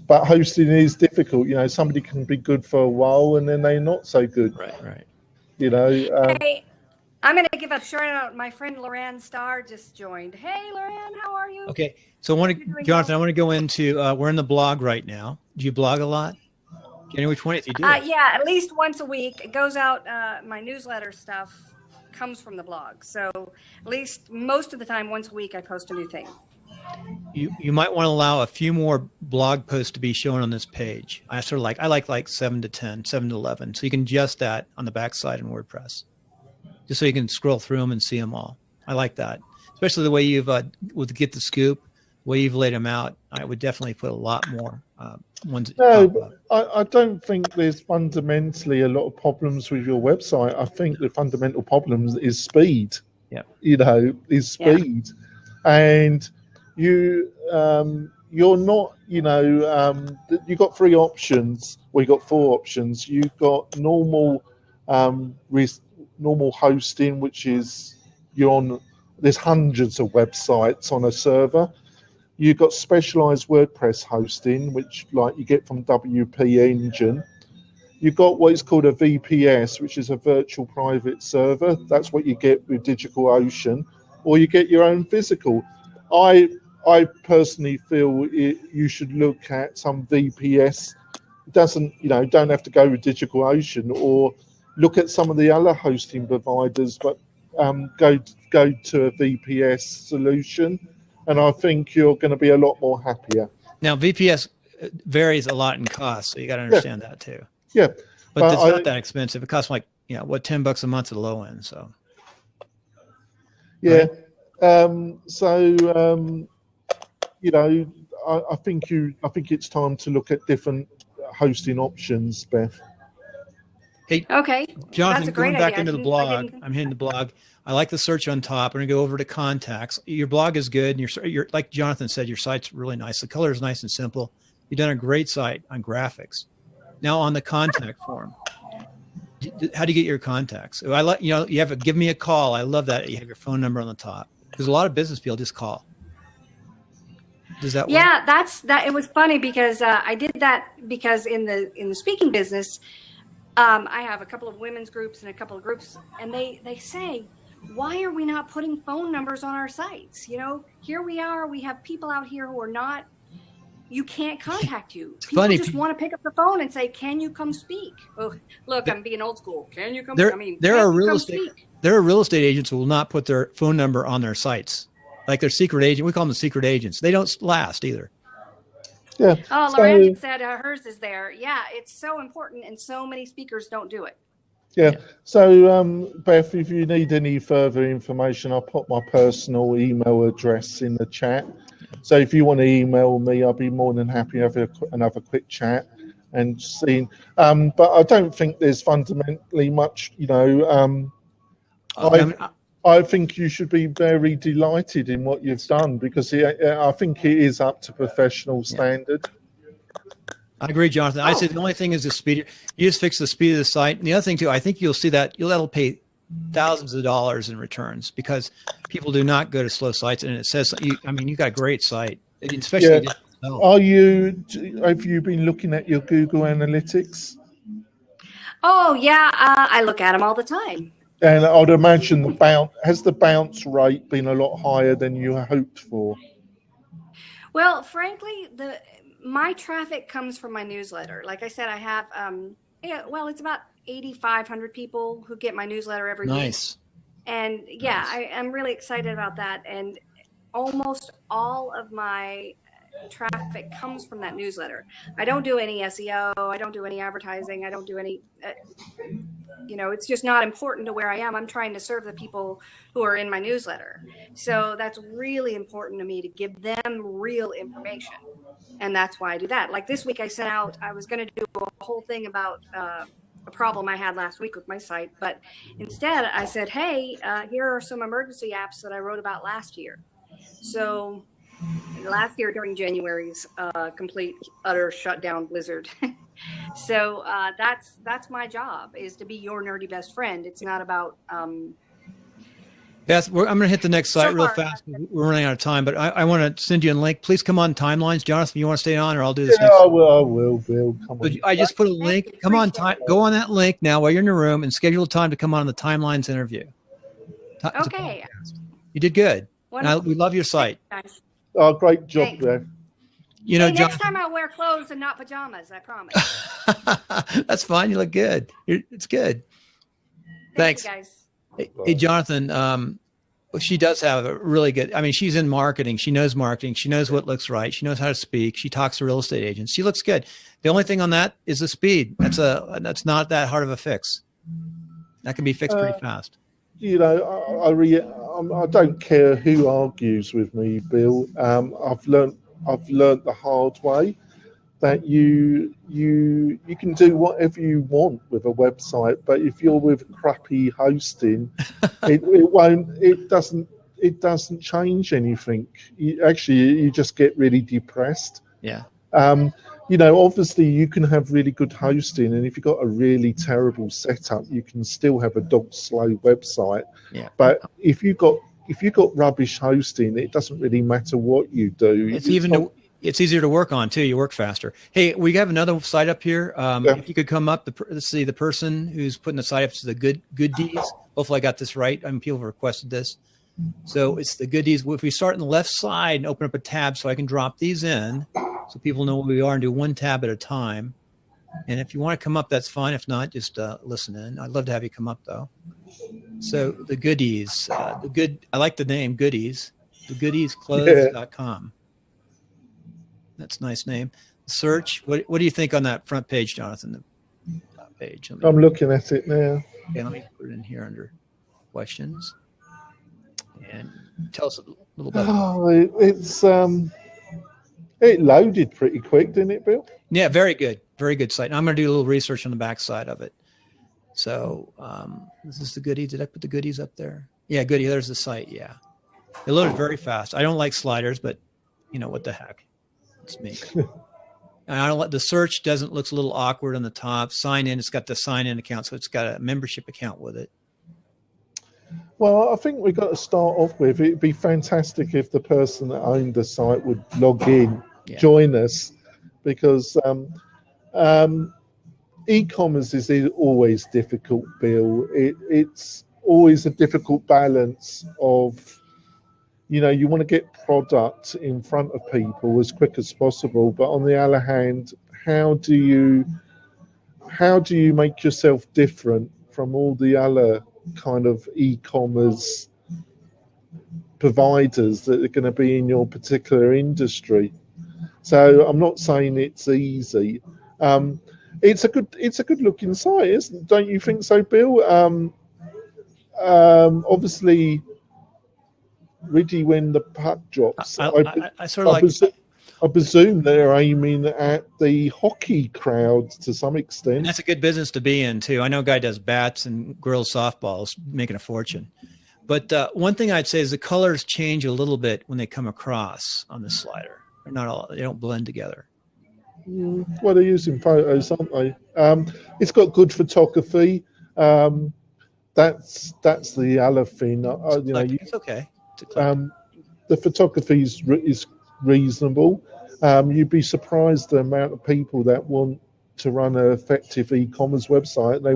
But hosting is difficult. You know, somebody can be good for a while and then they're not so good. Right. You know. Hey, I'm going to give a shout out. My friend Loran Starr just joined. Hey, Loran, how are you? Okay. So Jonathan, I want to go into, we're in the blog right now. Do you blog a lot? January 20th, you do. Yeah, at least once a week. It goes out, my newsletter stuff comes from the blog. So at least most of the time, once a week, I post a new thing. You might want to allow a few more blog posts to be shown on this page. I like 7 to 10, 7 to 11. So you can adjust that on the backside in WordPress, just so you can scroll through them and see them all. I like that, especially the way you've with Get the Scoop, the way you've laid them out. I would definitely put a lot more ones. No, I don't think there's fundamentally a lot of problems with your website. I think the fundamental problem is speed. Yeah. You know, is speed, and you're not. You know, you got 3 options. Well, you got 4 options. You've got normal normal hosting, which is there's hundreds of websites on a server. You've got specialized WordPress hosting, which like you get from WP Engine. You've got what is called a VPS, which is a virtual private server. That's what you get with DigitalOcean, or you get your own physical. I personally feel you should look at some VPS. Don't have to go with DigitalOcean, or look at some of the other hosting providers, but go to a VPS solution, and I think you're going to be a lot more happier. Now VPS varies a lot in cost, so you got to understand that too. Yeah, but it's not that expensive. It costs like $10 a month at the low end. So yeah, right? I think it's time to look at different hosting options, Beth. Hey, okay, Jonathan, that's a great going back idea. into the blog, I'm hitting the blog. I like the search on top. I'm going to go over to contacts. Your blog is good, and you're like Jonathan said, your site's really nice. The color is nice and simple. You've done a great site on graphics. Now on the contact form, how do you get your contacts? I like you have a give me a call. I love that you have your phone number on the top, because a lot of business people just call. Does that work? Yeah, that. It was funny because I did that because in the speaking business, I have a couple of women's groups and a couple of groups, and they say, why are we not putting phone numbers on our sites? Here we are. We have people out here who are not. You can't contact you. People just want to pick up the phone and say, "Can you come speak?" Oh, look, I'm being old school. Can you come? There are real estate agents who will not put their phone number on their sites, like their secret agent. We call them the secret agents. They don't last either. Yeah. Oh, Lorraine said hers is there. Yeah, it's so important, and so many speakers don't do it. Yeah. So, Beth, if you need any further information, I'll put my personal email address in the chat. So if you want to email me, I'll be more than happy to have another quick chat and see. But I don't think there's fundamentally much, I think you should be very delighted in what you've done, because I think it is up to professional standard. I agree, Jonathan. I say the only thing is the speed. You just fix the speed of the site. And the other thing too, I think you'll see that that'll pay thousands of dollars in returns, because people do not go to slow sites. And it says, you got a great site, especially. Yeah. Have you been looking at your Google Analytics? Oh yeah, I look at them all the time. And I'd imagine the bounce rate been a lot higher than you hoped for? Well, frankly, my traffic comes from my newsletter. Like I said, I have it's about 8,500 people who get my newsletter every week. Nice. And yeah, I'm really excited about that. And almost all of my traffic comes from that newsletter. I don't do any SEO. I don't do any advertising. I don't do any, it's just not important to where I am. I'm trying to serve the people who are in my newsletter. So that's really important to me, to give them real information. And that's why I do that. Like this week I was going to do a whole thing about a problem I had last week with my site. But instead, I said, hey, here are some emergency apps that I wrote about last year. So last year during January's complete, utter shutdown blizzard. So that's my job, is to be your nerdy best friend. It's not about Yes, I'm going to hit the next site so real far, fast. We're running out of time, but I want to send you a link. Please come on Timelines. Jonathan, you want to stay on, or I'll do this Yeah, next. I will, Bill. Come on. I just put a link. you. Come on, Appreciate go on that link now while you're in your room and schedule a time to come on the Timelines interview. Okay. You did good. Wonderful. We love your site. Guys. Oh, great job Thanks. there. You know, Hey, next Jonathan, time I'll wear clothes and not pajamas, I promise. that's fine. You look good. It's good. Thanks. You guys. Hey, Jonathan, she does have a really good, I mean, she's in marketing. She knows marketing. She knows what looks right. She knows how to speak. She talks to real estate agents. She looks good. The only thing on that is the speed. That's not that hard of a fix. That can be fixed pretty fast. You know, I don't care who argues with me, Bill. I've learnt the hard way that you can do whatever you want with a website, but if you're with crappy hosting, it doesn't change anything. You just get really depressed. Yeah. You know, obviously you can have really good hosting, and if you've got a really terrible setup, you can still have a dog slow website. Yeah. But if you've got rubbish hosting, it doesn't really matter what you do. It's easier to work on too. You work faster. Hey, we have another site up here. If you could come up, let's see, the person who's putting the site up is the Goodies. Hopefully I got this right. I mean, people have requested this. So it's the Goodies. If we start on the left side and open up a tab so I can drop these in so people know where we are and do one tab at a time. And if you want to come up, that's fine. If not, just listen in. I'd love to have you come up though. So the Goodies, I like the name Goodies, thegoodiesclothes.com. That's a nice name. Search. What do you think on that front page, Jonathan? The page. I'm looking at it now. Okay, let me put it in here under questions. And tell us a little bit. Oh, it loaded pretty quick, didn't it, Bill? Yeah, very good. Very good site. And I'm going to do a little research on the back side of it. So this is the Goodies. Did I put the Goodies up there? Yeah, Goodies. There's the site. Yeah. It loaded very fast. I don't like sliders, but you know, what the heck. It's me. And I don't let the search looks a little awkward on the top. Sign in. It's got the sign in account. So it's got a membership account with it. Well, I think we've got to start off with, it'd be fantastic if the person that owned the site would log in, join us, because e-commerce is always difficult, Bill. It's always a difficult balance of, you know, you want to get product in front of people as quick as possible, but on the other hand, how do you make yourself different from all the other kind of e-commerce providers that are going to be in your particular industry? So I'm not saying it's easy. It's a good looking site, don't you think so, Bill? Obviously, Ridgy, when the puck drops, I sort of I presume they're aiming at the hockey crowd to some extent. And that's a good business to be in too. I know a guy does bats and girls softballs, making a fortune. But one thing I'd say is the colors change a little bit when they come across on the slider. They're not all, they don't blend together. Well, they're using photos, aren't they? It's got good photography. That's the other thing. It's okay. The photography is reasonable. You'd be surprised the amount of people that want to run an effective e-commerce website. They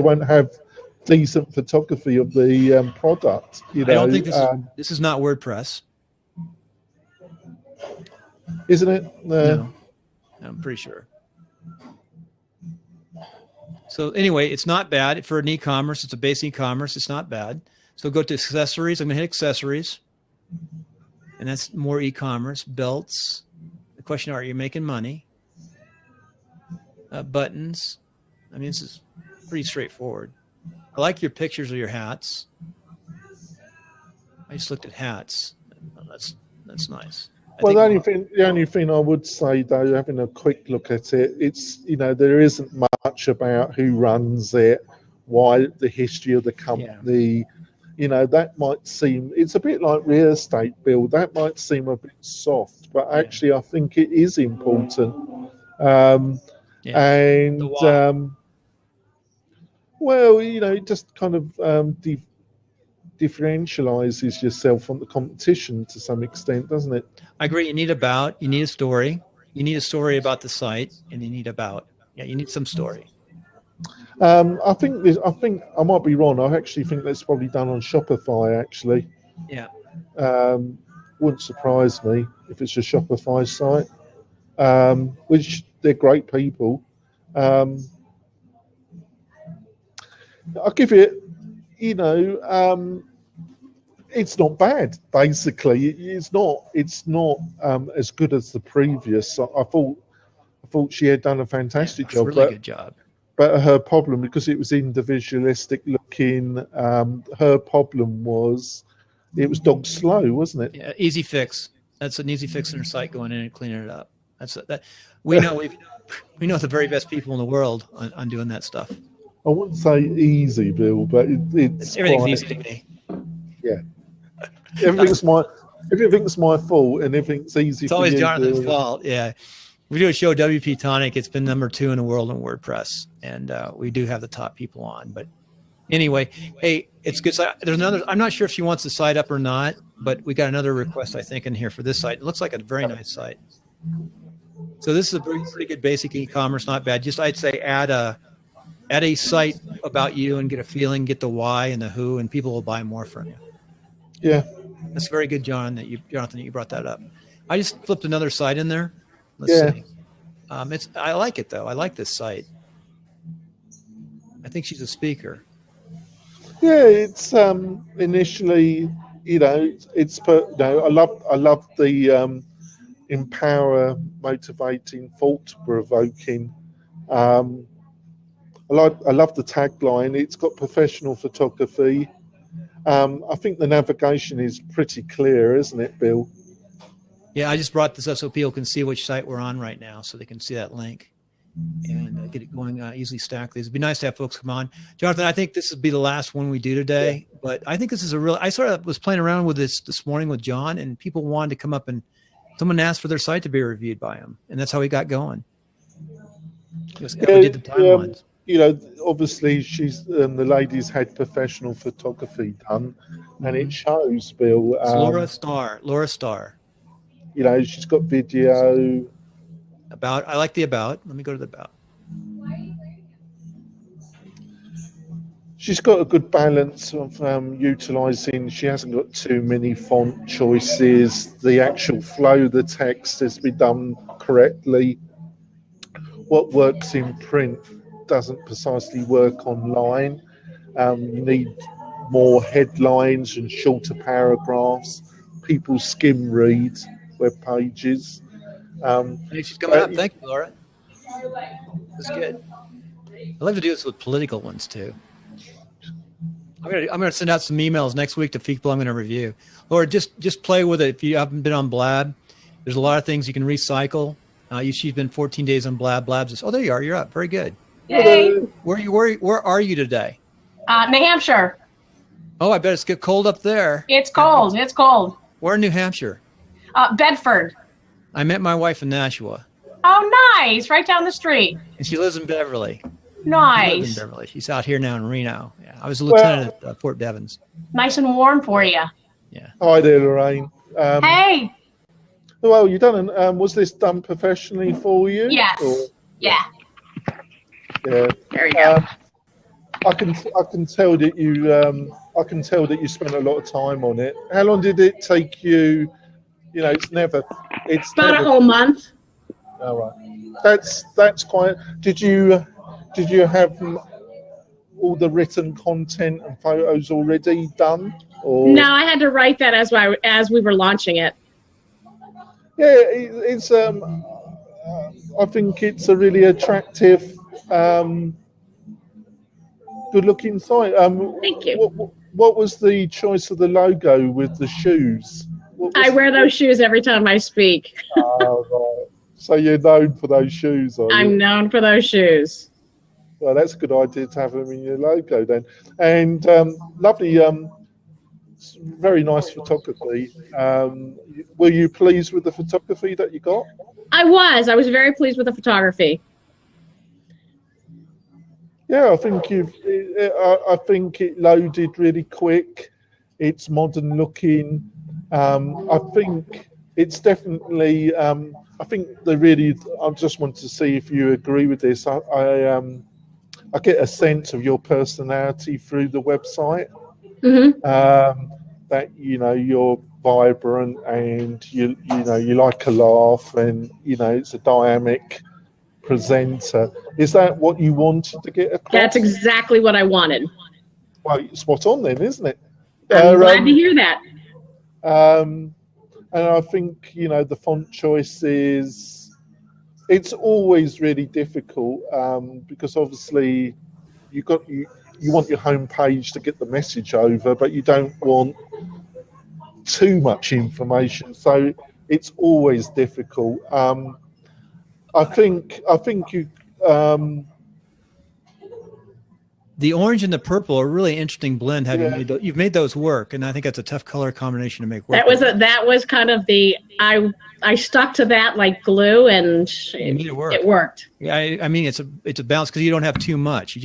won't have decent photography of the product. You know, I don't think this is not WordPress, isn't it? No, I'm pretty sure. So anyway, it's not bad for an e-commerce. It's a base e-commerce. It's not bad. So go to accessories. I'm going to hit accessories. And that's more e-commerce. Belts. The question, are you making money? Buttons. I mean, this is pretty straightforward. I like your pictures of your hats. I just looked at hats. That's nice. Well, the only thing I would say, though, having a quick look at it, it's, you know, there isn't much about who runs it, why the history of the company. You know, that might seem, it's a bit like real estate, Bill. That might seem a bit soft, but actually I think it is important. And well, you know, it just kind of differentializes yourself from the competition to some extent, doesn't it? I agree. You need a story. You need a story about the site, and you need you need some story. I think I might be wrong. I actually think that's probably done on Shopify. Actually, wouldn't surprise me if it's a Shopify site, which they're great people. I'll give it. You know, it's not bad. Basically, it's not as good as the previous. I thought she had done a fantastic job. Really good job. But her problem, because it was individualistic looking, her problem was it was dog slow, wasn't it? Yeah, easy fix. That's an easy fix in her site, going in and cleaning it up. We know the very best people in the world on doing that stuff. I wouldn't say easy, Bill, but it's everything's easy to me. Yeah, everything's my fault, and everything's easy. It's always Jonathan's fault. Yeah. We do a show, WP Tonic. It's been #2 in the world on WordPress, and we do have the top people on. But anyway, hey, it's good. There's another. I'm not sure if she wants the site up or not, but we got another request, I think, in here for this site. It looks like a very nice site. So this is a pretty good basic e-commerce, not bad. Just I'd say add a site about you and get a feeling, get the why and the who, and people will buy more from you. Yeah, that's very good, Jonathan, that you brought that up. I just flipped another site in there. Let's see. I like it though. I like this site. I think she's a speaker. Yeah, it's initially, you know, I love the empower, motivating, thought provoking. I love the tagline. It's got professional photography. I think the navigation is pretty clear, isn't it, Bill? Yeah, I just brought this up so people can see which site we're on right now, so they can see that link and get it going easily stack these. It'd be nice to have folks come on. Jonathan, I think this would be the last one we do today, but I think this is I sort of was playing around with this morning with John, and people wanted to come up and someone asked for their site to be reviewed by him, and that's how we got going. We did the timelines. You know, obviously the ladies had professional photography done, and it shows, Bill. Laura Starr. You know, she's got video. About. I like the about. Let me go to the about. She's got a good balance of utilizing. She hasn't got too many font choices. The actual flow of the text has been done correctly. What works in print doesn't precisely work online. You need more headlines and shorter paragraphs. People skim read web pages. Hey, she's coming up. Thank you, Laura. That's good. I'd love to do this with political ones too. I'm gonna send out some emails next week to people I'm gonna review. Laura, just play with it. If you haven't been on Blab, there's a lot of things you can recycle. She's been 14 days on Blab. Blab's there you are. You're up. Very good. Yay. Where are you today? New Hampshire. Oh, I bet it's get cold up there. It's cold. It's cold. Where in New Hampshire? Bedford. I met my wife in Nashua. Oh, nice. Right down the street. And she lives in Beverly. Nice. She lives in Beverly. She's out here now in Reno. Yeah, I was a lieutenant at Fort Devens. Nice and warm for you. Yeah. Hi there, Lorraine. Hey. Well, you done. Was this done professionally for you? Yes. Yeah. Yeah. There you go. I can tell that you spent a lot of time on it. How long did it take you? You know, it's about a whole month. All right. That's quite. Did you have all the written content and photos already done? Or? No, I had to write that as we were launching it. Yeah, it's. I think it's a really attractive, good-looking site. Thank you. What was the choice of the logo with the shoes? I wear those shoes every time I speak. Oh, right. So you're known for those shoes, are you? I'm known for those shoes. Well, that's a good idea to have them in your logo then. And lovely, very nice photography. Were you pleased with the photography that you got? I was very pleased with the photography. Yeah, I think I think it loaded really quick. It's modern looking. I think it's definitely. I think they really. I just want to see if you agree with this. I get a sense of your personality through the website. Mm-hmm. That you're vibrant and you like a laugh, and it's a dynamic presenter. Is that what you wanted to get across? That's exactly what I wanted. Well, spot on then, isn't it? I'm glad to hear that. And I think the font choices. It's always really difficult because obviously you want your home page to get the message over, but you don't want too much information. So it's always difficult. I think you. The orange and the purple are a really interesting blend. You've made those work, and I think that's a tough color combination to make work. That was kind of the I stuck to that like glue, and it worked. Yeah, I mean it's a balance because you don't have too much.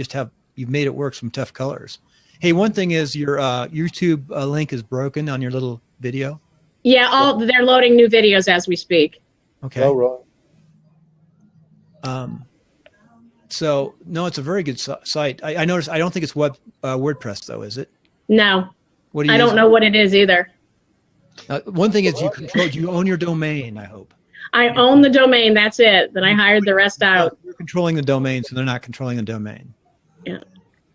You've made it work some tough colors. Hey, one thing is your YouTube link is broken on your little video. Yeah, they're loading new videos as we speak. Okay. All right. So no, it's a very good site. I noticed. I don't think it's WordPress though, is it? No. What do you I don't know what it is either. One thing is you own your domain. I hope. I own the domain. That's it. Then I hired the rest out. You're controlling the domain, so they're not controlling the domain. Yeah.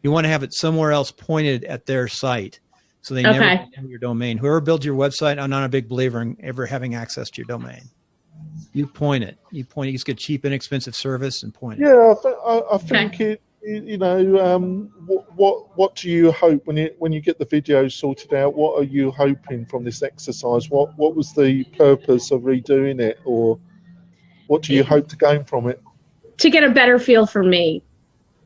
You want to have it somewhere else pointed at their site, so they never know your domain. Whoever builds your website, I'm not a big believer in ever having access to your domain. You point it. You just get cheap, inexpensive service and point it. Yeah, I think it. What do you hope when you get the video sorted out? What are you hoping from this exercise? What was the purpose of redoing it, or what do you hope to gain from it? To get a better feel for me.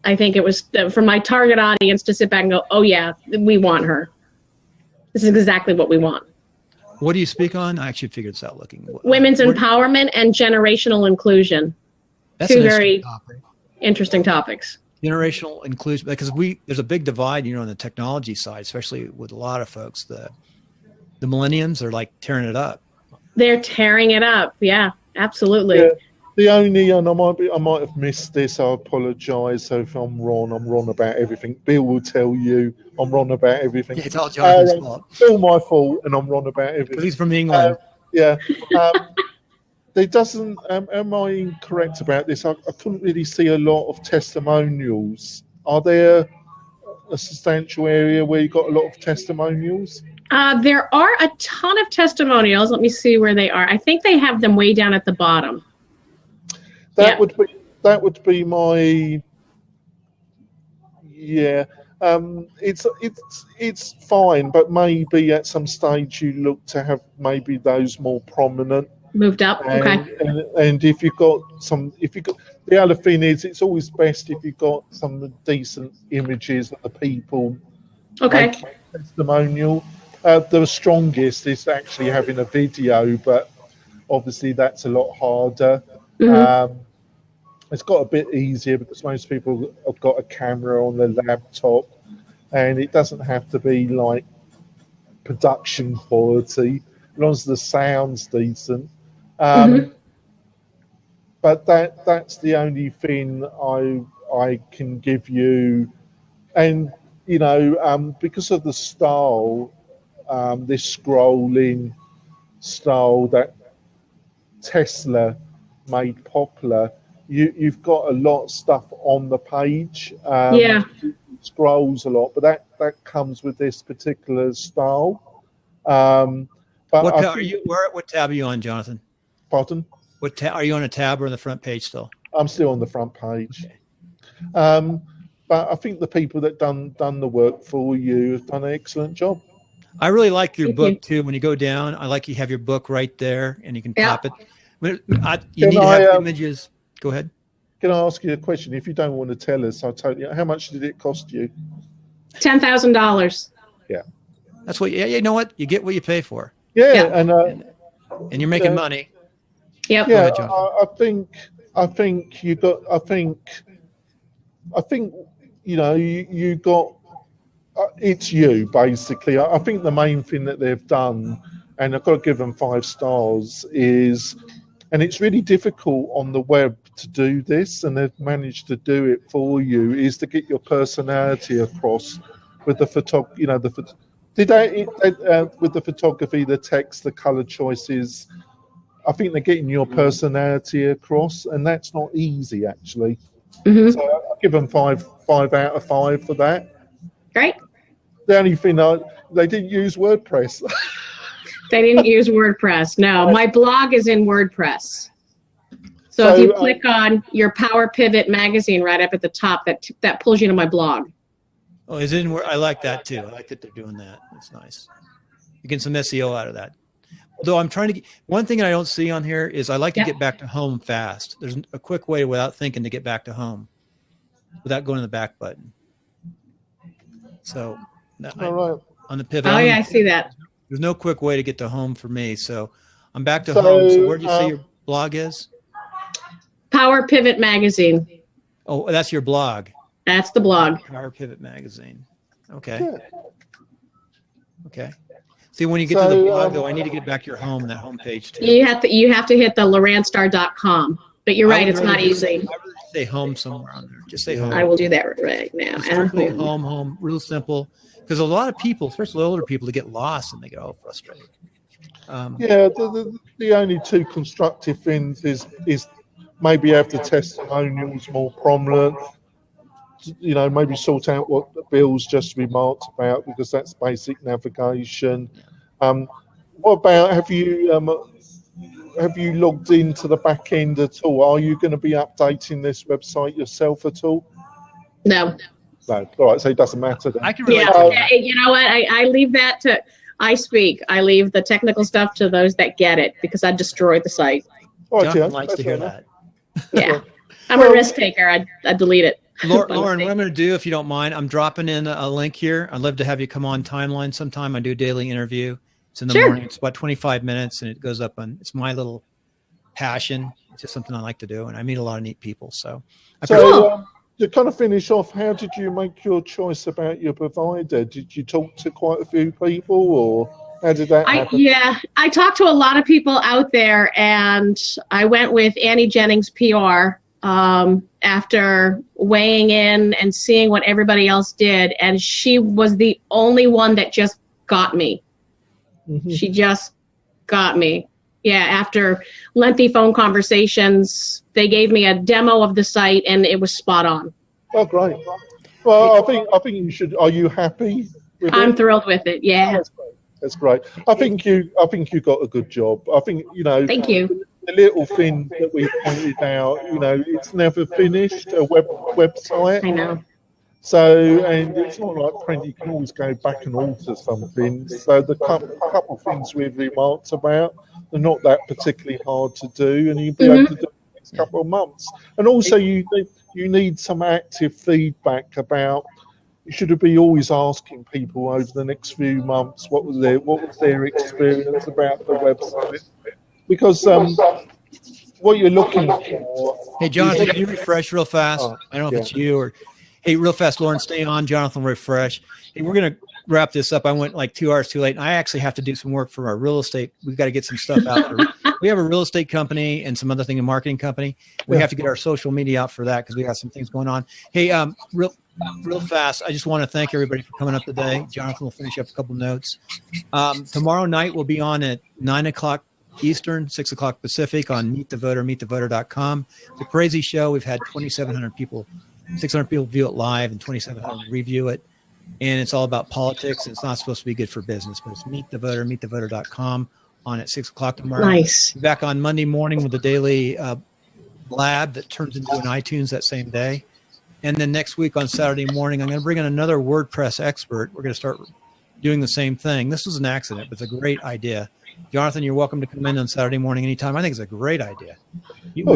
I think it was for my target audience to sit back and go, oh yeah, we want her. This is exactly what we want. What do you speak on? I actually figured this out looking. Women's empowerment and generational inclusion. That's two very interesting topics. Generational inclusion, because there's a big divide, on the technology side, especially with a lot of folks. The millennials are like tearing it up. They're tearing it up. Yeah, absolutely. Yeah. The only, and I might have missed this. I apologise. So if I'm wrong about everything. Bill will tell you I'm wrong about everything. Yeah, it's all Jonathan's fault. It's all my fault, and I'm wrong about everything. He's from England. Yeah. There doesn't. Am I incorrect about this? I couldn't really see a lot of testimonials. Are there a substantial area where you got a lot of testimonials? There are a ton of testimonials. Let me see where they are. I think they have them way down at the bottom. That would be my. Yeah. It's fine, but maybe at some stage you look to have maybe those more prominent. Moved up. Okay. And if you've got the other thing is, it's always best if you've got some decent images of the people. Okay. Testimonial. The strongest is actually having a video, but obviously that's a lot harder. Mm-hmm. It's got a bit easier because most people have got a camera on their laptop, and it doesn't have to be like production quality as long as the sound's decent. But that's the only thing I can give you, and because of the style, this scrolling style that Tesla made popular. You've got a lot of stuff on the page. It scrolls a lot, but that comes with this particular style. But what tab are you on, Jonathan? Pardon? Are you on a tab or on the front page still? I'm still on the front page. Okay. But I think the people that done the work for you have done an excellent job. I really like your book too. When you go down, I like you have your book right there, and you can pop it. You need to have images. Go ahead. Can I ask you a question? If you don't want to tell us, I'll tell you. How much did it cost you? $10,000. Yeah. That's what. Yeah, you know what? You get what you pay for, Yeah, Yeah. and you're making money. Yep. Yeah, ahead, John. I think you got. I think you know you got. It's you basically. I think the main thing that they've done, and I've got to give them 5 stars, is, and it's really difficult on the web to do this, and they've managed to do it for you, is to get your personality across with the photography. You know, with the photography, the text, the color choices. I think they're getting your personality across, and that's not easy actually. Mm-hmm. So I'll give them 5 out of 5 for that. Great. The only thing they didn't use WordPress. They didn't use WordPress. No, my blog is in WordPress. So if you click on your Power Pivot magazine right up at the top, that pulls you to my blog. Oh, is it in where? I like that too. I like that they're doing that. That's nice. You get some SEO out of that. Although I'm trying to get, one thing I don't see on here is I like to get back to home fast. There's a quick way without thinking to get back to home without going to the back button. So on the pivot. Oh yeah, I see that. There's no quick way to get to home for me. So I'm back to home. So where did you say your blog is? Power Pivot magazine. Oh, that's your blog. That's the blog. Power Pivot magazine. Okay. Okay. See, when you get to the blog, though, I need to get back to your home and that home page too. You have to hit the loranstar.com. But you're right, it's not easy. I would say home somewhere on there. Just say home. I will do that right now. Home, real simple. Because a lot of people, especially older people, they get lost and they get all frustrated. The only 2 constructive things is maybe have the testimonials more prominent. You know, maybe sort out what the Bill's just remarked about, because that's basic navigation. What about, have you logged into the back end at all? Are you going to be updating this website yourself at all? No. No. All right, so it doesn't matter then. I can relate to that. You know what? I leave that to, I leave the technical stuff to those that get it, because I destroyed the site. Jonathan likes to hear that. Yeah. I'm a risk taker. I delete it. Lauren, what I'm going to do, if you don't mind, I'm dropping in a link here. I'd love to have you come on Timeline sometime. I do a daily interview. It's in the morning. It's about 25 minutes, and it goes up on. It's my little passion. It's just something I like to do, and I meet a lot of neat people. So, to kind of finish off, how did you make your choice about your provider? Did you talk to quite a few people, or how did that happen? I talked to a lot of people out there, and I went with Annie Jennings PR. After weighing in and seeing what everybody else did, and she was the only one that just got me. Mm-hmm. She just got me. Yeah, after lengthy phone conversations, they gave me a demo of the site, and it was spot on. Oh, great. Well, I think you should. Are you happy with I'm thrilled with it. Yeah. Oh, that's great. I think you got a good job. I think, you know. Thank you. The little thing that we pointed out, you know, it's never finished, a website. I know. So, and it's not like print, you can always go back and alter something. So the couple of things we've remarked about, they're not that particularly hard to do, and you'll be able to do it in the next couple of months. And also you need some active feedback about, you should be always asking people over the next few months what was their experience about the website. Because what you're looking for. Hey, Jonathan, can you refresh real fast? I don't know if it's you or. Hey, real fast, Lauren, stay on. Jonathan, refresh. Hey, we're going to wrap this up. I went like 2 hours too late, and I actually have to do some work for our real estate. We've got to get some stuff out. We have a real estate company and some other thing, a marketing company. We have to get our social media out for that because we got some things going on. Hey, real fast, I just want to thank everybody for coming up today. Jonathan will finish up a couple notes. Tomorrow night we'll be on at 9 o'clock Eastern, 6 o'clock Pacific on Meet the Voter, meetthevoter.com. It's a crazy show. We've had 2,700 people, 600 people view it live and 2,700 review it. And it's all about politics. It's not supposed to be good for business, but it's Meet the Voter, meetthevoter.com on at 6 o'clock tomorrow. Nice. Be back on Monday morning with the daily blab that turns into an iTunes that same day. And then next week on Saturday morning, I'm going to bring in another WordPress expert. We're going to start doing the same thing. This was an accident, but it's a great idea. Jonathan, you're welcome to come in on Saturday morning anytime. I think it's a great idea. I've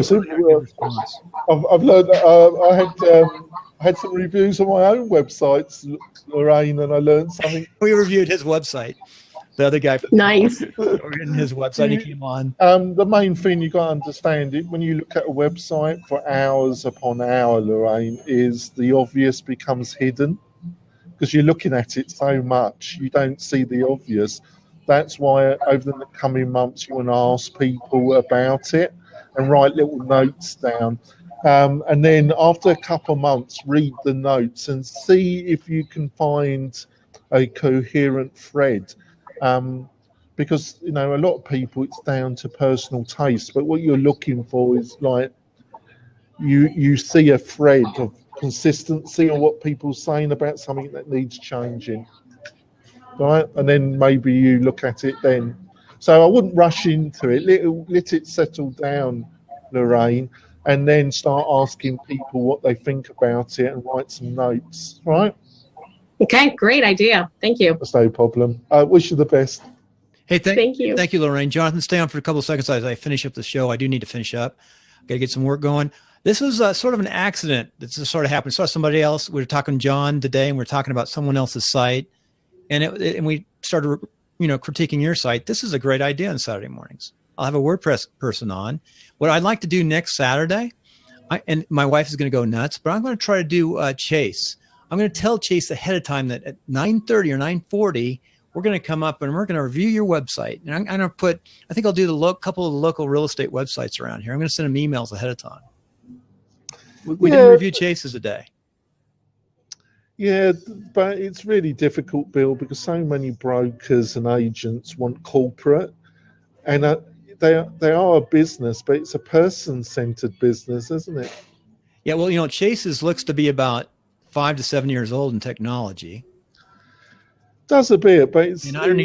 learned that I had some reviews on my own websites, Lorraine, and I learned something. We reviewed his website. The other guy, Nice. in his website, he came on. The main thing you got to understand it when you look at a website for hours upon hour, Lorraine, is the obvious becomes hidden because you're looking at it so much you don't see the obvious. That's why over the coming months you want to ask people about it and write little notes down. And then after a couple of months, read the notes and see if you can find a coherent thread. Because, you know, a lot of people, it's down to personal taste. But what you're looking for is like you see a thread of consistency or what people are saying about something that needs changing. Right? And then maybe you look at it then. So I wouldn't rush into it. Let it settle down, Lorraine, and then start asking people what they think about it and write some notes, right? Okay, great idea. Thank you. That's no problem. I wish you the best. Hey, Thank you. Thank you, Lorraine. Jonathan, stay on for a couple of seconds as I finish up the show. I do need to finish up. Got to get some work going. This was sort of an accident that just sort of happened. I saw somebody else. We were talking to John today, and we are talking about someone else's site, and we started, critiquing your site. This is a great idea on Saturday mornings. I'll have a WordPress person on. What I'd like to do next Saturday, and my wife is going to go nuts, but I'm going to try to do Chase. I'm going to tell Chase ahead of time that at 9:30 or 9:40, we're going to come up and we're going to review your website. And I'm going to put, I think I'll do couple of the local real estate websites around here. I'm going to send them emails ahead of time. We didn't review Chase's a day. Yeah, but it's really difficult, Bill, because so many brokers and agents want corporate, and they are a business, but it's a person-centered business, isn't it? Yeah, well, Chase's looks to be about 5 to 7 years old in technology. Does a bit, but it's. And I don't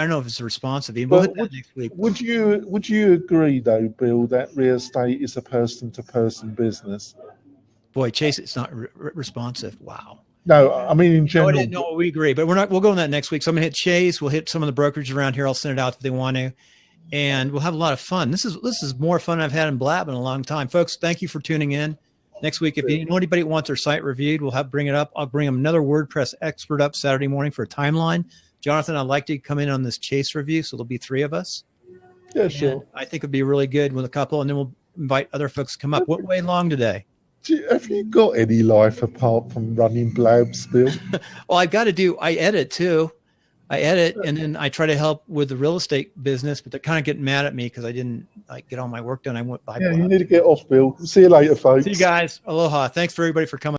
know if it's responsive. We'll hit that next week. Would you agree, though, Bill, that real estate is a person-to-person business? Boy, Chase, it's not responsive. Wow. No, I mean in general. No, we agree, but we'll go on that next week. So I'm gonna hit Chase. We'll hit some of the brokerage around here. I'll send it out if they want to, and we'll have a lot of fun. This is more fun I've had in Blab in a long time, folks. Thank you for tuning in. Next week, if you know anybody who wants their site reviewed, we'll bring it up. I'll bring them another WordPress expert up Saturday morning for a timeline. Jonathan, I'd like to come in on this Chase review, so there'll be 3 of us. Yeah, sure. And I think it'd be really good with a couple, and then we'll invite other folks to come up. What way long today? Have you got any life apart from running Blab still? Well, I edit too. I edit, and then I try to help with the real estate business, but they're kind of getting mad at me because I didn't get all my work done. I went by. Yeah, you need to get off, Bill. See you later, folks. See you guys. Aloha. Thanks for everybody for coming.